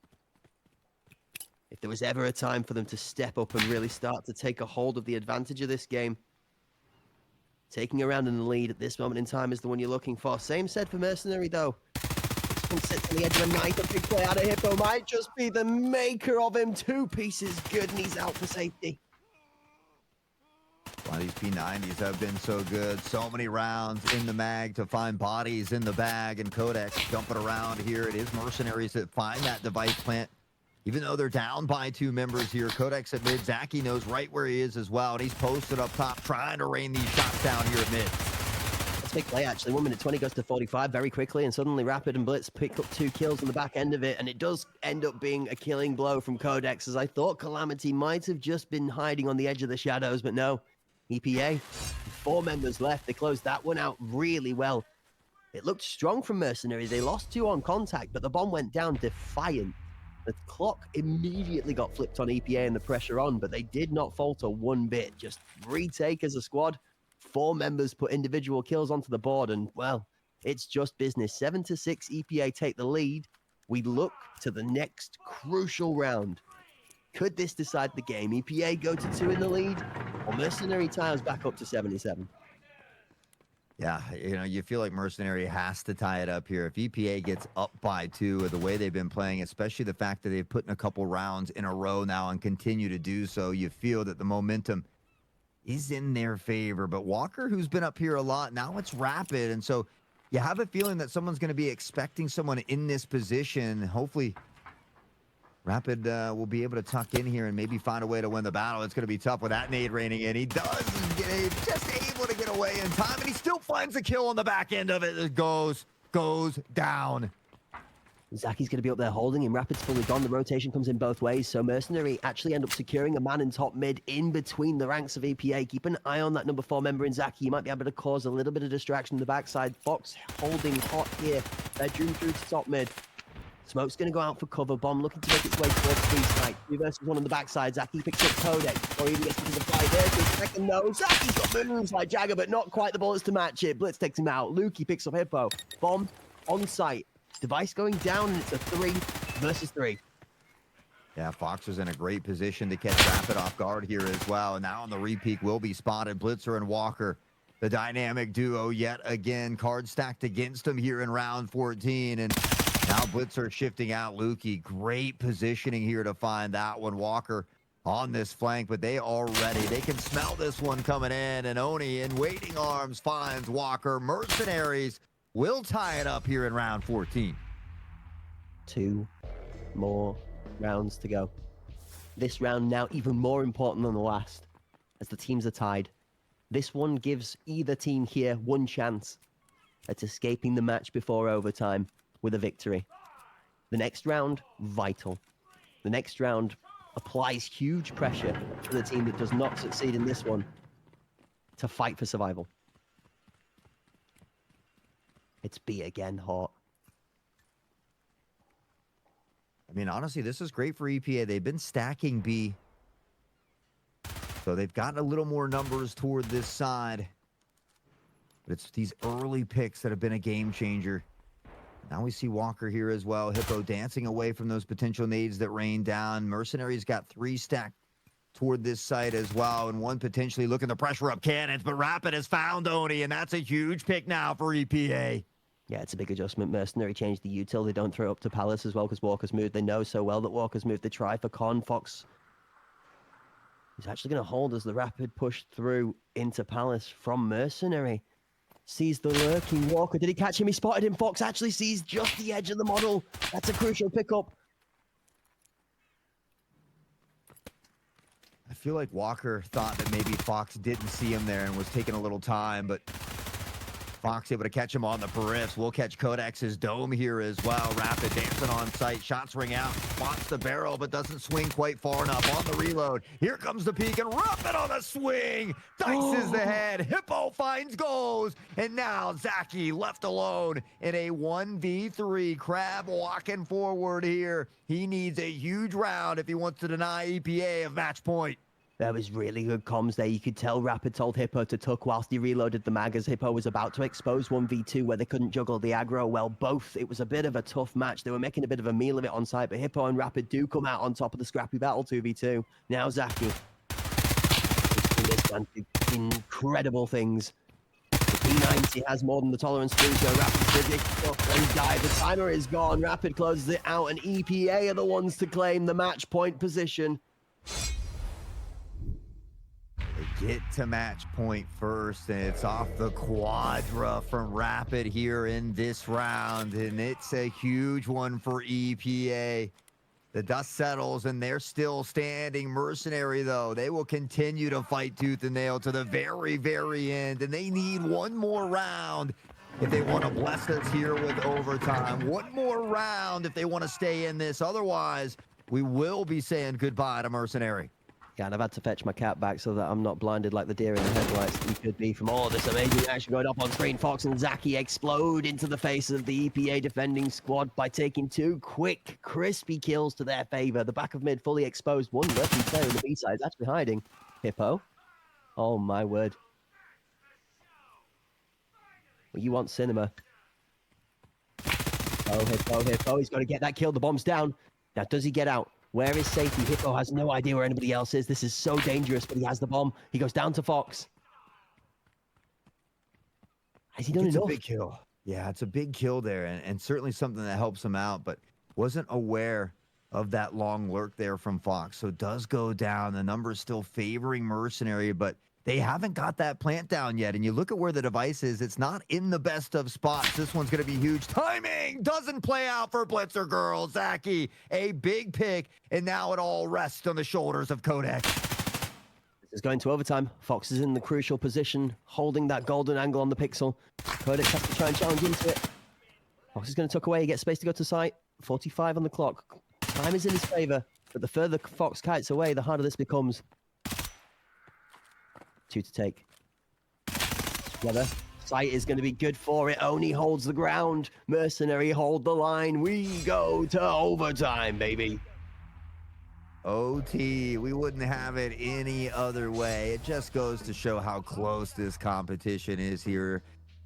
If there was ever a time for them to step up and really start to take a hold of the advantage of this game, taking a round in the lead at this moment in time is the one you're looking for. Same said for Mercenary, though. This one sits on the edge of a knife. A big play out of Hippo might just be the maker of him. 2 pieces good, and he's out for safety. Why these P90s have been so good. So many rounds in the mag to find bodies in the bag, and Kodak's jumping around here. It is Mercenaries that find that device plant. Even though they're down by 2 members here, Kodak's at mid. Zaki knows right where he is as well, and he's posted up top trying to rain these shots down here at mid. That's a big play, actually. 1 minute 20 goes to 45 very quickly, and suddenly Rapid and Blitz pick up 2 kills on the back end of it, and it does end up being a killing blow from Codex, as I thought Calamity might have just been hiding on the edge of the shadows, but no. EPA, 4 members left. They closed that one out really well. It looked strong from Mercenary. They lost 2 on contact, but the bomb went down defiant. The clock immediately got flipped on EPA and the pressure on, but they did not falter one bit. Just retake as a squad. 4 members put individual kills onto the board, and, well, it's just business. 7-6, EPA take the lead. We look to the next crucial round. Could this decide the game? EPA go to 2 in the lead, or Mercenary ties back up to 77? Yeah, you know, you feel like Mercenary has to tie it up here. If EPA gets up by 2 with the way they've been playing, especially the fact that they've put in a couple rounds in a row now and continue to do so, you feel that the momentum is in their favor. But Walker, who's been up here a lot, now it's Rapid. And so you have a feeling that someone's going to be expecting someone in this position. Hopefully, Rapid will be able to tuck in here and maybe find a way to win the battle. It's going to be tough with that nade raining in. He does get just able to get away in time, and he still finds a kill on the back end of it. It goes down. Zaki's going to be up there holding him. Rapid's fully gone. The rotation comes in both ways. So Mercenary actually end up securing a man in top mid in between the ranks of EPA. Keep an eye on that number 4 member in Zaki. He might be able to cause a little bit of distraction in the backside. Fox holding hot here. Bedroom through to top mid. Smoke's going to go out for cover. Bomb looking to make its way towards B site. 2 versus 1 on the backside. Zaki picks up Kodak. Or even gets to the supply there. To second no. Zaki's got moves like Jagger, but not quite the bullets to match it. Blitz takes him out. Lukey picks up Hippo. Bomb on site. Device going down, and it's a 3 versus 3. Yeah, Fox was in a great position to catch Rapid off guard here as well. And now on the repeat will be spotted. Blitzer and Walker, the dynamic duo yet again. Card stacked against him here in round 14. And now Blitzer shifting out Lukey. Great positioning here to find that one. Walker on this flank, but they are ready. They can smell this one coming in. And Oni in waiting arms finds Walker. Mercenaries will tie it up here in round 14. 2 more rounds to go. This round now even more important than the last, as the teams are tied. This one gives either team here one chance at escaping the match before overtime with a victory. The next round, vital. The next round applies huge pressure to the team that does not succeed in this one to fight for survival. It's B again, Hort. I mean, honestly, this is great for EPA. They've been stacking B. So they've gotten a little more numbers toward this side. But it's these early picks that have been a game changer. Now we see Walker here as well. Hippo dancing away from those potential nades that rain down. Mercenary's got 3 stacked toward this site as well, and 1 potentially looking to pressure up cannons. But Rapid has found Oni, and that's a huge pick now for EPA. Yeah, it's a big adjustment. Mercenary changed the util. They don't throw up to Palace as well because Walker's moved. They know so well that Walker's moved. They try for Con. Fox is actually going to hold as the Rapid push through into Palace from Mercenary. Sees the lurking Walker. Did he catch him? He spotted him. Fox actually sees just the edge of the model. That's a crucial pickup. I feel like Walker thought that maybe Fox didn't see him there and was taking a little time, but Fox able to catch him on the periffs. We'll catch Kodak's dome here as well. Rapid dancing on site. Shots ring out. Spots the barrel, but doesn't swing quite far enough on the reload. Here comes the peek, and Rapid on the swing. Dices the head. Hippo finds goals. And now Zaki left alone in a 1v3. Crab walking forward here. He needs a huge round if he wants to deny EPA of match point. There was really good comms there. You could tell Rapid told Hippo to tuck whilst he reloaded the mag as Hippo was about to expose 1v2 where they couldn't juggle the aggro. Well, both. It was a bit of a tough match. They were making a bit of a meal of it on site, but Hippo and Rapid do come out on top of the scrappy battle 2v2. Now Zaki. This man did incredible things. The P90 has more than the tolerance to do so. Rapid did and die. The timer is gone. Rapid closes it out, and EPA are the ones to claim the match point position. Get to match point first, and it's off the quadra from Rapid here in this round, and it's a huge one for EPA. The dust settles, and they're still standing. Mercenary, though, they will continue to fight tooth and nail to the very, very end, and they need one more round if they want to bless us here with overtime. One more round if they want to stay in this. Otherwise, we will be saying goodbye to Mercenary. Yeah, and I've had to fetch my cat back so that I'm not blinded like the deer in the headlights that you could be from all of this amazing action going up on screen. Fox and Zaki explode into the face of the EPA defending squad by taking 2 quick, crispy kills to their favor. The back of mid fully exposed. 1 lurking player in the B side is actually hiding. Hippo. Oh, my word. Well, you want cinema. Oh, Hippo. He's got to get that kill. The bomb's down. Now, does he get out? Where is safety? Hippo has no idea where anybody else is. This is so dangerous, but he has the bomb. He goes down to Fox. Has he done enough? It's a big kill. Yeah, it's a big kill there, and certainly something that helps him out, but wasn't aware of that long lurk there from Fox. So it does go down. The number is still favoring Mercenary, but they haven't got that plant down yet. And you look at where the device is, it's not in the best of spots. This one's going to be huge. Timing doesn't play out for Blitzer Girl. Zaki, a big pick, and now it all rests on the shoulders of OKAK. This is going to overtime. Fox is in the crucial position, holding that golden angle on the pixel. OKAK has to try and challenge into it. Fox is going to tuck away. He gets space to go to site. 45 on the clock. Time is in his favor, but the further Fox kites away, the harder this becomes. 2 to take. Together. Sight is going to be good for it. Oni holds the ground. Mercenary hold the line. We go to overtime, baby. OT, we wouldn't have it any other way. It just goes to show how close this competition is here.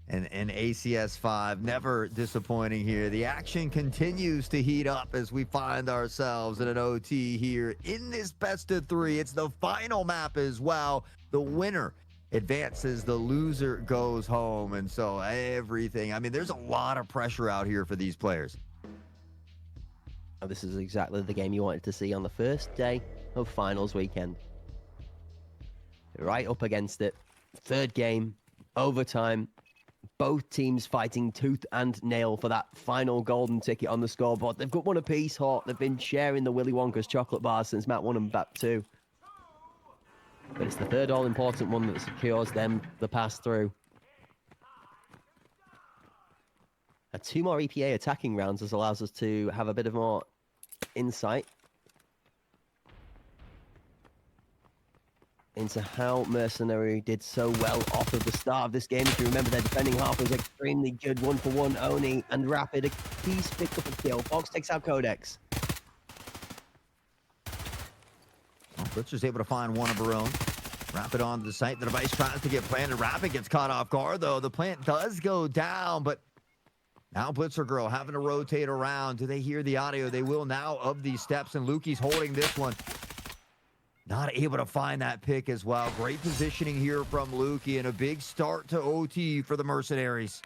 And ACS 5 never disappointing here. The action continues to heat up as we find ourselves in an OT here in this best of 3. It's the final map as well. The winner advances, the loser goes home. And so everything, I mean, there's a lot of pressure out here for these players. Oh, this is exactly the game you wanted to see on the first day of finals weekend. Right up against it. Third game, overtime. Both teams fighting tooth and nail for that final golden ticket on the scoreboard. They've got one apiece, Hawk. They've been sharing the Willy Wonka's chocolate bars since Matt won them back too. But it's the third all-important one that secures them the pass through. 2 more EPA attacking rounds this allows us to have a bit of more insight into how Mercenary did so well off of the start of this game. If you remember, their defending half was extremely good. 1-for-1, Oni and Rapid. A piece picked up a kill. Fox takes out Codex. Well, Blitzer's able to find one of her own. Rapid onto the site. The device tries to get planted. Rapid gets caught off guard, though. The plant does go down, but now Blitzer Girl having to rotate around. Do they hear the audio? They will now of these steps, and Lukey's holding this one. Not able to find that pick as well. Great positioning here from Lukey, and a big start to OT for the Mercenaries.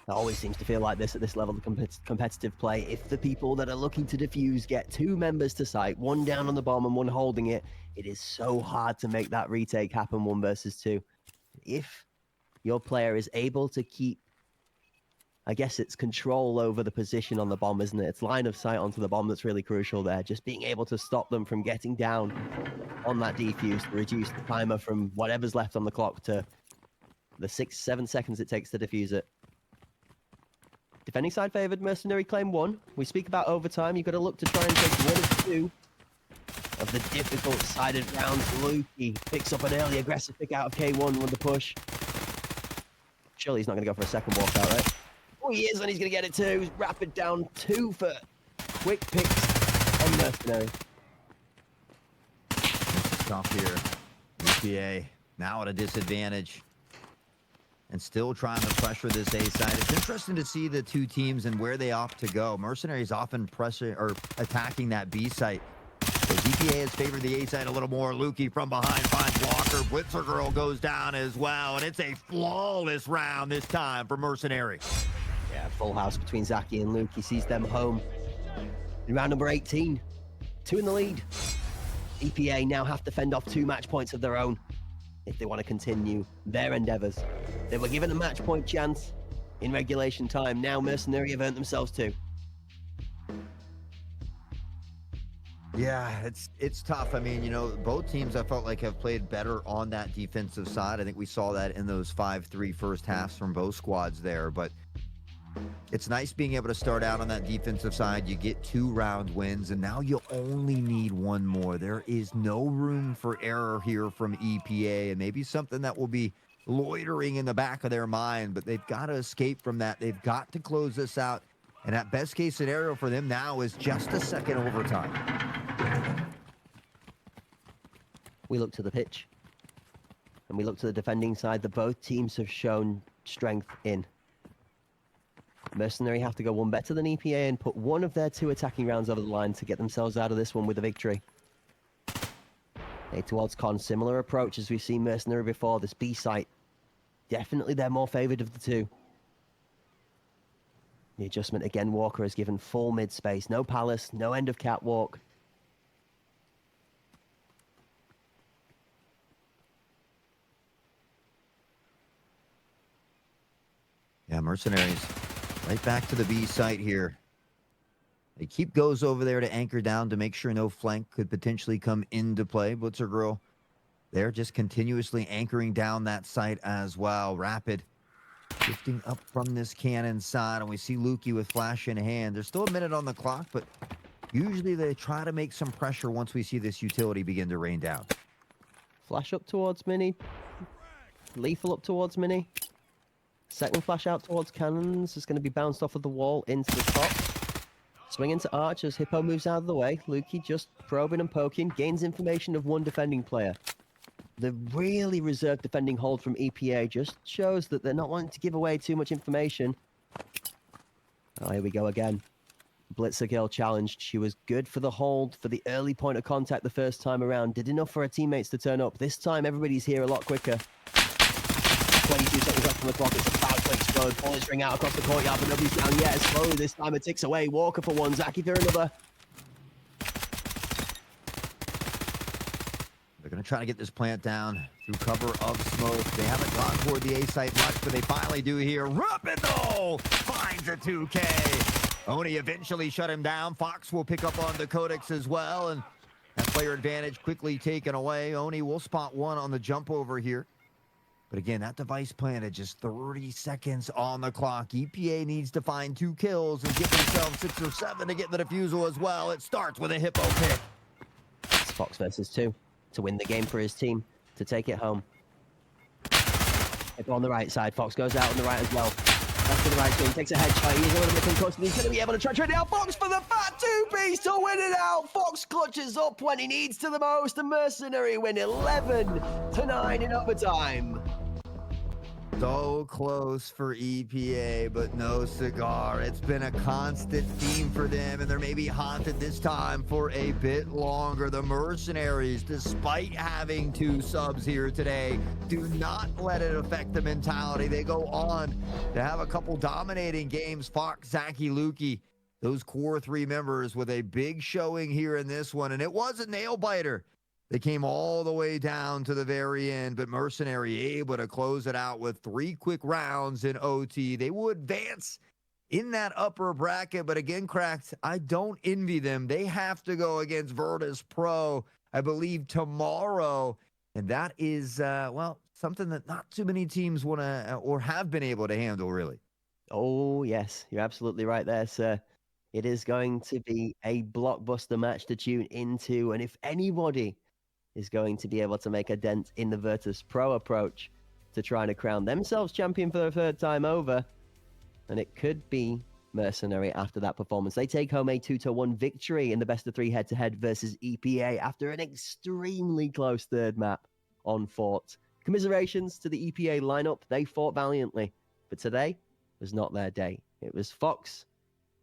It always seems to feel like this at this level of competitive play. If the people that are looking to defuse get 2 members to site, 1 down on the bomb and 1 holding it, it is so hard to make that retake happen 1 versus 2. If your player is able to keep, I guess it's control over the position on the bomb, isn't it? It's line of sight onto the bomb that's really crucial there. Just being able to stop them from getting down on that defuse to reduce the timer from whatever's left on the clock to the 6-7 seconds it takes to defuse it. Defending side favored, Mercenary claim 1. We speak about overtime. You've got to look to try and take 1 of 2 of the difficult sided rounds. Lukey picks up an early aggressive pick out of K1 with the push. Surely he's not going to go for a second walkout, right? Oh, he is, and he's going to get it too. Rapid down 2 for quick picks on Mercenary. Tough here. EPA now at a disadvantage. And still trying to pressure this A side. It's interesting to see the 2 teams and where they opt to go. Mercenaries often pressing or attacking that B site. As EPA has favored the A side a little more. Lukey from behind finds Walker. Blitzer Girl goes down as well. And it's a flawless round this time for Mercenary. Yeah, full house between Zaki and Luke. He sees them home in round number 18. 2 in the lead. EPA now have to fend off 2 match points of their own if they want to continue their endeavors. They were given a match point chance in regulation time. Now Mercenary have earned themselves 2. Yeah, it's tough. I mean, you know, both teams I felt like have played better on that defensive side. I think we saw that in those 5-3 first halves from both squads there, but it's nice being able to start out on that defensive side. You get 2 round wins, and now you only need 1 more. There is no room for error here from EPA, and maybe something that will be loitering in the back of their mind, but they've got to escape from that. They've got to close this out, and that best case scenario for them now is just a second overtime. We look to the pitch, and we look to the defending side that both teams have shown strength in. Mercenary have to go 1 better than EPA and put 1 of their 2 attacking rounds over the line to get themselves out of this one with a victory. Towards Con, similar approach as we've seen Mercenary before. This B site, definitely they're more favored of the 2. The adjustment again, Walker has given full mid space. No palace, no end of catwalk. Mercenaries right back to the B site here. They keep goes over there to anchor down to make sure no flank could potentially come into play. Blitzer Girl, they're just continuously anchoring down that site as well. Rapid shifting up from this cannon side, and we see Lukey with flash in hand. There's still a minute on the clock, but usually they try to make some pressure once we see this utility begin to rain down. Flash up towards Mini. Lethal up towards Mini. Second flash out towards cannons. It's going to be bounced off of the wall into the top. Swing into Arch as Hippo moves out of the way. Lukey just probing and poking. Gains information of one defending player. The really reserved defending hold from EPA just shows that they're not wanting to give away too much information. Oh, here we go again. Blitzer Girl challenged. She was good for the hold, for the early point of contact the first time around. Did enough for her teammates to turn up. This time, everybody's here a lot quicker. 22 seconds left on the clock. It's about to explode. Bullets ring out across the courtyard, but nobody's down yet. Slowly this time it ticks away. Walker for one. Zaki for another. They're going to try to get this plant down through cover of smoke. They haven't gone toward the A site much, but they finally do here. Rapido finds a 2K. Oni eventually shut him down. Fox will pick up on the Codex as well, and that player advantage quickly taken away. Oni will spot one on the jump over here. But again, that device planted just 30 seconds on the clock. EPA needs to find 2 kills and give themselves 6 or 7 to get the defusal as well. It starts with a Hippo pick. It's Fox versus 2 to win the game for his team, to take it home. Hippo on the right side. Fox goes out on the right as well. Left to the right swing, takes a headshot. He's a little bit concussed, and he's going to be able to try it out. Fox for the fat 2-piece to win it out. Fox clutches up when he needs to the most. The Mercenary win 11-9 in overtime. So close for EPA, but no cigar. It's been a constant theme for them, and they're maybe haunted this time for a bit longer. The Mercenaries, despite having 2 subs here today, do not let it affect the mentality. They go on to have a couple dominating games. Fox, Zaki, Lukey, those core 3 members with a big showing here in this one, and it was a nail biter. They came all the way down to the very end, but Mercenary able to close it out with 3 quick rounds in OT. They would advance in that upper bracket, but again, Cracked, I don't envy them. They have to go against Virtus Pro, I believe, tomorrow, and that is, well, something that not too many teams want to or have been able to handle, really. Oh, yes, you're absolutely right there, sir. It is going to be a blockbuster match to tune into, and if anybody is going to be able to make a dent in the Virtus Pro approach to trying to crown themselves champion for the 3rd time over, and it could be Mercenary after that performance. They take home a 2-1 victory in the best of 3 head-to-head versus EPA after an extremely close 3rd map on Fort. Commiserations to the EPA lineup. They fought valiantly, but today was not their day. It was Fox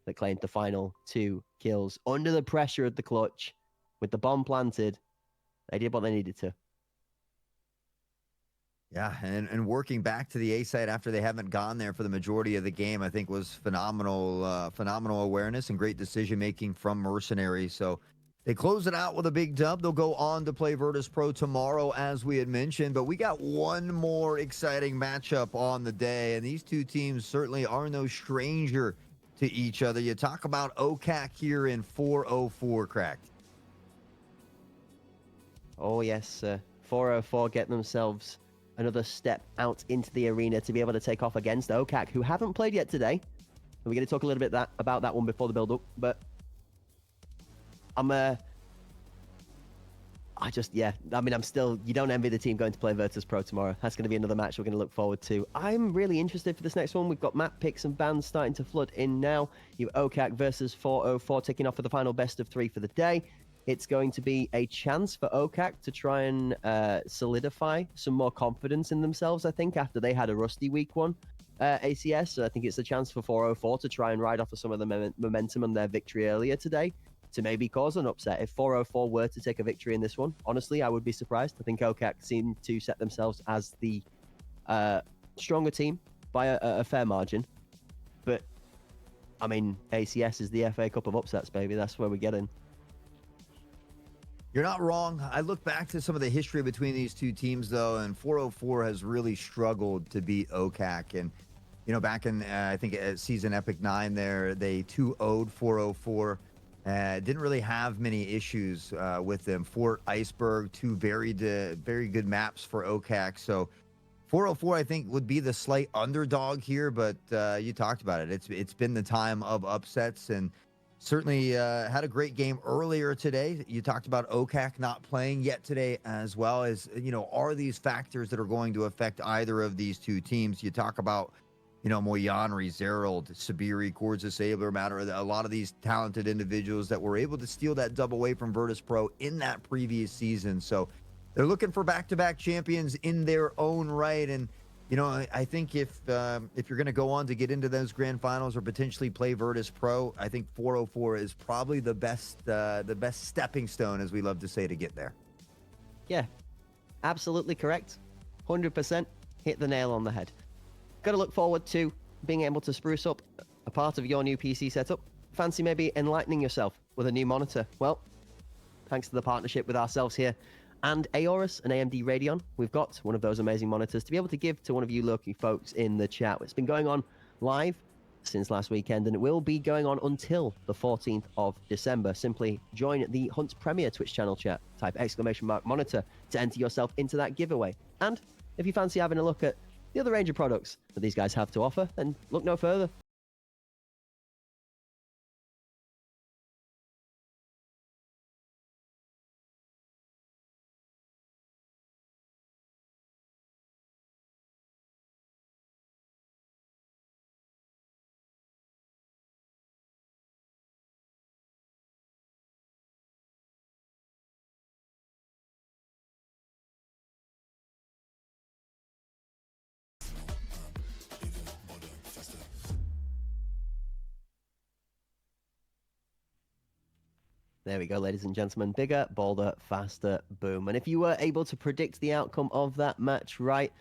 that claimed the final 2 kills under the pressure of the clutch with the bomb planted. They did what they needed to. Yeah, and working back to the A site after they haven't gone there for the majority of the game, I think was phenomenal, phenomenal awareness and great decision making from Mercenary. So they close it out with a big dub. They'll go on to play Virtus Pro tomorrow, as we had mentioned. But we got one more exciting matchup on the day, and these 2 teams certainly are no stranger to each other. You talk about OKAK here in 404, Cracked. Oh, yes, 404 get themselves another step out into the arena to be able to take off against OKAK, who haven't played yet today. And we're going to talk a little bit about that one before the build-up, but I'm still, you don't envy the team going to play Virtus Pro tomorrow. That's going to be another match we're going to look forward to. I'm really interested for this next one. We've got map picks and bans starting to flood in now. You have OKAK versus 404 taking off for the final best of 3 for the day. It's going to be a chance for OKAK to try and solidify some more confidence in themselves, I think, after they had a rusty week 1 ACS. So I think it's a chance for 404 to try and ride off of some of the momentum and their victory earlier today to maybe cause an upset. If 404 were to take a victory in this one, honestly, I would be surprised. I think OKAK seem to set themselves as the stronger team by a fair margin. But, I mean, ACS is the FA Cup of upsets, baby. That's where we're getting. You're not wrong. I look back to some of the history between these 2 teams, though, and 404 has really struggled to beat OKAK. And You know, back in, I think, season Epic 9 there, they 2-0'd 404. Didn't really have many issues with them. Fort, Iceberg, two very good maps for OKAK. So 404, I think, would be the slight underdog here, but you talked about it. It's been the time of upsets, and certainly had a great game earlier today. You talked about OKAK not playing yet today, as well as, are these factors that are going to affect either of these two teams? You talk about, Moyanri, Zerald, Sabiri, Corza, Sabler, Matter, a lot of these talented individuals that were able to steal that dub away from Virtus Pro in that previous season. So they're looking for back-to-back champions in their own right. And, I think if you're going to go on to get into those grand finals or potentially play Virtus Pro, I think 404 is probably the best stepping stone, as we love to say, to get there. Yeah, absolutely correct. 100% hit the nail on the head. Got to look forward to being able to spruce up a part of your new PC setup. Fancy maybe enlightening yourself with a new monitor? Well, thanks to the partnership with ourselves here and Aorus and AMD Radeon, we've got one of those amazing monitors to be able to give to one of you lucky folks in the chat. It's been going on live since last weekend, and it will be going on until the 14th of December. Simply join the Hunt's Premier Twitch channel chat, type !monitor to enter yourself into that giveaway. And if you fancy having a look at the other range of products that these guys have to offer, then look no further. There we go, ladies and gentlemen. Bigger, bolder, faster, boom. And if you were able to predict the outcome of that match right,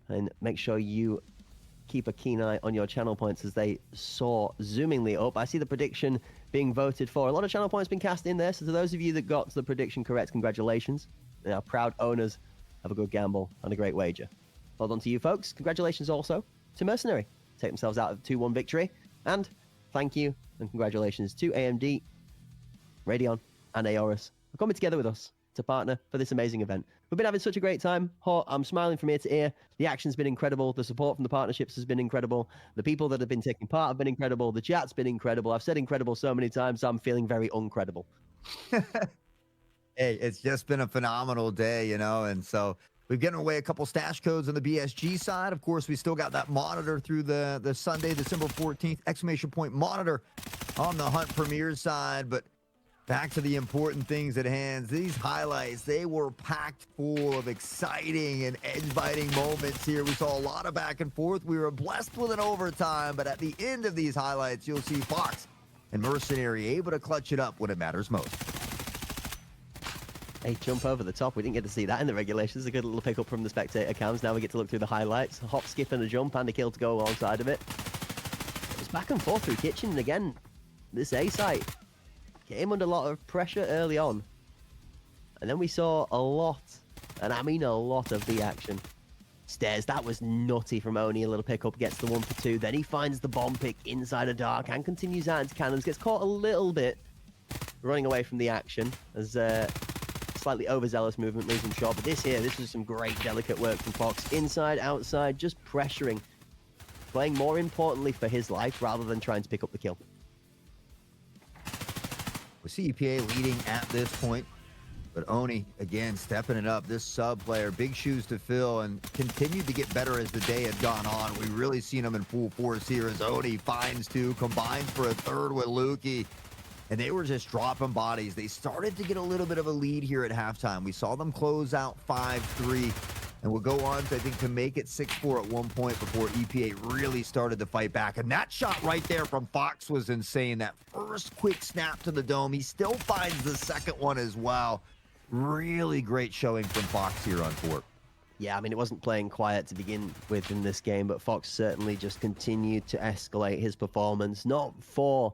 and make sure you keep a keen eye on your channel points as they soar zoomingly up. I see the prediction being voted for. A lot of channel points been cast in there, so to those of you that got the prediction correct, congratulations. They are proud owners of a good gamble and a great wager. Well done to you folks. Congratulations also to Mercenary. Take themselves out of 2-1 victory. And thank you and congratulations to AMD, Radeon, and Aorus for coming together with us to partner for this amazing event. We've been having such a great time. I'm smiling from ear to ear. The action's been incredible. The support from the partnerships has been incredible. The people that have been taking part have been incredible. The chat's been incredible. I've said incredible so many times, I'm feeling very uncredible. Hey, it's just been a phenomenal day, and so we've given away a couple stash codes on the BSG side. Of course, we still got that monitor through the Sunday, December 14th, ! Monitor on the Hunt Premier side. But back to the important things at hand. These highlights, they were packed full of exciting and edge-biting moments here. We saw a lot of back and forth. We were blessed with an overtime, but at the end of these highlights, you'll see Fox and Mercenary able to clutch it up when it matters most. Hey, jump over the top. We didn't get to see that in the regulations. A good little pickup from the spectator cams. Now we get to look through the highlights. A hop, skip, and a jump, and a kill to go alongside of it. It's back and forth through kitchen, and again, this A site came under a lot of pressure early on. And then we saw a lot, and I mean a lot of the action. Stairs, that was nutty from Oni. A little pickup, gets the 1 for 2. Then he finds the bomb pick inside a dark and continues out into cannons. Gets caught a little bit running away from the action as slightly overzealous movement leaves him short. But this is some great delicate work from Fox. Inside, outside, just pressuring. Playing more importantly for his life rather than trying to pick up the kill. With CEPA leading at this point, but Oni, again, stepping it up. This sub player, big shoes to fill, and continued to get better as the day had gone on. We really seen him in full force here as Oni finds two, combines for a third with Lukey, and they were just dropping bodies. They started to get a little bit of a lead here at halftime. We saw them close out 5-3, and we'll go on, to, I think, to make it 6-4 at one point before EPA really started to fight back. And that shot right there from Fox was insane. That first quick snap to the dome. He still finds the second one as well. Really great showing from Fox here on court. Yeah, I mean, it wasn't playing quiet to begin with in this game, but Fox certainly just continued to escalate his performance. Not for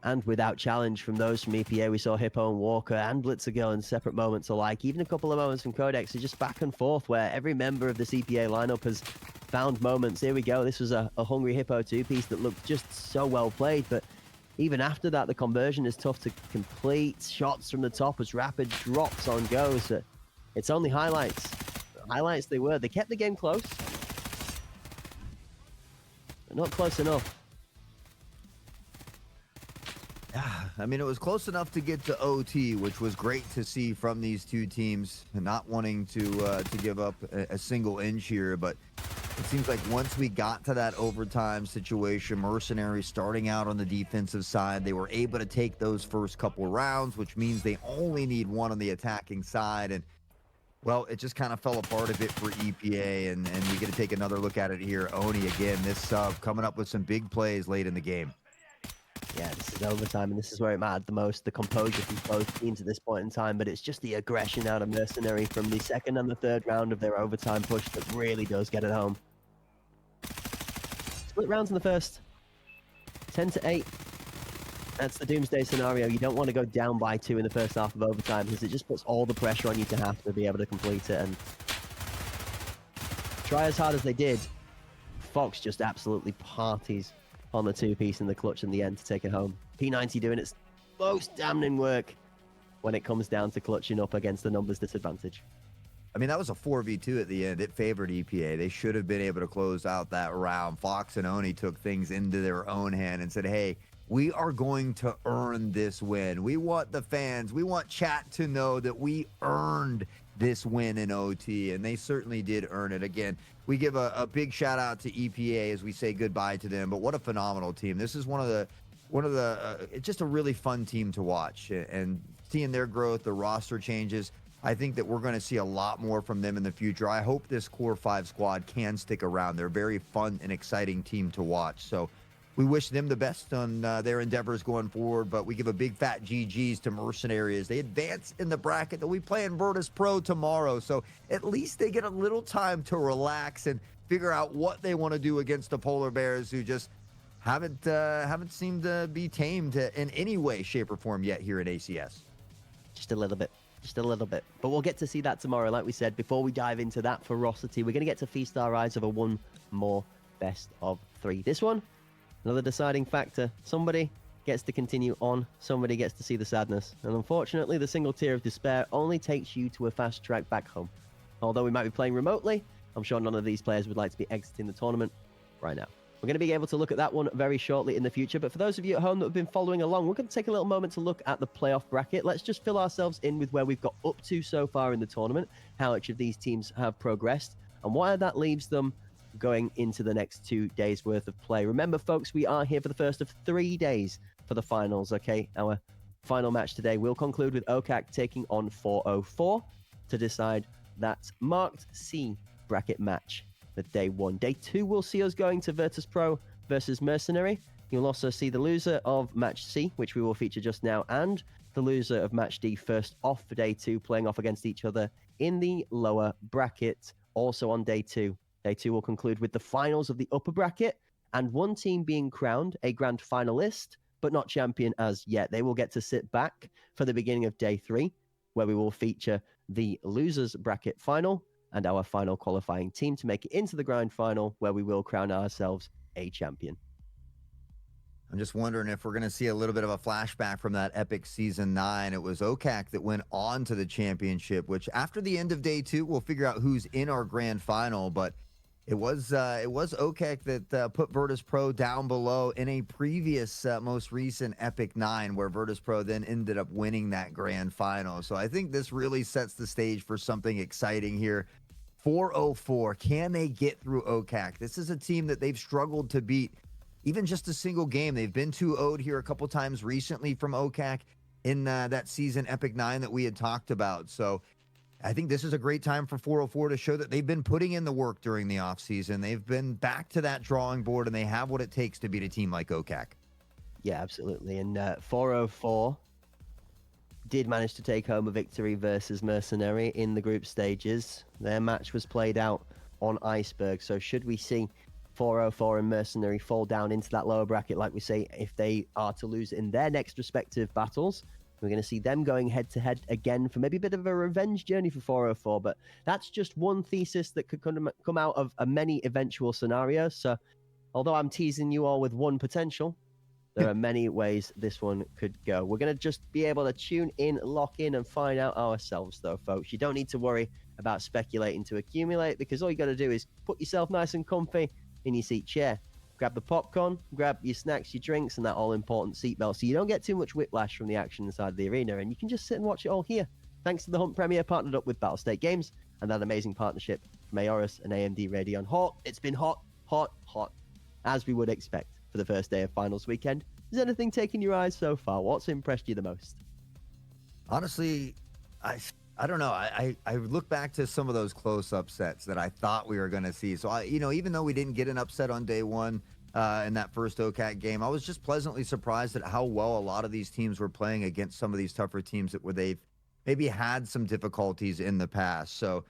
and without challenge from those from EPA. We saw Hippo and Walker and Blitzer go in separate moments alike. Even a couple of moments from Codex are just back and forth where every member of this EPA lineup has found moments. Here we go. This was a Hungry Hippo two-piece that looked just so well played, but even after that, the conversion is tough to complete. Shots from the top as Rapid drops on goes. It's only highlights. Highlights they were. They kept the game close, but not close enough. Yeah, I mean, it was close enough to get to OT, which was great to see from these two teams, and not wanting to give up a single inch here. But it seems like once we got to that overtime situation, Mercenary starting out on the defensive side, they were able to take those first couple rounds, which means they only need one on the attacking side. And well, it just kind of fell apart a bit for EPA, and we get to take another look at it here. Oni again, this sub coming up with some big plays late in the game. Yeah, this is overtime, and this is where it mattered the most, the composure from both teams at this point in time, but it's just the aggression out of Mercenary from the second and the third round of their overtime push that really does get it home. Split rounds in the first, 10-8. That's the doomsday scenario. You don't want to go down by 2 in the first half of overtime because it just puts all the pressure on you to have to be able to complete it, and try as hard as they did, Fox just absolutely parties on the two-piece in the clutch in the end to take it home. P90 doing its most damning work when it comes down to clutching up against the numbers disadvantage. I mean, that was a 4v2 at the end. It favored EPA. They should have been able to close out that round. Fox and Oni took things into their own hand and said, hey, we are going to earn this win. We want the fans, we want chat to know that we earned this win in OT, and they certainly did earn it. Again, we give a big shout out to EPA as we say goodbye to them, but what a phenomenal team. This is one of the it's just a really fun team to watch, and seeing their growth, the roster changes. I think that we're going to see a lot more from them in the future. I hope this Core 5 squad can stick around. They're a very fun and exciting team to watch. So we wish them the best on their endeavors going forward, but we give a big fat GGs to Mercenary as they advance in the bracket that we play in Virtus Pro tomorrow. So at least they get a little time to relax and figure out what they want to do against the Polar Bears, who just haven't seemed to be tamed in any way, shape, or form yet here in ACS. Just a little bit. Just a little bit. But we'll get to see that tomorrow. Like we said, before we dive into that ferocity, we're going to get to feast our eyes over one more best of 3. This one, another deciding factor. Somebody gets to continue on. Somebody gets to see the sadness. And unfortunately, the single tier of despair only takes you to a fast track back home. Although we might be playing remotely, I'm sure none of these players would like to be exiting the tournament right now. We're going to be able to look at that one very shortly in the future. But for those of you at home that have been following along, we're going to take a little moment to look at the playoff bracket. Let's just fill ourselves in with where we've got up to so far in the tournament, how each of these teams have progressed, and why that leaves them going into the next 2 days worth of play. Remember, folks, we are here for the first of 3 days for the finals, okay? Our final match today will conclude with OKAK taking on 404 to decide that marked C bracket match for day 1. Day 2 will see us going to Virtus Pro versus Mercenary. You'll also see the loser of match C, which we will feature just now, and the loser of match D first off for day 2, playing off against each other in the lower bracket, also on day 2. Day 2 will conclude with the finals of the upper bracket, and one team being crowned a grand finalist, but not champion as yet. They will get to sit back for the beginning of day 3, where we will feature the losers bracket final and our final qualifying team to make it into the grand final, where we will crown ourselves a champion. I'm just wondering if we're going to see a little bit of a flashback from that epic season 9. It was OKAK that went on to the championship, which after the end of day 2, we'll figure out who's in our grand final. But it was OKAK that put Virtus Pro down below in a previous most recent epic 9, where Virtus Pro then ended up winning that grand final. So I think this really sets the stage for something exciting here. 404, can they get through OKAK? This is a team that they've struggled to beat even just a single game. They've been 2-0'd here a couple times recently from OKAK in that season epic 9 that we had talked about. So I think this is a great time for 404 to show that they've been putting in the work during the offseason. They've been back to that drawing board, and they have what it takes to beat a team like OKAK. Yeah, absolutely. And 404 did manage to take home a victory versus Mercenary in the group stages. Their match was played out on Iceberg. So should we see 404 and Mercenary fall down into that lower bracket, like we say, if they are to lose in their next respective battles, We're going to see them going head-to-head again for maybe a bit of a revenge journey for 404, but that's just one thesis that could come out of a many eventual scenarios. So although I'm teasing you all with one potential, there are many ways this one could go. We're going to just be able to tune in, lock in, and find out ourselves, though, folks. You don't need to worry about speculating to accumulate, because all you got to do is put yourself nice and comfy in your seat chair. Grab the popcorn, grab your snacks, your drinks, and that all-important seatbelt, so you don't get too much whiplash from the action inside the arena, and you can just sit and watch it all here. Thanks to the Hunt Premier, partnered up with Battlestate Games, and that amazing partnership from Aorus and AMD Radeon. Hot. It's been hot, hot, hot, as we would expect for the first day of finals weekend. Is anything taking your eyes so far? What's impressed you the most? Honestly, I don't know. I look back to some of those close upsets that I thought we were going to see. So even though we didn't get an upset on day one in that first OKAK game, I was just pleasantly surprised at how well a lot of these teams were playing against some of these tougher teams where they've maybe had some difficulties in the past. So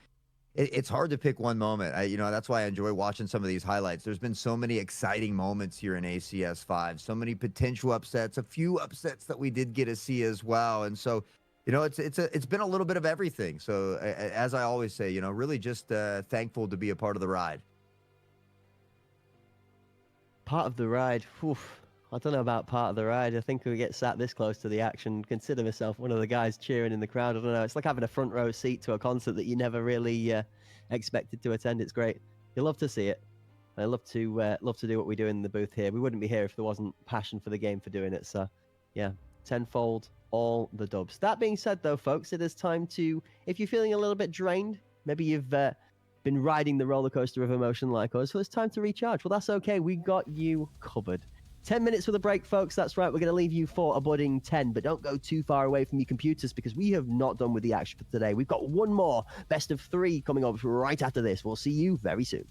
it's hard to pick one moment. That's why I enjoy watching some of these highlights. There's been so many exciting moments here in ACS 5, so many potential upsets, a few upsets that we did get to see as well. And so, it's been a little bit of everything. So as I always say, really just thankful to be a part of the ride. Part of the ride. Oof. I don't know about part of the ride. I think we get sat this close to the action, consider myself one of the guys cheering in the crowd. I don't know. It's like having a front row seat to a concert that you never really expected to attend. It's great. You love to see it. I love to do what we do in the booth here. We wouldn't be here if there wasn't passion for the game for doing it. So, yeah, tenfold all the dubs. That being said, though, folks, it is time to, if you're feeling a little bit drained, maybe you've been riding the roller coaster of emotion like us, so it's time to recharge. Well, that's okay. We got you covered. 10 minutes with a break, folks. That's right. We're going to leave you for a budding 10, but don't go too far away from your computers, because we have not done with the action for today. We've got one more best of 3 coming up right after this. We'll see you very soon.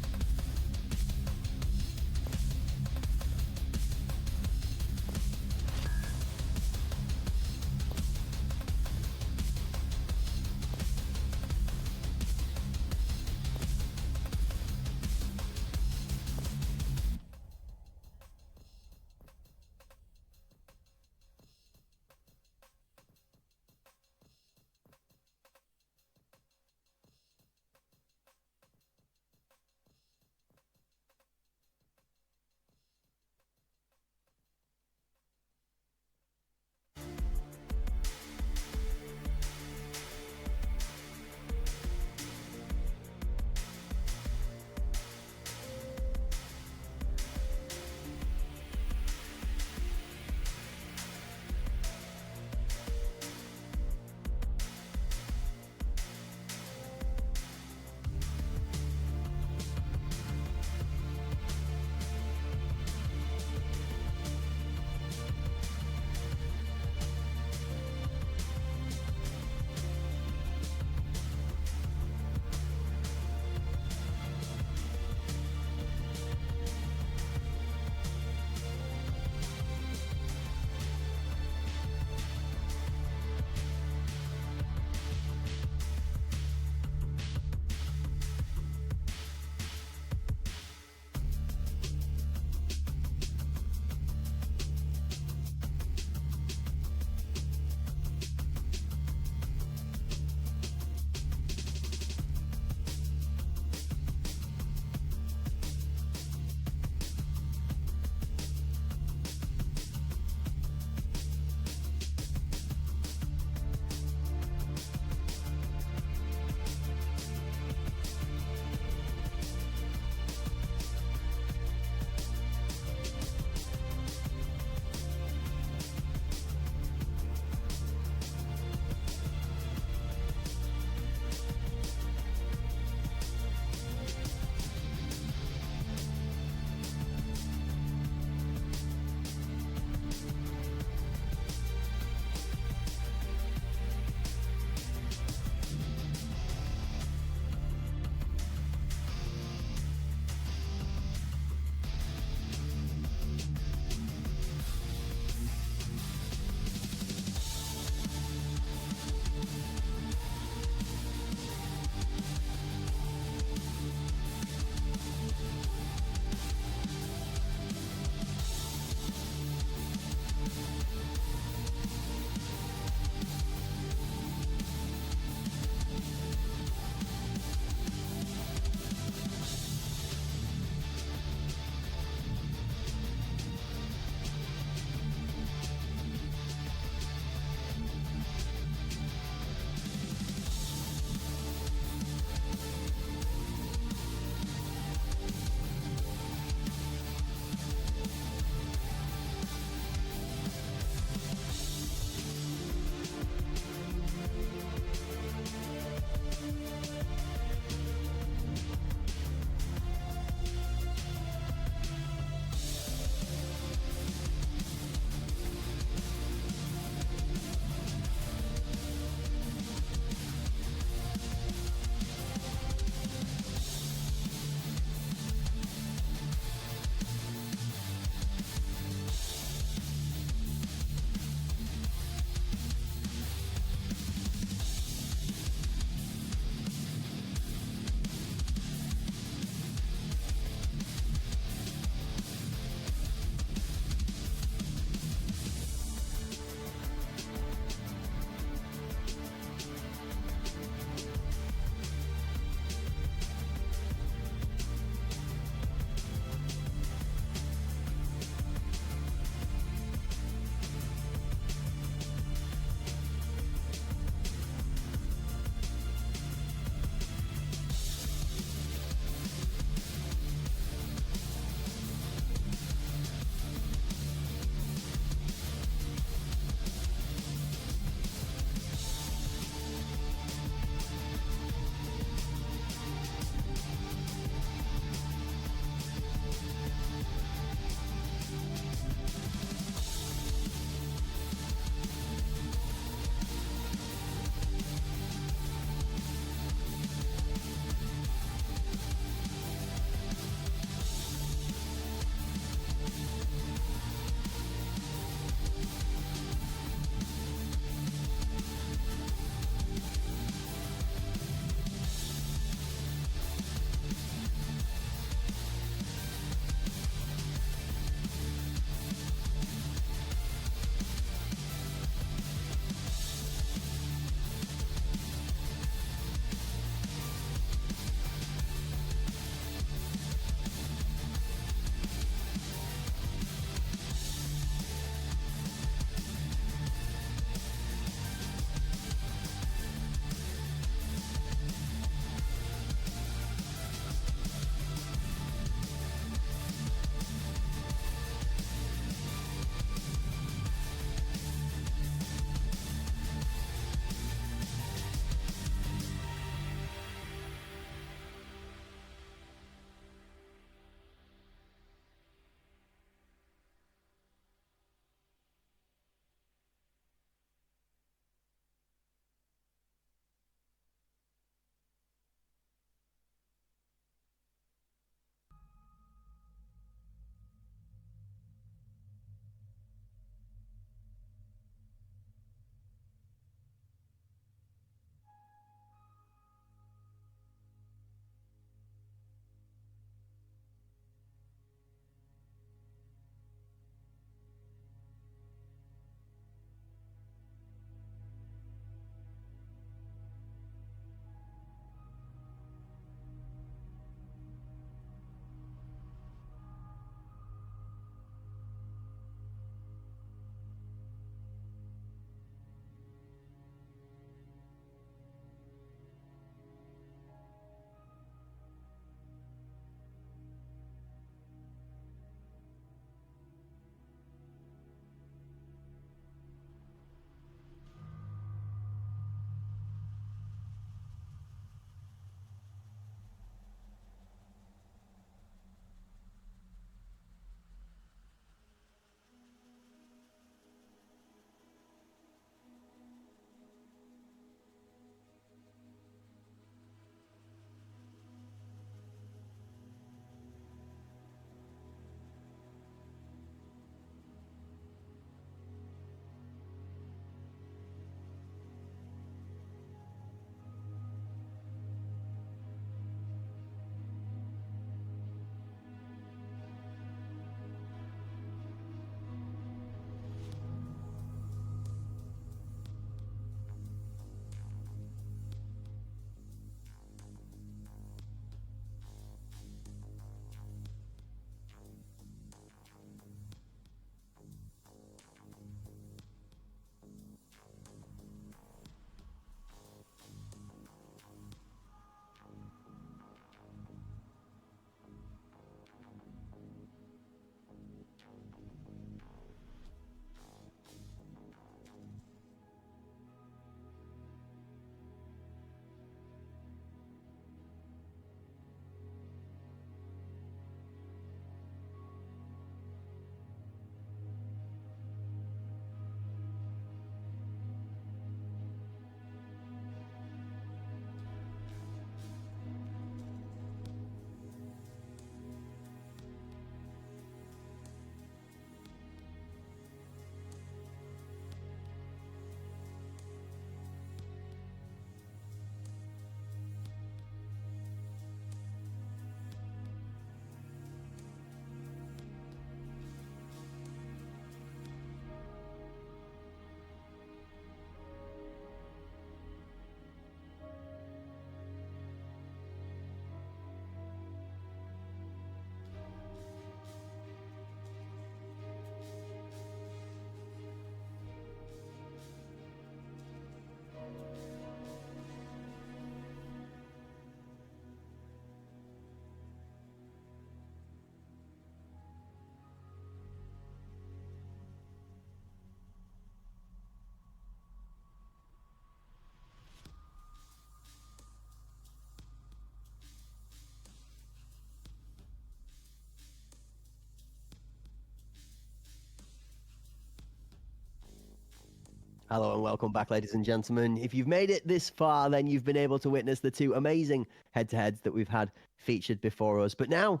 Hello and welcome back, ladies and gentlemen. If you've made it this far, then you've been able to witness the two amazing head-to-heads that we've had featured before us. But now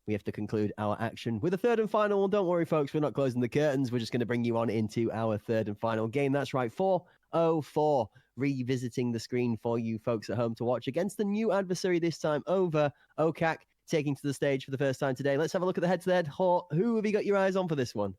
we have to conclude our action with a third and final one. Don't worry, folks, we're not closing the curtains. We're just going to bring you on into our third and final game. That's right, 404, revisiting the screen for you folks at home to watch against the new adversary this time over OKAK, taking to the stage for the first time today. Let's have a look at the head-to-head. Who have you got your eyes on for this one?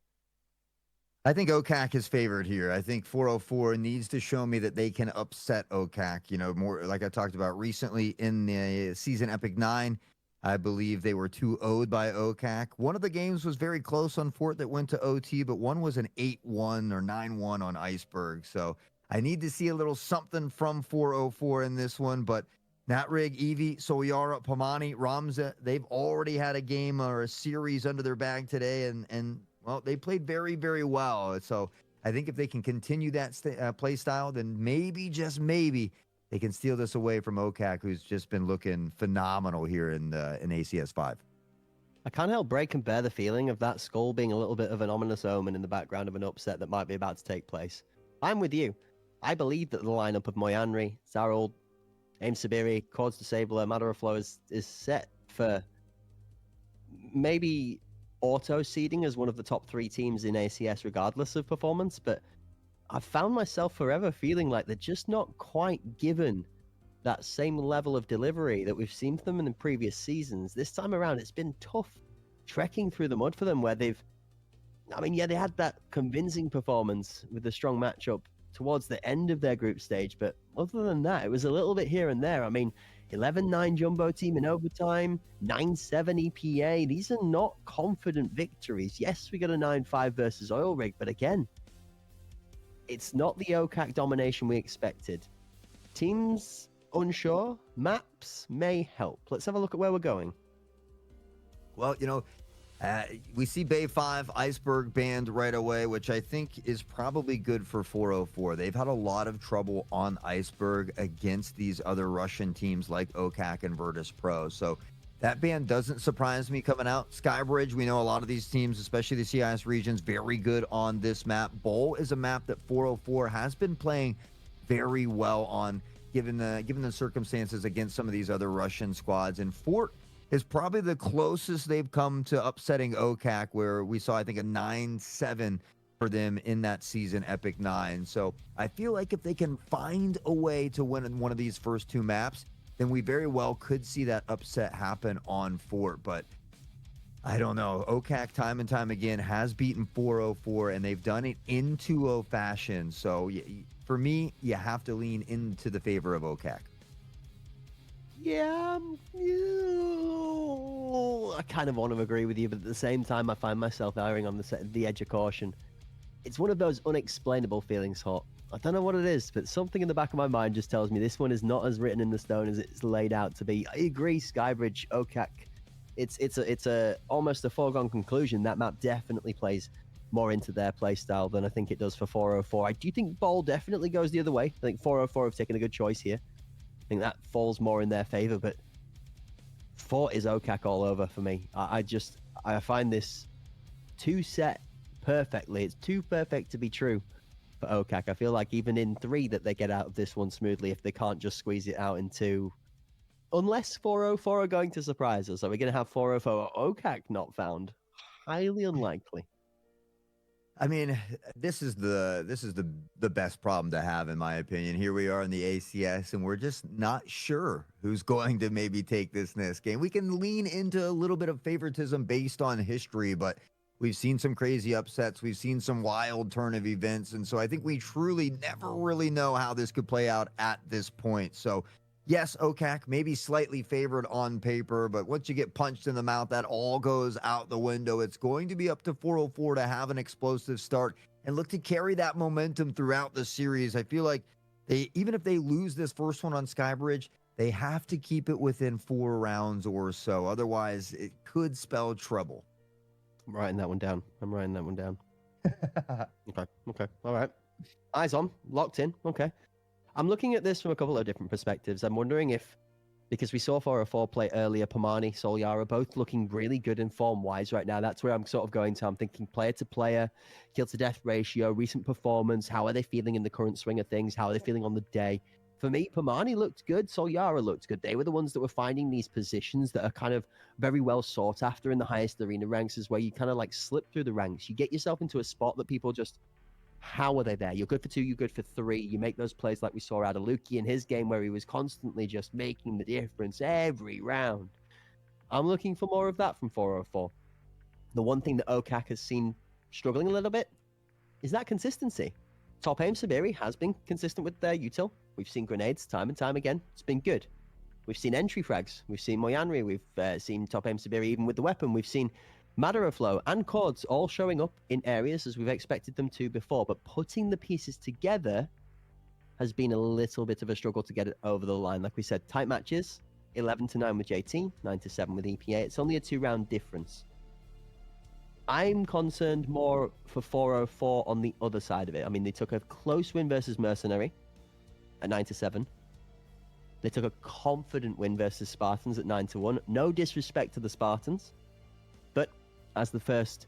I think OKAK is favored here. I think 404 needs to show me that they can upset OKAK. You know, more like I talked about recently in the season Epic 9. I believe they were 2-0'd by OKAK. One of the games was very close on Fort that went to OT, but one was an 8-1 or 9-1 on Iceberg. So I need to see a little something from 404 in this one. But Natrig, Eevee, Soyara, Pamani, Ramza, they've already had a game or a series under their bag today, and well, they played very, very well. So I think if they can continue that play style, then maybe, just maybe, they can steal this away from OKAK, who's just been looking phenomenal here in ACS 5. I can't help break and bear the feeling of that skull being a little bit of an ominous omen in the background of an upset that might be about to take place. I'm with you. I believe that the lineup of Moyanri, Zarold, Aim Sabiri, Cords Disabler, Matter of Flow is set for maybe auto seeding as one of the top 3 teams in ACS regardless of performance, but I've found myself forever feeling like they're just not quite given that same level of delivery that we've seen from them in the previous seasons. This time around, it's been tough trekking through the mud for them, where they had that convincing performance with the strong matchup towards the end of their group stage, but other than that, it was a little bit here and there. I mean, 11-9 Jumbo team in overtime, 9-7 EPA. These are not confident victories. Yes, we got a 9-5 versus Oil Rig, but again, it's not the OKAK domination we expected. Teams unsure, maps may help. Let's have a look at where we're going. Well, we see Bay 5, Iceberg banned right away, which I think is probably good for 404. They've had a lot of trouble on Iceberg against these other Russian teams like OKAK and Virtus Pro. So that ban doesn't surprise me coming out. Skybridge, we know a lot of these teams, especially the CIS regions, very good on this map. Bowl is a map that 404 has been playing very well on, given the circumstances against some of these other Russian squads. And Fort is probably the closest they've come to upsetting OKAK, where we saw, I think, a 9-7 for them in that season Epic 9. So I feel like if they can find a way to win in one of these first 2 maps, then we very well could see that upset happen on Fort. But I don't know. OKAK time and time again has beaten 404, and they've done it in 2-0 fashion. So for me, you have to lean into the favor of OKAK. Yeah, I kind of want to agree with you, but at the same time, I find myself erring on the edge of caution. It's one of those unexplainable feelings, Hot. I don't know what it is, but something in the back of my mind just tells me this one is not as written in the stone as it's laid out to be. I agree, Skybridge, OKAK. It's a almost a foregone conclusion. That map definitely plays more into their play style than I think it does for 404. I do think Bowl definitely goes the other way. I think 404 have taken a good choice here. I think that falls more in their favor, but Fort is OKAK all over for me. I find this too set perfectly. It's too perfect to be true for OKAK. I feel like even in 3 that they get out of this one smoothly if they can't just squeeze it out in 2. Unless 404 are going to surprise us. Are we going to have 404 or OKAK not found? Highly unlikely. I mean, this is the best problem to have, in my opinion. Here we are in the ACS, and we're just not sure who's going to maybe take this next game. We can lean into a little bit of favoritism based on history, but we've seen some crazy upsets. We've seen some wild turn of events, and so I think we truly never really know how this could play out at this point. So yes, OKAK may be slightly favored on paper, but once you get punched in the mouth, that all goes out the window. It's going to be up to 404 to have an explosive start and look to carry that momentum throughout the series. I feel like even if they lose this first one on Skybridge, they have to keep it within 4 rounds or so. Otherwise, it could spell trouble. I'm writing that one down. Okay. All right. Eyes on. Locked in. Okay. I'm looking at this from a couple of different perspectives. I'm wondering if because we saw 404 play earlier, Pomani, Solyara, both looking really good in form-wise right now. That's where I'm sort of going to. I'm thinking player to player, kill to death ratio, recent performance, how are they feeling in the current swing of things, how are they feeling on the day. For me, Pomani looked good, Solyara looked good. They were the ones that were finding these positions that are kind of very well sought after in the highest arena ranks, is where you kind of like slip through the ranks. You get yourself into a spot that people just, how are they there? You're good for 2, you're good for 3. You make those plays like we saw out of Luki in his game, where he was constantly just making the difference every round. I'm looking for more of that from 404. The one thing that OKAK has seen struggling a little bit is that consistency. Top aim Sabiri has been consistent with their util. We've seen grenades time and time again. It's been good. We've seen entry frags. We've seen Moyanri. We've seen top aim Sabiri even with the weapon. We've seen Madara Flow and Cords all showing up in areas as we've expected them to before, but putting the pieces together has been a little bit of a struggle to get it over the line. Like we said, tight matches, 11-9 with JT, 9-7 with EPA. It's only a 2-round difference. I'm concerned more for 404 on the other side of it. I mean, they took a close win versus Mercenary at 9-7. They took a confident win versus Spartans at 9-1. No disrespect to the Spartans, but as the first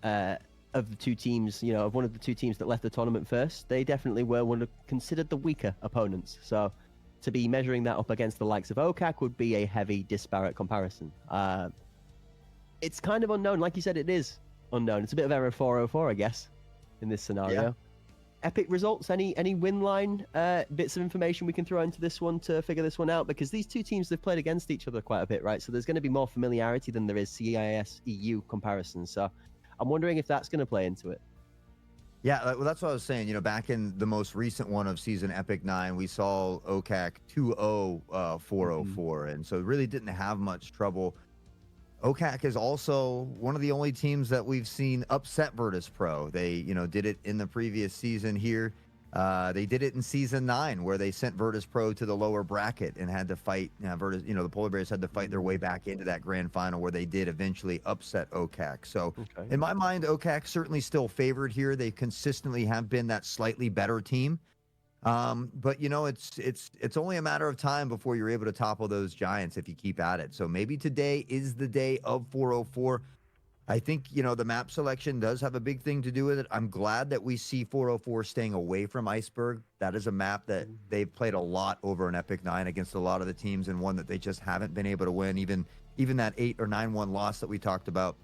of the two teams, you know, of one of the two teams that left the tournament first, they definitely were one of considered the weaker opponents. So to be measuring that up against the likes of OKAK would be a heavy, disparate comparison. It's kind of unknown. Like you said, it is unknown. It's a bit of error 404, I guess, in this scenario. Yeah. Epic results, any win line bits of information we can throw into this one to figure this one out? Because these two teams, they've played against each other quite a bit, right? So there's going to be more familiarity than there is CIS EU comparisons. So I'm wondering if that's going to play into it. Yeah, well, that's what I was saying. You know, back in the most recent one of season Epic 9, we saw OKAK 2-0 404, and so really didn't have much trouble. OKAK is also one of the only teams that we've seen upset Virtus Pro. They, you know, did it in the previous season here. They did it in season 9, where they sent Virtus Pro to the lower bracket and had to fight. Virtus, you know, the Polar Bears had to fight their way back into that grand final, where they did eventually upset OKAK. So, in my mind, OKAK certainly still favored here. They consistently have been that slightly better team. But you know, it's only a matter of time before you're able to topple those giants if you keep at it. So maybe today is the day of 404. I think, you know, the map selection does have a big thing to do with it. I'm glad that we see 404 staying away from Iceberg. That is a map that they've played a lot over in Epic 9 against a lot of the teams, and one that they just haven't been able to win. Even that 8 or 9-1 loss that we talked about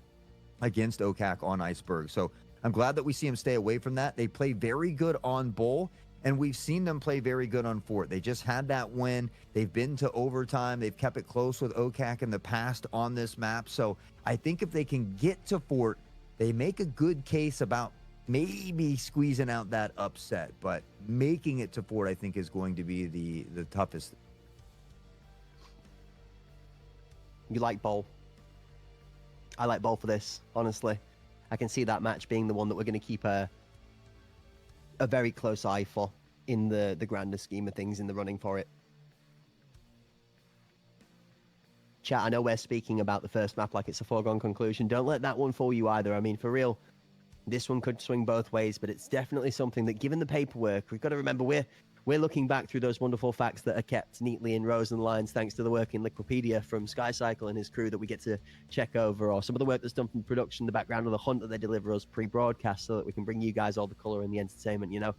against OKAK on Iceberg. So I'm glad that we see them stay away from that. They play very good on Bull, and we've seen them play very good on Fort. They just had that win. They've been to overtime. They've kept it close with OKAK in the past on this map. So I think if they can get to Fort, they make a good case about maybe squeezing out that upset. But making it to Fort, I think, is going to be the toughest. You like Bowl. I like Bowl for this, honestly. I can see that match being the one that we're going to keep a very close eye for in the grander scheme of things, in the running for it. Chat, I know we're speaking about the first map like it's a foregone conclusion. Don't let that one fool you either. I mean, for real, this one could swing both ways, but it's definitely something that, given the paperwork, we've got to remember we're looking back through those wonderful facts that are kept neatly in rows and lines thanks to the work in Liquipedia from SkyCycle and his crew that we get to check over, or some of the work that's done from production, the background of the hunt that they deliver us pre-broadcast, so that we can bring you guys all the color and the entertainment. You know,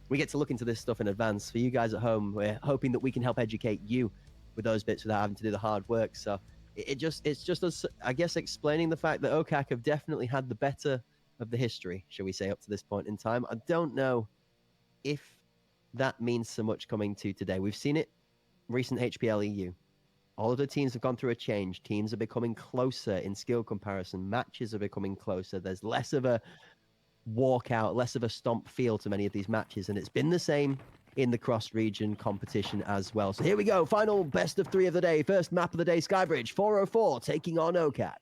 we get to look into this stuff in advance. For you guys at home, we're hoping that we can help educate you with those bits without having to do the hard work. So it's just us, I guess, explaining the fact that OKAK have definitely had the better of the history, shall we say, up to this point in time. I don't know if that means so much coming to today. We've seen it recent HPL EU. All of the teams have gone through a change. Teams are becoming closer in skill comparison. Matches are becoming closer. There's less of a walkout, less of a stomp feel to many of these matches, and it's been the same in the cross-region competition as well. So here we go, final best of 3 of the day. First map of the day, Skybridge, 404 taking on OKAK.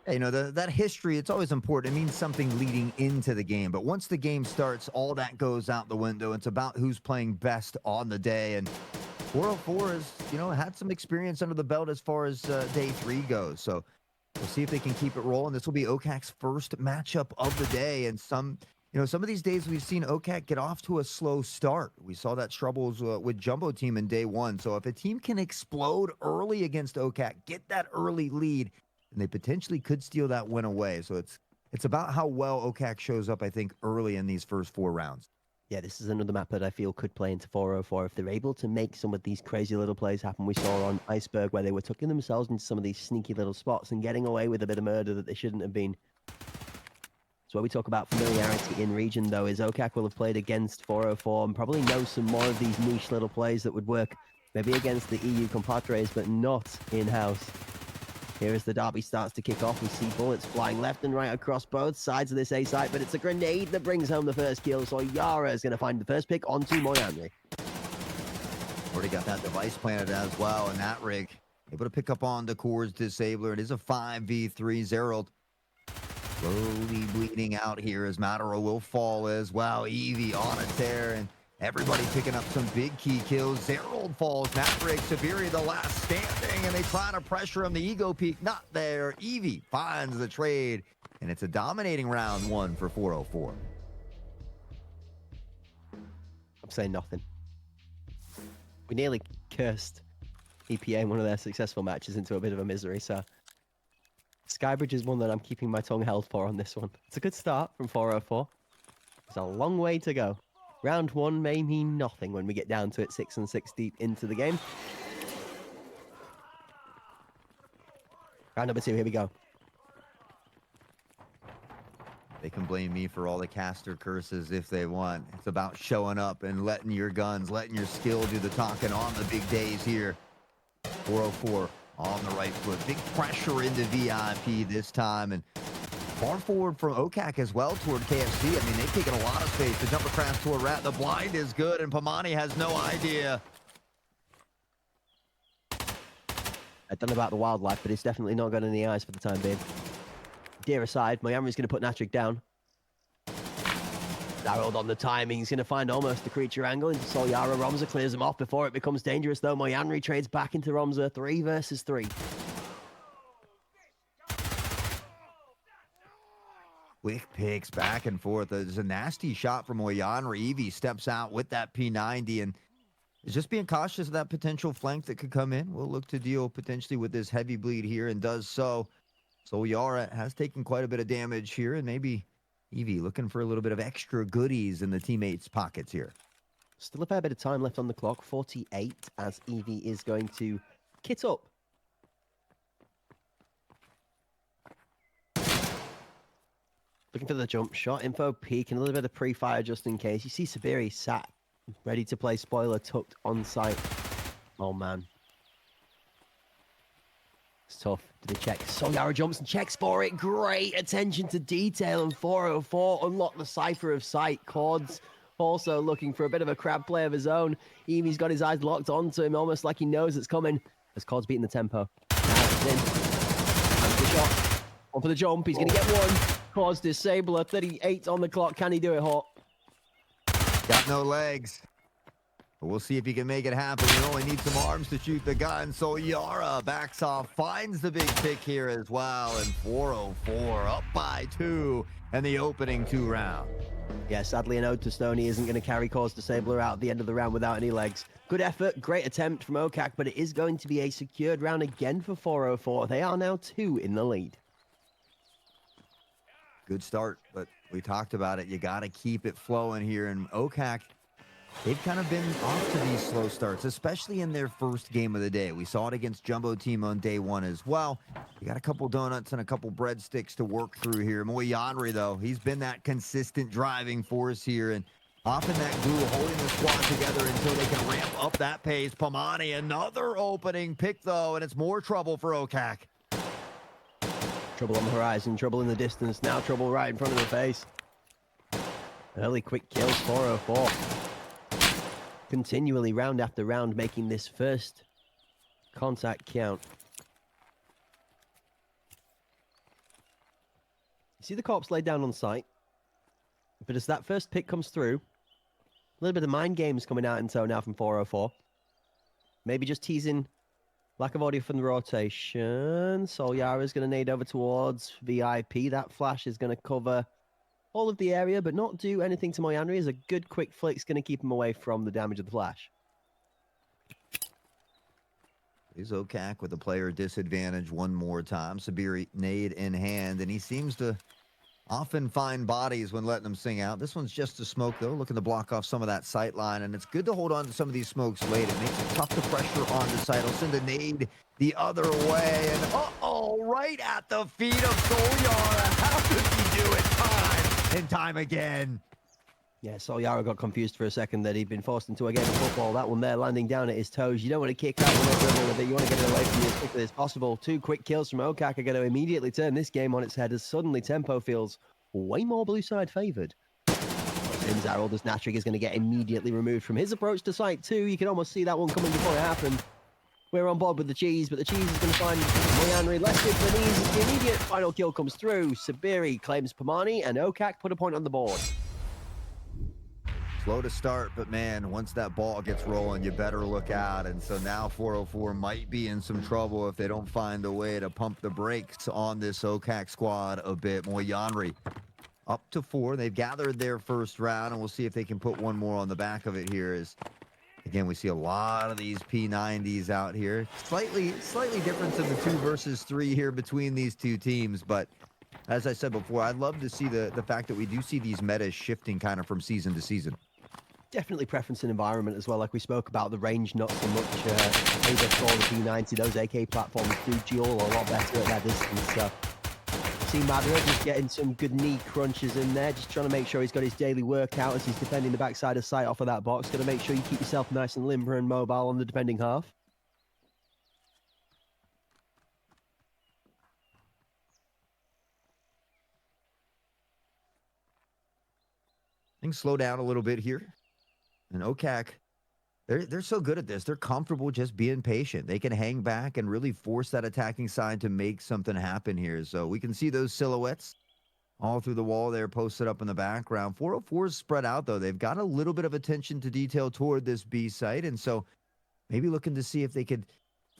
You know, that history, it's always important. It means something leading into the game. But once the game starts, all that goes out the window. It's about who's playing best on the day. And 404 has, you know, had some experience under the belt as far as day 3 goes. So we'll see if they can keep it rolling. This will be OKAK's first matchup of the day. And some You know, some of these days we've seen OKAK get off to a slow start. We saw that struggles with Jumbo Team in day one. So if a team can explode early against OKAK, get that early lead, and they potentially could steal that win away. So it's about how well OKAK shows up, I think, early in these first 4 rounds. Yeah, this is another map that I feel could play into 404 if they're able to make some of these crazy little plays happen. We saw on Iceberg where they were tucking themselves into some of these sneaky little spots and getting away with a bit of murder that they shouldn't have been. So when we talk about familiarity in region, though, is OKAK will have played against 404 and probably knows some more of these niche little plays that would work maybe against the EU compadres, but not in-house. Here as the derby starts to kick off, we see bullets flying left and right across both sides of this A site, but it's a grenade that brings home the first kill, so Yara is going to find the first pick onto Moyanri. Already got that device planted as well, and that rig able to pick up on the Core's Disabler. It is a 5v3. Zerald slowly bleeding out here as Mataro will fall as well. Eevee on a tear, and everybody picking up some big key kills. Zerald falls. Maverick, Sabiri the last standing, and they try to pressure him. The ego peak not there. Eevee finds the trade, and it's a dominating round one for 404. I'm saying nothing. We nearly cursed EPA in one of their successful matches into a bit of a misery, so Skybridge is one that I'm keeping my tongue held for on this one. It's a good start from 404. There's a long way to go. Round one may mean nothing when we get down to it 6 and 6 deep into the game. Round number 2, here we go. They can blame me for all the caster curses if they want. It's about showing up and letting your guns, letting your skill do the talking on the big days here. 404 on the right foot. Big pressure into VIP this time, and far forward from OKAK as well toward KFC. I mean, they've taken a lot of space. The jump across toward Rat. The blind is good, and Pamani has no idea. I don't know about the wildlife, but it's definitely not got in the eyes for the time being. Deer aside, Moyanri's going to put Natrik down. Darrelled on the timing. He's going to find almost the creature angle into Solyara. Romza clears him off before it becomes dangerous, though. Moyanri trades back into Romza. 3 versus 3. Quick picks back and forth. There's a nasty shot from Moyanri. Eevee steps out with that P90 and is just being cautious of that potential flank that could come in. We'll look to deal potentially with this heavy bleed here and does so. So Yara has taken quite a bit of damage here, and maybe Eevee looking for a little bit of extra goodies in the teammates' pockets here. Still a fair bit of time left on the clock. 48 as Eevee is going to kit up. Looking for the jump shot. Info peek and a little bit of pre-fire just in case. You see Sabiri sat ready to play spoiler tucked on site. Oh, man. It's tough. Do they check? Solyara jumps and checks for it. Great attention to detail. And 404 unlock the cipher of sight. Cords also looking for a bit of a crab play of his own. Eevee's got his eyes locked onto him, almost like he knows it's coming. As Cords beating the tempo. Now it's in. And the shot. On for the jump. He's going to get one. Cords Disabler. 38 on the clock. Can he do it, Hawk? Got no legs. But we'll see if he can make it happen. You only need some arms to shoot the gun. So Yara backs off, finds the big pick here as well. And 404 up by 2 in the opening 2 round. Yeah, sadly, an ode to Stoney isn't going to carry Cords Disabler out at the end of the round without any legs. Good effort, great attempt from OKAK, but it is going to be a secured round again for 404. They are now 2 in the lead. Good start, but we talked about it. You got to keep it flowing here. And OKAK, they've kind of been off to these slow starts, especially in their first game of the day. We saw it against Jumbo Team on day 1 as well. You got a couple donuts and a couple breadsticks to work through here. Moyanri, though, he's been that consistent driving force here, and often that glue holding the squad together until they can ramp up that pace. Pamani, another opening pick, though, and it's more trouble for OKAK. Trouble on the horizon, trouble in the distance, now trouble right in front of the face. Early quick kills, 404. Continually, round after round, making this first contact count. You see the corpse laid down on site, but as that first pick comes through, a little bit of mind games coming out in tow now from 404. Maybe just teasing lack of audio from the rotation. Solyara is going to nade over towards VIP. That flash is going to cover all of the area, but not do anything to Moyanri, as a good quick flick's going to keep him away from the damage of the flash. He's OKAK with a player disadvantage one more time. Sabiri nade in hand, and he seems to often find bodies when letting them sing out. This one's just a smoke, though, looking to block off some of that sight line, and it's good to hold on to some of these smokes late. It makes it tough to pressure on the site. He'll send a nade the other way, and uh-oh, right at the feet of Solyara. How could he do it time and time again? Yeah, Solyara got confused for a second that he'd been forced into a game of football. That one there landing down at his toes. You don't want to kick out with it. You want to get it away from you as quickly as possible. 2 quick kills from OKAK are going to immediately turn this game on its head, as suddenly tempo feels way more blue side favored. Zarold, as Natrig is going to get immediately removed from his approach to site 2. You can almost see that one coming before it happened. We're on board with the cheese, but the cheese is going to find Moyanri less good than ease as the immediate final kill comes through. Sabiri claims Pomani, and OKAK put a point on the board. Slow to start, but man, once that ball gets rolling, you better look out. And so now 404 might be in some trouble if they don't find a way to pump the brakes on this OKAK squad a bit. Moyanri up to 4. They've gathered their first round, and we'll see if they can put one more on the back of it here. As again, we see a lot of these P90s out here. Slightly difference in the 2 versus 3 here between these two teams, but as I said before, I'd love to see the fact that we do see these metas shifting kind of from season to season. Definitely preference and environment as well, like we spoke about. The range not so much favor for the P90. Those AK platforms do duel a lot better at that distance. So see Madara just getting some good knee crunches in there, just trying to make sure he's got his daily workout as he's defending the backside of sight off of that box. Got to make sure you keep yourself nice and limber and mobile on the defending half. Things slow down a little bit here. And OKAK, they're so good at this. They're comfortable just being patient. They can hang back and really force that attacking side to make something happen here. So we can see those silhouettes all through the wall there posted up in the background. 404 is spread out, though. They've got a little bit of attention to detail toward this B site. And so maybe looking to see if they could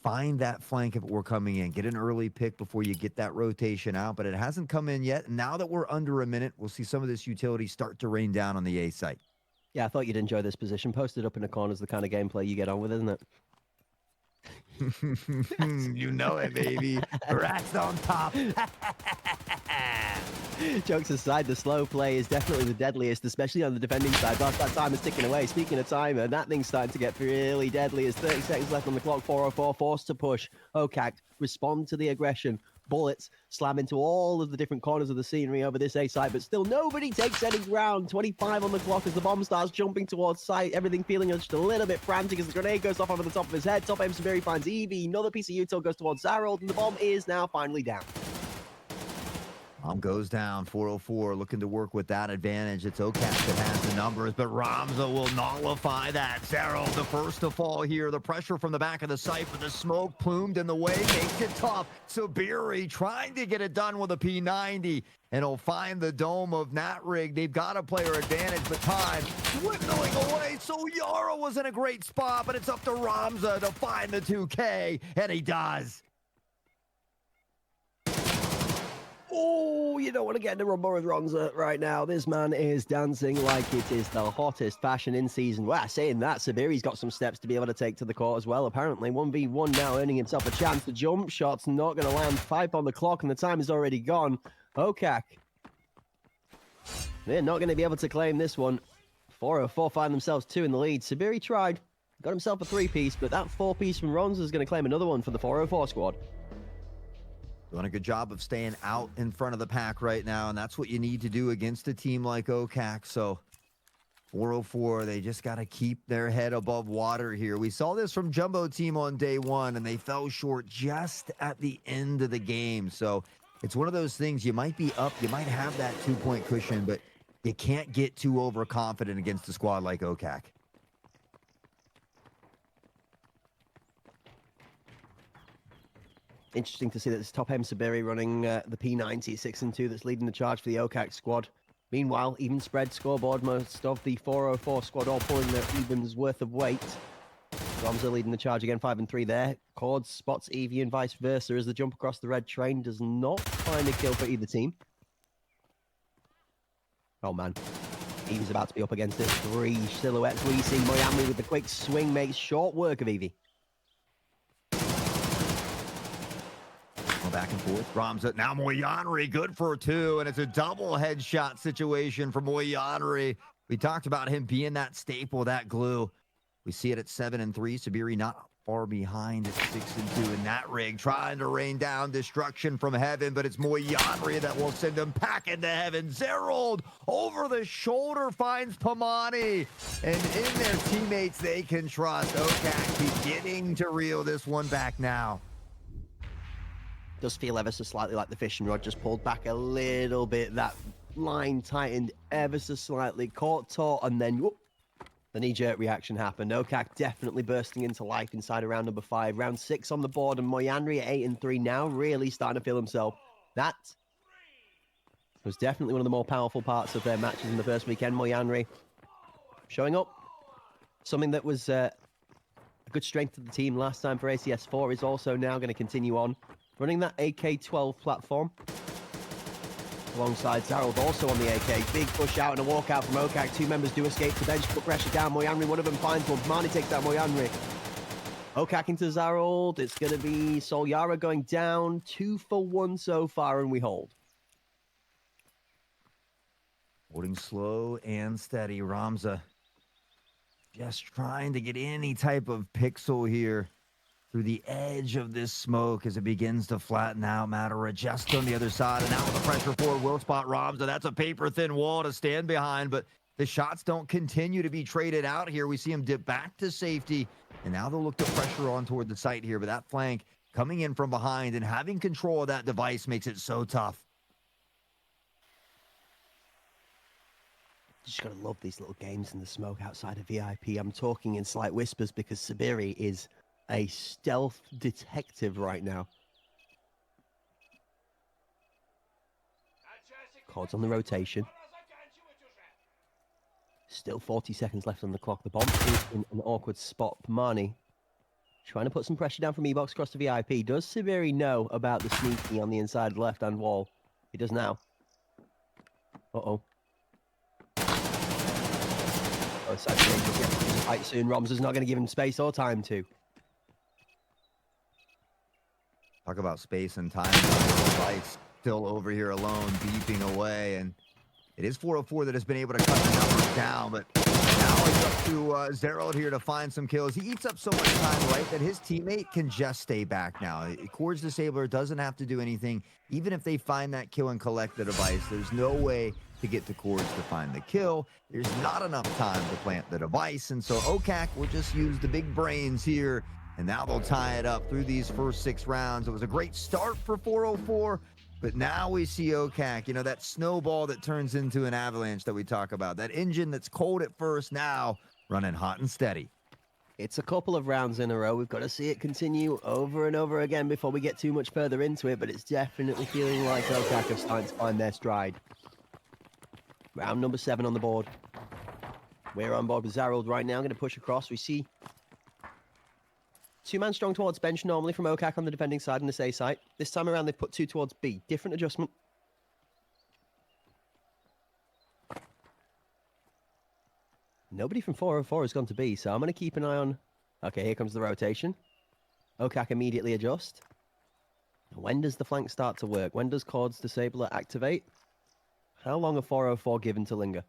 find that flank if it were coming in. Get an early pick before you get that rotation out. But it hasn't come in yet. Now that we're under a minute, we'll see some of this utility start to rain down on the A site. Yeah, I thought you'd enjoy this position. Posted up in the corner is the kind of gameplay you get on with, isn't it? You know it, baby. Rats on top. Jokes aside, the slow play is definitely the deadliest, especially on the defending side. Whilst that time is ticking away. Speaking of timer, that thing's starting to get really deadly. As 30 seconds left on the clock, 404 forced to push. OKAK respond to the aggression. Bullets slam into all of the different corners of the scenery over this A site, but still nobody takes any ground. 25 on the clock as the bomb starts jumping towards site. Everything feeling just a little bit frantic as the grenade goes off over the top of his head. Top aim Sabiri finds Evie. Another piece of util goes towards Zarold, and the bomb is now finally down. Bomb goes down. 404 looking to work with that advantage. It's OKAK that has the numbers, but Ramza will nullify that. Zarold the first to fall here. The pressure from the back of the site, but the smoke plumed in the way makes it tough. Sabiri trying to get it done with a P90, and he'll find the dome of Natrig. They've got a player advantage, but time dwindling away. So Yara was in a great spot, but it's up to Ramza to find the 2K, and he does. Oh, you don't want to get in a rumble with Ronza right now. This man is dancing like it is the hottest fashion in season. Well, saying that, Sabiri's got some steps to be able to take to the court as well. Apparently, 1v1 now, earning himself a chance. The jump shot's not going to land. 5 on the clock, and the time is already gone. OKAK, they're not going to be able to claim this one. 404 find themselves 2 in the lead. Sabiri tried, got himself a 3-piece, but that 4-piece from Ronza is going to claim another one for the 404 squad. Doing a good job of staying out in front of the pack right now, and that's what you need to do against a team like OKAK. So 404, they just got to keep their head above water here. We saw this from Jumbo Team on day 1, and they fell short just at the end of the game. So it's one of those things, you might be up, you might have that 2-point cushion, but you can't get too overconfident against a squad like OKAK. Interesting to see that this top M Sabiri running the P90 6-2 that's leading the charge for the OKAK squad. Meanwhile, even spread scoreboard, most of the 404 squad all pulling their evens worth of weight. Ramza leading the charge again, 5-3 there. Cord spots Evie and vice versa as the jump across the red train does not find a kill for either team. Oh, man. Evie's about to be up against it. 3 silhouettes. We see Miami with the quick swing makes short work of Evie. Back and forth. Ramza, now Moyanri, good for 2, and it's a double headshot situation for Moyanri. We talked about him being that staple, that glue. We see it at 7 and 3. Sabiri not far behind at 6 and 2 in that rig, trying to rain down destruction from heaven, but it's Moyanri that will send him packing to heaven. Zerold over the shoulder finds Pamani, and in their teammates they can trust. OKAK beginning to reel this one back now. Does feel ever so slightly like the fishing rod just pulled back a little bit. That line tightened ever so slightly, caught taut, and then whoop, the knee-jerk reaction happened. OKAK definitely bursting into life inside of round number 5. Round 6 on the board, and Moyanri at 8 and 3 now really starting to feel himself. That was definitely one of the more powerful parts of their matches in the first weekend. Moyanri showing up. Something that was a good strength of the team last time for ACS4 is also now going to continue on. Running that AK-12 platform. Alongside Zerold also on the AK. Big push out and a walkout from OKAK. 2 members do escape to bench, put pressure down. Moyanri, one of them finds one. Mani takes out Moyanri. OKAK into Zerold. It's going to be Solyara going down. 2 for 1 so far, and we hold. Holding slow and steady. Ramza just trying to get any type of pixel here through the edge of this smoke as it begins to flatten out. Matera just on the other side, and now with the pressure forward will spot Ramza. That's a paper-thin wall to stand behind, but the shots don't continue to be traded out here. We see him dip back to safety, and now they'll look to pressure on toward the site here, but that flank coming in from behind and having control of that device makes it so tough. Just gotta love these little games in the smoke outside of VIP. I'm talking in slight whispers because Sabiri is a stealth detective right now. Cords on the rotation. Still 40 seconds left on the clock. The bomb is in an awkward spot. Pamani trying to put some pressure down from Ebox across to VIP. Does Sabiri know about the sneaky on the inside left-hand wall? He does now. Uh-oh. Oh, it's actually going to get to fight soon. Ramza's not going to give him space or time to. Talk about space and time. Lights still over here alone, beeping away, and it is 404 that has been able to cut the numbers down, but now it's up to Zerold here to find some kills. He eats up so much time, right, that his teammate can just stay back now. Cords Disabler doesn't have to do anything. Even if they find that kill and collect the device, there's no way to get to Cords to find the kill. There's not enough time to plant the device, and so OKAK will just use the big brains here, and now they'll tie it up through these first 6 rounds. It was a great start for 404, but now we see OKAK, you know, that snowball that turns into an avalanche that we talk about. That engine that's cold at first, now running hot and steady. It's a couple of rounds in a row. We've got to see it continue over and over again before we get too much further into it, but it's definitely feeling like OKAK are starting to find their stride. Round number 7 on the board. We're on board with Zerold right now. Going to push across. We see 2-man strong towards bench normally from OKAK on the defending side in this A site. This time around, they've put 2 towards B. Different adjustment. Nobody from 404 has gone to B, so I'm going to keep an eye on... Okay, here comes the rotation. OKAK immediately adjust. When does the flank start to work? When does Cords Disabler activate? How long are 404 given to linger?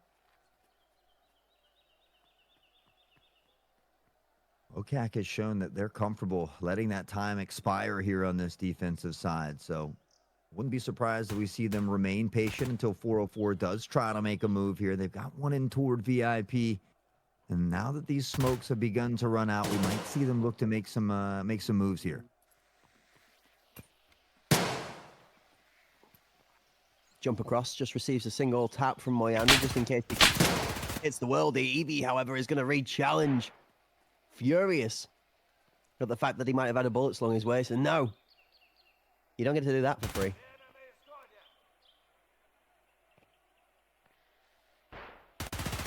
OKAK has shown that they're comfortable letting that time expire here on this defensive side, so wouldn't be surprised if we see them remain patient until 404 does try to make a move here. They've got one in toward VIP, and now that these smokes have begun to run out, we might see them look to make some moves here. Jump across, just receives a single tap from Moyanri just in case it's the world. Evie, however, is going to re-challenge. Furious at the fact that he might have had a bullet slung his waist, and no, you don't get to do that for free.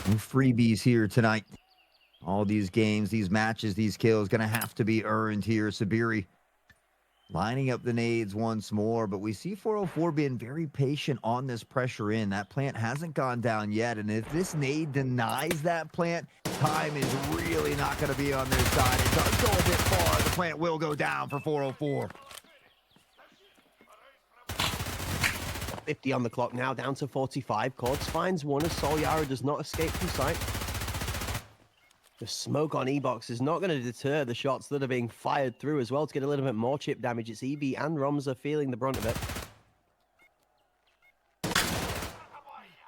No freebies here tonight. All these games, these matches, these kills, gonna have to be earned here. Sabiri lining up the nades once more, but we see 404 being very patient on this pressure in. That plant hasn't gone down yet, and if this nade denies that plant, time is really not going to be on their side. It does go a bit far. The plant will go down for 404. 50 on the clock now, down to 45. Cords finds one as Sol Yara does not escape from sight. The smoke on E-Box is not going to deter the shots that are being fired through as well to get a little bit more chip damage. It's Evie and Romza feeling the brunt of it.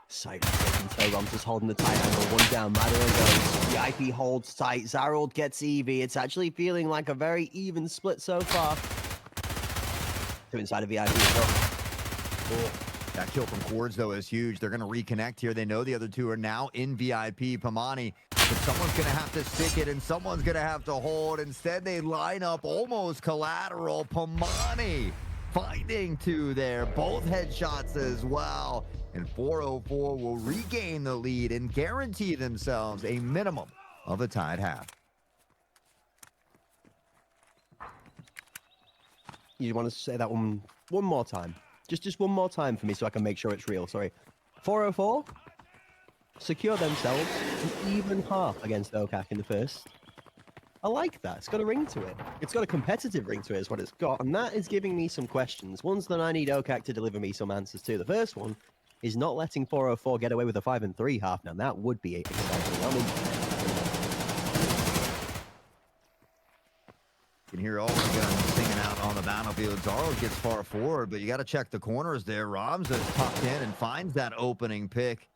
Sight taking so Romza's holding the tight angle. One down, Madeline goes. VIP holds tight. Zarold gets Evie. It's actually feeling like a very even split so far. Two inside of VIP as well. Cool. That kill from Cords, though, is huge. They're going to reconnect here. They know the other two are now in VIP. Pamani, but someone's going to have to stick it, and someone's going to have to hold. Instead, they line up almost collateral. Pamani finding two there. Both headshots as well. And 404 will regain the lead and guarantee themselves a minimum of a tied half. You want to say that one more time? Just one more time for me so I can make sure it's real. Sorry. 404 secure themselves an even half against OKAK in the first. I like that. It's got a ring to it. It's got a competitive ring to it is what it's got. And that is giving me some questions. Ones that I need OKAK to deliver me some answers to. The first one is not letting 404 get away with a 5-3 half. Now, that would be exciting. I mean, you can hear all the guns singing out on the battlefield. Zaro gets far forward, but you got to check the corners there. Ramza tucked in and finds that opening pick.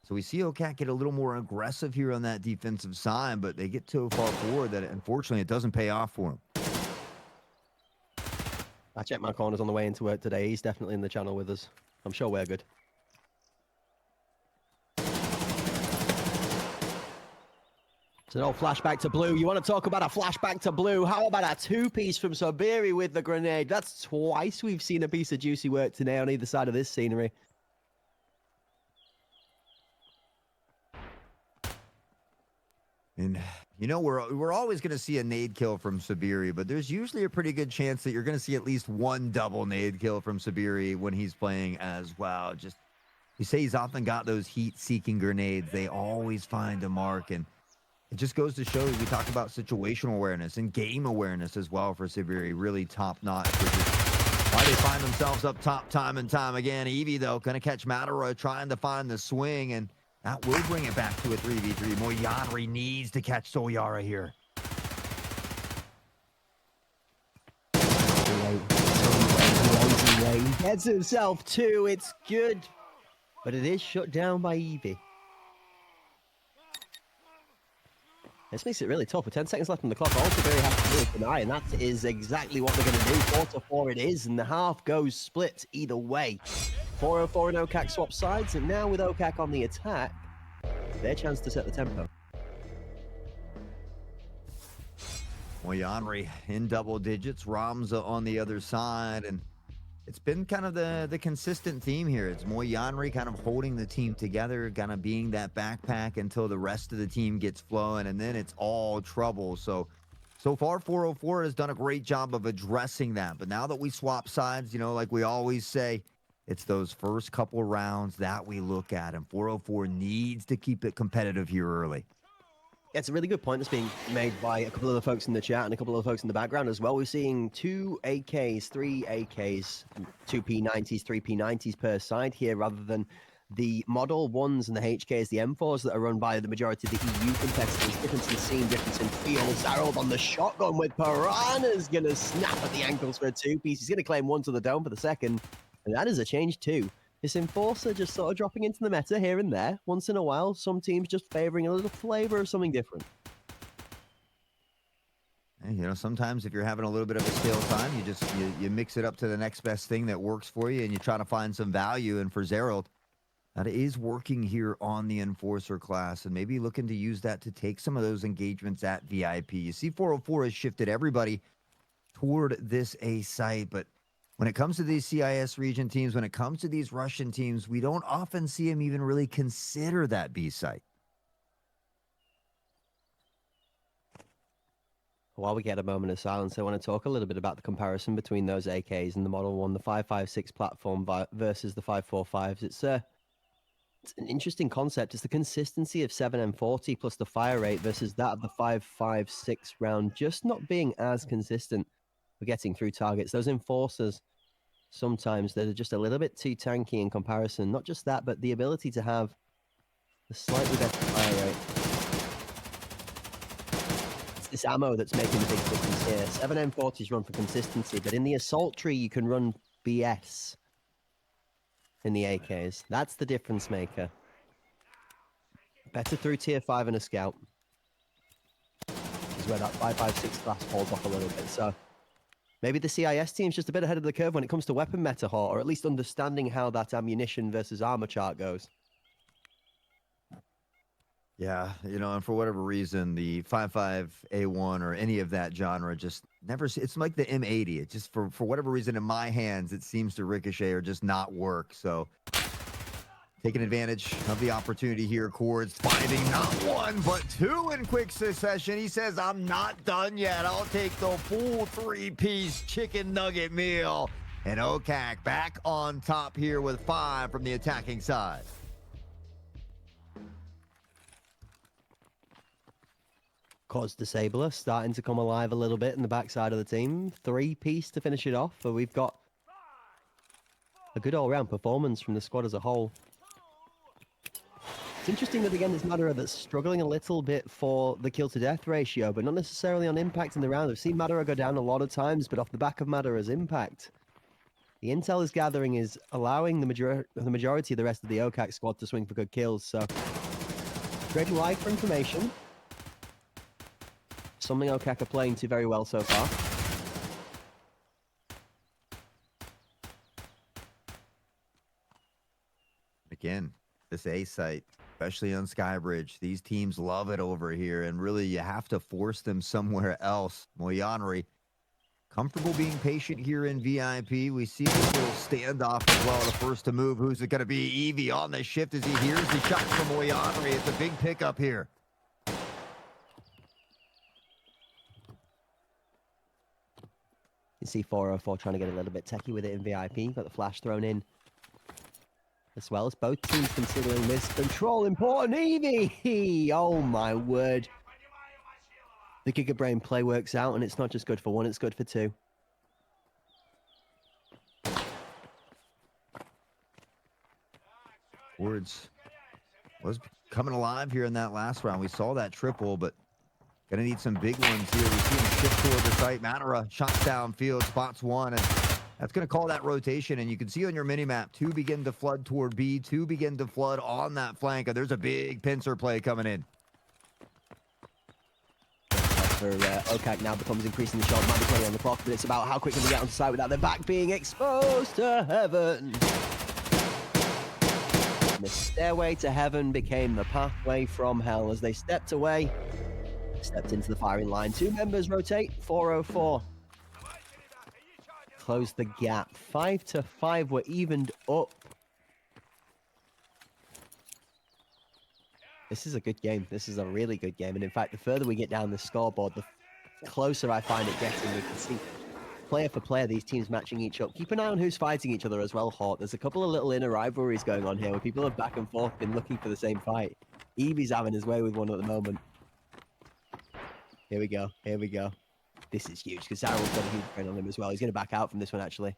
So we see OKAK get a little more aggressive here on that defensive side, but they get so far forward that unfortunately it doesn't pay off for them. I checked my corners on the way into work today. He's definitely in the channel with us. I'm sure we're good. It's an old flashback to blue. You want to talk about a flashback to blue? How about a two-piece from Sobiri with the grenade? That's twice we've seen a piece of juicy work today on either side of this scenery. And, you know, we're always going to see a nade kill from Sabiri, but there's usually a pretty good chance that you're going to see at least one double nade kill from Sabiri when he's playing as well. Just, you say he's often got those heat-seeking grenades. They always find a mark, and it just goes to show you, we talk about situational awareness and game awareness as well for Sabiri. Really top-notch, which is why they find themselves up top time and time again. Evie, though, going to catch Matara trying to find the swing, and that will bring it back to a 3v3. Moyanri needs to catch Solyara here. He gets himself two. It's good. But it is shut down by Evie. This makes it really tough. With 10 seconds left on the clock, all Sabiri has to do is deny, and that is exactly what they're going to do. 4-4 it is, and the half goes split either way. 404 and OKAK swap sides, and now with OKAK on the attack, their chance to set the tempo. Moyanri in double digits, Ramza on the other side, and it's been kind of the consistent theme here. It's Moyanri kind of holding the team together, kind of being that backpack until the rest of the team gets flowing, and then it's all trouble. So far, 404 has done a great job of addressing that. But now that we swap sides, you know, like we always say, it's those first couple rounds that we look at, and 404 needs to keep it competitive here early. Yeah, it's a really good point that's being made by a couple of the folks in the chat and a couple of the folks in the background as well. We're seeing 2 AKs, 3 AKs, 2 P90s, 3 P90s per side here, rather than the Model 1s and the HKs, the M4s that are run by the majority of the EU competitors. Difference in scene, difference in feel. Zarold on the shotgun with Piranha's going to snap at the ankles for a 2-piece. He's going to claim one to the dome for the second. And that is a change too. This Enforcer just sort of dropping into the meta here and there. Once in a while, some teams just favoring a little flavor of something different. And, you know, sometimes if you're having a little bit of a stale time, you mix it up to the next best thing that works for you, and you try to find some value. And for Zarold, that is working here on the Enforcer class, and maybe looking to use that to take some of those engagements at VIP. You see 404 has shifted everybody toward this A site, but when it comes to these CIS region teams, when it comes to these Russian teams, we don't often see them even really consider that B site. While we get a moment of silence, I want to talk a little bit about the comparison between those AKs and the Model 1, the 5.56 platform versus the 5.45s. It's an interesting concept. It's the consistency of 7M40 plus the fire rate versus that of the 5.56 round just not being as consistent for getting through targets. Those enforcers, sometimes they're just a little bit too tanky in comparison. Not just that, but the ability to have a slightly better fire rate. It's this ammo that's making the big difference here. 7M40s run for consistency, but in the assault tree, you can run BS in the AKs. That's the difference maker. Better through tier 5 and a scout. Is where that 5.56 class falls off a little bit. So maybe the CIS team's just a bit ahead of the curve when it comes to weapon meta, or at least understanding how that ammunition versus armor chart goes. Yeah, and for whatever reason, the 5.5A1 or any of that genre just never. It's like the M80. It just for whatever reason in my hands, it seems to ricochet or just not work. So taking advantage of the opportunity here, Cords finding not one but two in quick succession. He says, "I'm not done yet. I'll take the full 3-piece chicken nugget meal." And OKAK back on top here with 5 from the attacking side. Cause Disabler starting to come alive a little bit in the backside of the team. 3-piece to finish it off, but we've got a good all-round performance from the squad as a whole. It's interesting that, again, it's Madara that's struggling a little bit for the kill-to-death ratio, but not necessarily on impact in the round. I've seen Madara go down a lot of times, but off the back of Madara's impact, the intel is gathering is allowing the majority of the rest of the OKAK squad to swing for good kills. So, great live for information. Something OKAK are playing to very well so far. Again, this A site, especially on Skybridge, these teams love it over here, and really you have to force them somewhere else. Mercenary, comfortable being patient here in VIP. We see this little standoff as well. The first to move, who's it going to be? Evie on the shift as he hears the shot from Mercenary. It's a big pickup here. You see 404 trying to get a little bit techie with it in VIP. Got the flash thrown in as well as both teams considering this control important. Evie! Oh my word. The Giga Brain play works out, and it's not just good for one, it's good for two. Words was coming alive here in that last round. We saw that triple, but gonna need some big ones here. We see him shift toward the site. Madara shots downfield, spots one, and that's gonna call that rotation. And you can see on your mini-map, 2 begin to flood toward B, 2 begin to flood on that flank. And there's a big pincer play coming in. For OKAK now becomes increasingly short. Might be 20 on the clock, but it's about how quick can we get onto site without their back being exposed to heaven. And the stairway to heaven became the pathway from hell as they stepped away. Stepped into the firing line. 2 members rotate. 404. Close the gap. 5-5 were evened up. This is a good game. This is a really good game. And in fact, the further we get down the scoreboard, the closer I find it getting. We can see player for player, these teams matching each up. Keep an eye on who's fighting each other as well, Hort. There's a couple of little inner rivalries going on here where people have back and forth been looking for the same fight. Evie's having his way with one at the moment. Here we go. Here we go. This is huge because Daryl's got a huge brain on him as well. He's going to back out from this one, actually.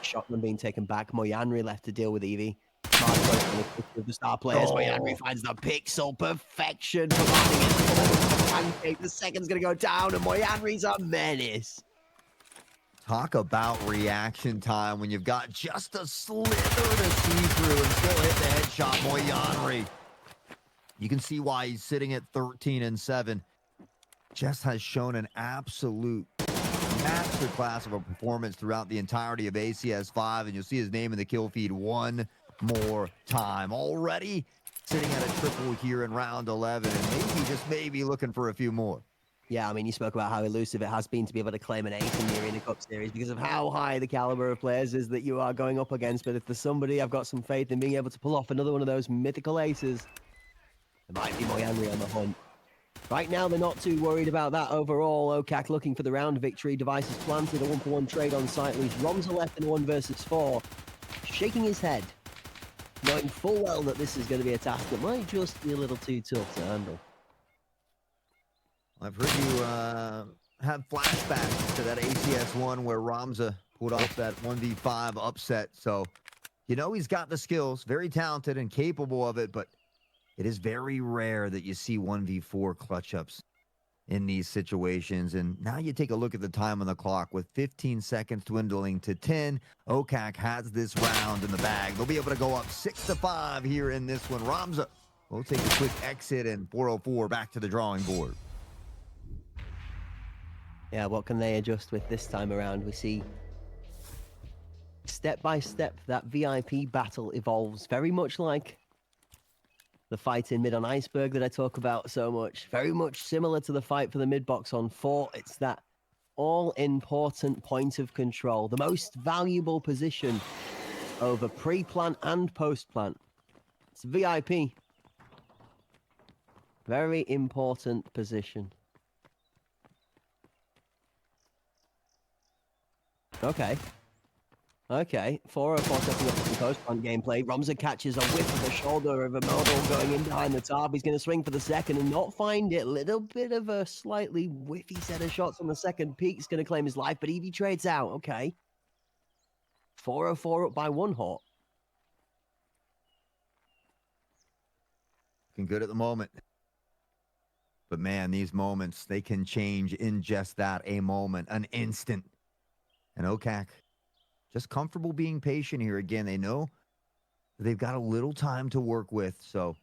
Shotgun being taken back. Mercenary left to deal with Evie. With the star players. Mercenary finds the pixel perfection. Pancake. The second's going to go down, and Mercenary's a menace. Talk about reaction time when you've got just a slither to see through and still hit the headshot. Mercenary. You can see why he's sitting at 13-7. Just has shown an absolute masterclass of a performance throughout the entirety of ACS 5, and you'll see his name in the kill feed one more time. Already sitting at a triple here in round 11, and maybe, just maybe, looking for a few more. Yeah, I mean, you spoke about how elusive it has been to be able to claim an ace in the Arena Cup Series because of how high the caliber of players is that you are going up against. But if there's somebody I've got some faith in being able to pull off another one of those mythical aces, it might be Mercenary on the hunt. Right now, they're not too worried about that overall. OKAK looking for the round victory. Devices planted, a 1-for-1 trade on site. Leaves Romza left in 1 versus 4. Shaking his head, knowing full well that this is going to be a task that might just be a little too tough to handle. I've heard you have flashbacks to that ACS1 where Romza pulled off that 1v5 upset. So, you know he's got the skills, very talented and capable of it, but it is very rare that you see 1v4 clutch ups in these situations. And now you take a look at the time on the clock with 15 seconds dwindling to 10. OKAK has this round in the bag. They'll be able to go up 6-5 here in this one. Romza will take a quick exit and 404 back to the drawing board. Yeah, what can they adjust with this time around? We see step by step that VIP battle evolves, very much like the fight in mid on Iceberg that I talk about so much. Very much similar to the fight for the mid box on 4. It's that all-important point of control, the most valuable position over pre-plant and post-plant. It's VIP. Very important position. Okay, 404 setting up some post-plant gameplay. Romza catches a whiff of the shoulder of a model going in behind the top. He's going to swing for the second and not find it. Little bit of a slightly whiffy set of shots on the second peak. He's going to claim his life, but Evie trades out. Okay. 404 up by 1 hot. Looking good at the moment. But man, these moments, they can change in just that, a moment, an instant. And OKAK just comfortable being patient here. Again, they know they've got a little time to work with, so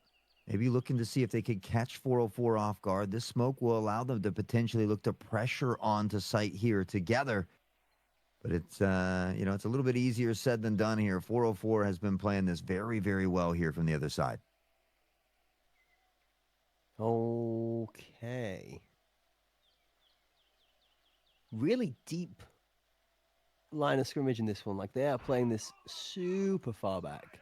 maybe looking to see if they could catch 404 off guard. This smoke will allow them to potentially look to pressure onto site here together. But it's, you know, it's a little bit easier said than done here. 404 has been playing this very, very well here from the other side. Okay. Really deep line of scrimmage in this one. Like, they are playing this super far back.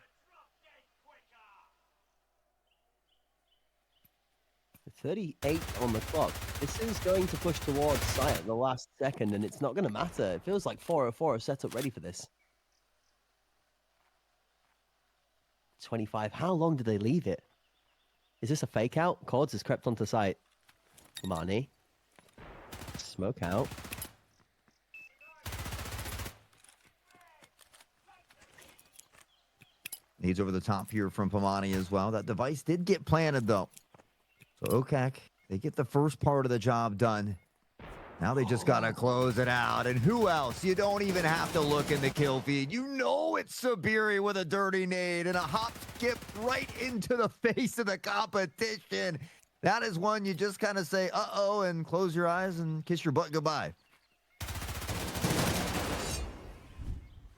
38 on the clock. This is going to push towards site at the last second, and it's not going to matter. It feels like 404 are set up ready for this. 25. How long did they leave it? Is this a fake out? Cords has crept onto site. Pomani. Smoke out. Needs over the top here from Pomani as well. That device did get planted, though. So OKAK, they get the first part of the job done. Now they just got to close it out. And who else? You don't even have to look in the kill feed. You know it's Sabiri with a dirty nade and a hop skip right into the face of the competition. That is one you just kind of say, uh-oh, and close your eyes and kiss your butt goodbye.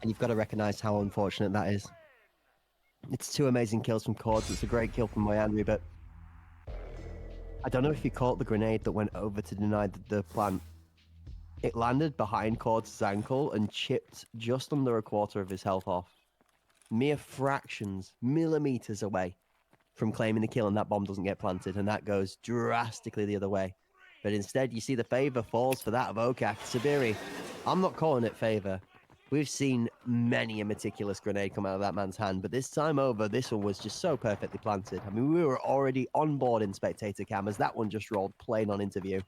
And you've got to recognize how unfortunate that is. It's 2 amazing kills from Cords. It's a great kill from Mercenary, but I don't know if you caught the grenade that went over to deny the plant. It landed behind Cords' ankle and chipped just under a quarter of his health off. Mere fractions, millimeters away from claiming the kill, and that bomb doesn't get planted, and that goes drastically the other way. But instead, you see the favor falls for that of OKAK. Sabiri, I'm not calling it favor. We've seen many a meticulous grenade come out of that man's hand, but this time over, this one was just so perfectly planted. I mean, we were already on board in spectator cameras. That one just rolled plain on interview.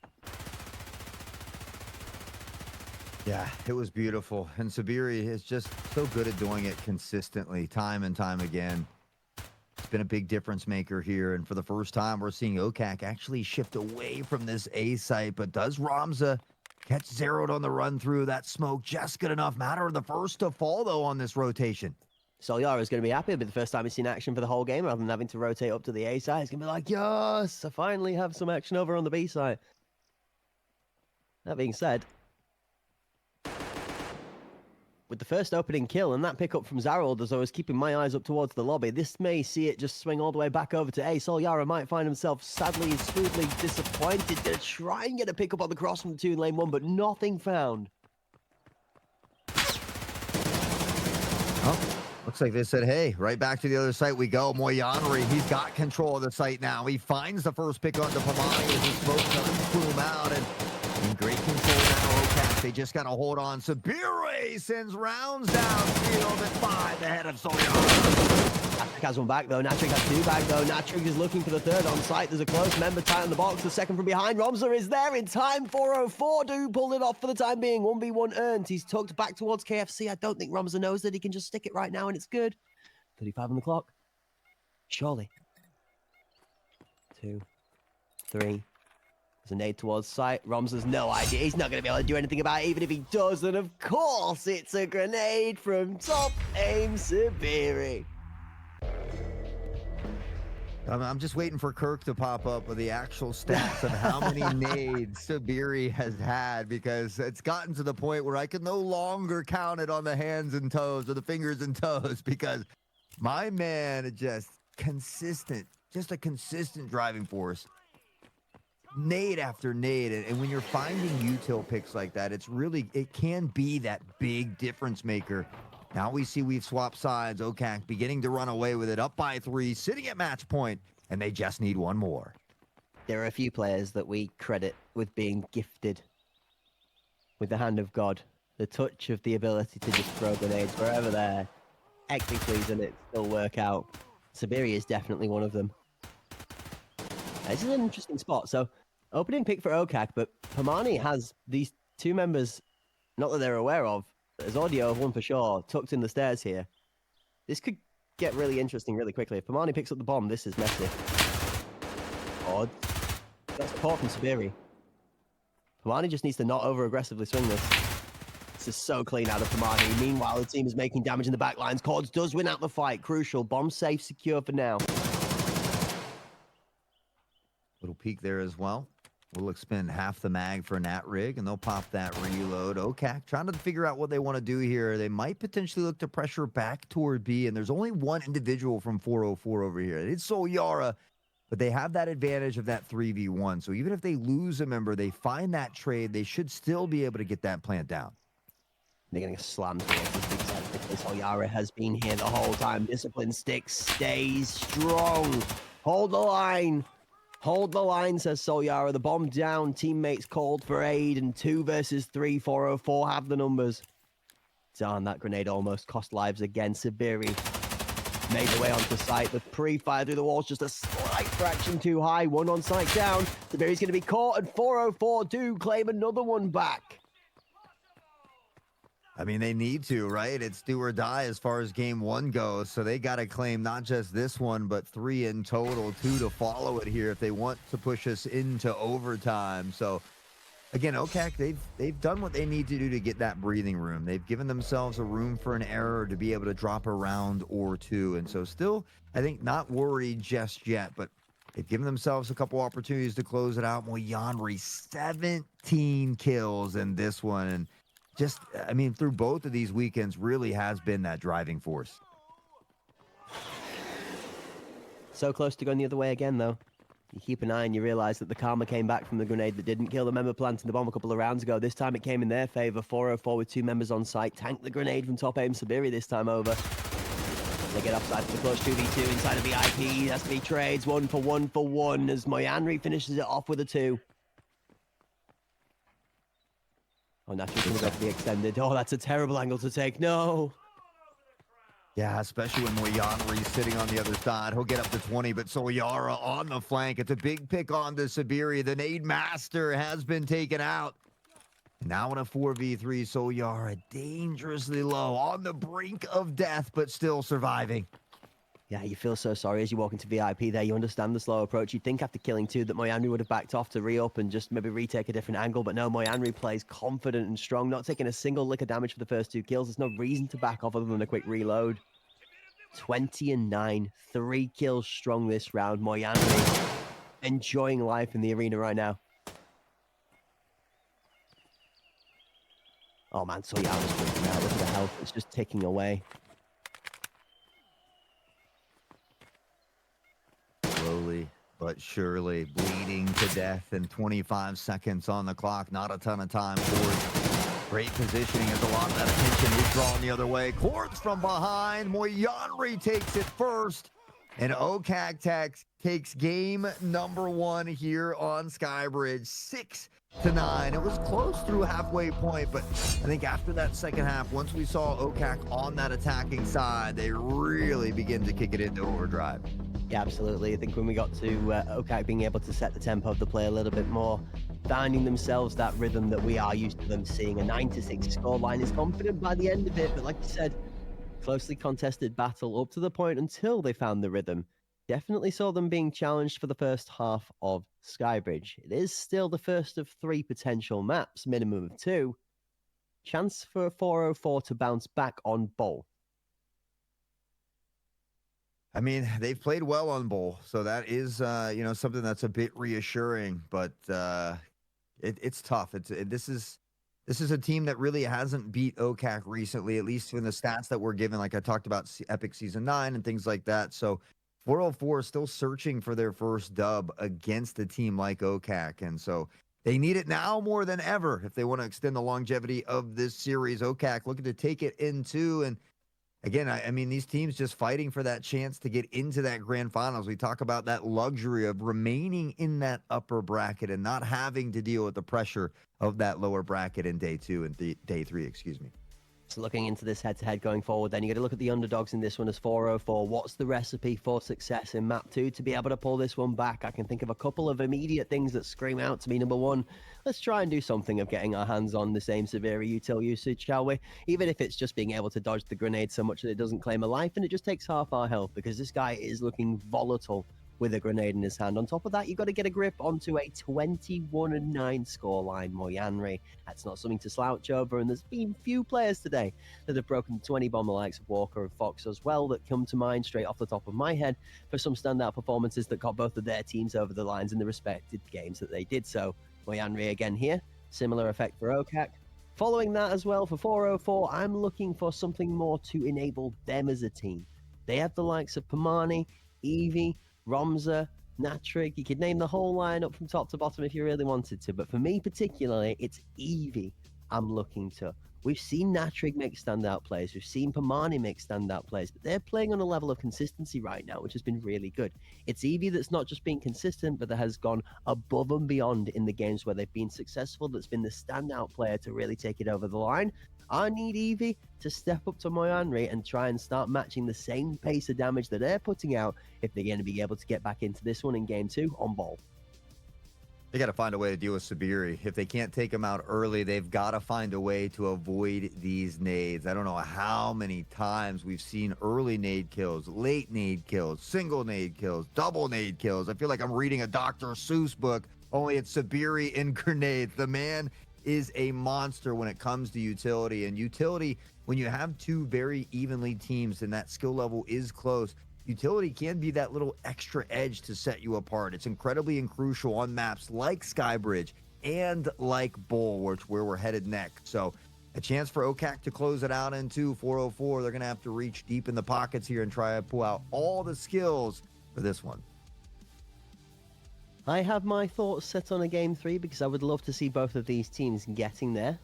Yeah, it was beautiful. And Sabiri is just so good at doing it consistently, time and time again. It's been a big difference maker here. And for the first time, we're seeing OKAK actually shift away from this A site. But does Romza catch zeroed on the run through? That smoke just good enough. Matter of the first to fall, though, on this rotation. Solyara is going to be happy. It'll be the first time he's seen action for the whole game rather than having to rotate up to the A side. He's going to be like, yes, I finally have some action over on the B side. That being said, with the first opening kill and that pickup from Zarold, as I was keeping my eyes up towards the lobby, this may see it just swing all the way back over to A. Solyara might find himself sadly, smoothly disappointed. Gonna try and get a pickup on the cross from the 2 in lane 1, but nothing found. Oh, Looks like they said, hey, right back to the other site we go. Moyanri, he's got control of the site now. He finds the first pick onto Pamani as the smoke doesn't plume out. And in great control now, OKAK. They just got to hold on. Sabire sends rounds downfield at 5 ahead of Solyara. Natrick has one back though. Natrick has two back though. Natrick is looking for the third on site. There's a close member tight in the box. The second from behind. Romza is there in time. 404. Do pull it off for the time being. 1v1 earned. He's tucked back towards KFC. I don't think Romza knows that he can just stick it right now and it's good. 35 on the clock. Surely. 2, 3. There's a nade towards site. Romza's no idea. He's not going to be able to do anything about it, even if he does. And of course, it's a grenade from top aim Sabiri. I'm just waiting for Kirk to pop up with the actual stats of how many nades Sabiri has had, because it's gotten to the point where I can no longer count it on the hands and toes or the fingers and toes, because my man is just consistent, just a consistent driving force. Nade after nade, and when you're finding util picks like that, it can be that big difference maker. Now we've swapped sides. OKAK beginning to run away with it, up by 3, sitting at match point, and they just need one more. There are a few players that we credit with being gifted with the hand of God, the touch of the ability to just throw grenades wherever they're actually pleasing it still work out. Sabiri is definitely one of them. This is an interesting spot. So, opening pick for OKAK, but Pamani has these two members, not that they're aware of. There's audio of one for sure, tucked in the stairs here. This could get really interesting really quickly. If Pamani picks up the bomb, this is messy. Odd. That's poor from Sabiri. Pamani just needs to not over-aggressively swing this. This is so clean out of Pamani. Meanwhile, the team is making damage in the back lines. Cords does win out the fight. Crucial. Bomb safe, secure for now. Little peek there as well. We'll expend half the mag for Nat Rig, and they'll pop that reload. OKAK trying to figure out what they want to do here. They might potentially look to pressure back toward B, and there's only one individual from 404 over here. It's Solyara, but they have that advantage of that 3v1. So even if they lose a member, they find that trade, they should still be able to get that plant down. They're getting a slam towards this big side because Solyara has been here the whole time. Discipline stick stays strong. Hold the line. Hold the line, says Solyara. The bomb down. Teammates called for aid. And 2 versus 3. 404 have the numbers. Darn, that grenade almost cost lives again. Sabiri made the way onto site. The pre-fire through the walls just a slight fraction too high. 1 on site down. Sabiri's going to be caught. And 404 do claim another one back. I mean, they need to, right? It's do or die as far as game 1 goes. So they got to claim not just this one, but 3 in total, 2 to follow it here if they want to push us into overtime. So again, OKAK, they've done what they need to do to get that breathing room. They've given themselves a room for an error to be able to drop a round or 2. And so still, I think, not worried just yet, but they've given themselves a couple opportunities to close it out. Moyanri, 17 kills in this one. And just, I mean, through both of these weekends, really has been that driving force. So close to going the other way again, though. You keep an eye and you realize that the karma came back from the grenade that didn't kill the member planting the bomb a couple of rounds ago. This time it came in their favor. 404 with 2 members on site. Tanked the grenade from top aim Sabiri this time over. They get offside for the clutch 2v2 inside of the IP. That's to be trades. 1 for 1 for 1 as Moyanri finishes it off with a 2. Oh, naturally going to go for the extended. Oh, that's a terrible angle to take. No. Yeah, especially when Moyanri's sitting on the other side. He'll get up to 20, but Solyara on the flank. It's a big pick on to Sabiri. The nade master has been taken out. Now in a 4v3, Solyara dangerously low, on the brink of death, but still surviving. Yeah, you feel so sorry as you walk into VIP there. You understand the slow approach. You'd think after killing 2 that Moyanri would have backed off to re-up and just maybe retake a different angle. But no, Moyanri plays confident and strong, not taking a single lick of damage for the first 2 kills. There's no reason to back off other than a quick reload. 20 and 9, 3 kills strong this round. Moyanri enjoying life in the arena right now. Oh man, Solyara's freaking out. Look at the health. It's just ticking away. Slowly but surely bleeding to death, and 25 seconds on the clock. Not a ton of time for Great positioning as a lot of that attention is drawn the other way. Quartz from behind. Moyanri takes it first. And OKAK takes game number 1 here on Skybridge, 6-9. It was close through halfway point, but I think after that second half, once we saw OKAK on that attacking side, they really begin to kick it into overdrive. Yeah, absolutely. I think when we got to OKAK being able to set the tempo of the play a little bit more, finding themselves that rhythm that we are used to them seeing, a 9-6 scoreline is confident by the end of it. But like you said, closely contested battle up to the point until they found the rhythm. Definitely saw them being challenged for the first half of Skybridge. It is still the first of 3 potential maps, minimum of 2. Chance for 404 to bounce back on Bowl. I mean, they've played well on Bowl, so that is, something that's a bit reassuring. But it's tough. This is a team that really hasn't beat OKAK recently, at least in the stats that we're given. Like I talked about Epic Season 9 and things like that. So 404 is still searching for their first dub against a team like OKAK, and so they need it now more than ever if they want to extend the longevity of this series. OKAK looking to take it into, and again, I mean, these teams just fighting for that chance to get into that grand finals. We talk about that luxury of remaining in that upper bracket and not having to deal with the pressure of that lower bracket in day 2 and day 3, excuse me. So looking into this head-to-head going forward, then you got to look at the underdogs in this one as 404. What's the recipe for success in map 2 to be able to pull this one back? I can think of a couple of immediate things that scream out to me. Number 1, let's try and do something of getting our hands on the same severe util usage, shall we? Even if it's just being able to dodge the grenade so much that it doesn't claim a life and it just takes half our health, because this guy is looking volatile with a grenade in his hand. On top of that, you've got to get a grip onto a 21-9 scoreline. Moyanri, that's not something to slouch over, and there's been few players today that have broken 20 bomber likes of Walker and Fox as well that come to mind straight off the top of my head for some standout performances that got both of their teams over the lines in the respective games that they did. So Moyanri again here, similar effect for OKAK. Following that as well for 404, I'm looking for something more to enable them as a team. They have the likes of Pamani, Evie, Romza, Natrig. You could name the whole lineup from top to bottom if you really wanted to, but for me particularly, it's Evie I'm looking to. We've seen Natrig make standout plays, we've seen Pamani make standout plays, but they're playing on a level of consistency right now, which has been really good. It's Evie that's not just been consistent, but that has gone above and beyond in the games where they've been successful, that's been the standout player to really take it over the line. I need Evie to step up to Moyanri and try and start matching the same pace of damage that they're putting out if they're going to be able to get back into this one in game 2 on Ball. They got to find a way to deal with Sabiri. If they can't take him out early, they've got to find a way to avoid these nades. I don't know how many times we've seen early nade kills, late nade kills, single nade kills, double nade kills. I feel like I'm reading a Dr. Seuss book, only it's Sabiri and grenades. The man is a monster when it comes to utility. And utility, when you have 2 very evenly teams and that skill level is close, utility can be that little extra edge to set you apart. It's incredibly crucial on maps like Skybridge and like Bowl, where we're headed next. So a chance for OKAK to close it out into 404. They're going to have to reach deep in the pockets here and try to pull out all the skills for this one. I have my thoughts set on a game 3 because I would love to see both of these teams getting there.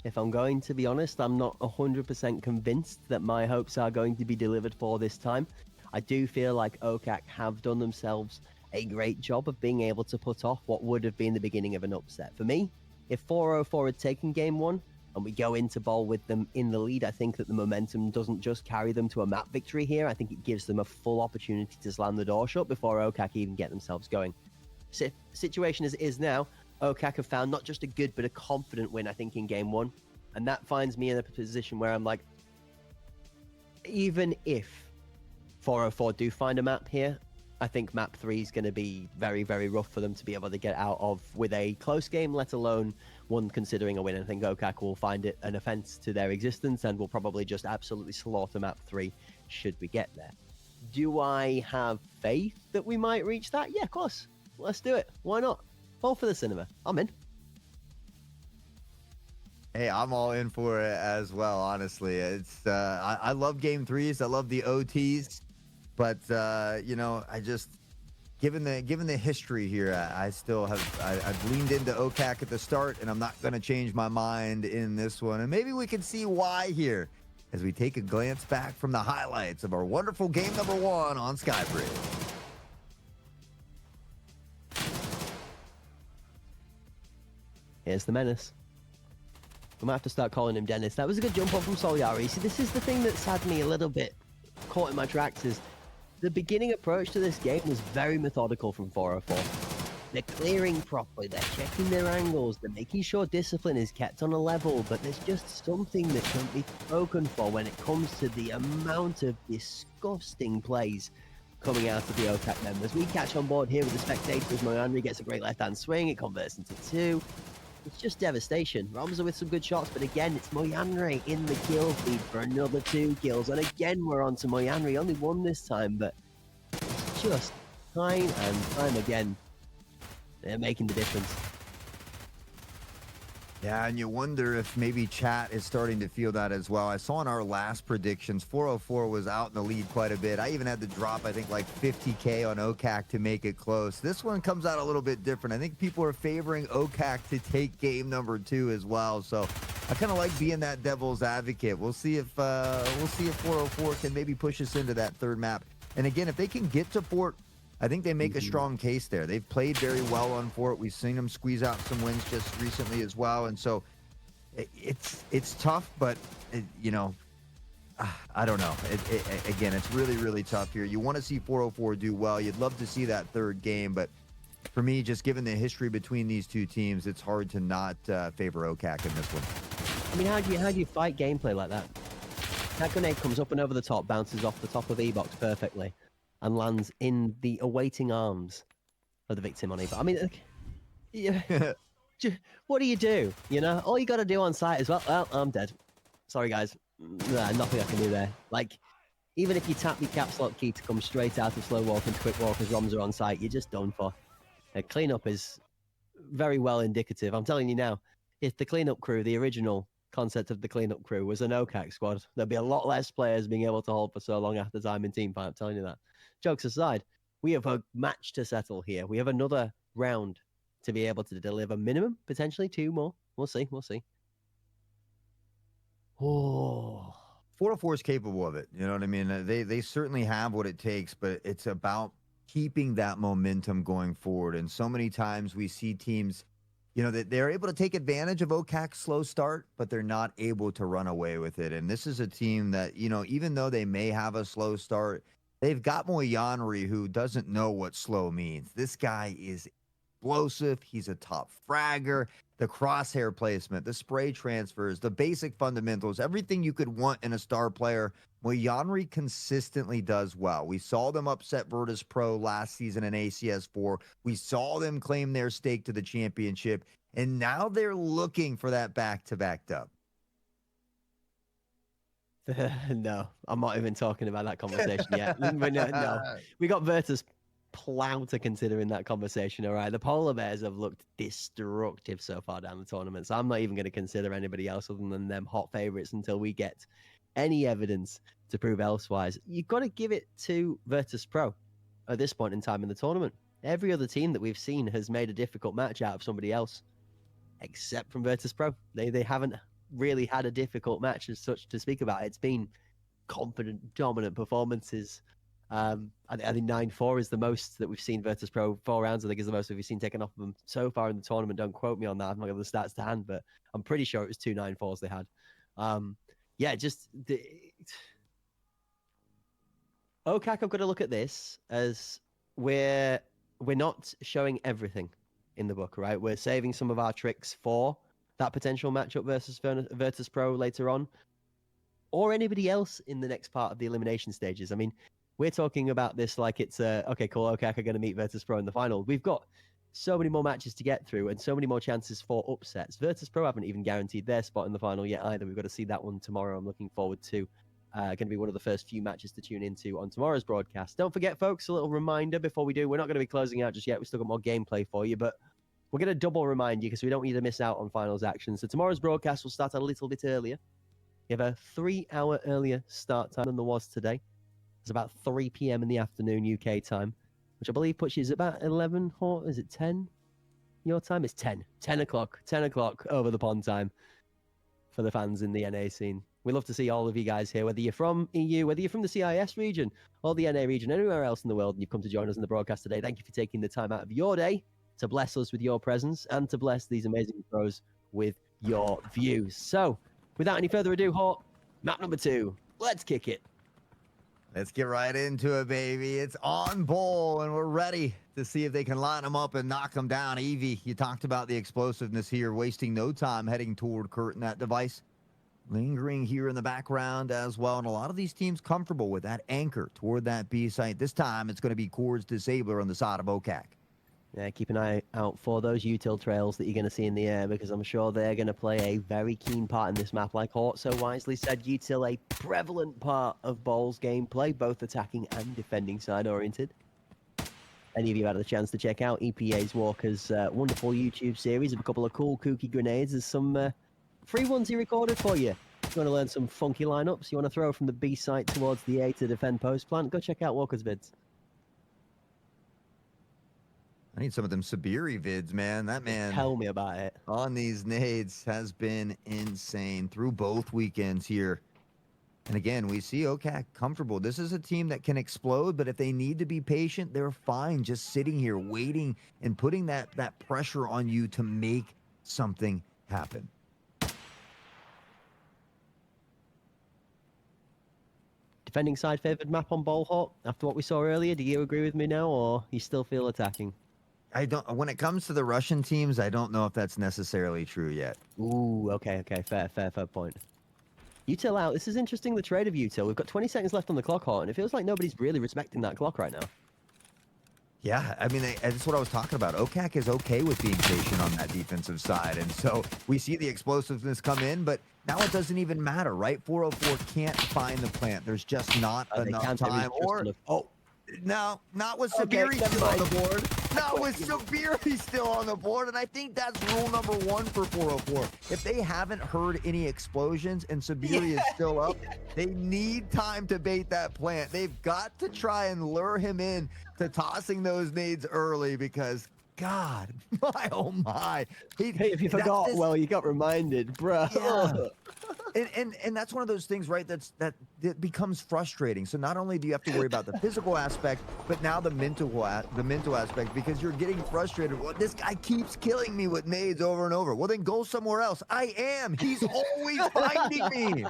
If I'm going to be honest, I'm not 100% convinced that my hopes are going to be delivered for this time. I do feel like OKAK have done themselves a great job of being able to put off what would have been the beginning of an upset. For me, if 404 had taken game 1 and we go into Bowl with them in the lead, I think that the momentum doesn't just carry them to a map victory here. I think it gives them a full opportunity to slam the door shut before OKAK even get themselves going. Situation as it is now, OKAK have found not just a good but a confident win, I think, in game 1. And that finds me in a position where I'm like, even if 404 do find a map here, I think map 3 is going to be very, very rough for them to be able to get out of with a close game, let alone one considering a win. I think OKAK will find it an offense to their existence and will probably just absolutely slaughter map 3 should we get there. Do I have faith that we might reach that? Yeah, of course. Let's do it. Why not? All for the cinema. I'm in. Hey, I'm all in for it as well, honestly. It's I love game 3s. I love the OTs. But, given the history here, I still I've leaned into OKAK at the start, and I'm not going to change my mind in this one. And maybe we can see why here as we take a glance back from the highlights of our wonderful game number 1 on Skybridge. Here's the menace. We might have to start calling him Dennis. That was a good jump on from Soliari. See, this is the thing that's had me a little bit caught in my tracks is the beginning approach to this game was very methodical from 404. They're clearing properly, they're checking their angles, they're making sure discipline is kept on a level, but there's just something that can't be spoken for when it comes to the amount of disgusting plays coming out of the OKAK members. We catch on board here with the spectators. Moyanri gets a great left-hand swing, it converts into 2. It's just devastation. Ramza with some good shots, but again, it's Moyanri in the kill feed for another 2 kills. And again, we're on to Moyanri. Only 1 this time, but it's just time and time again, they're making the difference. Yeah, and you wonder if maybe chat is starting to feel that as well. I saw in our last predictions, 404 was out in the lead quite a bit. I even had to drop, I think, like 50K on OKAK to make it close. This one comes out a little bit different. I think people are favoring OKAK to take game number 2 as well. So I kind of like being that devil's advocate. We'll see if 404 can maybe push us into that 3rd map. And again, if they can get to Fort, I think they make a strong case there. They've played very well on Fort. We've seen them squeeze out some wins just recently as well. And so it's tough, but I don't know. Again, it's really, really tough here. You want to see 404 do well. You'd love to see that 3rd game, but for me, just given the history between these 2 teams, it's hard to not favor OKAK in this one. I mean, how do you fight gameplay like that? That grenade comes up and over the top, bounces off the top of E-box perfectly, and lands in the awaiting arms of the victim on E-box. I mean, yeah, what do you do? You know, all you got to do on site is, well, I'm dead. Sorry, guys. Nah, nothing I can do there. Like, even if you tap your caps lock key to come straight out of slow walk and quick walk as ROMs are on site, you're just done for. Cleanup is very well indicative. I'm telling you now, if the cleanup crew, the original concept of the cleanup crew was an OKAK squad, there'd be a lot less players being able to hold for so long after time in team fight. I'm telling you that. Jokes aside, we have a match to settle here. We have another round to be able to deliver minimum, potentially 2 more. We'll see. We'll see. Oh, 404 is capable of it. You know what I mean? They certainly have what it takes, but it's about keeping that momentum going forward. And so many times we see teams, that they're able to take advantage of OKAK's slow start, but they're not able to run away with it. And this is a team that, even though they may have a slow start, they've got Moyanri, who doesn't know what slow means. This guy is explosive. He's a top fragger. The crosshair placement, the spray transfers, the basic fundamentals, everything you could want in a star player, Moyanri consistently does well. We saw them upset Virtus Pro last season in ACS4. We saw them claim their stake to the championship, and now they're looking for that back-to-back dub. No, I'm not even talking about that conversation yet. No. We got Virtus Plow to consider in that conversation, all right? The Polar Bears have looked destructive so far down the tournament, so I'm not even going to consider anybody else other than them hot favorites until we get any evidence to prove elsewise. You've got to give it to Virtus Pro at this point in time in the tournament. Every other team that we've seen has made a difficult match out of somebody else, except from Virtus Pro. They haven't really had a difficult match as such to speak about. It's been confident, dominant performances. I think 9-4 is the most that we've seen Virtus Pro. 4 rounds, I think, is the most we've seen taken off of them so far in the tournament. Don't quote me on that. I've not got the stats to hand, but I'm pretty sure it was 2 9-4s they had. OKAK, I've got to look at this as we're not showing everything in the book, right? We're saving some of our tricks for that potential matchup versus Virtus Pro later on, or anybody else in the next part of the elimination stages. I mean, we're talking about this like it's okay, cool, OKAK are going to meet Virtus Pro in the final. We've got so many more matches to get through and so many more chances for upsets. Virtus Pro haven't even guaranteed their spot in the final yet either. We've got to see that one tomorrow. I'm looking forward to going to be one of the first few matches to tune into on tomorrow's broadcast. Don't forget, folks, a little reminder before we do. We're not going to be closing out just yet. We've still got more gameplay for you, but we're going to double remind you because we don't need to miss out on finals action. So tomorrow's broadcast will start a little bit earlier. We have a 3-hour earlier start time than there was today. It's about 3 p.m. in the afternoon UK time. which I believe puts you is about 11, or is it 10? Your time? It's 10. 10 o'clock. 10 o'clock over the pond time for the fans in the NA scene. We love to see all of you guys here, whether you're from EU, whether you're from the CIS region, or the NA region, anywhere else in the world, and you've come to join us in the broadcast today. Thank you for taking the time out of your day to bless us with your presence and to bless these amazing pros with your views. So, without any further ado, Hawk, map number 2. Let's kick it. Let's get right into it, baby. It's on Bowl, and we're ready to see if they can line them up and knock them down. Evie, you talked about the explosiveness here, wasting no time heading toward Curtin. That device lingering here in the background as well. And a lot of these teams comfortable with that anchor toward that B site. This time, it's going to be Cord's Disabler on the side of OKAK. Yeah, keep an eye out for those util trails that you're going to see in the air, because I'm sure they're going to play a very keen part in this map. Like Hort so wisely said, util a prevalent part of Bowl's gameplay, both attacking and defending side oriented. Any of you had the chance to check out EPA's Walker's wonderful YouTube series of a couple of cool kooky grenades? There's some free ones he recorded for you. If you want to learn some funky lineups, you want to throw from the B site towards the A to defend post plant, go check out Walker's vids. I need some of them Sabiri vids, man. That man Tell me about it. on these nades has been insane through both weekends here. And again, we see OKAK comfortable. This is a team that can explode, but if they need to be patient, they're fine just sitting here waiting and putting that pressure on you to make something happen. Defending side favored map on Bowl, Hawk, after what we saw earlier. Do you agree with me now, or you still feel attacking? I don't. When it comes to the Russian teams, I don't know if that's necessarily true yet. Ooh, okay, fair point. Util out. This is interesting, the trade of Util. We've got 20 seconds left on the clock, Hort, and it feels like nobody's really respecting that clock right now. Yeah, I mean, that's what I was talking about. OKAK is okay with being patient on that defensive side, and so we see the explosiveness come in, but now it doesn't even matter, right? 404 can't find the plant. There's just not enough time. Or no, not with Sabiri still on the board. Not with Sabiri still on the board, and I think that's rule number 1 for 404. If they haven't heard any explosions and Sabiri is still up, they need time to bait that plant. They've got to try and lure him in to tossing those nades early, because God, my oh my. Hey, if you forgot, well, you got reminded, bro. Yeah. And that's one of those things, right? That becomes frustrating. So not only do you have to worry about the physical aspect, but now the mental aspect, because you're getting frustrated. Well, this guy keeps killing me with nades over and over. Well, then go somewhere else. I am. He's always finding me.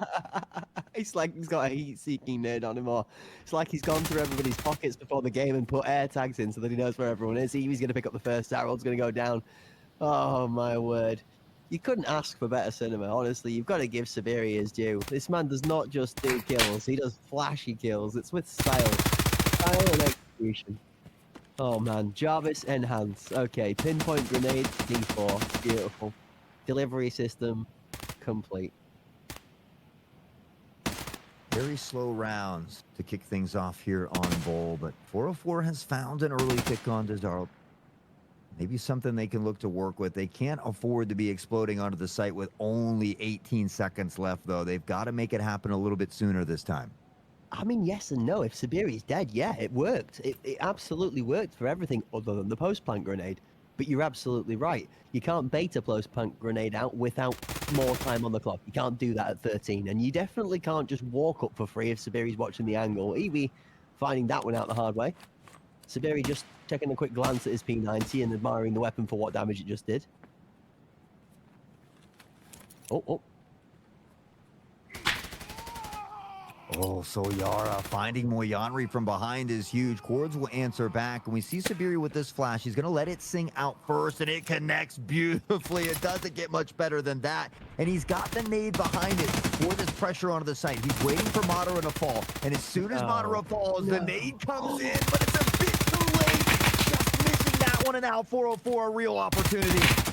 It's like he's got a heat-seeking nade on him, or it's like he's gone through everybody's pockets before the game and put air tags in so that he knows where everyone is. He's going to pick up the first arrow. It's going to go down. Oh my word. You couldn't ask for better cinema, honestly. You've got to give Sabiri his due. This man does not just do kills, he does flashy kills. It's with style. Style and execution. Oh man, Jarvis enhance. Okay, pinpoint grenade, D4. Beautiful. Delivery system complete. Very slow rounds to kick things off here on Bowl, but 404 has found an early pick on Desaro. Maybe something they can look to work with. They can't afford to be exploding onto the site with only 18 seconds left, though. They've got to make it happen a little bit sooner this time. I mean, yes and no. If Sabiri's dead, yeah, it worked. It absolutely worked for everything other than the post-plant grenade. But you're absolutely right. You can't bait a post-plant grenade out without more time on the clock. You can't do that at 13. And you definitely can't just walk up for free if Sabiri's watching the angle. Evie finding that one out the hard way. Sabiri just taking a quick glance at his P90 and admiring the weapon for what damage it just did. Oh. Oh, so Yara finding Moyanri from behind is huge. Cords will answer back, and we see Sabiri with this flash. He's going to let it sing out first, and it connects beautifully. It doesn't get much better than that, and he's got the nade behind it for this pressure onto the site. He's waiting for Madara to fall, and as soon as Madara falls, the nade comes in, but it's a bit too late. Just missing that one, and now 404 a real opportunity.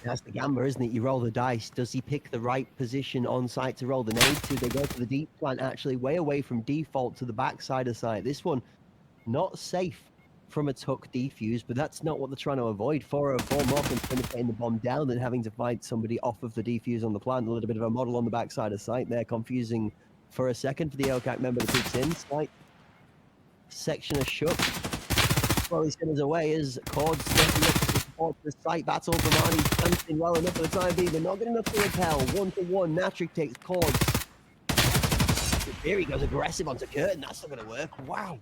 That's the gamble, isn't it? You roll the dice. Does he pick the right position on site to roll the nade to? They go to the deep plant, actually way away from default to the backside of site. This one, not safe from a tuck defuse, but that's not what they're trying to avoid. 404 more than finishing the bomb down than having to find somebody off of the defuse on the plant. A little bit of a model on the backside of site there. Confusing for a second for the OKAK member that peeks in. section of shook. Slowly skimmers away as Cords stepping up to support the site battle. Vermani's dancing well enough for the time being, but not good enough to repel. 1-1, Natric takes Cords. Here he goes aggressive onto Curtin. That's not going to work. Wow.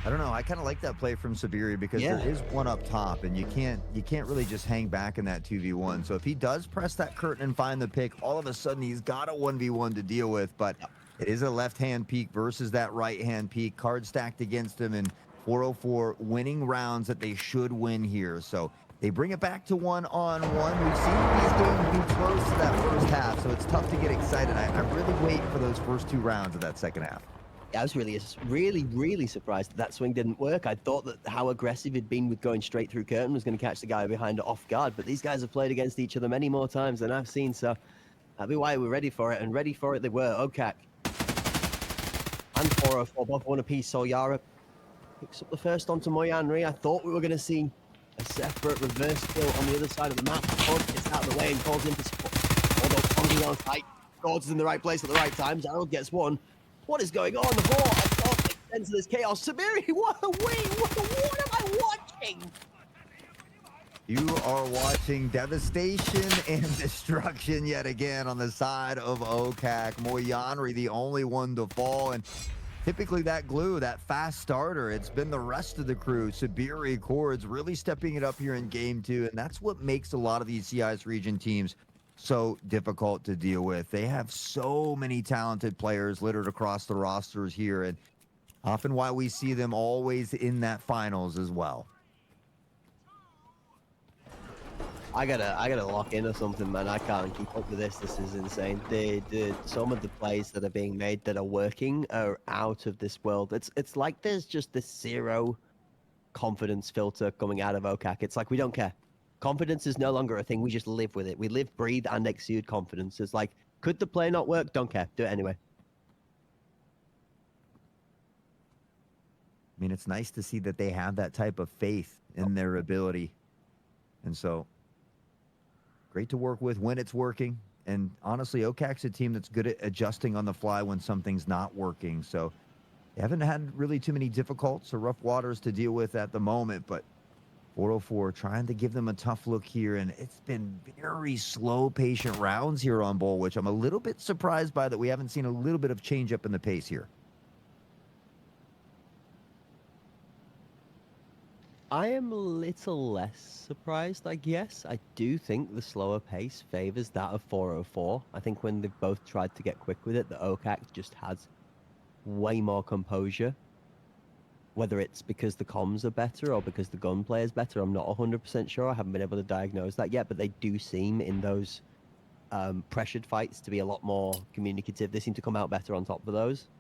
I don't know. I kind of like that play from Sabiri because there is one up top, and you can't really just hang back in that 2v1. So if he does press that curtain and find the pick, all of a sudden he's got a 1v1 to deal with. But it is a left-hand peek versus that right-hand peek. Card stacked against him, and 404 winning rounds that they should win here. So they bring it back to 1-on-1. We've seen these games be close to that first half, so it's tough to get excited. I'm really waiting for those first 2 rounds of that second half. I was really surprised that swing didn't work. I thought that how aggressive he'd been with going straight through curtain was going to catch the guy behind it off guard, but these guys have played against each other many more times than I've seen, so that'd be why we're ready for it, and ready for it they were. OKAK and 404 both one apiece, so Yara picks up the first onto Mercenary. I thought we were going to see a separate reverse kill on the other side of the map. Cords gets out of the way and calls in for support. Although Fonzie on site, Cords is in the right place at the right time. Gerald gets one. What is going on? I can't make sense of this chaos. Sabiri, what am I watching? You are watching devastation and destruction yet again on the side of OKAK. Mercenary, the only one to fall, and typically that glue, that fast starter, it's been the rest of the crew. Sabiri, Cords really stepping it up here in game 2, and that's what makes a lot of these CIS region teams so difficult to deal with. They have so many talented players littered across the rosters here, and often why we see them always in that finals as well. I gotta lock in or something, man. I can't keep up with this. This is insane. Some of the plays that are being made that are working are out of this world. It's like there's just this zero confidence filter coming out of OKAK. It's like we don't care. Confidence is no longer a thing. We just live with it. We live, breathe, and exude confidence. It's like, could the play not work? Don't care. Do it anyway. I mean, it's nice to see that they have that type of faith in their ability. And so, great to work with when it's working. And honestly, OKAK's a team that's good at adjusting on the fly when something's not working. So, they haven't had really too many difficulties or rough waters to deal with at the moment, but 404 trying to give them a tough look here, and it's been very slow, patient rounds here on Bull, which I'm a little bit surprised by that we haven't seen a little bit of change up in the pace here. I am a little less surprised, I guess. I do think the slower pace favors that of 404. I think when they've both tried to get quick with it, the OKAK just has way more composure. Whether it's because the comms are better or because the gunplay is better, I'm not 100% sure. I haven't been able to diagnose that yet, but they do seem in those pressured fights to be a lot more communicative. They seem to come out better on top of those.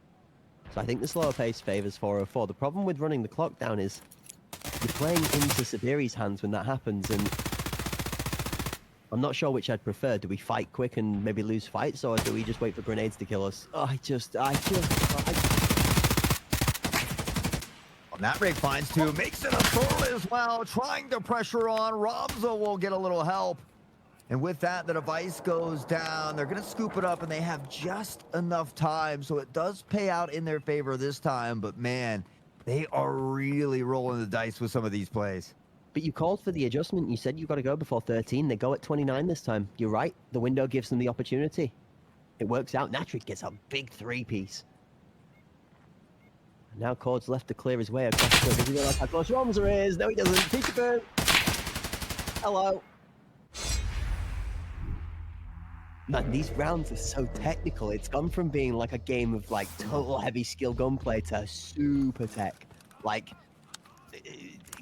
So I think the slower pace favors 404. The problem with running the clock down is you're playing into Sabiri's hands when that happens, and I'm not sure which I'd prefer. Do we fight quick and maybe lose fights, or do we just wait for grenades to kill us? Oh, Natric finds 2, makes it a throw as well, trying to pressure on. Ramza will get a little help. And with that, the device goes down. They're going to scoop it up, and they have just enough time. So it does pay out in their favor this time. But, man, they are really rolling the dice with some of these plays. But you called for the adjustment. You said you got to go before 13. They go at 29 this time. You're right. The window gives them the opportunity. It works out. Natric gets a big 3-piece. Now Cords left to clear his way across the... Does he realize how close Ramza is? No, he doesn't. Peekaboo. Hello. Man, these rounds are so technical. It's gone from being like a game of like total heavy skill gunplay to super tech. Like,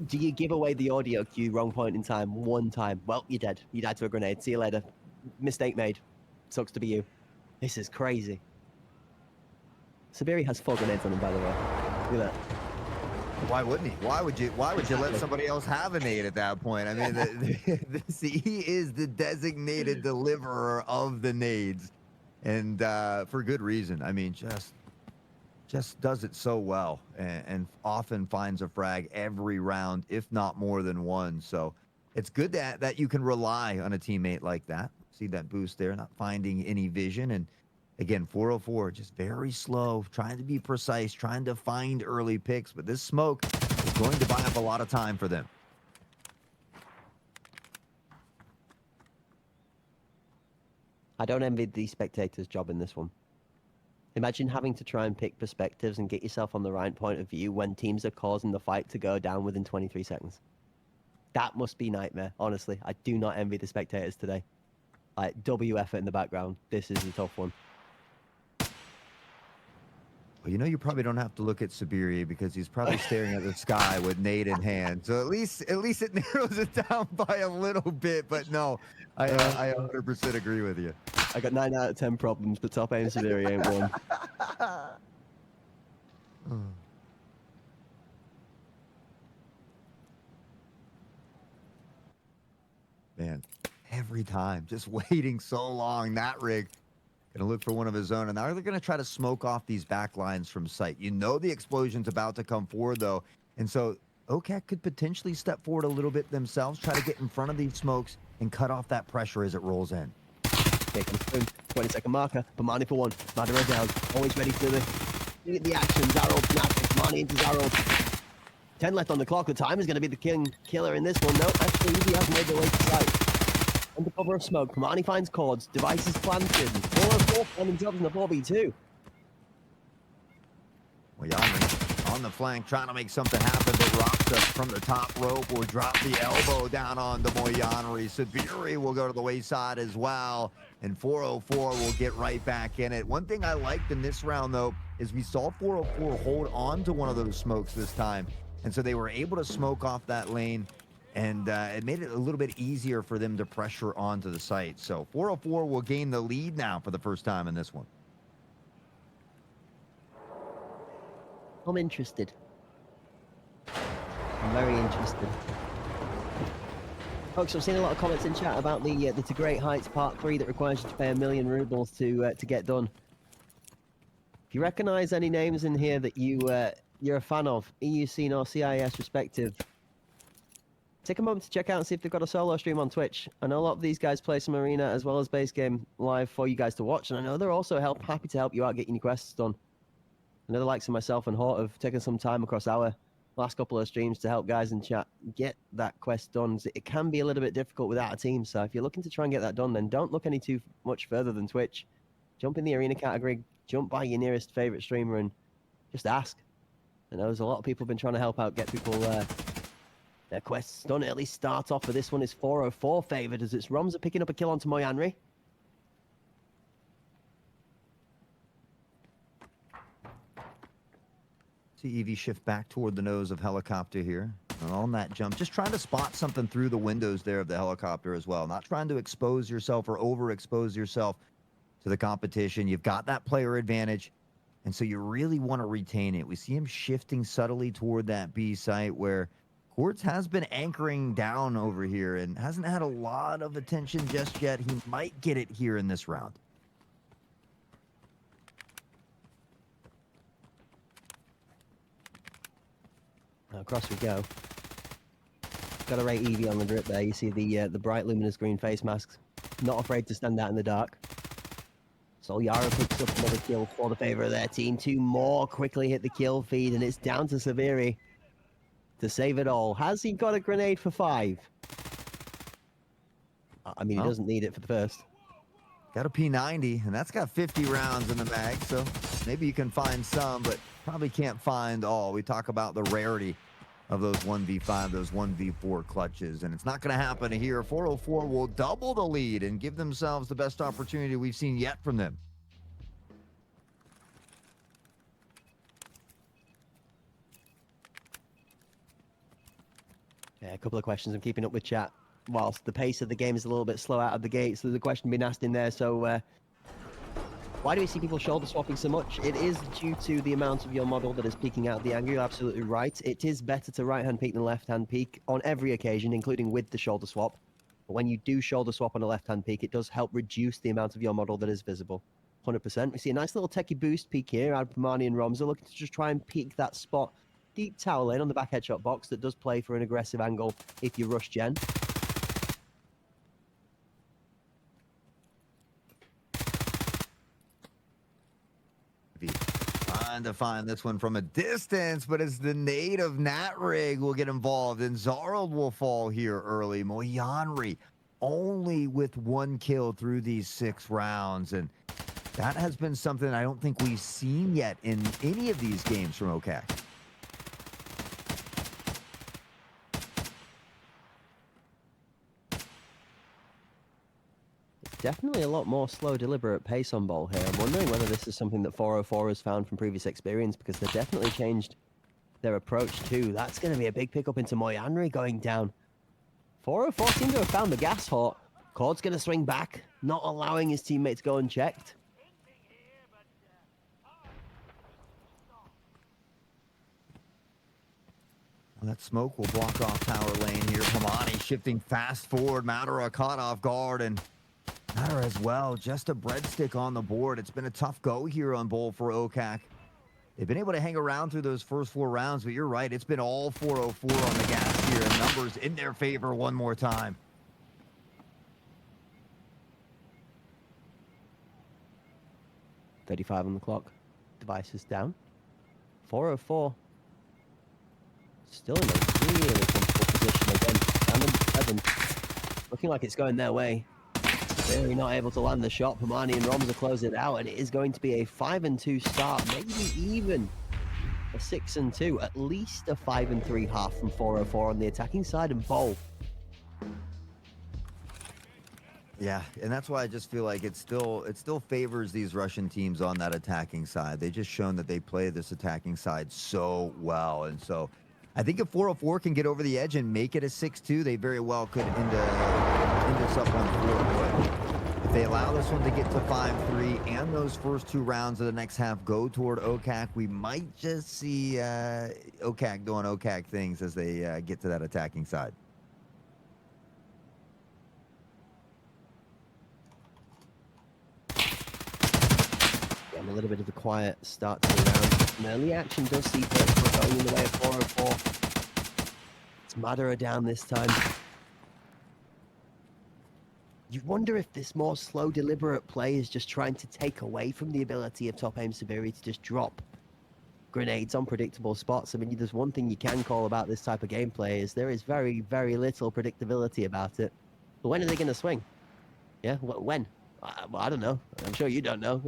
do you give away the audio cue wrong point in time one time? Well, you're dead. You died to a grenade. See you later. Mistake made. Sucks to be you. This is crazy. Sabiri has 4 grenades on him, by the way. Look at that. Why wouldn't he? Why would you let somebody else have a nade at that point? I mean, he is the designated deliverer of the nades, and for good reason. I mean, just does it so well, and often finds a frag every round, if not more than one. So it's good that you can rely on a teammate like that. See that boost there, not finding any vision, and Again, 404, just very slow, trying to be precise, trying to find early picks, but this smoke is going to buy up a lot of time for them. I don't envy the spectator's job in this one. Imagine having to try and pick perspectives and get yourself on the right point of view when teams are causing the fight to go down within 23 seconds. That must be nightmare, honestly. I do not envy the spectators today. Like, W effort in the background. This is a tough one. Well, you know, you probably don't have to look at Siberia because he's probably staring at the sky with nade in hand. So at least it narrows it down by a little bit. But no, I 100% agree with you. I got 9 out of 10 problems, but top aim Siberia ain't one. Man, every time, just waiting so long. That rig gonna look for one of his own, and now they're gonna try to smoke off these back lines from sight. You know the explosion's about to come forward though, and so OKAK could potentially step forward a little bit themselves, try to get in front of these smokes and cut off that pressure as it rolls in. Here comes boom, 20-second marker. Pamani for one. Madara down, always ready for the action. Zaro, Pamani into Zaro. 10 left on the clock. The time is going to be the killer in this one. No, actually, he has made the way to sight. Under cover of smoke, Pamani finds cords. Devices planted. 404 finding jobs in the 4v2. Well, Yammer on the flank trying to make something happen, but Rasta from the top rope will drop the elbow down on the Moyanri. Sabiri will go to the wayside as well, and 404 will get right back in it. One thing I liked in this round, though, is we saw 404 hold on to one of those smokes this time, and so they were able to smoke off that lane, and it made it a little bit easier for them to pressure onto the site. So 404 will gain the lead now for the first time in this one. I'm interested. I'm very interested. Folks, I've seen a lot of comments in chat about the To Great Heights Part 3 that requires you to pay 1 million rubles to get done. If you recognise any names in here that you're a fan of, EU scene or CIS respective, take a moment to check out and see if they've got a solo stream on Twitch. I know a lot of these guys play some arena as well as base game live for you guys to watch, and I know they're also happy to help you out getting your quests done. I know the likes of myself and Hort have taken some time across our last couple of streams to help guys in chat get that quest done. It can be a little bit difficult without a team, so if you're looking to try and get that done, then don't look any too much further than Twitch. Jump in the arena category, jump by your nearest favourite streamer and just ask. I know there's a lot of people have been trying to help out, get people their quests done. At least start off with this one is 404 favoured as it's Romza picking up a kill onto Moyanri. See Evie shift back toward the nose of helicopter here. And on that jump, just trying to spot something through the windows there of the helicopter as well. Not trying to expose yourself or overexpose yourself to the competition. You've got that player advantage, and so you really want to retain it. We see him shifting subtly toward that B site where Quartz has been anchoring down over here and hasn't had a lot of attention just yet. He might get it here in this round. Across we go. Got to rate Evie on the drip there. You see the bright luminous green face masks. Not afraid to stand out in the dark. So Yara picks up another kill for the favour of their team. 2 more quickly hit the kill feed, and it's down to Severi to save it all. Has he got a grenade for 5? I mean, he doesn't need it for the first. Got a P90, and that's got 50 rounds in the mag, so maybe you can find some, but probably can't find all. We talk about the rarity of those 1v5, those 1v4 clutches, and it's not going to happen here. 404 will double the lead and give themselves the best opportunity we've seen yet from them. Yeah, a couple of questions. I'm keeping up with chat. Whilst the pace of the game is a little bit slow out of the gate, so there's a question being asked in there. So, why do we see people shoulder swapping so much? It is due to the amount of your model that is peeking out the angle. You're absolutely right. It is better to right-hand peek than left-hand peek on every occasion, including with the shoulder swap. But when you do shoulder swap on a left-hand peek, it does help reduce the amount of your model that is visible. 100%. We see a nice little techie boost peek here. Pamani and Romza looking to just try and peek that spot. Deep tower lane on the back headshot box that does play for an aggressive angle if you rush gen. trying to find this one from a distance, but it's the nade of Natrig will get involved, and Zarld will fall here early. Moyanri only with 1 kill through these 6 rounds, and that has been something I don't think we've seen yet in any of these games from OKAK. Definitely a lot more slow, deliberate pace on ball here. I'm wondering whether this is something that 404 has found from previous experience, because they've definitely changed their approach too. That's going to be a big pickup into Moyanri going down. 404 seem to have found the gas hot. Cord's going to swing back, not allowing his teammate to go unchecked. Well, that smoke will block off tower lane here. Pamani shifting fast forward. Madara caught off guard, and Madara as well. Just a breadstick on the board. It's been a tough go here on Bowl for OKAK. They've been able to hang around through those first 4 rounds, but you're right. It's been all 404 on the gas here, and numbers in their favor one more time. .35 on the clock. Device is down. 404. Still in a really comfortable position again. Down number 7. Looking like it's going their way. Really not able to land the shot. Pamani and Romza close it out, and it is going to be a 5-2 start, maybe even a 6-2, at least a 5-3 half from 404 on the attacking side, and Bowl. Yeah, and that's why I just feel like it still favors these Russian teams on that attacking side. They just shown that they play this attacking side so well, and so I think if 404 can get over the edge and make it a 6-2, they very well could end this up on 4. But if they allow this one to get to 5-3 and those first 2 rounds of the next half go toward OKAK, we might just see OKAK doing OKAK things as they get to that attacking side. Getting a little bit of a quiet start to the round. An early action does see Perkins going in the way of 404. It's Madara down this time. You wonder if this more slow, deliberate play is just trying to take away from the ability of top aim Sabiri to just drop grenades on predictable spots. I mean, there's one thing you can call about this type of gameplay is there is very, very little predictability about it. But when are they going to swing? Yeah, when? Well, I don't know. I'm sure you don't know.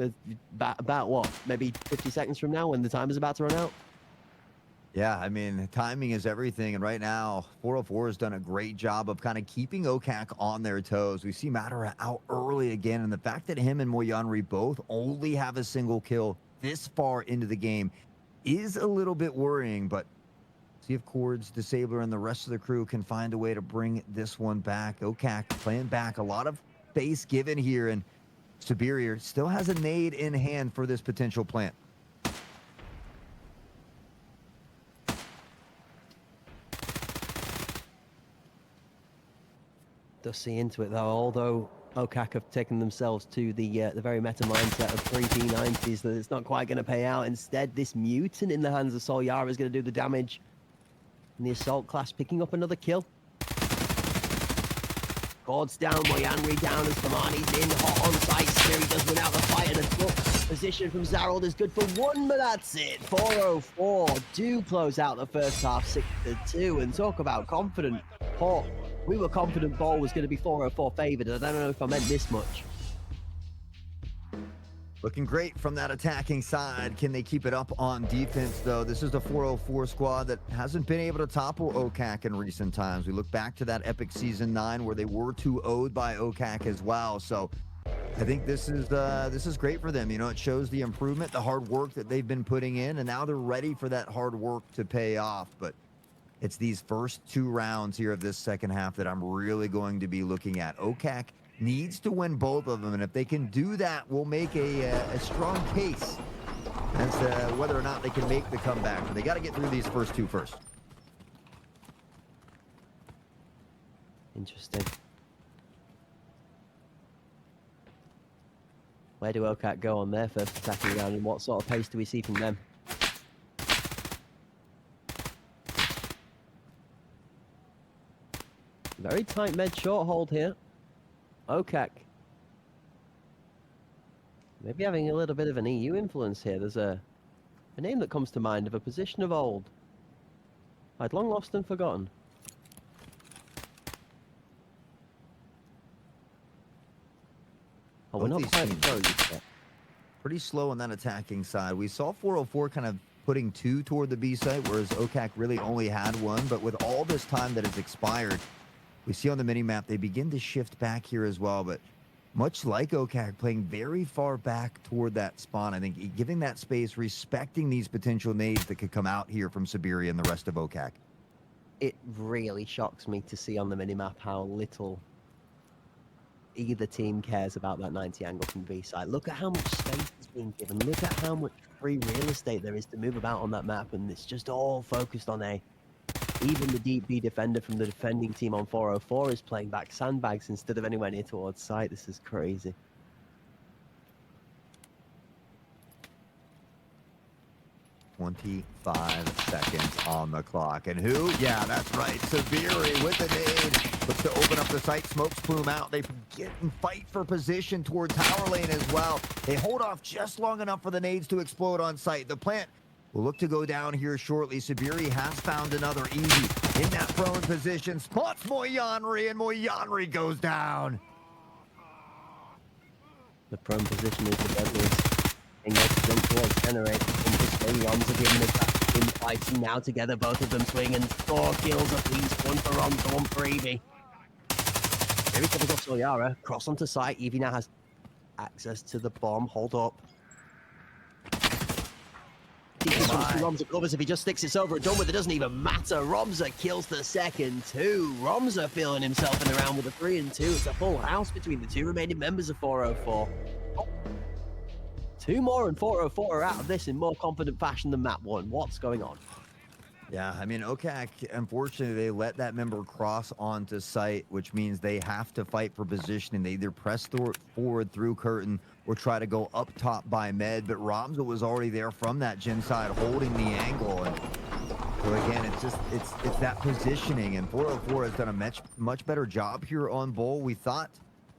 About what? Maybe 50 seconds from now when the time is about to run out? Yeah, I mean, timing is everything, and right now, 404 has done a great job of kind of keeping OKAK on their toes. We see Madara out early again, and the fact that him and Moyanri both only have a single kill this far into the game is a little bit worrying, but see if Cords, Disabler, and the rest of the crew can find a way to bring this one back. OKAK playing back, a lot of space given here, and Superior still has a nade in hand for this potential plant. Does see into it though, although OKAK have taken themselves to the very meta mindset of 3 P90s, that it's not quite going to pay out. Instead, this mutant in the hands of Sol Yara is going to do the damage. And the assault class picking up another kill. Gord's down, Moyanri down as Pamani's in, hot on site. Spiri does win out the fight, and a tough position from Zarald is good for 1, but that's it. 404 do close out the first half 6-2, and talk about confident. Hawk, we were confident Ball was going to be 404 favored, and I don't know if I meant this much. Looking great from that attacking side. Can they keep it up on defense, though? This is the 404 squad that hasn't been able to topple OKAK in recent times. We look back to that epic Season 9 where they were 2-0'd by OKAK as well. So I think this is great for them. You know, it shows the improvement, the hard work that they've been putting in, and now they're ready for that hard work to pay off. But it's these first 2 rounds here of this second half that I'm really going to be looking at. OKAK needs to win both of them, and if they can do that, we'll make a strong case as to whether or not they can make the comeback. But they got to get through these first 2 first. Interesting. Where do OKAK go on their first attacking round, and what sort of pace do we see from them? Very tight med short hold here. OKAK. Maybe having a little bit of an EU influence here. There's a A name that comes to mind of a position of old. I'd long lost and forgotten. Oh, we're not Both quite these close teams yet. pretty slow on that attacking side. We saw 404 kind of putting 2 toward the B site, whereas OKAK really only had 1. But with all this time that has expired, we see on the mini-map they begin to shift back here as well. But much like OKAK, playing very far back toward that spawn, I think giving that space, respecting these potential nades that could come out here from Siberia and the rest of OKAK. It really shocks me to see on the minimap how little either team cares about that 90 angle from B side. Look at how much space is being given. Look at how much free real estate there is to move about on that map, and it's just all focused on A. Even the deep B defender from the defending team on 404 is playing back sandbags instead of anywhere near towards site. This is crazy. 25 seconds on the clock. And who? Yeah, that's right. Sabiri with the nade. Looks to open up the site. Smokes plume out. They get and fight for position towards tower lane as well. They hold off just long enough for the nades to explode on site. The plant will look to go down here shortly. Sabiri has found another easy in that prone position. Spots Moyanri, and Moyanri goes down. The prone position is the deadliest. And goes to jump towards generate. And just swing Roms are giving it in fighting now together. Both of them swing and 4 kills apiece. 1 for Roms, 1 for Evie. Here he comes off Soyara. Cross onto site. Evie now has access to the bomb. Hold up. Romza covers. If he just sticks it over and done with, it doesn't even matter. Romza kills the second 2. Romza feeling himself in the round with a 3 and 2. It's a full house between the 2 remaining members of 404. 2 more and 404 are out of this in more confident fashion than map 1. What's going on? Yeah, I mean, OKAK, unfortunately, they let that member cross onto site, which means they have to fight for positioning. They either press forward through curtain or try to go up top by med, but Ramza was already there from that gen side holding the angle. And so again, it's that positioning, and 404 has done a much better job here on Bull. We thought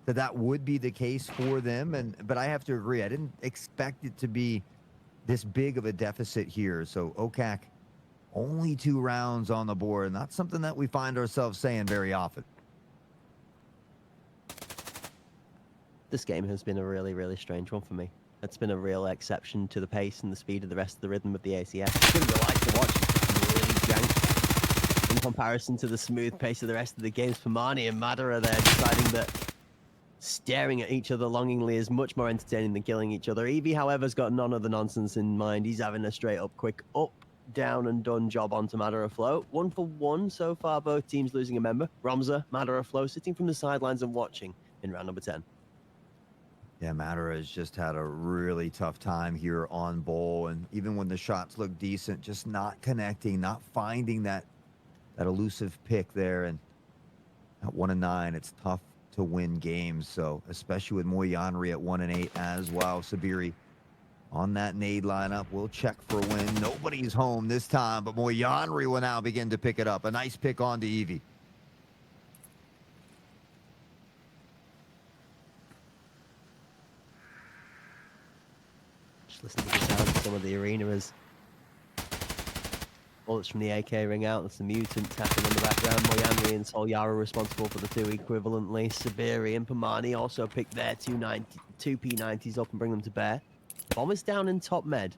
that would be the case for them, but I have to agree, I didn't expect it to be this big of a deficit here. So OKAK only 2 rounds on the board, and that's something that we find ourselves saying very often. This game has been a really, really strange one for me. It's been a real exception to the pace and the speed of the rest of the rhythm of the ACS. It's been a delight to watch. It's really jank in comparison to the smooth pace of the rest of the games. Pamani and Madara there deciding that staring at each other longingly is much more entertaining than killing each other. Evie, however, has got none of the nonsense in mind. He's having a straight up quick up, down and done job onto Madara Flow. 1 for 1 so far, both teams losing a member. Ramza, Madara Flow sitting from the sidelines and watching in round number 10. Yeah, Madara has just had a really tough time here on Bull, and even when the shots look decent, just not connecting, not finding that elusive pick there. And at 1 and 9, it's tough to win games. So especially with Moyanri at 1 and 8 as well. Sabiri on that nade lineup. We'll check for a win. Nobody's home this time, but Moyanri will now begin to pick it up. A nice pick on to Evie. Just listen to the sound of some of the arena as bullets from the AK ring out. That's the mutant tapping in the background. Moyanri and Solyara responsible for the 2 equivalently. Sabiri and Pamani also pick their 2 P90s up and bring them to bear. Bomb is down in top med.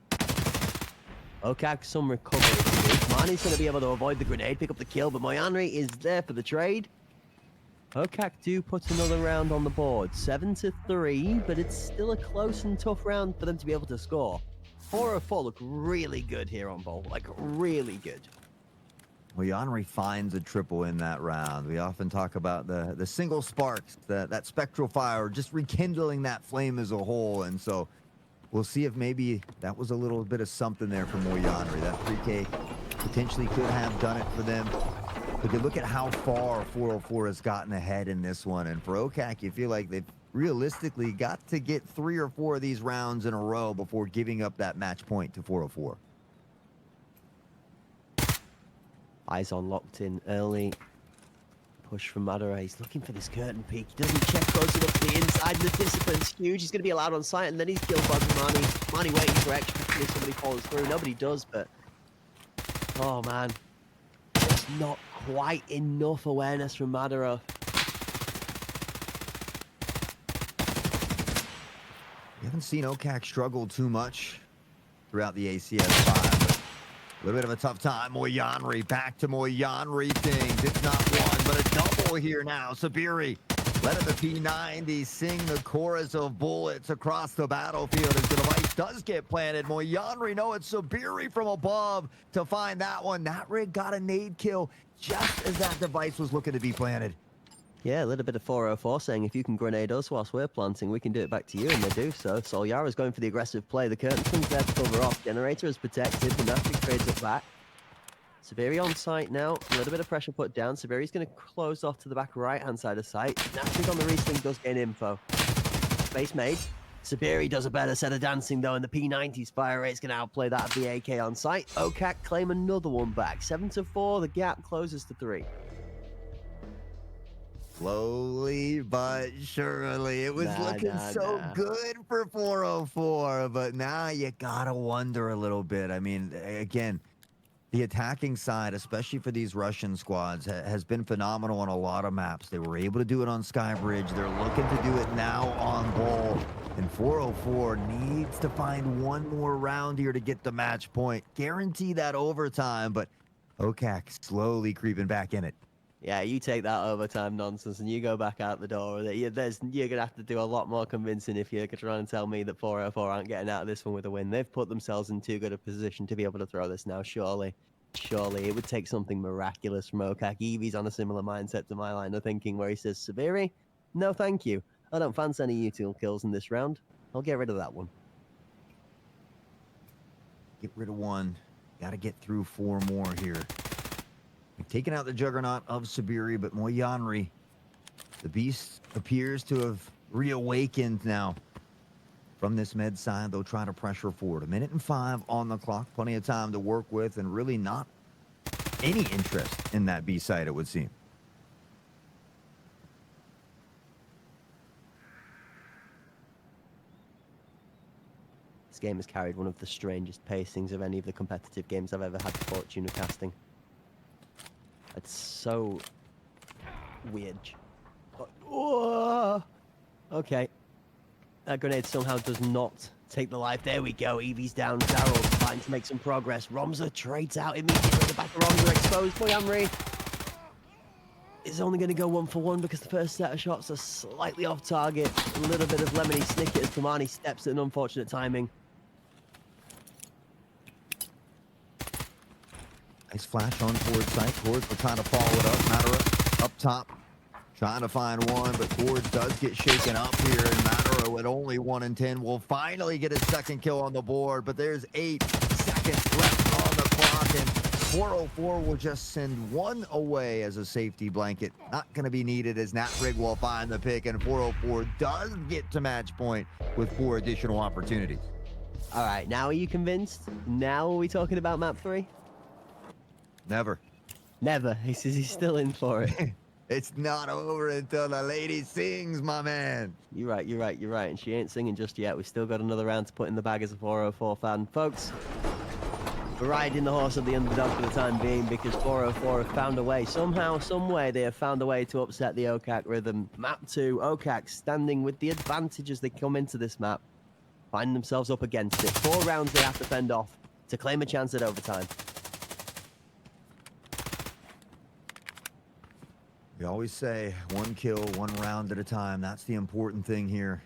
OKAK some recovery to do. Pamani's going to be able to avoid the grenade, pick up the kill, but Moyanri is there for the trade. OKAK do put another round on the board. 7-3, but it's still a close and tough round for them to be able to score. 404 look really good here on Bowl, like really good. Moyanri finds a triple in that round. We often talk about the single sparks, that spectral fire, just rekindling that flame as a whole. And so we'll see if maybe that was a little bit of something there for Moyanri. That 3K potentially could have done it for them. But you look at how far 404 has gotten ahead in this one. And for OKAK, you feel like they've realistically got to get 3 or 4 of these rounds in a row before giving up that match point to 404. Eyes on locked in early. push from Madara. He's looking for this curtain peek. He doesn't check close enough to the inside. The discipline's huge. He's going to be allowed on site, and then he's killed by Mani. Mani waiting for extra if somebody follows through. Nobody does, but... Oh, man. Just not quite enough awareness from Madara. We haven't seen OKAK struggle too much throughout the ACS 5. But a little bit of a tough time. Moyanri, back to Moyanri things. It's not one, but a double here now. Sabiri, letting the P90 sing the chorus of bullets across the battlefield as the device does get planted. Moyanri, no, it's Sabiri from above to find that one. That rig got a nade kill just as that device was looking to be planted. Yeah, a little bit of 404 saying if you can grenade us whilst we're planting, we can do it back to you, and they do so. Solyara's going for the aggressive play. The curtain comes there to cover off. Generator is protected. The Nasty trades it back. Severi on site now. A little bit of pressure put down. Severi's going to close off to the back right-hand side of site. Nasty on the reswing does gain info. Space made. Severi does a better set of dancing, though, and the P90's fire rate's going to outplay that of the AK on site. OKAK claim another one back. 7-4. The gap closes to 3. Slowly but surely. It was looking so good for 404, but now you gotta wonder a little bit. I mean, again, the attacking side, especially for these Russian squads, has been phenomenal on a lot of maps. They were able to do it on Skybridge. They're looking to do it now on Bull. And 404 needs to find one more round here to get the match point. Guarantee that overtime, but OKAK slowly creeping back in it. Yeah, you take that overtime nonsense and you go back out the door. You're going to have to do a lot more convincing if you're trying to tell me that 404 aren't getting out of this one with a win. They've put themselves in too good a position to be able to throw this now, surely. Surely. It would take something miraculous from OKAK. Evie's on a similar mindset to my line of thinking where he says, Sabiri, no thank you. I don't fancy any util kills in this round. I'll get rid of that one. Get rid of one. Got to get through 4 more here. We've taken out the juggernaut of Sabiri, but Moyanri, the beast, appears to have reawakened now from this med side. They'll try to pressure forward. 1:05 on the clock. Plenty of time to work with, and really not any interest in that B side, it would seem. This game has carried one of the strangest pacings of any of the competitive games I've ever had the fortune of casting. It's so weird. Oh, okay. That grenade somehow does not take the life. There we go. Evie's down. Daryl's trying to make some progress. Romza trades out immediately. The back of Romza exposed. Moyanri is only going to go 1 for 1 because the first set of shots are slightly off target. A little bit of lemony snicket as Pamani steps at an unfortunate timing. Nice flash on forward site. Cords will trying to follow it up. Madara up top, trying to find one, but Cords does get shaken up here, and Madara with only 1 in 10 will finally get his second kill on the board, but there's 8 seconds left on the clock, and 404 will just send one away as a safety blanket. Not going to be needed as Natrig will find the pick, and 404 does get to match point with 4 additional opportunities. All right, now are you convinced? Now are we talking about map 3? Never. Never. He says he's still in for it. It's not over until the lady sings, my man. You're right, you're right, you're right. And she ain't singing just yet. We've still got another round to put in the bag as a 404 fan. Folks, we're riding the horse of the underdog for the time being because 404 have found a way. Somehow, some way, they have found a way to upset the OKAK rhythm. Map 2, OKAK standing with the advantage as they come into this map. Find themselves up against it. 4 rounds they have to fend off to claim a chance at overtime. We always say 1 kill, 1 round at a time. That's the important thing here.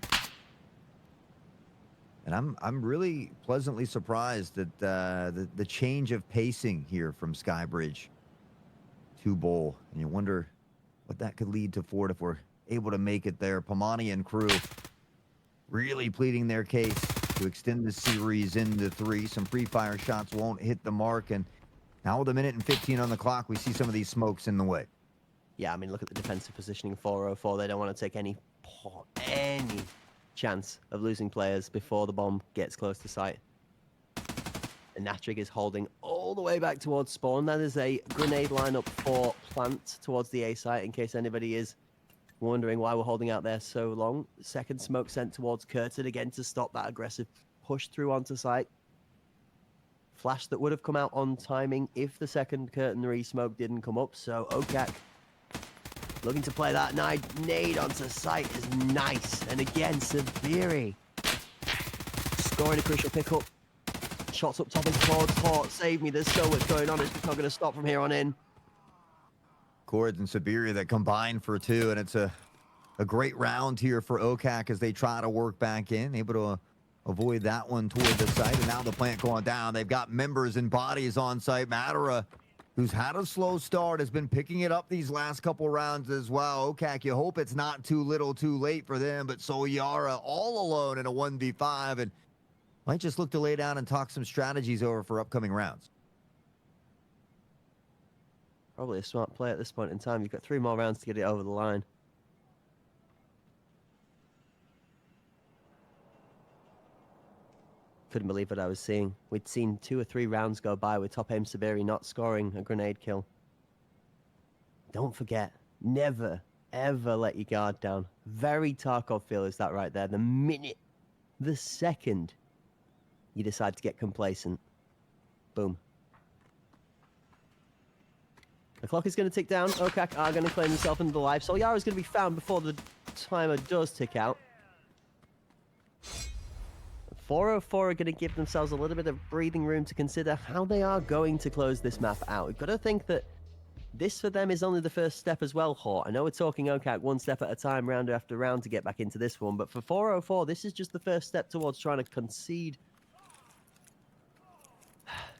And I'm really pleasantly surprised that the change of pacing here from Skybridge to Bull. And you wonder what that could lead to Ford if we're able to make it there. Pamani and crew really pleading their case to extend the series into 3. Some pre-fire shots won't hit the mark. And now with 1:15 on the clock, we see some of these smokes in the way. Yeah, I mean, look at the defensive positioning of 404. They don't want to take any chance of losing players before the bomb gets close to site. And Natrig is holding all all the way back towards spawn. That is a grenade lineup for plant towards the A site, in case anybody is wondering why we're holding out there so long. Second smoke sent towards Curtin again to stop that aggressive push through onto site. Flash that would have come out on timing if the second curtain re-smoke didn't come up. So OKAK looking to play that nade onto site is nice. And again, Sabiri scoring a crucial pickup. Shots up top into forward court. Save me, there's so much going on. It's not going to stop from here on in. Cords and Siberia that combine for 2, and it's a great round here for OKAK as they try to work back in, able to avoid that one toward the site. And now the plant going down. They've got members and bodies on site. Matera, who's had a slow start, has been picking it up these last couple rounds as well. OKAK, you hope it's not too little too late for them, but Solyara all alone in a 1v5 and might just look to lay down and talk some strategies over for upcoming rounds. Probably a smart play at this point in time. You've got 3 more rounds to get it over the line. Couldn't believe what I was seeing. We'd seen 2 or 3 rounds go by with top aim Sabiri not scoring a grenade kill. Don't forget, never, ever let your guard down. Very Tarkov feel is that right there. The minute, the second you decide to get complacent, boom. The clock is going to tick down. OKAK are going to claim themselves into the life. Solyara is going to be found before the timer does tick out. 404 are going to give themselves a little bit of breathing room to consider how they are going to close this map out. We've got to think that this for them is only the first step as well, Hort. I know we're talking OKAK one step at a time, round after round to get back into this one, but for 404, this is just the first step towards trying to concede.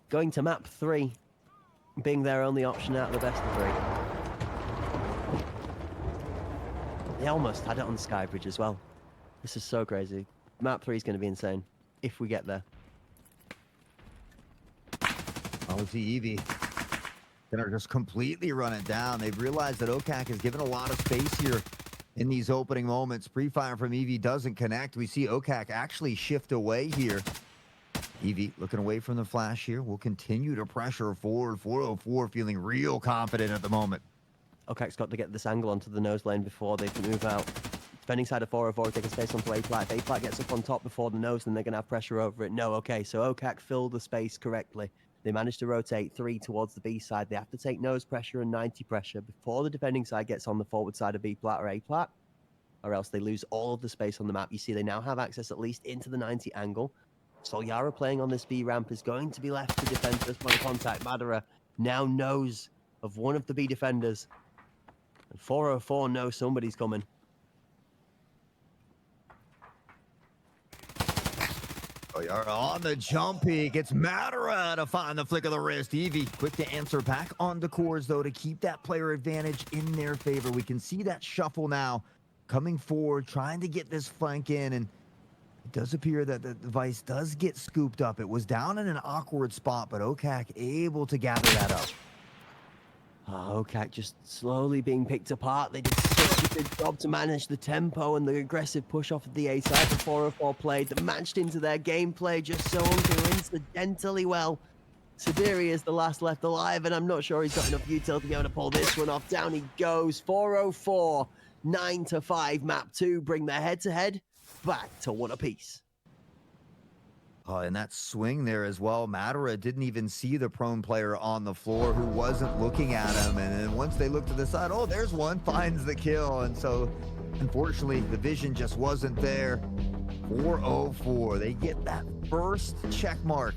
Going to map 3, being their only option out of the best of 3. They almost had it on Skybridge as well. This is so crazy. Map 3 is going to be insane if we get there. Oh, see Eevee gonna just completely run it down. They've realized that OKAK has given a lot of space here in these opening moments. Pre-fire from Eevee doesn't connect. We see OKAK actually shift away here. Eevee looking away from the flash here. Will continue to pressure forward. 404 feeling real confident at the moment. OKAK's got to get this angle onto the nose lane before they can move out. Defending side of 404 taking space onto A-Plat. If A-Plat gets up on top before the nose, then they're going to have pressure over it. No, okay, so OKAK filled the space correctly. They managed to rotate 3 towards the B side. They have to take nose pressure and 90 pressure before the defending side gets on the forward side of B-Plat or A-Plat, or else they lose all of the space on the map. You see they now have access at least into the 90 angle. Solyara playing on this B ramp is going to be left to defend this point of contact. Madara now knows of one of the B defenders. And 404 knows somebody's coming. Solyara on the jump peak. It's Madara to find the flick of the wrist. Eevee quick to answer back on the cores though to keep that player advantage in their favor. We can see that shuffle now coming forward, trying to get this flank in, and it does appear that the device does get scooped up. It was down in an awkward spot, but OKAK able to gather that up. OKAK just slowly being picked apart. They did such a good job to manage the tempo and the aggressive push off of the A side. The 404 played that matched into their gameplay just so coincidentally well. Sabiri is the last left alive, and I'm not sure he's got enough util to be able to pull this one off. Down he goes. 404, 9-5, map 2, bring their head-to-head back to 1 apiece. Oh, and that swing there as well. Madara didn't even see the prone player on the floor who wasn't looking at him. And then once they look to the side, oh, there's one, finds the kill. And so, unfortunately, the vision just wasn't there. 404, they get that first check mark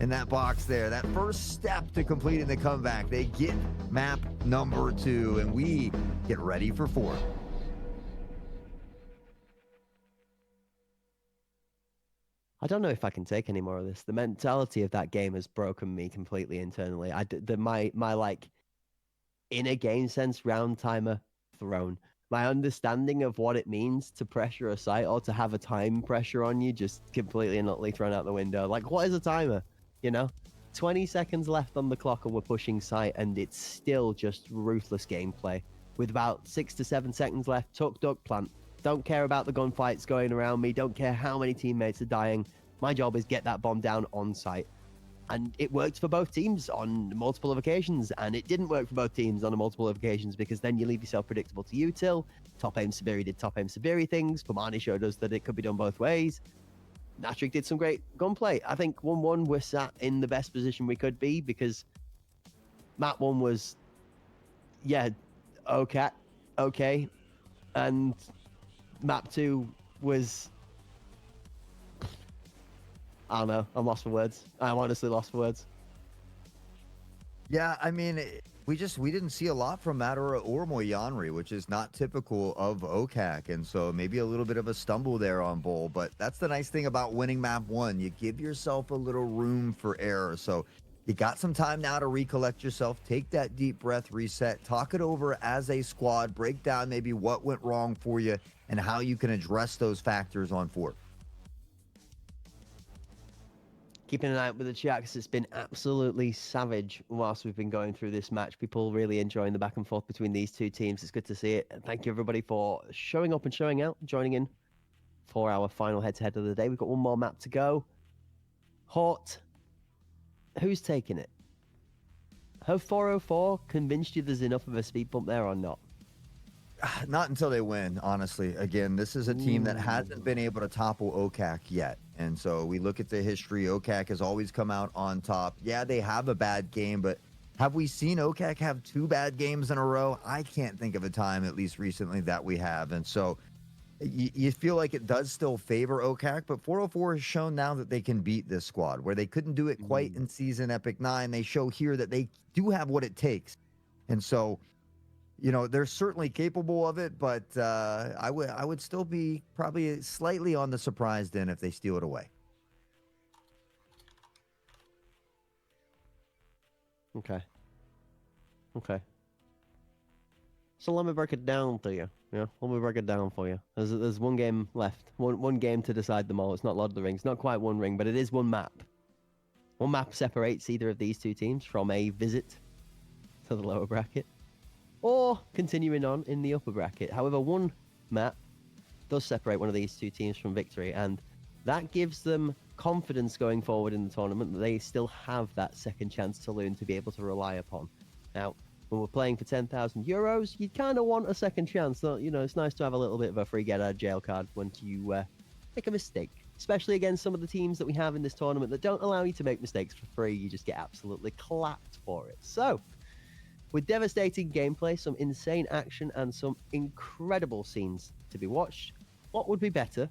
in that box there. That first step to completing the comeback. They get map number 2, and we get ready for 4. I don't know if I can take any more of this. The mentality of that game has broken me completely internally. My like in a game sense round timer thrown. My understanding of what it means to pressure a site or to have a time pressure on you just completely and utterly thrown out the window. Like, what is a timer? You know, 20 seconds left on the clock and we're pushing site, and it's still just ruthless gameplay. With about 6 to 7 seconds left, tuck, duck, plant. Don't care about the gunfights going around me. Don't care how many teammates are dying. My job is get that bomb down on site. And it worked for both teams on multiple of occasions, and it didn't work for both teams on a multiple of occasions, because then you leave yourself predictable to util. Top aim Sabiri did top aim Sabiri things. Pomani showed us that it could be done both ways. Natrick did some great gunplay. I think 1-1, we're sat in the best position we could be, because map 1 was, yeah, OKAK, okay. And map 2 was, I don't know. I'm lost for words. I'm honestly lost for words. Yeah, I mean, we didn't see a lot from Madara or Moyanri, which is not typical of OKAK, and so maybe a little bit of a stumble there on Bull. But that's the nice thing about winning map 1. You give yourself a little room for error. So you got some time now to recollect yourself, take that deep breath, reset, talk it over as a squad, break down maybe what went wrong for you and how you can address those factors on 4. Keeping an eye out with the chat, because it's been absolutely savage whilst we've been going through this match. People really enjoying the back and forth between these two teams. It's good to see it. And thank you, everybody, for showing up and showing out, joining in for our final head-to-head of the day. We've got one more map to go. Hort, who's taking it? Have 404 convinced you there's enough of a speed bump there or not? Not until they win, honestly. Again, this is a team that hasn't been able to topple OKAK yet. And so we look at the history. OKAK has always come out on top. Yeah, they have a bad game, but have we seen OKAK have 2 bad games in a row? I can't think of a time, at least recently, that we have. And so you feel like it does still favor OKAK, but 404 has shown now that they can beat this squad. Where they couldn't do it quite in Season Epic 9, they show here that they do have what it takes. And so, you know, they're certainly capable of it, but I would still be probably slightly on the surprised end if they steal it away. Okay. So let me break it down to you. Yeah, let me break it down for you. There's one game left. One game to decide them all. It's not Lord of the Rings. Not quite one ring, but it is one map. One map separates either of these two teams from a visit to the lower bracket, or continuing on in the upper bracket. However, one map does separate one of these two teams from victory, and that gives them confidence going forward in the tournament that they still have that second chance to learn to be able to rely upon. Now, when we're playing for 10,000 euros, you kind of want a second chance. So, you know, it's nice to have a little bit of a free get out of jail card when you make a mistake, especially against some of the teams that we have in this tournament that don't allow you to make mistakes for free. You just get absolutely clapped for it. So, with devastating gameplay, some insane action, and some incredible scenes to be watched, what would be better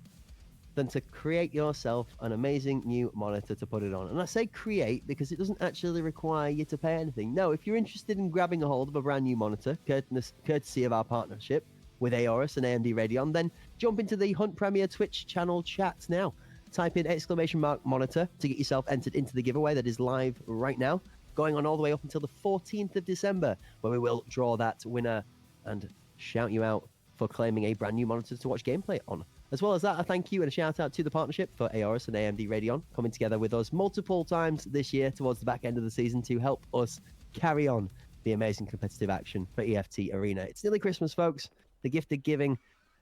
than to create yourself an amazing new monitor to put it on? And I say create because it doesn't actually require you to pay anything. No, if you're interested in grabbing a hold of a brand new monitor, courtesy of our partnership with Aorus and AMD Radeon, then jump into the Hunt Premier Twitch channel chat now. Type in !monitor to get yourself entered into the giveaway that is live right now, going on all the way up until the 14th of December, where we will draw that winner and shout you out for claiming a brand new monitor to watch gameplay on. As well as that, a thank you and a shout out to the partnership for Aorus and AMD Radeon coming together with us multiple times this year towards the back end of the season to help us carry on the amazing competitive action for EFT Arena. It's nearly Christmas, folks. The gift of giving,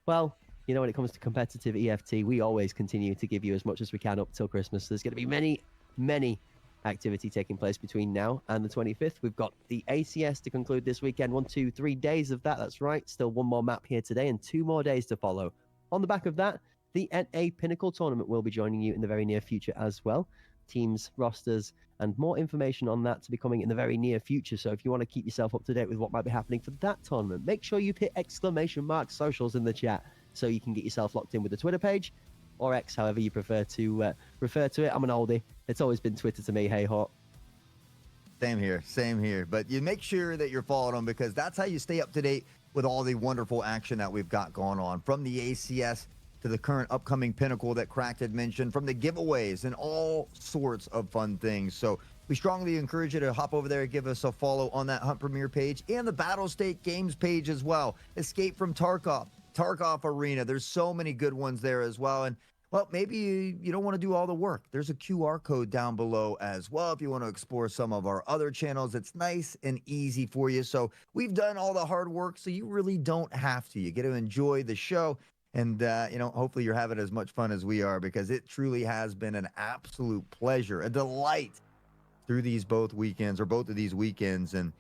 well, you know, when it comes to competitive EFT, we always continue to give you as much as we can up till Christmas. There's going to be many activity taking place between now and the 25th. We've got the ACS to conclude this weekend. 1, 2, 3 days of that. That's right. Still one more map here today and 2 more days to follow. On the back of that, the NA Pinnacle tournament will be joining you in the very near future as well. Teams, rosters, and more information on that to be coming in the very near future. So if you want to keep yourself up to date with what might be happening for that tournament, make sure you hit !! Socials in the chat so you can get yourself locked in with the Twitter page, or X, however you prefer to refer to it. I'm an oldie. It's always been Twitter to me. Hey, Hot. Same here. But you make sure that you're following them, because that's how you stay up to date with all the wonderful action that we've got going on, from the ACS to the current upcoming Pinnacle that Cracked had mentioned, from the giveaways and all sorts of fun things. So we strongly encourage you to hop over there and give us a follow on that Hunt Premier page and the Battle State Games page as well. Escape from Tarkov Arena. There's so many good ones there as well. And well, maybe you don't want to do all the work. There's a QR code down below as well if you want to explore some of our other channels. It's nice and easy for you. So we've done all the hard work, so you really don't have to. You get to enjoy the show. And, you know, hopefully you're having as much fun as we are, because it truly has been an absolute pleasure, a delight through these both weekends, or both of these weekends. And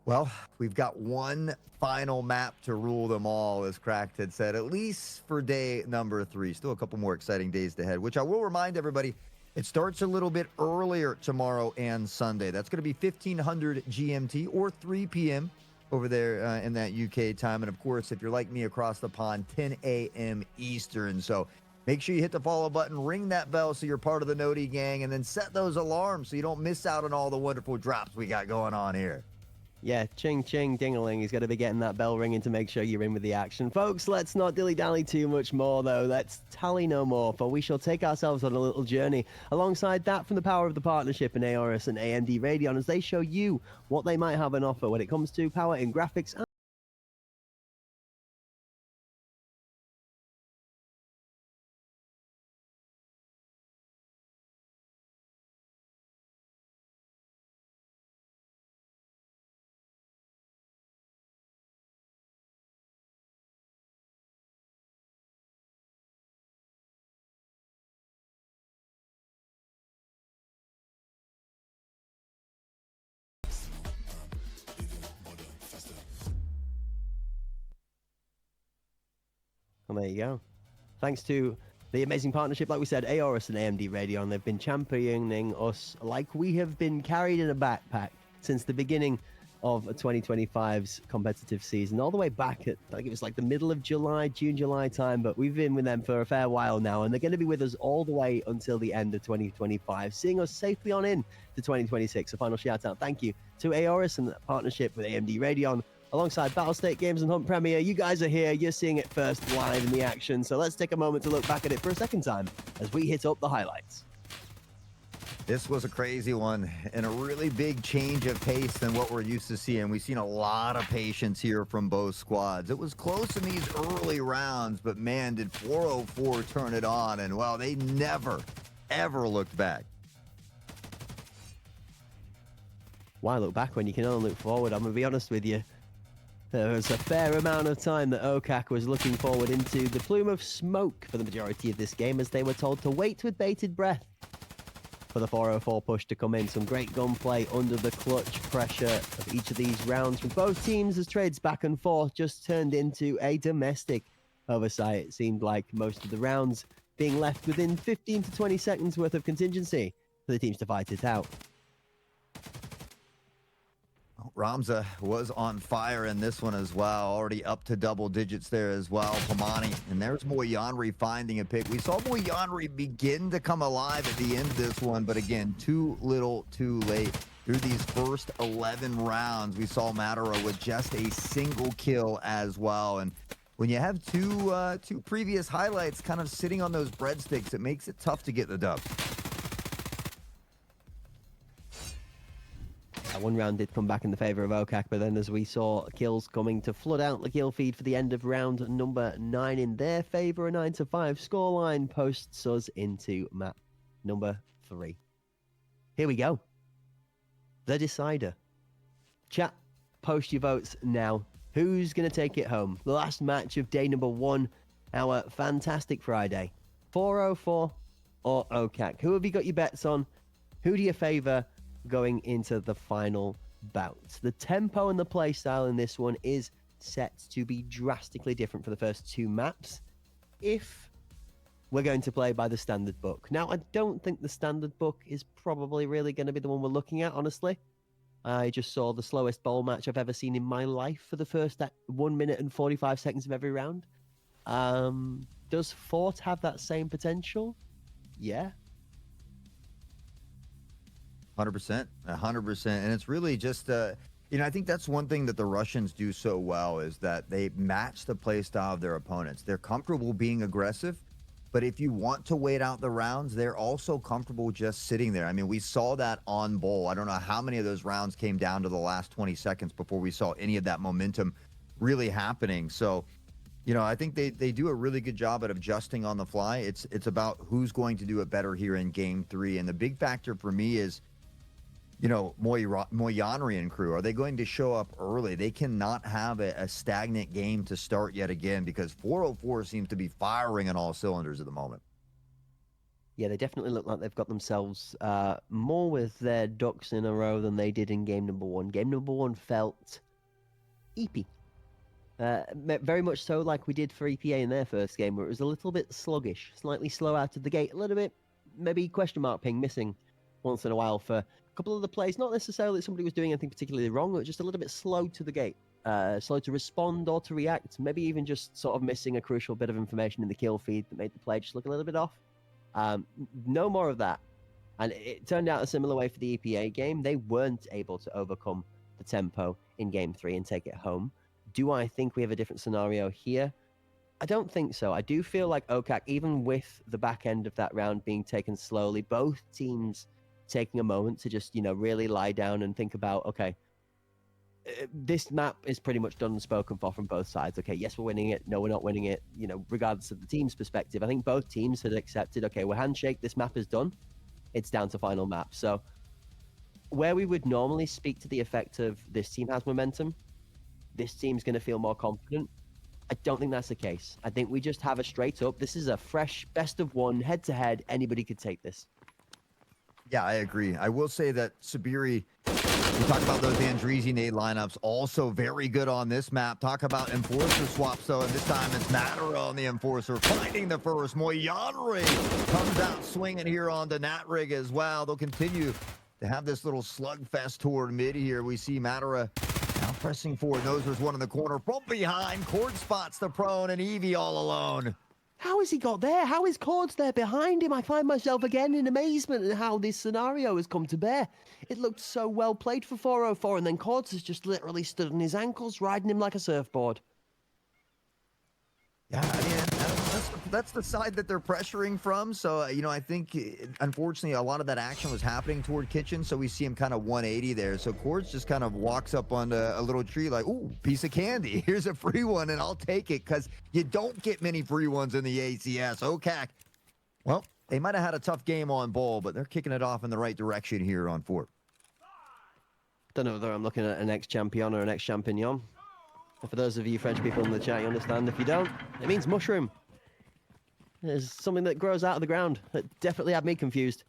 well, we've got one final map to rule them all, as Cracked had said, at least for day number 3. Still a couple more exciting days ahead, which I will remind everybody, it starts a little bit earlier tomorrow and Sunday. That's going to be 1500 GMT or 3 p.m. over there in that UK time. And of course, if you're like me across the pond, 10 a.m. Eastern. So make sure you hit the follow button, ring that bell so you're part of the Noti gang, and then set those alarms so you don't miss out on all the wonderful drops we got going on here. Yeah, ching ching ding-a-ling. He's going to be getting that bell ringing to make sure you're in with the action. Folks, let's not dilly-dally too much more, though. Let's tally no more, for we shall take ourselves on a little journey alongside that from the power of the partnership in AORUS and AMD Radeon as they show you what they might have on offer when it comes to power in graphics and well, there you go. Thanks to the amazing partnership, like we said, AORUS and AMD Radeon, they've been championing us like we have been carried in a backpack since the beginning of 2025's competitive season, all the way back at, I think it was like the middle of July, June, July time, but we've been with them for a fair while now, and they're going to be with us all the way until the end of 2025, seeing us safely on in to 2026. A final shout out, thank you to AORUS and the partnership with AMD Radeon, alongside Battlestate Games and Hunt Premier. You guys are here, you're seeing it first live in the action, so let's take a moment to look back at it for a second time as we hit up the highlights. This was a crazy one and a really big change of pace than what we're used to seeing. We've seen a lot of patience here from both squads. It was close in these early rounds, but man, did 404 turn it on, and well, they never, ever looked back. Why look back when you can only look forward? I'm going to be honest with you. There was a fair amount of time that OKAK was looking forward into the plume of smoke for the majority of this game, as they were told to wait with bated breath for the 404 push to come in. Some great gunplay under the clutch pressure of each of these rounds from both teams as trades back and forth just turned into a domestic oversight. It seemed like most of the rounds being left within 15 to 20 seconds worth of contingency for the teams to fight it out. Ramza was on fire in this one as well, already up to double digits there as well. Pamani, and there's Moyanri finding a pick. We saw Moyanri begin to come alive at the end of this one, but again, too little, too late. Through these first 11 rounds, we saw Mataro with just a single kill as well. And when you have two previous highlights kind of sitting on those breadsticks, it makes it tough to get the dub. One round did come back in the favor of OKAK, but then as we saw kills coming to flood out the kill feed for the end of round number 9 in their favor, a 9-5 scoreline posts us into map number 3. Here we go. The decider. Chat, post your votes now. Who's going to take it home? The last match of day number 1, our fantastic Friday. 404 or OKAK? Who have you got your bets on? Who do you favor going into the final bout? The tempo and the play style in this one is set to be drastically different for the first 2 maps if we're going to play by the standard book. Now, I don't think the standard book is probably really going to be the one we're looking at, honestly. I just saw the slowest bowl match I've ever seen in my life for the first 1 minute and 45 seconds of every round. Does Fort have that same potential? Yeah. 100%, 100%. And it's really just, I think that's one thing that the Russians do so well is that they match the play style of their opponents. They're comfortable being aggressive, but if you want to wait out the rounds, they're also comfortable just sitting there. I mean, we saw that on bowl. I don't know how many of those rounds came down to the last 20 seconds before we saw any of that momentum really happening. So, I think they do a really good job at adjusting on the fly. It's about who's going to do it better here in game 3. And the big factor for me is, Moyanri and crew, are they going to show up early? They cannot have a stagnant game to start yet again because 404 seems to be firing on all cylinders at the moment. Yeah, they definitely look like they've got themselves more with their ducks in a row than they did in game number one. Game number one felt eepy. Very much so like we did for EPA in their first game, where it was a little bit sluggish, slightly slow out of the gate, a little bit, maybe question mark ping missing once in a while for a couple of the plays. Not necessarily that somebody was doing anything particularly wrong, but just a little bit slow to the gate, slow to respond or to react, maybe even just sort of missing a crucial bit of information in the kill feed that made the play just look a little bit off. No more of that. And it turned out a similar way for the EPA game. They weren't able to overcome the tempo in game 3 and take it home. Do I think we have a different scenario here? I don't think so. I do feel like OKAK, even with the back end of that round being taken slowly, both teams taking a moment to just, really lie down and think about, okay, this map is pretty much done and spoken for from both sides. Okay, yes, we're winning it. No, we're not winning it. Regardless of the team's perspective, I think both teams had accepted, okay, we're handshake, this map is done. It's down to final map. So where we would normally speak to the effect of this team has momentum, this team's going to feel more confident. I don't think that's the case. I think we just have a straight up, this is a fresh best of one, head to head. Anybody could take this. Yeah, I agree. I will say that Sabiri, we talked about those Andreezy nade lineups, also very good on this map. Talk about Enforcer swaps, though, and this time it's Matera on the Enforcer, finding the first. Moyanre comes out swinging here on the Natrig as well. They'll continue to have this little slugfest toward mid here. We see Matera now pressing forward. Nozer's one in the corner from behind. Cord spots the prone, and Eevee all alone. How has he got there? How is Cords there behind him? I find myself again in amazement at how this scenario has come to bear. It looked so well played for 404, and then Cords has just literally stood on his ankles, riding him like a surfboard. Yeah, I mean, that's the side that they're pressuring from. So, I think, unfortunately, a lot of that action was happening toward Kitchen. So we see him kind of 180 there. So Cords just kind of walks up on a little tree like, ooh, piece of candy. Here's a free one, and I'll take it because you don't get many free ones in the ACS. OKAK, well, they might have had a tough game on ball, but they're kicking it off in the right direction here on Fort. Don't know whether I'm looking at an ex-champion or an ex-champignon. For those of you French people in the chat, you understand. If you don't, it means mushroom. There's something that grows out of the ground that definitely had me confused.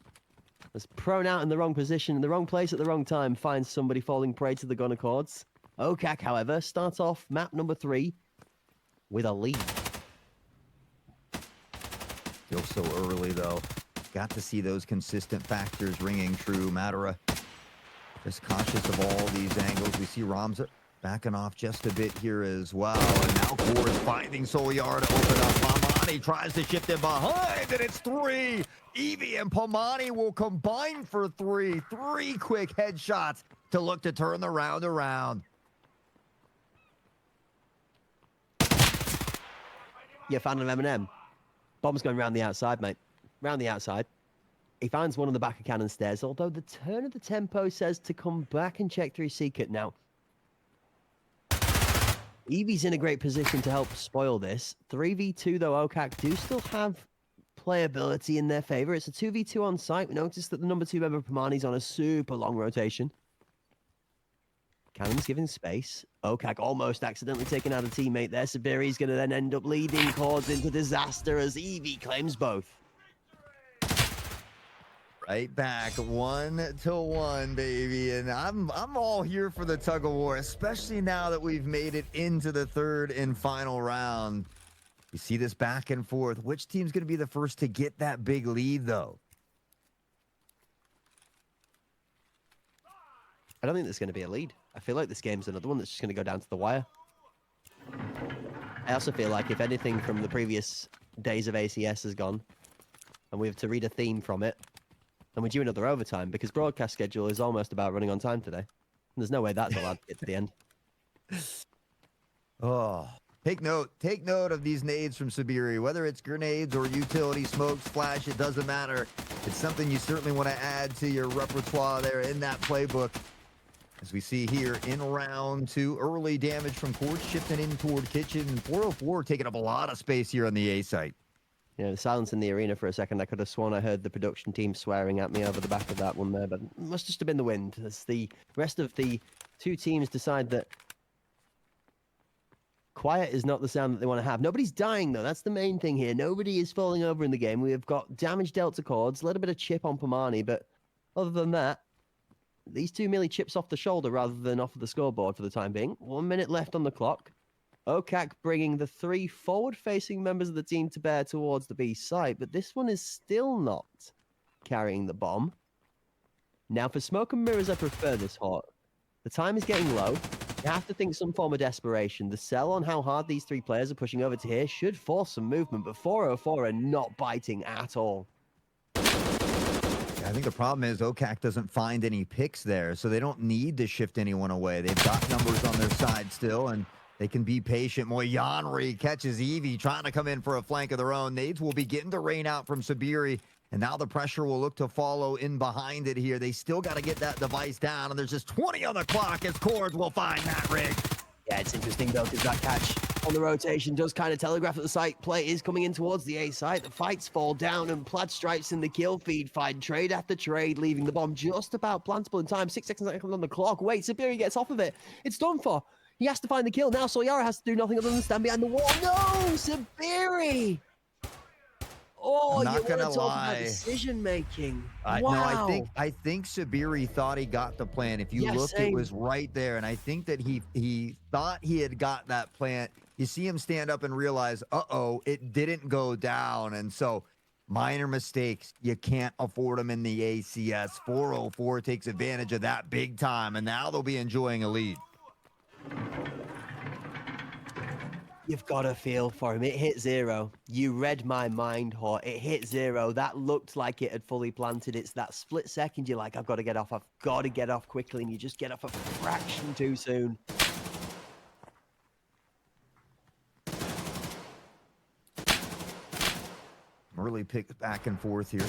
It's prone out in the wrong position, in the wrong place at the wrong time, finds somebody falling prey to the gun accords. OKAK, however, starts off map number 3 with a lead. Still so early, though. Got to see those consistent factors ringing true. Matera just cautious of all these angles. We see Ramza backing off just a bit here as well. And now Core is finding Solyar to open up. Pomani tries to shift him behind, and it's 3. Eevee and Pomani will combine for 3. 3 quick headshots to look to turn the round around. You a fan of Eminem? Bomb's going round the outside, mate. Round the outside. He finds one on the back of cannon stairs, although the turn of the tempo says to come back and check through secret now. Eevee's in a great position to help spoil this. 3v2, though, OKAK do still have playability in their favor. It's a 2v2 on site. We noticed that the number 2 member Pomani's on a super long rotation. Cannon's giving space. OKAK almost accidentally taking out a teammate there. Sabiri's going to then end up leading Cords into disaster as Eevee claims both. Right back 1-1, baby, and I'm all here for the tug of war, especially now that we've made it into the third and final round. You see this back and forth. Which team's going to be the first to get that big lead, though? I don't think there's going to be a lead. I feel like this game's another one that's just going to go down to the wire. I also feel like if anything from the previous days of ACS has gone, and we have to read a theme from it, and we're due another overtime because broadcast schedule is almost about running on time today. There's no way that's allowed to get to the end. Oh, take note of these nades from Sabiri. Whether it's grenades or utility smokes, flash, it doesn't matter. It's something you certainly want to add to your repertoire there in that playbook. As we see here in round 2, early damage from Cord shifting in toward Kitchen, and 404 taking up a lot of space here on the A site. The silence in the arena for a second. I could have sworn I heard the production team swearing at me over the back of that one there, but it must just have been the wind. As the rest of the 2 teams decide that quiet is not the sound that they want to have. Nobody's dying, though. That's the main thing here. Nobody is falling over in the game. We have got damage dealt to Cords, a little bit of chip on Pomani, but other than that, these two merely chips off the shoulder rather than off of the scoreboard for the time being. 1 minute left on the clock. OKAK bringing the 3 forward-facing members of the team to bear towards the B site, but this one is still not carrying the bomb. Now, for smoke and mirrors, I prefer this hot. The time is getting low. You have to think some form of desperation. The sell on how hard these 3 players are pushing over to here should force some movement, but 404 are not biting at all. I think the problem is OKAK doesn't find any picks there, so they don't need to shift anyone away. They've got numbers on their side still, and they can be patient. Moyanri catches Evie, trying to come in for a flank of their own. Nades will begin to rain out from Sabiri, and now the pressure will look to follow in behind it here. They still got to get that device down, and there's just 20 on the clock as Cords will find that rig. Yeah, it's interesting, though, because that catch on the rotation does kind of telegraph that the site play is coming in towards the A site. The fights fall down, and Plaid stripes in the kill feed find trade after trade, leaving the bomb just about plantable in time. 6 seconds on the clock. Wait, Sabiri gets off of it. It's done for. He has to find the kill. Now Soyara has to do nothing other than stand behind the wall. No, Sabiri! Oh, I'm not you gonna want to talk lie. about decision making. No, Wow. I think Sabiri thought he got the plan. If you Yeah, look, same. it was right there, and I think that he thought he had got that plant. You see him stand up and realize, uh-oh, it didn't go down, and so minor mistakes. You can't afford them in the ACS. 404 takes advantage of that big time, and now they'll be enjoying a lead. You've got to feel for him. It hit 0. You read my mind, Hort. It hit 0. That looked like it had fully planted. It's that split second you're like, I've got to get off. I've got to get off quickly, and you just get off a fraction too soon. Early picks back and forth here.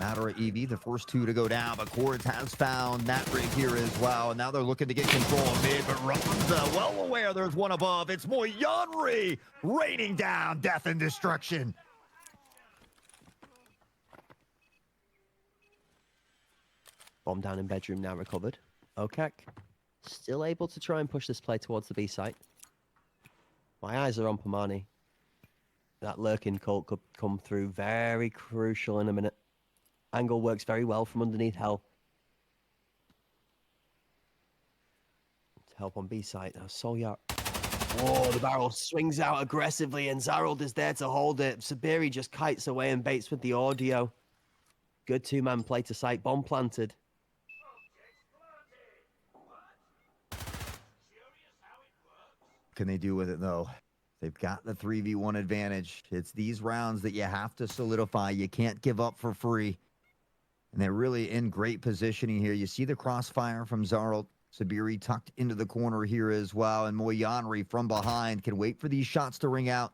Matter of Evie, the first 2 to go down, but Cords has found that rig here as well. And now they're looking to get control of mid, but Ramza well aware there's one above. It's Moyanri raining down death and destruction. Bomb down in bedroom now recovered. OKAK still able to try and push this play towards the B site. My eyes are on Pomani. That lurking cult could come through. Very crucial in a minute. Angle works very well from underneath Hell. To help on B site. Now Solyar. Whoa, the barrel swings out aggressively, and Zarold is there to hold it. Sabiri just kites away and baits with the audio. Good 2-man play to site. Bomb planted. Can they do with it, though? They've got the 3v1 advantage. It's these rounds that you have to solidify. You can't give up for free. And they're really in great positioning here. You see the crossfire from Zarold. Sabiri tucked into the corner here as well. And Moyanri from behind can wait for these shots to ring out.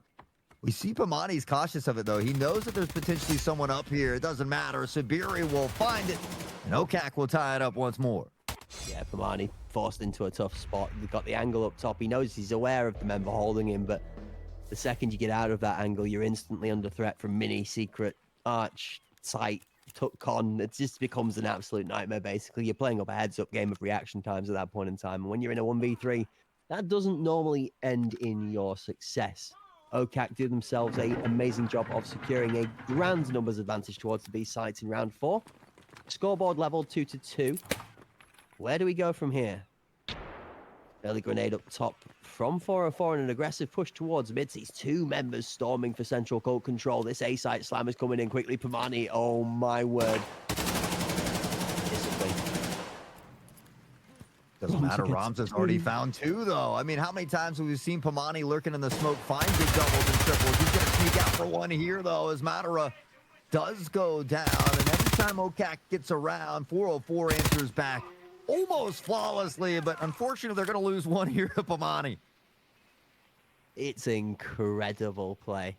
We see Pomani's cautious of it, though. He knows that there's potentially someone up here. It doesn't matter. Sabiri will find it. And OKAK will tie it up once more. Yeah, Pomani forced into a tough spot. They've got the angle up top. He knows he's aware of the member holding him, but the second you get out of that angle, you're instantly under threat from Mini, Secret, Arch, Sight, Tuck Con. It just becomes an absolute nightmare, basically. You're playing up a heads-up game of reaction times at that point in time. And when you're in a 1v3, that doesn't normally end in your success. OKAK do themselves an amazing job of securing a grand numbers advantage towards the B sites in round 4. Scoreboard level 2-2. Where do we go from here? Early grenade up top from 404 and an aggressive push towards mid. These 2 members storming for central cult control. This A-site slam is coming in quickly. Pomani, oh my word. Discipline. Doesn't matter. Ramza's already found 2, though. I mean, how many times have we seen Pomani lurking in the smoke, find big doubles and triples? He's going to sneak out for 1 here, though, as Matara does go down. And every time OKAK gets around, 404 answers back almost flawlessly, but unfortunately, they're going to lose 1 here to Pomani. It's incredible play.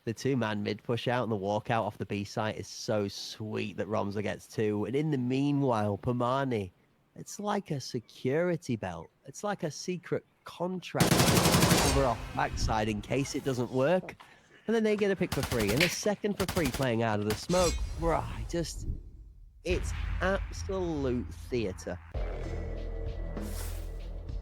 The 2-man mid push out and the walkout off the B site is so sweet that Ramza gets 2. And in the meanwhile, Pomani, it's like a security belt. It's like a secret contract over off backside in case it doesn't work. And then they get a pick for free and a second for free playing out of the smoke. Right, it's absolute theatre.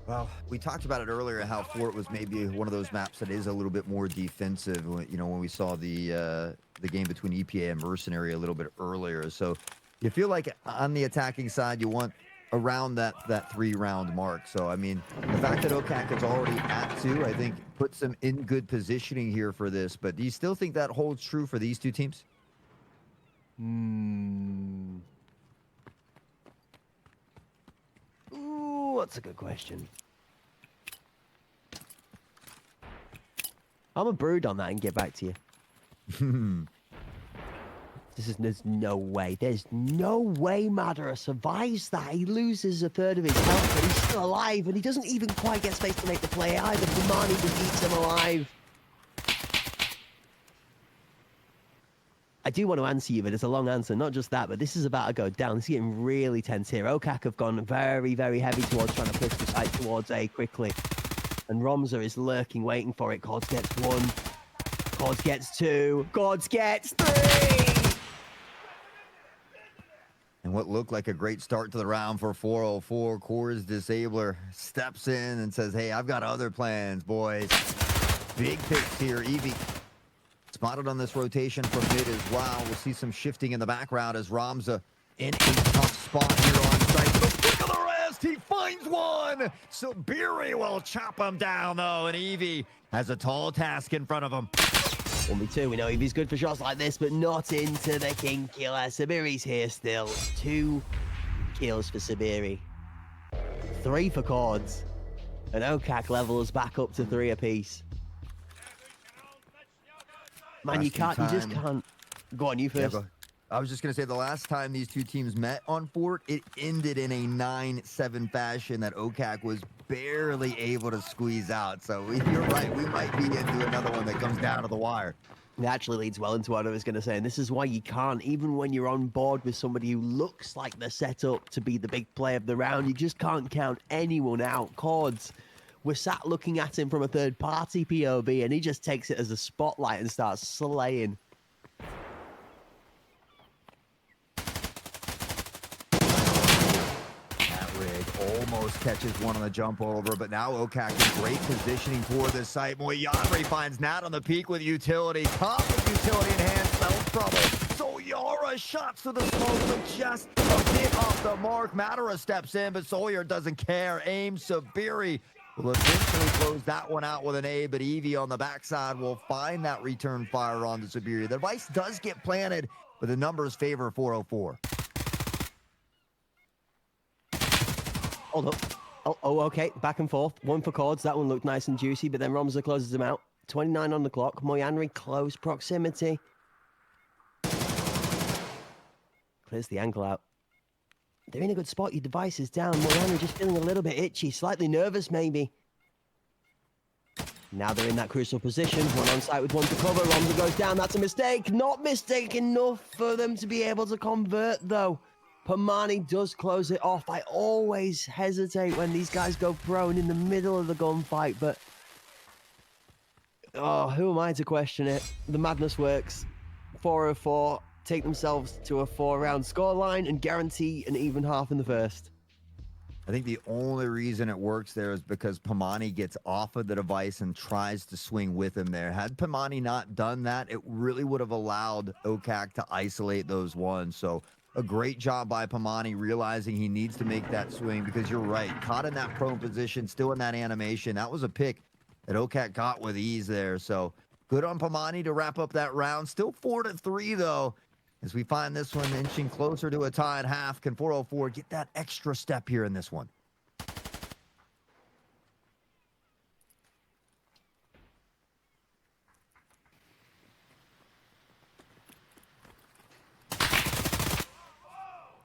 Well, we talked about it earlier, how Fort was maybe one of those maps that is a little bit more defensive. You know, when we saw the game between EPA and Mercenary a little bit earlier. So you feel like on the attacking side, you want around that 3-round mark. So I mean, the fact that OKAK is already at 2, I think puts them in good positioning here for this. But do you still think that holds true for these two teams? Ooh, that's a good question. I'm a brood on that and get back to you. There's no way. There's no way Madara survives that. He loses a third of his health, but he's still alive, and he doesn't even quite get space to make the play either. Pumani just eats him alive. I do want to answer you, but it's a long answer. Not just that, but this is about to go down. This is getting really tense here. OKAK have gone very, very heavy towards trying to push the site towards A quickly. And Romza is lurking, waiting for it. Gods gets 1. Gods gets 2. Gods gets 3! And what looked like a great start to the round for 404, Core's Disabler steps in and says, hey, I've got other plans, boys. Big picks here. Eevee spotted on this rotation from mid as well. We'll see some shifting in the background as Ramza in a tough spot here on site. The flick of the wrist, he finds one. Sabiri will chop him down, though, and Eevee has a tall task in front of him. 1v2, we know Eevee's good for shots like this, but not into the king killer. Sabiri's here still. 2 kills for Sabiri. 3 for Cords. And OKAK levels back up to 3 apiece. Man, you just can't. Go on, you first. Yeah, I was just going to say, the last time these two teams met on Fort, it ended in a 9-7 fashion that OKAK was barely able to squeeze out. So you're right, we might be into another one that comes down to the wire. It actually leads well into what I was going to say, and this is why you can't, even when you're on board with somebody who looks like they're set up to be the big play of the round, you just can't count anyone out. Cords, we're sat looking at him from a third-party POV, and he just takes it as a spotlight and starts slaying. Almost catches one on the jump over, but now OKAK in great positioning for this site. Moyanri finds Nat on the peak with utility. Top with utility in hand, spells trouble. So Yara shots to the smoke, but just a bit off the mark. Madara steps in, but Sawyer doesn't care. Aims Sabiri will eventually close that one out with an A, but Eevee on the backside will find that return fire on the Sabiri. The device does get planted, but the numbers favor 404. Hold up. Oh, okay. Back and forth. 1 for Cords. That one looked nice and juicy, but then Romza closes him out. 29 on the clock. Moyanri, close proximity. Clears the ankle out. They're in a good spot. Your device is down. Moyanri just feeling a little bit itchy. Slightly nervous, maybe. Now they're in that crucial position. 1 on site with 1 to cover. Romza goes down. That's a mistake. Not mistake enough for them to be able to convert, though. Pumani does close it off. I always hesitate when these guys go prone in the middle of the gunfight, but oh, who am I to question it? The madness works. 404 take themselves to a 4-round scoreline and guarantee an even half in the first. I think the only reason it works there is because Pumani gets off of the device and tries to swing with him there. Had Pumani not done that, it really would have allowed OKAK to isolate those ones. So a great job by Pumani realizing he needs to make that swing, because you're right, caught in that prone position, still in that animation. That was a pick that OKAK got with ease there. So good on Pumani to wrap up that round. Still 4-3 though, as we find this one inching closer to a tie at half. Can 404 get that extra step here in this one?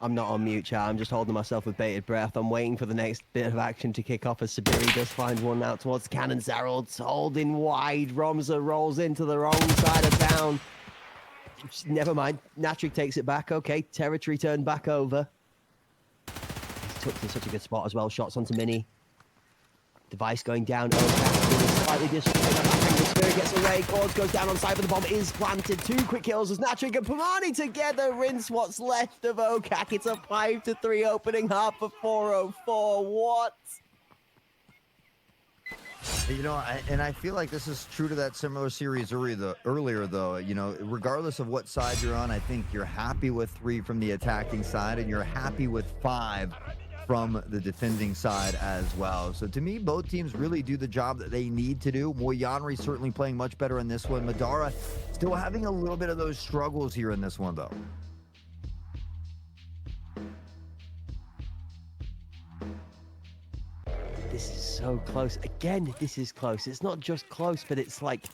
I'm not on mute, chat. I'm just holding myself with bated breath. I'm waiting for the next bit of action to kick off as Sabiri does find one out towards Cannon. Zarald's holding wide. Romza rolls into the wrong side of town. Never mind. Natrick takes it back. Okay, territory turned back over. He's tucked in such a good spot as well. Shots onto Mini. Device going down. OKAK slightly disrespected. The Spirit gets away. Cords goes down on side, but the bomb is planted. 2 quick kills as Natrick and Pumani together rinse what's left of OKAK. It's a 5-3 opening half for 404. What? You know, I feel like this is true to that similar series earlier, though. You know, regardless of what side you're on, I think you're happy with 3 from the attacking side, and you're happy with 5 from the defending side as well. So to me, both teams really do the job that they need to do. Moyanri certainly playing much better in this one. Madara still having a little bit of those struggles here in this one, though. This is so close. Again, this is close. It's not just close, but it's like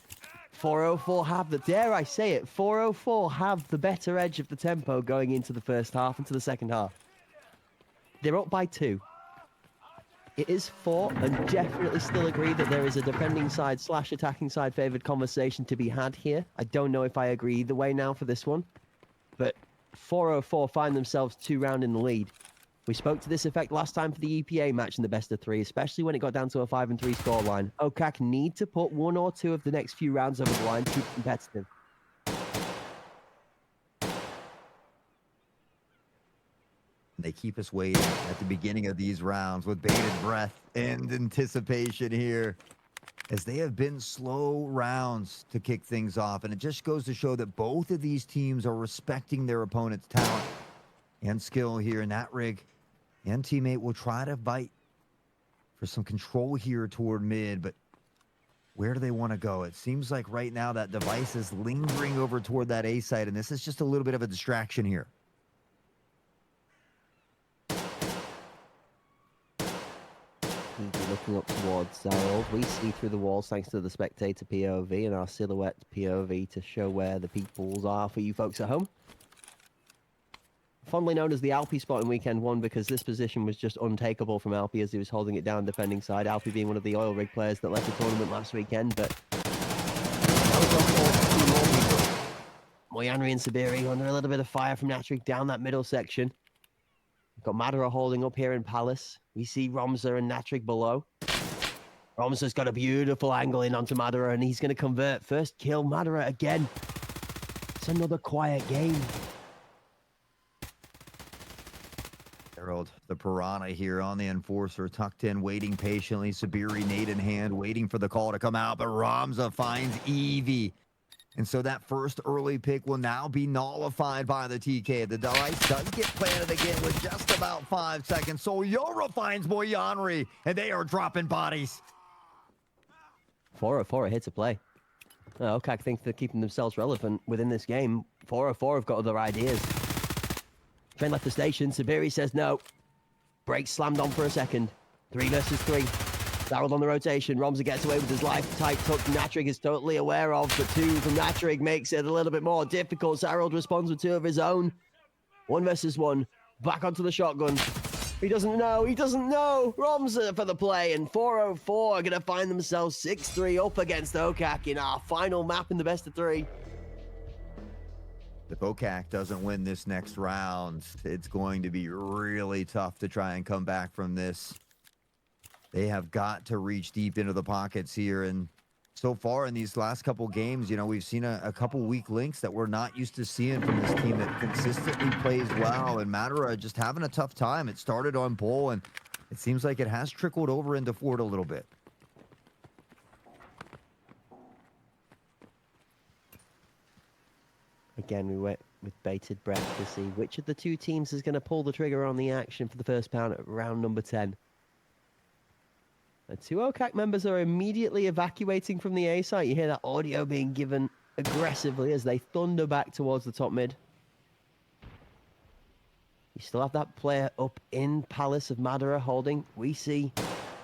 404 have the, dare I say it, 404 have the better edge of the tempo going into the first half, into the second half. They're up by 2. It is 4, and definitely still agree that there is a defending side / attacking side favored conversation to be had here. I don't know if I agree either way now for this one, but 404 find themselves 2 round in the lead. We spoke to this effect last time for the EPA match in the best of 3, especially when it got down to a 5-3 scoreline. OKAK need to put 1 or 2 of the next few rounds over the line to keep it competitive. They keep us waiting at the beginning of these rounds with bated breath and anticipation here, as they have been slow rounds to kick things off. And it just goes to show that both of these teams are respecting their opponent's talent and skill here. Natrig and teammate will try to fight for some control here toward mid, but where do they want to go? It seems like right now that device is lingering over toward that A site, and this is just a little bit of a distraction here. Looking up towards Zarold, we see through the walls thanks to the spectator POV and our silhouette POV to show where the peoples are for you folks at home. Fondly known as the Alpi spot in weekend 1 because this position was just untakeable from Alpi as he was holding it down defending side. Alpi being one of the oil rig players that left the tournament last weekend, but Moyanri and Sabiri under a little bit of fire from Natrik down that middle section. We've got Madara holding up here in Palace. We see Romza and Natrik below. Romza's got a beautiful angle in onto Madara, and he's going to convert. First kill, Madara again. It's another quiet game. Harold, the Piranha here on the Enforcer, tucked in, waiting patiently. Sabiri, nade in hand, waiting for the call to come out, but Romza finds Eevee. And so that first early pick will now be nullified by the TK. The device does get planted again with just about 5 seconds. So Yora finds Moyanri, and they are dropping bodies. 404 hits a play. OKAK think they're keeping themselves relevant within this game. 404 have got other ideas. Train left the station. Sabiri says no. Brakes slammed on for a second. 3 versus 3. Zarold on the rotation. Romza gets away with his life. Tight tuck Natrig is totally aware of, but 2 from Natrig makes it a little bit more difficult. Zarold responds with 2 of his own. 1 versus 1. Back onto the shotgun. He doesn't know. He doesn't know. Romza for the play, and 404 are going to find themselves 6-3 up against OKAK in our final map in the best of 3. If OKAK doesn't win this next round, it's going to be really tough to try and come back from this. They have got to reach deep into the pockets here. And so far in these last couple games, you know, we've seen a couple weak links that we're not used to seeing from this team that consistently plays well. And Madara just having a tough time. It started on Bull, and it seems like it has trickled over into Ford a little bit. Again, we went with bated breath to see which of the 2 teams is going to pull the trigger on the action for the first pound at round number 10. The 2 OKAK members are immediately evacuating from the A site. You hear that audio being given aggressively as they thunder back towards the top mid. You still have that player up in Palace of Madara holding. We see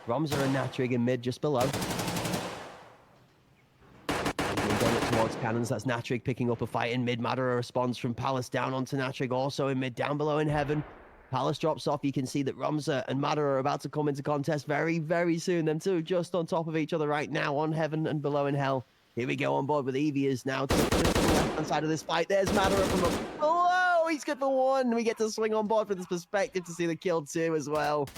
Romza and Natrig in mid just below. Towards cannons, that's Natrig picking up a fight in mid. Madara responds from Palace down onto Natrig, also in mid, down below in heaven. Palace drops off. You can see that Romza and Madara are about to come into contest very, very soon. Them 2 just on top of each other right now on heaven and below in hell. Here we go on board with Eevee is now to the left-hand side of this fight. There's Madara from up below. He's good for 1. We get to swing on board from this perspective to see the kill 2 as well.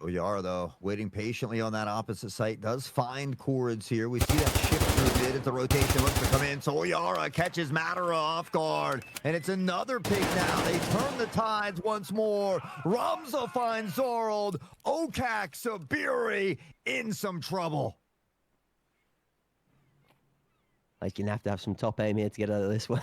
Oyara, though, waiting patiently on that opposite site, does find Cords here. We see that shift through mid into rotation, looks to come in. So Oyara catches Matera off guard, and it's another pick now. They turn the tides once more. Ramza finds Zorold. OKAK Sabiri in some trouble. Like, you're going to have some top aim here to get out of this one.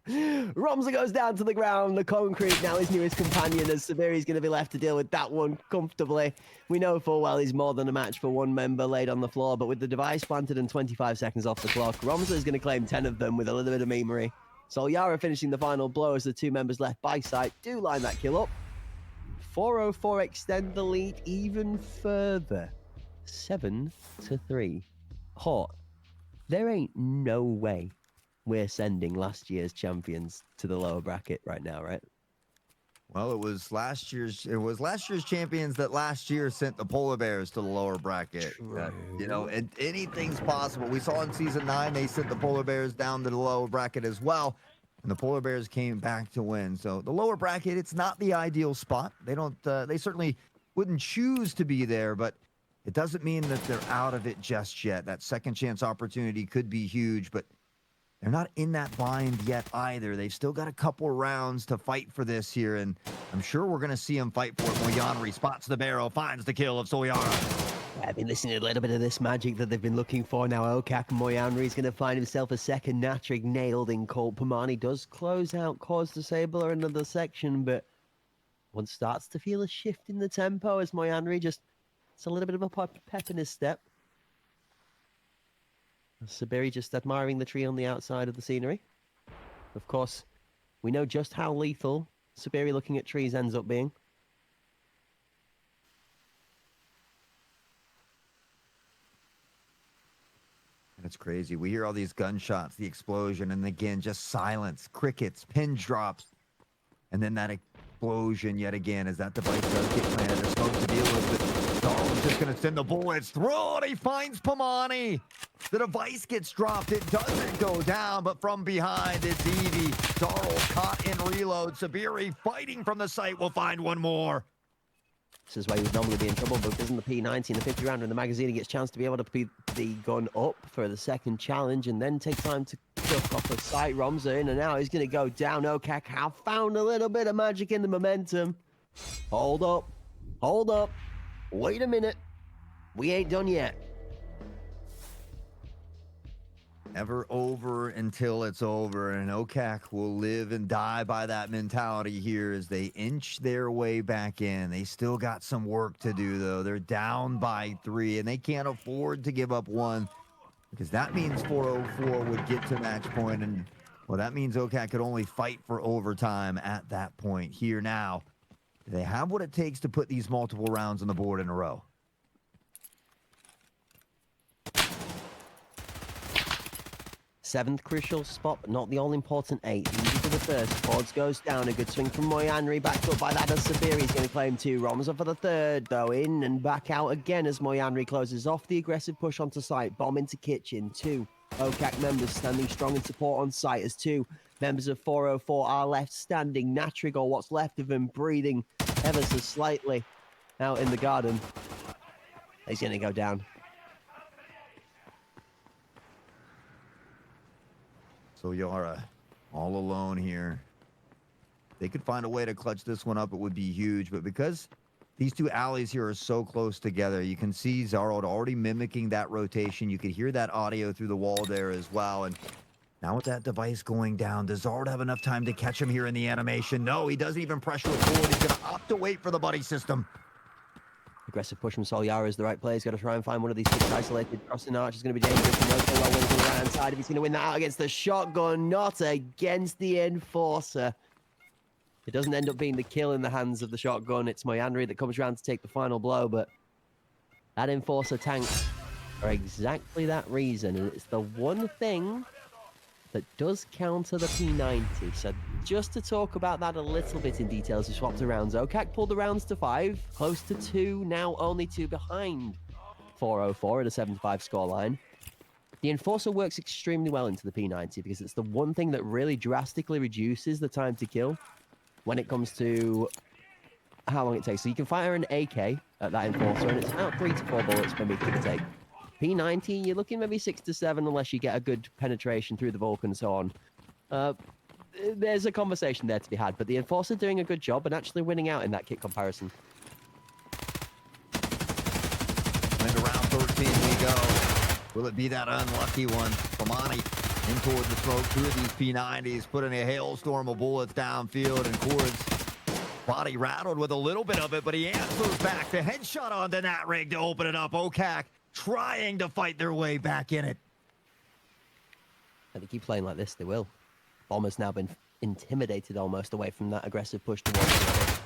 Ramza goes down to the ground. The concrete now his newest companion, as Sabiri's going to be left to deal with that one comfortably. We know full well he's more than a match for one member laid on the floor, but with the device planted and 25 seconds off the clock, Ramza is going to claim 10 of them with a little bit of memery. Solyara finishing the final blow as the two members left by site do line that kill up. 404 extend the lead even further. 7-3. Hot. There ain't no way we're sending last year's champions to the lower bracket right now, right? Well, it was last year's champions that last year sent the polar bears to the lower bracket. You know, and anything's possible. We saw in season 9 they sent the polar bears down to the lower bracket as well, and the polar bears came back to win. So the lower bracket, it's not the ideal spot. They certainly wouldn't choose to be there, but it doesn't mean that they're out of it just yet. That second chance opportunity could be huge, but they're not in that bind yet either. They've still got a couple rounds to fight for this here, and I'm sure we're going to see them fight for it. Moyanri spots the barrel, finds the kill of Solyara. I've been listening to a little bit of this magic that they've been looking for. Now OKAK Moyanri is going to find himself a second Natrig nailed in Colt. Pamani does close out Cause Disabler another section, but one starts to feel a shift in the tempo as Moyanri just, it's a little bit of a pep in his step. Sabiri just admiring the tree on the outside of the scenery. Of course, we know just how lethal Sabiri looking at trees ends up being. It's crazy. We hear all these gunshots, the explosion, and again, just silence, crickets, pin drops, and then that explosion yet again as that device does get planted. There's smoke to deal with. Darl's just going to send the bullets through, and he finds Pamani. The device gets dropped. It doesn't go down, but from behind, it's Evie. Darl caught in reload. Sabiri fighting from the site will find one more. This is why he would normally be in trouble, but isn't the P90 and the 50 rounder in the magazine, he gets a chance to be able to put the gun up for the second challenge and then take time to duck off the site. Ramza in and out. He's going to go down. OKAK have found a little bit of magic in the momentum. Hold up. Hold up. Wait a minute. We ain't done yet. Never over until it's over, and OKAK will live and die by that mentality here as they inch their way back in. They still got some work to do, though. They're down by 3, and they can't afford to give up 1 because that means 404 would get to match point, and, well, that means OKAK could only fight for overtime at that point. Here now, they have what it takes to put these multiple rounds on the board in a row. Seventh crucial spot, but not the all-important 8th. Easy for the first. Cords goes down. A good swing from Moyanri. Backed up by that as Sabiri. He's going to claim 2. Ramza for the third, though. In and back out again as Moyanri closes off the aggressive push onto site. Bomb into kitchen. 2 OKAK members standing strong in support on site as 2 members of 404 are left standing. Natrig, or what's left of him, breathing ever so slightly out in the garden. He's going to go down. So Yara, all alone here. They could find a way to clutch this one up, it would be huge. But because these two alleys here are so close together, you can see Zorold already mimicking that rotation. You could hear that audio through the wall there as well. And now with that device going down, does Zorold have enough time to catch him here in the animation? No, he doesn't even pressure it forward. He's going to opt to wait for the buddy system. Aggressive push from Solyara is the right play. He's got to try and find one of these 6 isolated. Crossing arch is going to be dangerous. He knows well wins on the right-hand side. If he's going to win that out against the shotgun, not against the Enforcer. It doesn't end up being the kill in the hands of the shotgun. It's Moyanri that comes around to take the final blow, but that Enforcer tanks for exactly that reason. And it's the one thing that does counter the P90. So just to talk about that a little bit in detail as we swapped the rounds. OKAK pulled the rounds to 5, close to 2, now only 2 behind 404 at a 7-5 scoreline. The Enforcer works extremely well into the P90 because it's the one thing that really drastically reduces the time to kill when it comes to how long it takes. So you can fire an AK at that Enforcer, and it's about 3 to 4 bullets, maybe, give or take. P90, you're looking maybe 6 to 7, unless you get a good penetration through the Vulcan and so on. There's a conversation there to be had, but the Enforcer doing a good job and actually winning out in that kit comparison. And around 13 we go. Will it be that unlucky one? Pamani in toward the smoke. 2 of these P90s putting a hailstorm of bullets downfield, and Cords body rattled with a little bit of it, but he answers back. The headshot onto that rig to open it up. OKAK trying to fight their way back in it. If they keep playing like this, they will. Bomber's now been intimidated almost away from that aggressive push towards the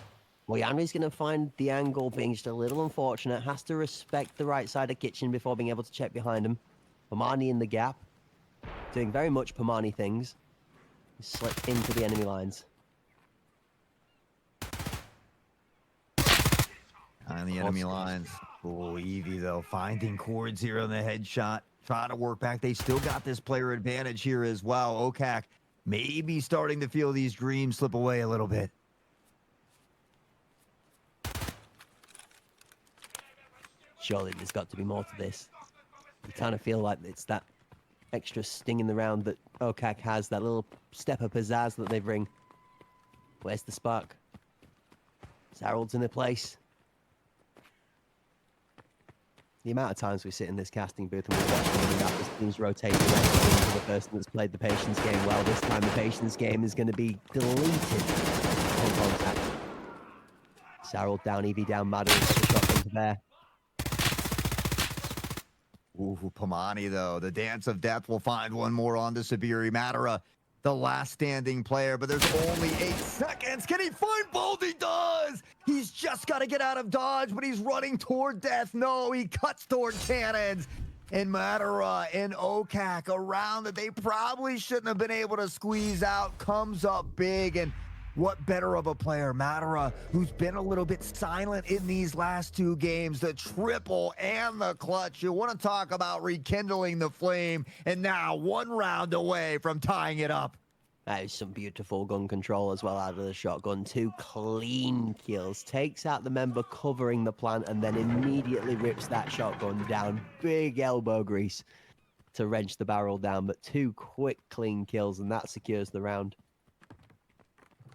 well, Yanri's going to find the angle being just a little unfortunate. Has to respect the right side of kitchen before being able to check behind him. Pamani in the gap. Doing very much Pamani things. He slipped into the enemy lines. On the enemy lines. Oh, Evie, though, finding Cords here on the headshot. Trying to work back. They still got this player advantage here as well. OKAK maybe starting to feel these dreams slip away a little bit. Surely there's got to be more to this. You kind of feel like it's that extra sting in the round that OKAK has, that little step of pizzazz that they bring. Where's the spark? Harold's in the place. The amount of times we sit in this casting booth and we watch the teams rotate the rest of the person that's played the patience game well. This time the patience game is going to be deleted on contact. Harold down, Evie down, Madden, shotgun to bear. Ooh, Pamani, though. The dance of death will find one more on to Sabiri Madara, the last standing player, but there's only 8 seconds. Can he find both? He does! He's just got to get out of dodge, but he's running toward death. No, he cuts toward cannons. And Madara and OKAK, a round that they probably shouldn't have been able to squeeze out, comes up big. And what better of a player? Madara, who's been a little bit silent in these last 2 games, the triple and the clutch. You want to talk about rekindling the flame, and now 1 round away from tying it up. That is some beautiful gun control as well out of the shotgun. 2 clean kills. Takes out the member covering the plant and then immediately rips that shotgun down. Big elbow grease to wrench the barrel down, but 2 quick clean kills, and that secures the round.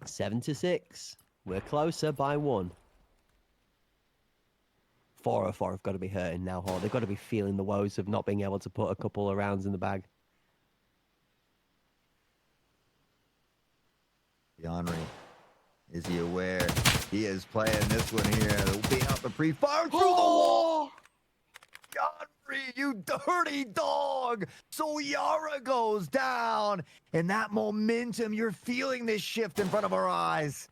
7 to 6. We're closer by 1. 404 have got to be hurting now, Hall. They've got to be feeling the woes of not being able to put a couple of rounds in the bag. Yanri, is he aware? He is playing this one here. They'll be out the pre-fire through the wall. Yanri, you dirty dog. So Yara goes down. And that momentum, you're feeling this shift in front of our eyes.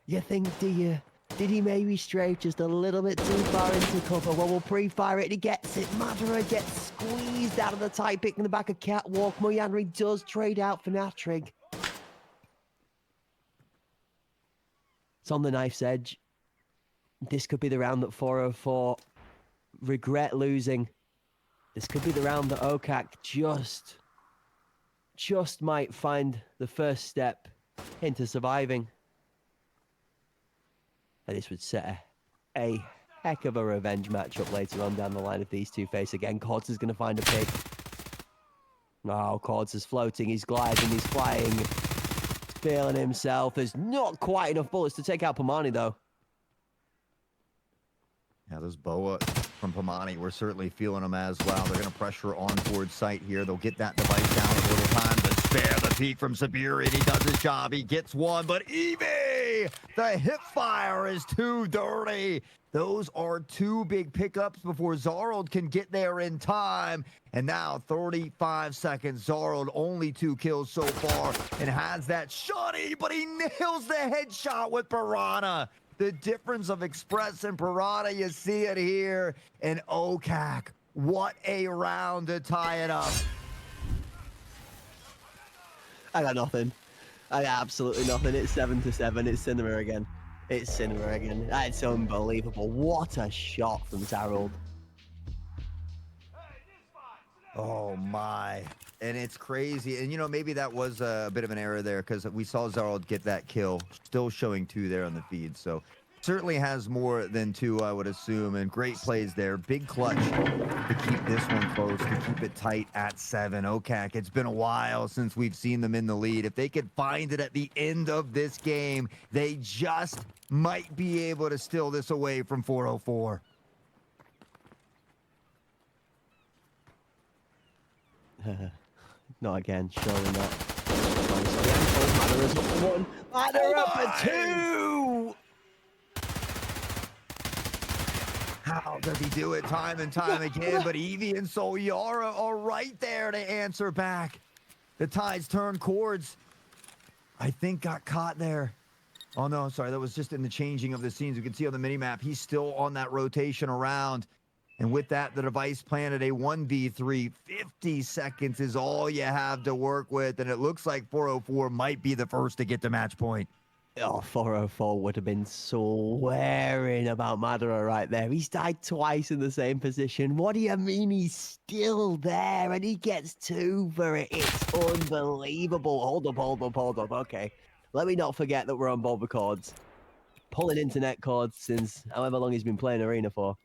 You think, do you? Did he maybe strafe just a little bit too far into cover? Well, we'll pre-fire it. He gets it. Madara gets squeezed out of the tight pick in the back of Catwalk. Moyanri does trade out for Natrig. It's on the knife's edge. This could be the round that 404 regret losing. This could be the round that OKAK just might find the first step into surviving. And this would set a heck of a revenge matchup later on down the line if these 2 face again. Cords is going to find a pick. Oh, Cords is floating, he's gliding, he's flying. Feeling himself. There's not quite enough bullets to take out Pamani, though. Yeah, those Boa from Pamani, we're certainly feeling them as well. They're going to pressure on towards sight here. They'll get that device down a little time to spare the peak from Sabiri, and he does his job. He gets one, but Evie, the hip fire is too dirty. Those are 2 big pickups before Zarold can get there in time. And now 35 seconds. Zarold only 2 kills so far and has that shotty, but he nails the headshot with Piranha. The difference of Express and Piranha, you see it here. And OKAK, what a round to tie it up. I got nothing. I got absolutely nothing. It's 7 to 7. It's Cinema again. It's Cinema again. That's unbelievable. What a shot from Zarold. Oh my. And it's crazy. And, you know, maybe that was a bit of an error there because we saw Zarld get that kill. Still showing 2 there on the feed. So certainly has more than 2, I would assume. And great plays there. Big clutch to keep this one close, to keep it tight at 7. OKAK, it's been a while since we've seen them in the lead. If they could find it at the end of this game, they just might be able to steal this away from 404. Not again, surely not. Madara's up for 1. Madara for 2! How does he do it time and time again? But Eevee and Solyara are right there to answer back. The tides turn chords. I think got caught there. Oh, no, sorry. That was just in the changing of the scenes. We can see on the minimap, he's still on that rotation around. And with that, the device planted a 1v3. 50 seconds is all you have to work with. And it looks like 404 might be the first to get to match point. Oh, 404 would have been swearing about Madara right there. He's died twice in the same position. What do you mean he's still there? And he gets 2 for it. It's unbelievable. Hold up. Okay. Let me not forget that we're on both records. Pulling internet cords since however long he's been playing Arena for.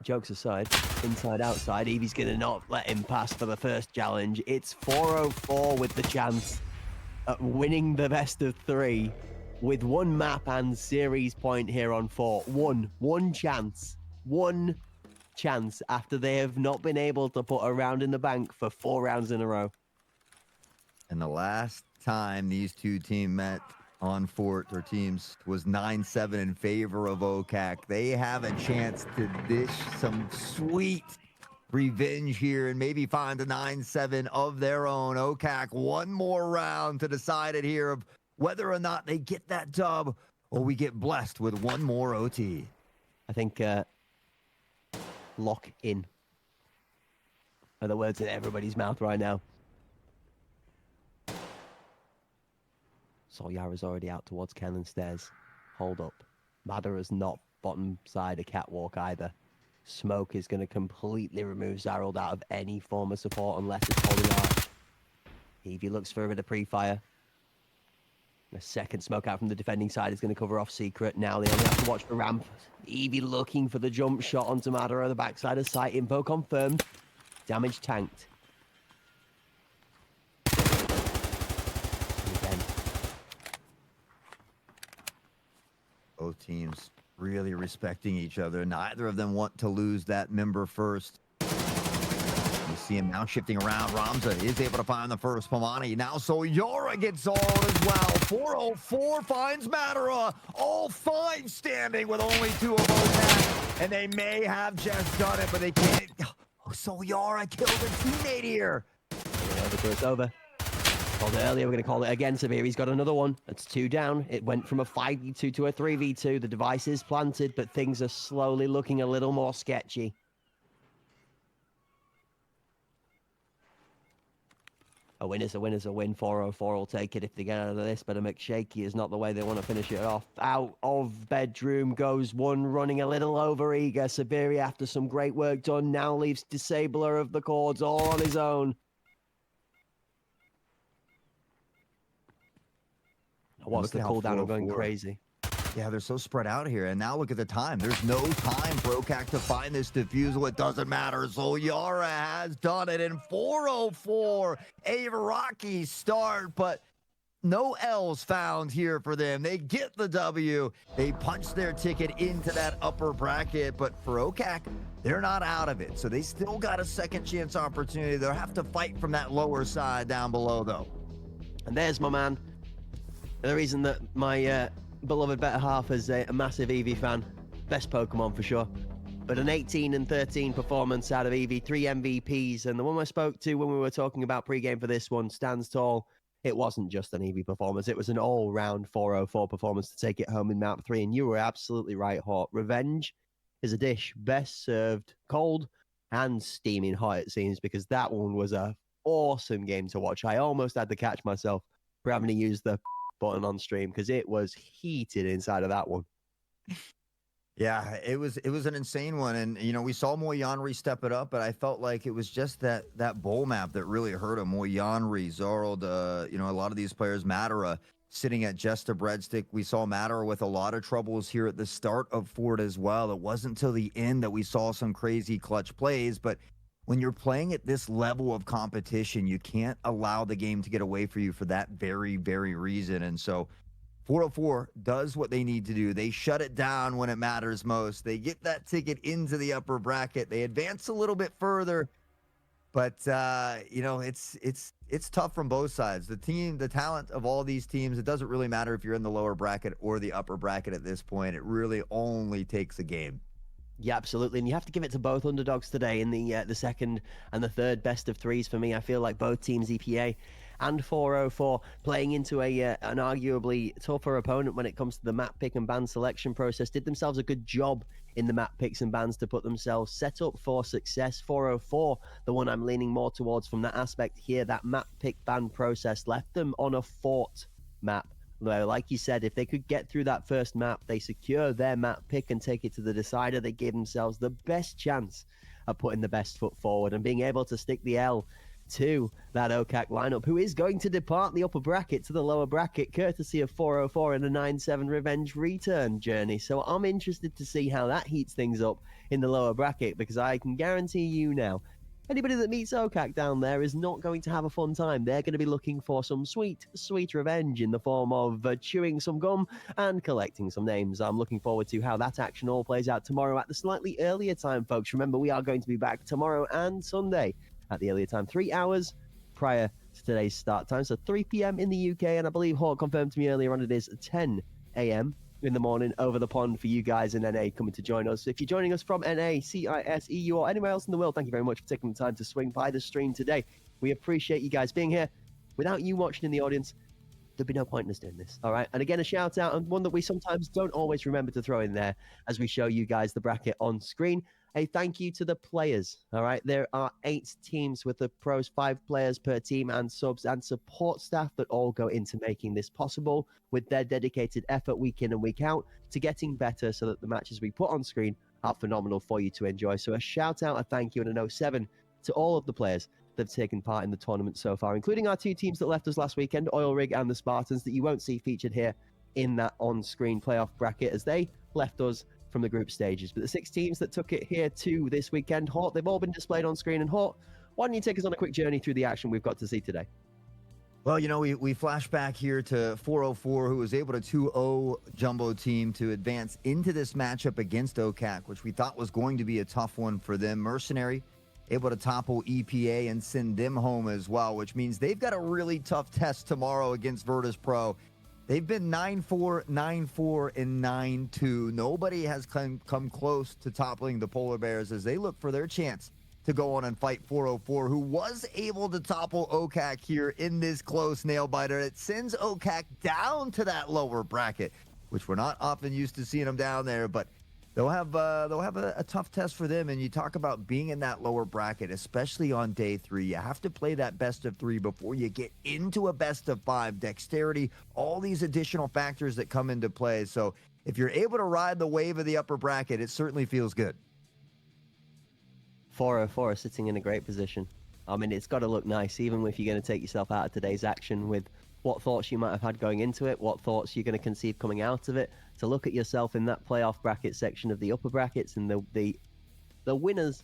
Jokes aside, inside, outside, Eevee's going to not let him pass for the first challenge. It's 404 with the chance at winning the best of 3 with 1 map and series point here on 4. One chance. 1 chance after they have not been able to put a round in the bank for 4 rounds in a row. And the last time these 2 teams met on Fort, or teams, was 9-7 in favor of OKAK. They have a chance to dish some sweet revenge here and maybe find a 9-7 of their own. OKAK, 1 more round to decide it here of whether or not they get that dub or we get blessed with 1 more OT. I think lock in are the words in everybody's mouth right now. Solyara's already out towards Kennan stairs. Hold up. Madara's not bottom side of catwalk either. Smoke is going to completely remove Zarald out of any form of support unless it's Solyara. Eevee looks for a bit of pre-fire. A second smoke out from the defending side is going to cover off Secret. Now they only have to watch the ramp. Eevee looking for the jump shot onto Madara. The backside of sight. Info confirmed. Damage tanked. Both teams really respecting each other. Neither of them want to lose that member first. You see him now shifting around. Ramza is able to find the first Pamani. Now Solyara gets all as well. 404 finds Madara. All 5 standing with only 2 of OKAK. And they may have just done it, but they can't. Oh, Solyara killed a teammate here. It's over. Called it earlier, we're going to call it again. Severe, he's got another one. That's 2 down. It went from a 5v2 to a 3v2. The device is planted, but things are slowly looking a little more sketchy. A win is a win is a win. 404 will take it if they get out of this, but a McShaky is not the way they want to finish it off. Out of bedroom goes one, running a little over eager. Sabiri, after some great work done, now leaves Disabler of the Cords all on his own. What's the cooldown? I'm going crazy. Yeah, they're so spread out here. And now look at the time. There's no time for OKAK to find this defusal. It doesn't matter. Solyara has done it in 404. A rocky start, but no L's found here for them. They get the W. They punch their ticket into that upper bracket. But for OKAK, they're not out of it. So they still got a second chance opportunity. They'll have to fight from that lower side down below, though. And there's my man. The reason that my beloved better half is a massive Eevee fan. Best Pokemon for sure. But an 18 and 13 performance out of Eevee, 3 MVPs. And the one I spoke to when we were talking about pregame for this one stands tall. It wasn't just an Eevee performance. It was an all-round 404 performance to take it home in map 3. And you were absolutely right, Hawk. Revenge is a dish best served cold and steaming hot, it seems, because that one was a awesome game to watch. I almost had to catch myself for having to use the button on stream because it was heated inside of that one. Yeah, it was an insane one, and we saw Moyanri step it up, but I felt like it was just that bowl map that really hurt him. Moyanri, Zorld, a lot of these players, Matera sitting at just a breadstick. We saw Matera with a lot of troubles here at the start of Ford as well. It wasn't until the end that we saw some crazy clutch plays, but when you're playing at this level of competition, you can't allow the game to get away from you for that very, very reason. And so 404 does what they need to do. They shut it down when it matters most. They get that ticket into the upper bracket. They advance a little bit further, but it's tough from both sides. The talent of all these teams, it doesn't really matter if you're in the lower bracket or the upper bracket at this point. It really only takes a game. Yeah, absolutely, and you have to give it to both underdogs today in the second and the third best of threes. For me, I feel like both teams, EPA and 404, playing into an arguably tougher opponent when it comes to the map pick and ban selection process, did themselves a good job in the map picks and bans to put themselves set up for success. 404, the one I'm leaning more towards from that aspect here, that map pick ban process left them on a fort map. Like you said, if they could get through that first map, they secure their map pick and take it to the decider, they gave themselves the best chance of putting the best foot forward and being able to stick the L to that OKAK lineup, who is going to depart the upper bracket to the lower bracket, courtesy of 404 in a 9-7 revenge return journey. So I'm interested to see how that heats things up in the lower bracket, because I can guarantee you now, anybody that meets OKAK down there is not going to have a fun time. They're going to be looking for some sweet, sweet revenge in the form of chewing some gum and collecting some names. I'm looking forward to how that action all plays out tomorrow at the slightly earlier time, folks. Remember, we are going to be back tomorrow and Sunday at the earlier time, 3 hours prior to today's start time. So 3 p.m. in the UK, and I believe Hawk confirmed to me earlier on it is 10 a.m. in the morning over the pond for you guys in NA coming to join us. If you're joining us from NA, CIS, EU, or anywhere else in the world, thank you very much for taking the time to swing by the stream today. We appreciate you guys being here. Without you watching in the audience, there'd be no point in us doing this. All right. And again, a shout out, and one that we sometimes don't always remember to throw in there as we show you guys the bracket on screen. A thank you to the players. All right. There are 8 teams with the pros, 5 players per team, and subs and support staff that all go into making this possible with their dedicated effort week in and week out to getting better so that the matches we put on screen are phenomenal for you to enjoy. So a shout out, a thank you, and an 07 to all of the players that have taken part in the tournament so far, including our 2 teams that left us last weekend, Oil Rig and the Spartans, that you won't see featured here in that on-screen playoff bracket as they left us from the group stages. But the 6 teams that took it here to this weekend, Hort, they've all been displayed on screen. And Hort, why don't you take us on a quick journey through the action we've got to see today? Well, we flash back here to 404, who was able to 2-0 Jumbo team to advance into this matchup against OKAK, which we thought was going to be a tough one for them. Mercenary able to topple EPA and send them home as well, which means they've got a really tough test tomorrow against Virtus Pro. They've been 9-4, 9-4, and 9-2. Nobody has come close to toppling the Polar Bears as they look for their chance to go on and fight 404, who was able to topple OKAK here in this close nail biter. It sends OKAK down to that lower bracket, which we're not often used to seeing them down there, but they'll have a tough test for them. And you talk about being in that lower bracket, especially on day 3. You have to play that best of 3 before you get into a best of 5. Dexterity, all these additional factors that come into play. So if you're able to ride the wave of the upper bracket, it certainly feels good. 404 are sitting in a great position. I mean, it's got to look nice, even if you're going to take yourself out of today's action with what thoughts you might have had going into it, what thoughts you're going to conceive coming out of it, to look at yourself in that playoff bracket section of the upper brackets and the winners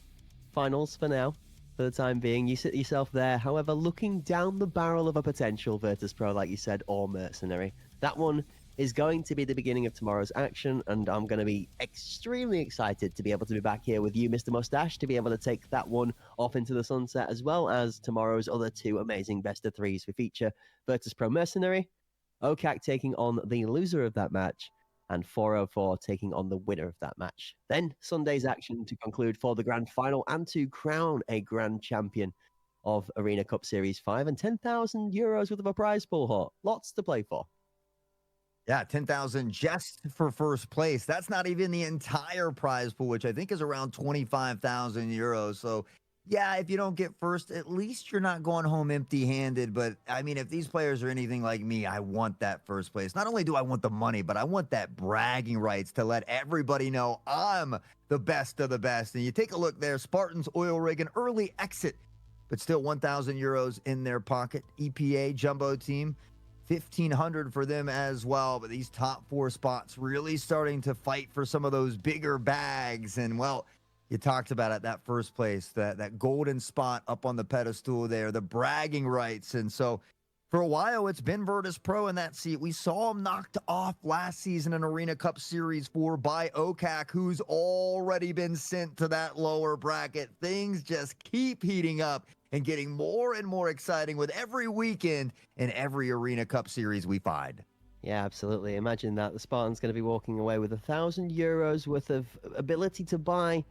finals for now, for the time being. You sit yourself there, however, looking down the barrel of a potential Virtus Pro, like you said, or Mercenary. That one is going to be the beginning of tomorrow's action, and I'm going to be extremely excited to be able to be back here with you, Mr. Mustache, to be able to take that one off into the sunset, as well as tomorrow's other 2 amazing best of 3s. We feature Virtus Pro Mercenary, OKAK taking on the loser of that match, and 404 taking on the winner of that match. Then Sunday's action to conclude for the grand final and to crown a grand champion of Arena Cup Series 5 and 10,000 euros worth of a prize pool, Hort. Lots to play for. Yeah, 10,000 just for first place. That's not even the entire prize pool, which I think is around 25,000 euros. So Yeah, if you don't get first, at least you're not going home empty-handed. But I mean, if these players are anything like me, I want that first place. Not only do I want the money, but I want that bragging rights to let everybody know I'm the best of the best. And you take a look there, Spartans oil rig, an early exit, but still 1,000 euros in their pocket. EPA jumbo team, 1,500 for them as well. But these top four spots really starting to fight for some of those bigger bags. And well, you talked about it, that first place, that golden spot up on the pedestal there, the bragging rights. And so for a while, it's been Virtus Pro in that seat. We saw him knocked off last season in Arena Cup Series 4 by OKAK, who's already been sent to that lower bracket. Things just keep heating up and getting more and more exciting with every weekend and every Arena Cup Series we find. Yeah, absolutely. Imagine that. The Spartan's going to be walking away with €1,000 worth of ability to buy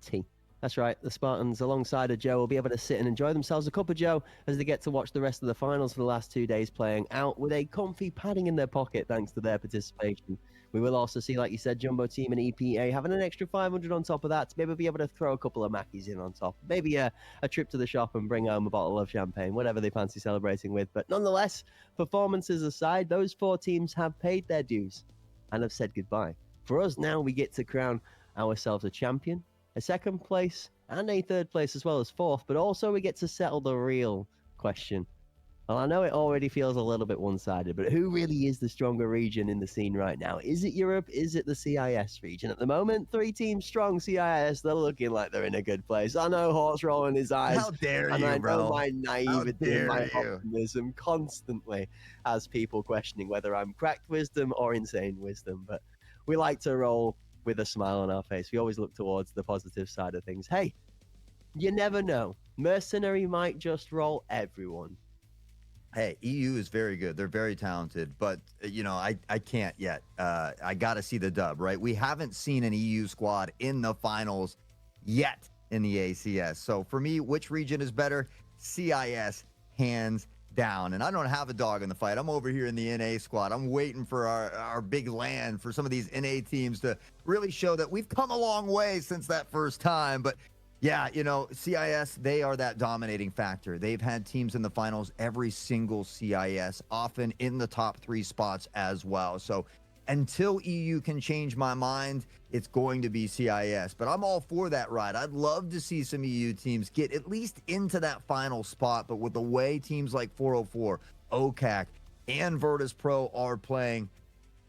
tea. That's right. The Spartans, alongside of Joe, will be able to sit and enjoy themselves a cup of Joe as they get to watch the rest of the finals for the last 2 days playing out with a comfy padding in their pocket thanks to their participation. We will also see, like you said, Jumbo Team and EPA having an extra 500 on top of that to maybe be able to throw a couple of Mackies in on top. Maybe a trip to the shop and bring home a bottle of champagne, whatever they fancy celebrating with. But nonetheless, performances aside, those four teams have paid their dues and have said goodbye. For us now, we get to crown ourselves a champion, a second place, and a third place as well as fourth, but also we get to settle the real question. Well, I know it already feels a little bit one-sided, but who really is the stronger region in the scene right now? Is it Europe? Is it the CIS region? At the moment, 3 teams strong CIS. They're looking like they're in a good place. I know Hort's rolling his eyes, How dare and I you, know bro? my How naivety and dare my you? optimism constantly has people questioning whether I'm cracked wisdom or insane wisdom, but we like to roll with a smile on our face. We always look towards the positive side of things. Hey, you never know. Mercenary might just roll everyone. Hey, EU is very good. They're very talented, but I can't yet. I got to see the dub, right? We haven't seen an EU squad in the finals yet in the ACS. So for me, which region is better? CIS, hands down. And I don't have a dog in the fight. I'm over here in the NA squad. I'm waiting for our big land for some of these NA teams to really show that we've come a long way since that first time. But yeah, CIS, they are that dominating factor. They've had teams in the finals every single CIS, often in the top 3 spots as well. So until EU can change my mind, it's going to be CIS. But I'm all for that ride. I'd love to see some EU teams get at least into that final spot. But with the way teams like 404, OKAK, and Virtus Pro are playing,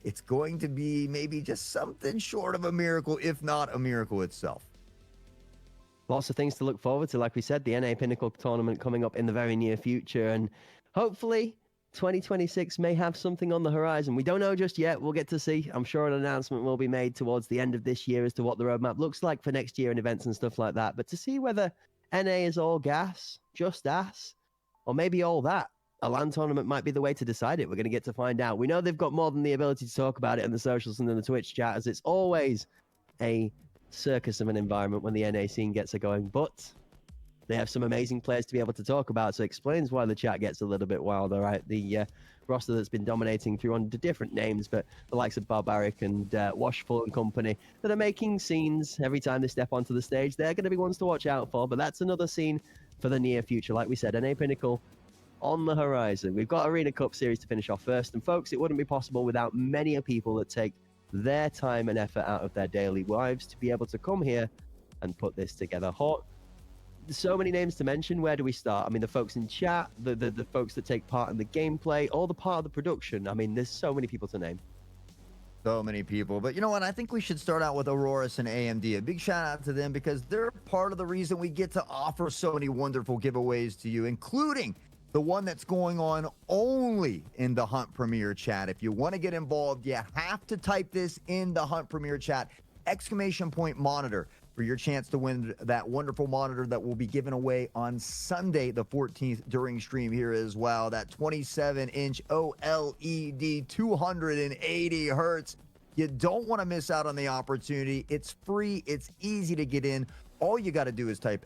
it's going to be maybe just something short of a miracle, if not a miracle itself. Lots of things to look forward to. Like we said, the NA Pinnacle tournament coming up in the very near future. And hopefully 2026 may have something on the horizon. We don't know just yet. We'll get to see. I'm sure an announcement will be made towards the end of this year as to what the roadmap looks like for next year and events and stuff like that. But to see whether NA is all gas, just ass, or maybe all that, a LAN tournament might be the way to decide it. We're going to get to find out. We know they've got more than the ability to talk about it in the socials and in the Twitch chat, as it's always a circus of an environment when the NA scene gets it going, but they have some amazing players to be able to talk about, so it explains why the chat gets a little bit wilder, right? The roster that's been dominating through under different names, but the likes of Barbaric and Washful and company that are making scenes every time they step onto the stage, they're going to be ones to watch out for, but that's another scene for the near future. Like we said, NA Pinnacle on the horizon. We've got Arena Cup Series to finish off first, and folks, it wouldn't be possible without many people that take their time and effort out of their daily lives to be able to come here and put this together. Hot, so many names to mention. Where do we start? I mean, the folks in chat, the folks that take part in the gameplay, all the part of the production. I mean, there's so many people to name. So many people. But you know what? I think we should start out with Auroras and AMD. A big shout out to them because they're part of the reason we get to offer so many wonderful giveaways to you, including the one that's going on only in the Hunt Premier chat. If you want to get involved, you have to type this in the Hunt Premier chat, !monitor, for your chance to win that wonderful monitor that will be given away on Sunday, the 14th, during stream here as well. That 27-inch OLED 280 hertz. You don't want to miss out on the opportunity. It's free. It's easy to get in. All you got to do is type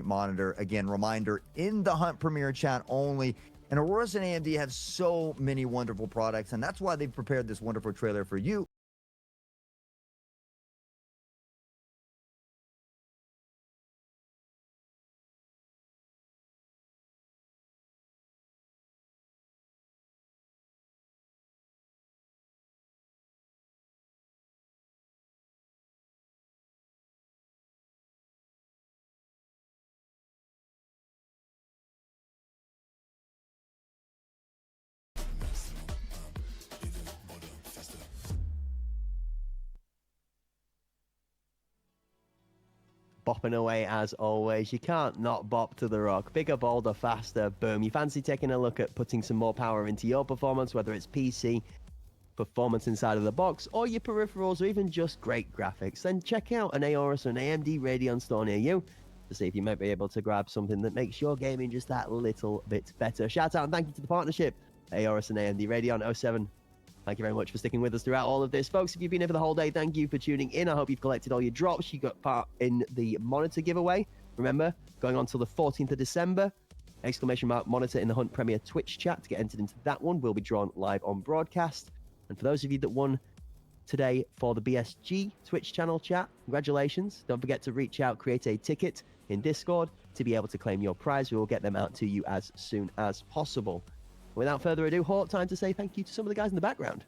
!monitor. Again, reminder, in the Hunt Premier chat only. And Auroras and AMD have so many wonderful products, and that's why they've prepared this wonderful trailer for you. bopping away as always. You can't not bop to the rock. Bigger, bolder, faster, boom. You fancy taking a look at putting some more power into your performance, whether it's PC, performance inside of the box, or your peripherals, or even just great graphics, then check out an Aorus or an AMD Radeon store near you to see if you might be able to grab something that makes your gaming just that little bit better. Shout out and thank you to the partnership, Aorus and AMD Radeon 07. Thank you very much for sticking with us throughout all of this. Folks, if you've been here for the whole day, thank you for tuning in. I hope you've collected all your drops. You got part in the monitor giveaway. Remember, going on till the 14th of December, exclamation mark monitor in the Hunt Premier Twitch chat to get entered into that one. Will be drawn live on broadcast. And for those of you that won today for the BSG Twitch channel chat, congratulations. Don't forget to reach out, create a ticket in Discord to be able to claim your prize. We will get them out to you as soon as possible. Without further ado, Hort, time to say thank you to some of the guys in the background.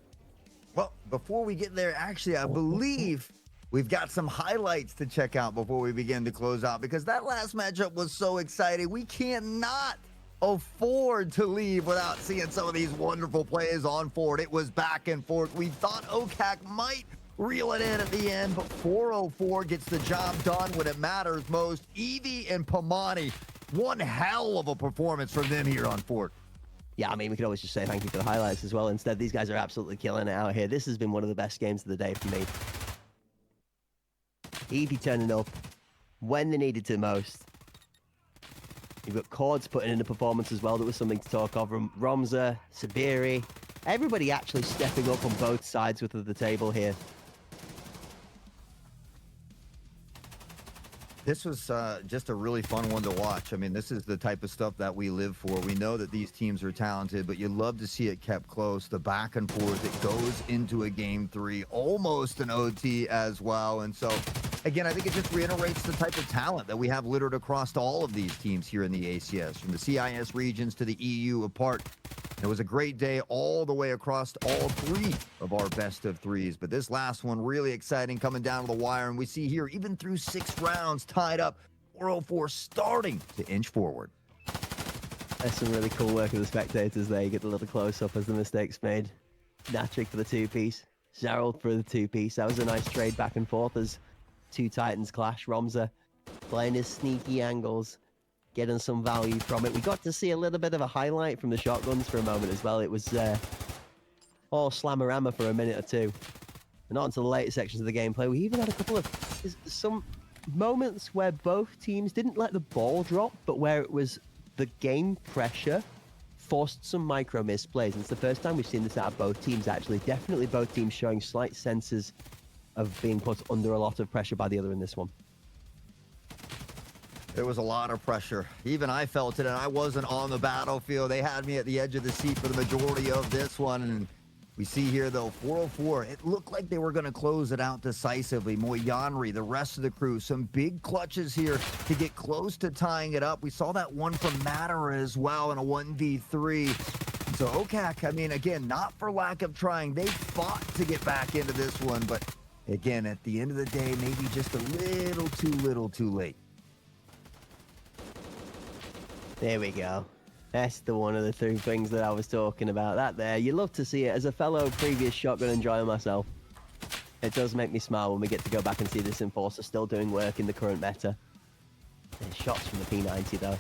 Well, before we get there, actually, I believe we've got some highlights to check out before we begin to close out, because that last matchup was so exciting. We cannot afford to leave without seeing some of these wonderful plays on Ford. It was back and forth. We thought OKAK might reel it in at the end, but 404 gets the job done when it matters most. Evie and Pamani, one hell of a performance from them here on Ford. Yeah, I mean, we could always just say thank you for the highlights as well. Instead, these guys are absolutely killing it out here. This has been one of the best games of the day for me. Evie turning up when they needed to most. You've got Cords putting in a performance as well. That was something to talk of. Romza, Sabiri, everybody actually stepping up on both sides of the table here. This was just a really fun one to watch. I mean, this is the type of stuff that we live for. We know that these teams are talented, but you love to see it kept close. The back and forth that goes into a game 3, almost an OT as well. And so, again, I think it just reiterates the type of talent that we have littered across all of these teams here in the ACS, from the CIS regions to the EU apart. It was a great day all the way across all 3 of our best of 3s. But this last one, really exciting, coming down to the wire. And we see here, even through 6 rounds, tied up, 404 starting to inch forward. There's some really cool work of the spectators there. You get a little close-up as the mistakes made. Natrick for the 2-piece. Gerald for the 2-piece. That was a nice trade back and forth as 2 Titans clash. Romza playing his sneaky angles, getting some value from it. We got to see a little bit of a highlight from the shotguns for a moment as well. It was all slamorama for a minute or two. And not until the later sections of the gameplay. We even had a couple of some moments where both teams didn't let the ball drop, but where it was the game pressure forced some micro misplays. And it's the first time we've seen this out of both teams, actually. Definitely both teams showing slight senses of being put under a lot of pressure by the other in this one. There was a lot of pressure. Even I felt it, and I wasn't on the battlefield. They had me at the edge of the seat for the majority of this one. And we see here, though, 404, it looked like they were going to close it out decisively. Moyanri, the rest of the crew, some big clutches here to get close to tying it up. We saw that one from Matter as well in a 1v3. So OKAK, I mean, again, not for lack of trying. They fought to get back into this one, but again, at the end of the day, maybe just a little too late. There we go. That's the one of the 3 things that I was talking about. That there, you love to see it. As a fellow previous shotgun enjoyer myself, it does make me smile when we get to go back and see this Enforcer still doing work in the current meta. There's shots from the P90 though.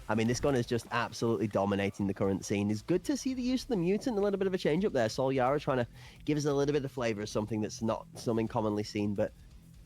I mean, this gun is just absolutely dominating the current scene. It's good to see the use of the Mutant, a little bit of a change up there. Sol Yara trying to give us a little bit of flavor of something that's not something commonly seen, but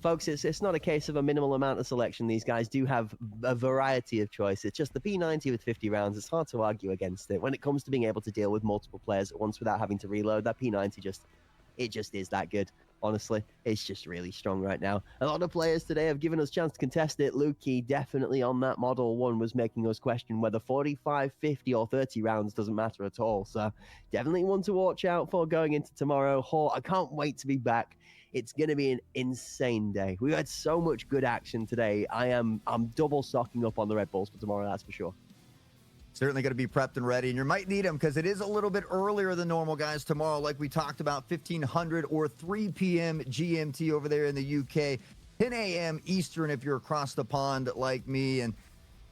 folks, it's not a case of a minimal amount of selection. These guys do have a variety of choice. It's just the P90 with 50 rounds. It's hard to argue against it. When it comes to being able to deal with multiple players at once without having to reload, that P90 just is that good. Honestly, it's just really strong right now. A lot of players today have given us a chance to contest it. Lukey definitely on that Model 1 was making us question whether 45, 50 or 30 rounds doesn't matter at all. So definitely one to watch out for going into tomorrow. Hort, I can't wait to be back. It's going to be an insane day. We've had so much good action today. I'm double stocking up on the Red Bulls for tomorrow, that's for sure. Certainly going to be prepped and ready, and you might need them because it is a little bit earlier than normal, guys. Tomorrow, like we talked about, 1500 or 3 p.m. GMT over there in the UK, 10 a.m. Eastern if you're across the pond like me. And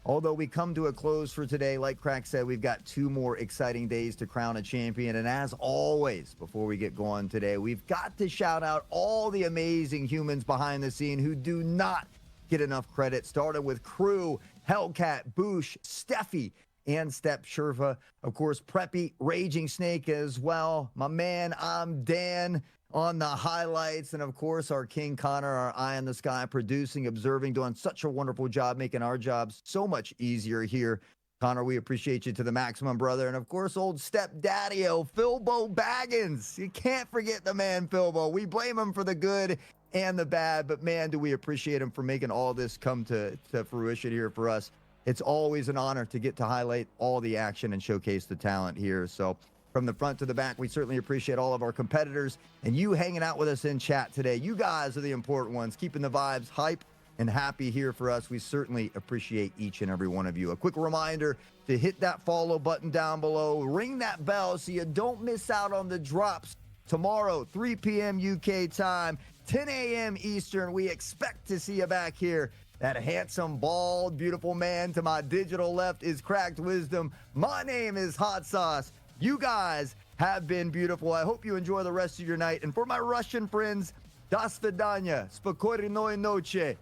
although we come to a close for today, like Crack said, we've got 2 more exciting days to crown a champion. And as always, before we get going today, we've got to shout out all the amazing humans behind the scene who do not get enough credit. Started with Crew, Hellcat, Boosh, Steffi, and Step Sherva. Of course, Preppy, Raging Snake as well. My man, I'm Dan on the highlights. And of course, our King Connor, our eye in the sky, producing, observing, doing such a wonderful job, making our jobs so much easier here. Connor, we appreciate you to the maximum, brother. And of course, old stepdaddy-o, Philbo Baggins. You can't forget the man, Philbo. We blame him for the good and the bad, but man, do we appreciate him for making all this come to fruition here for us. It's always an honor to get to highlight all the action and showcase the talent here. So from the front to the back, we certainly appreciate all of our competitors and you hanging out with us in chat today. You guys are the important ones, keeping the vibes hype and happy here for us. We certainly appreciate each and every one of you. A quick reminder to hit that follow button down below, ring that bell so you don't miss out on the drops tomorrow, 3 p.m. UK time, 10 a.m. Eastern. We expect to see you back here. That handsome, bald, beautiful man to my digital left is Cracked Wisdom. My name is Hot Sauce. You guys have been beautiful. I hope you enjoy the rest of your night. And for my Russian friends, do svidaniya, spokojной noche.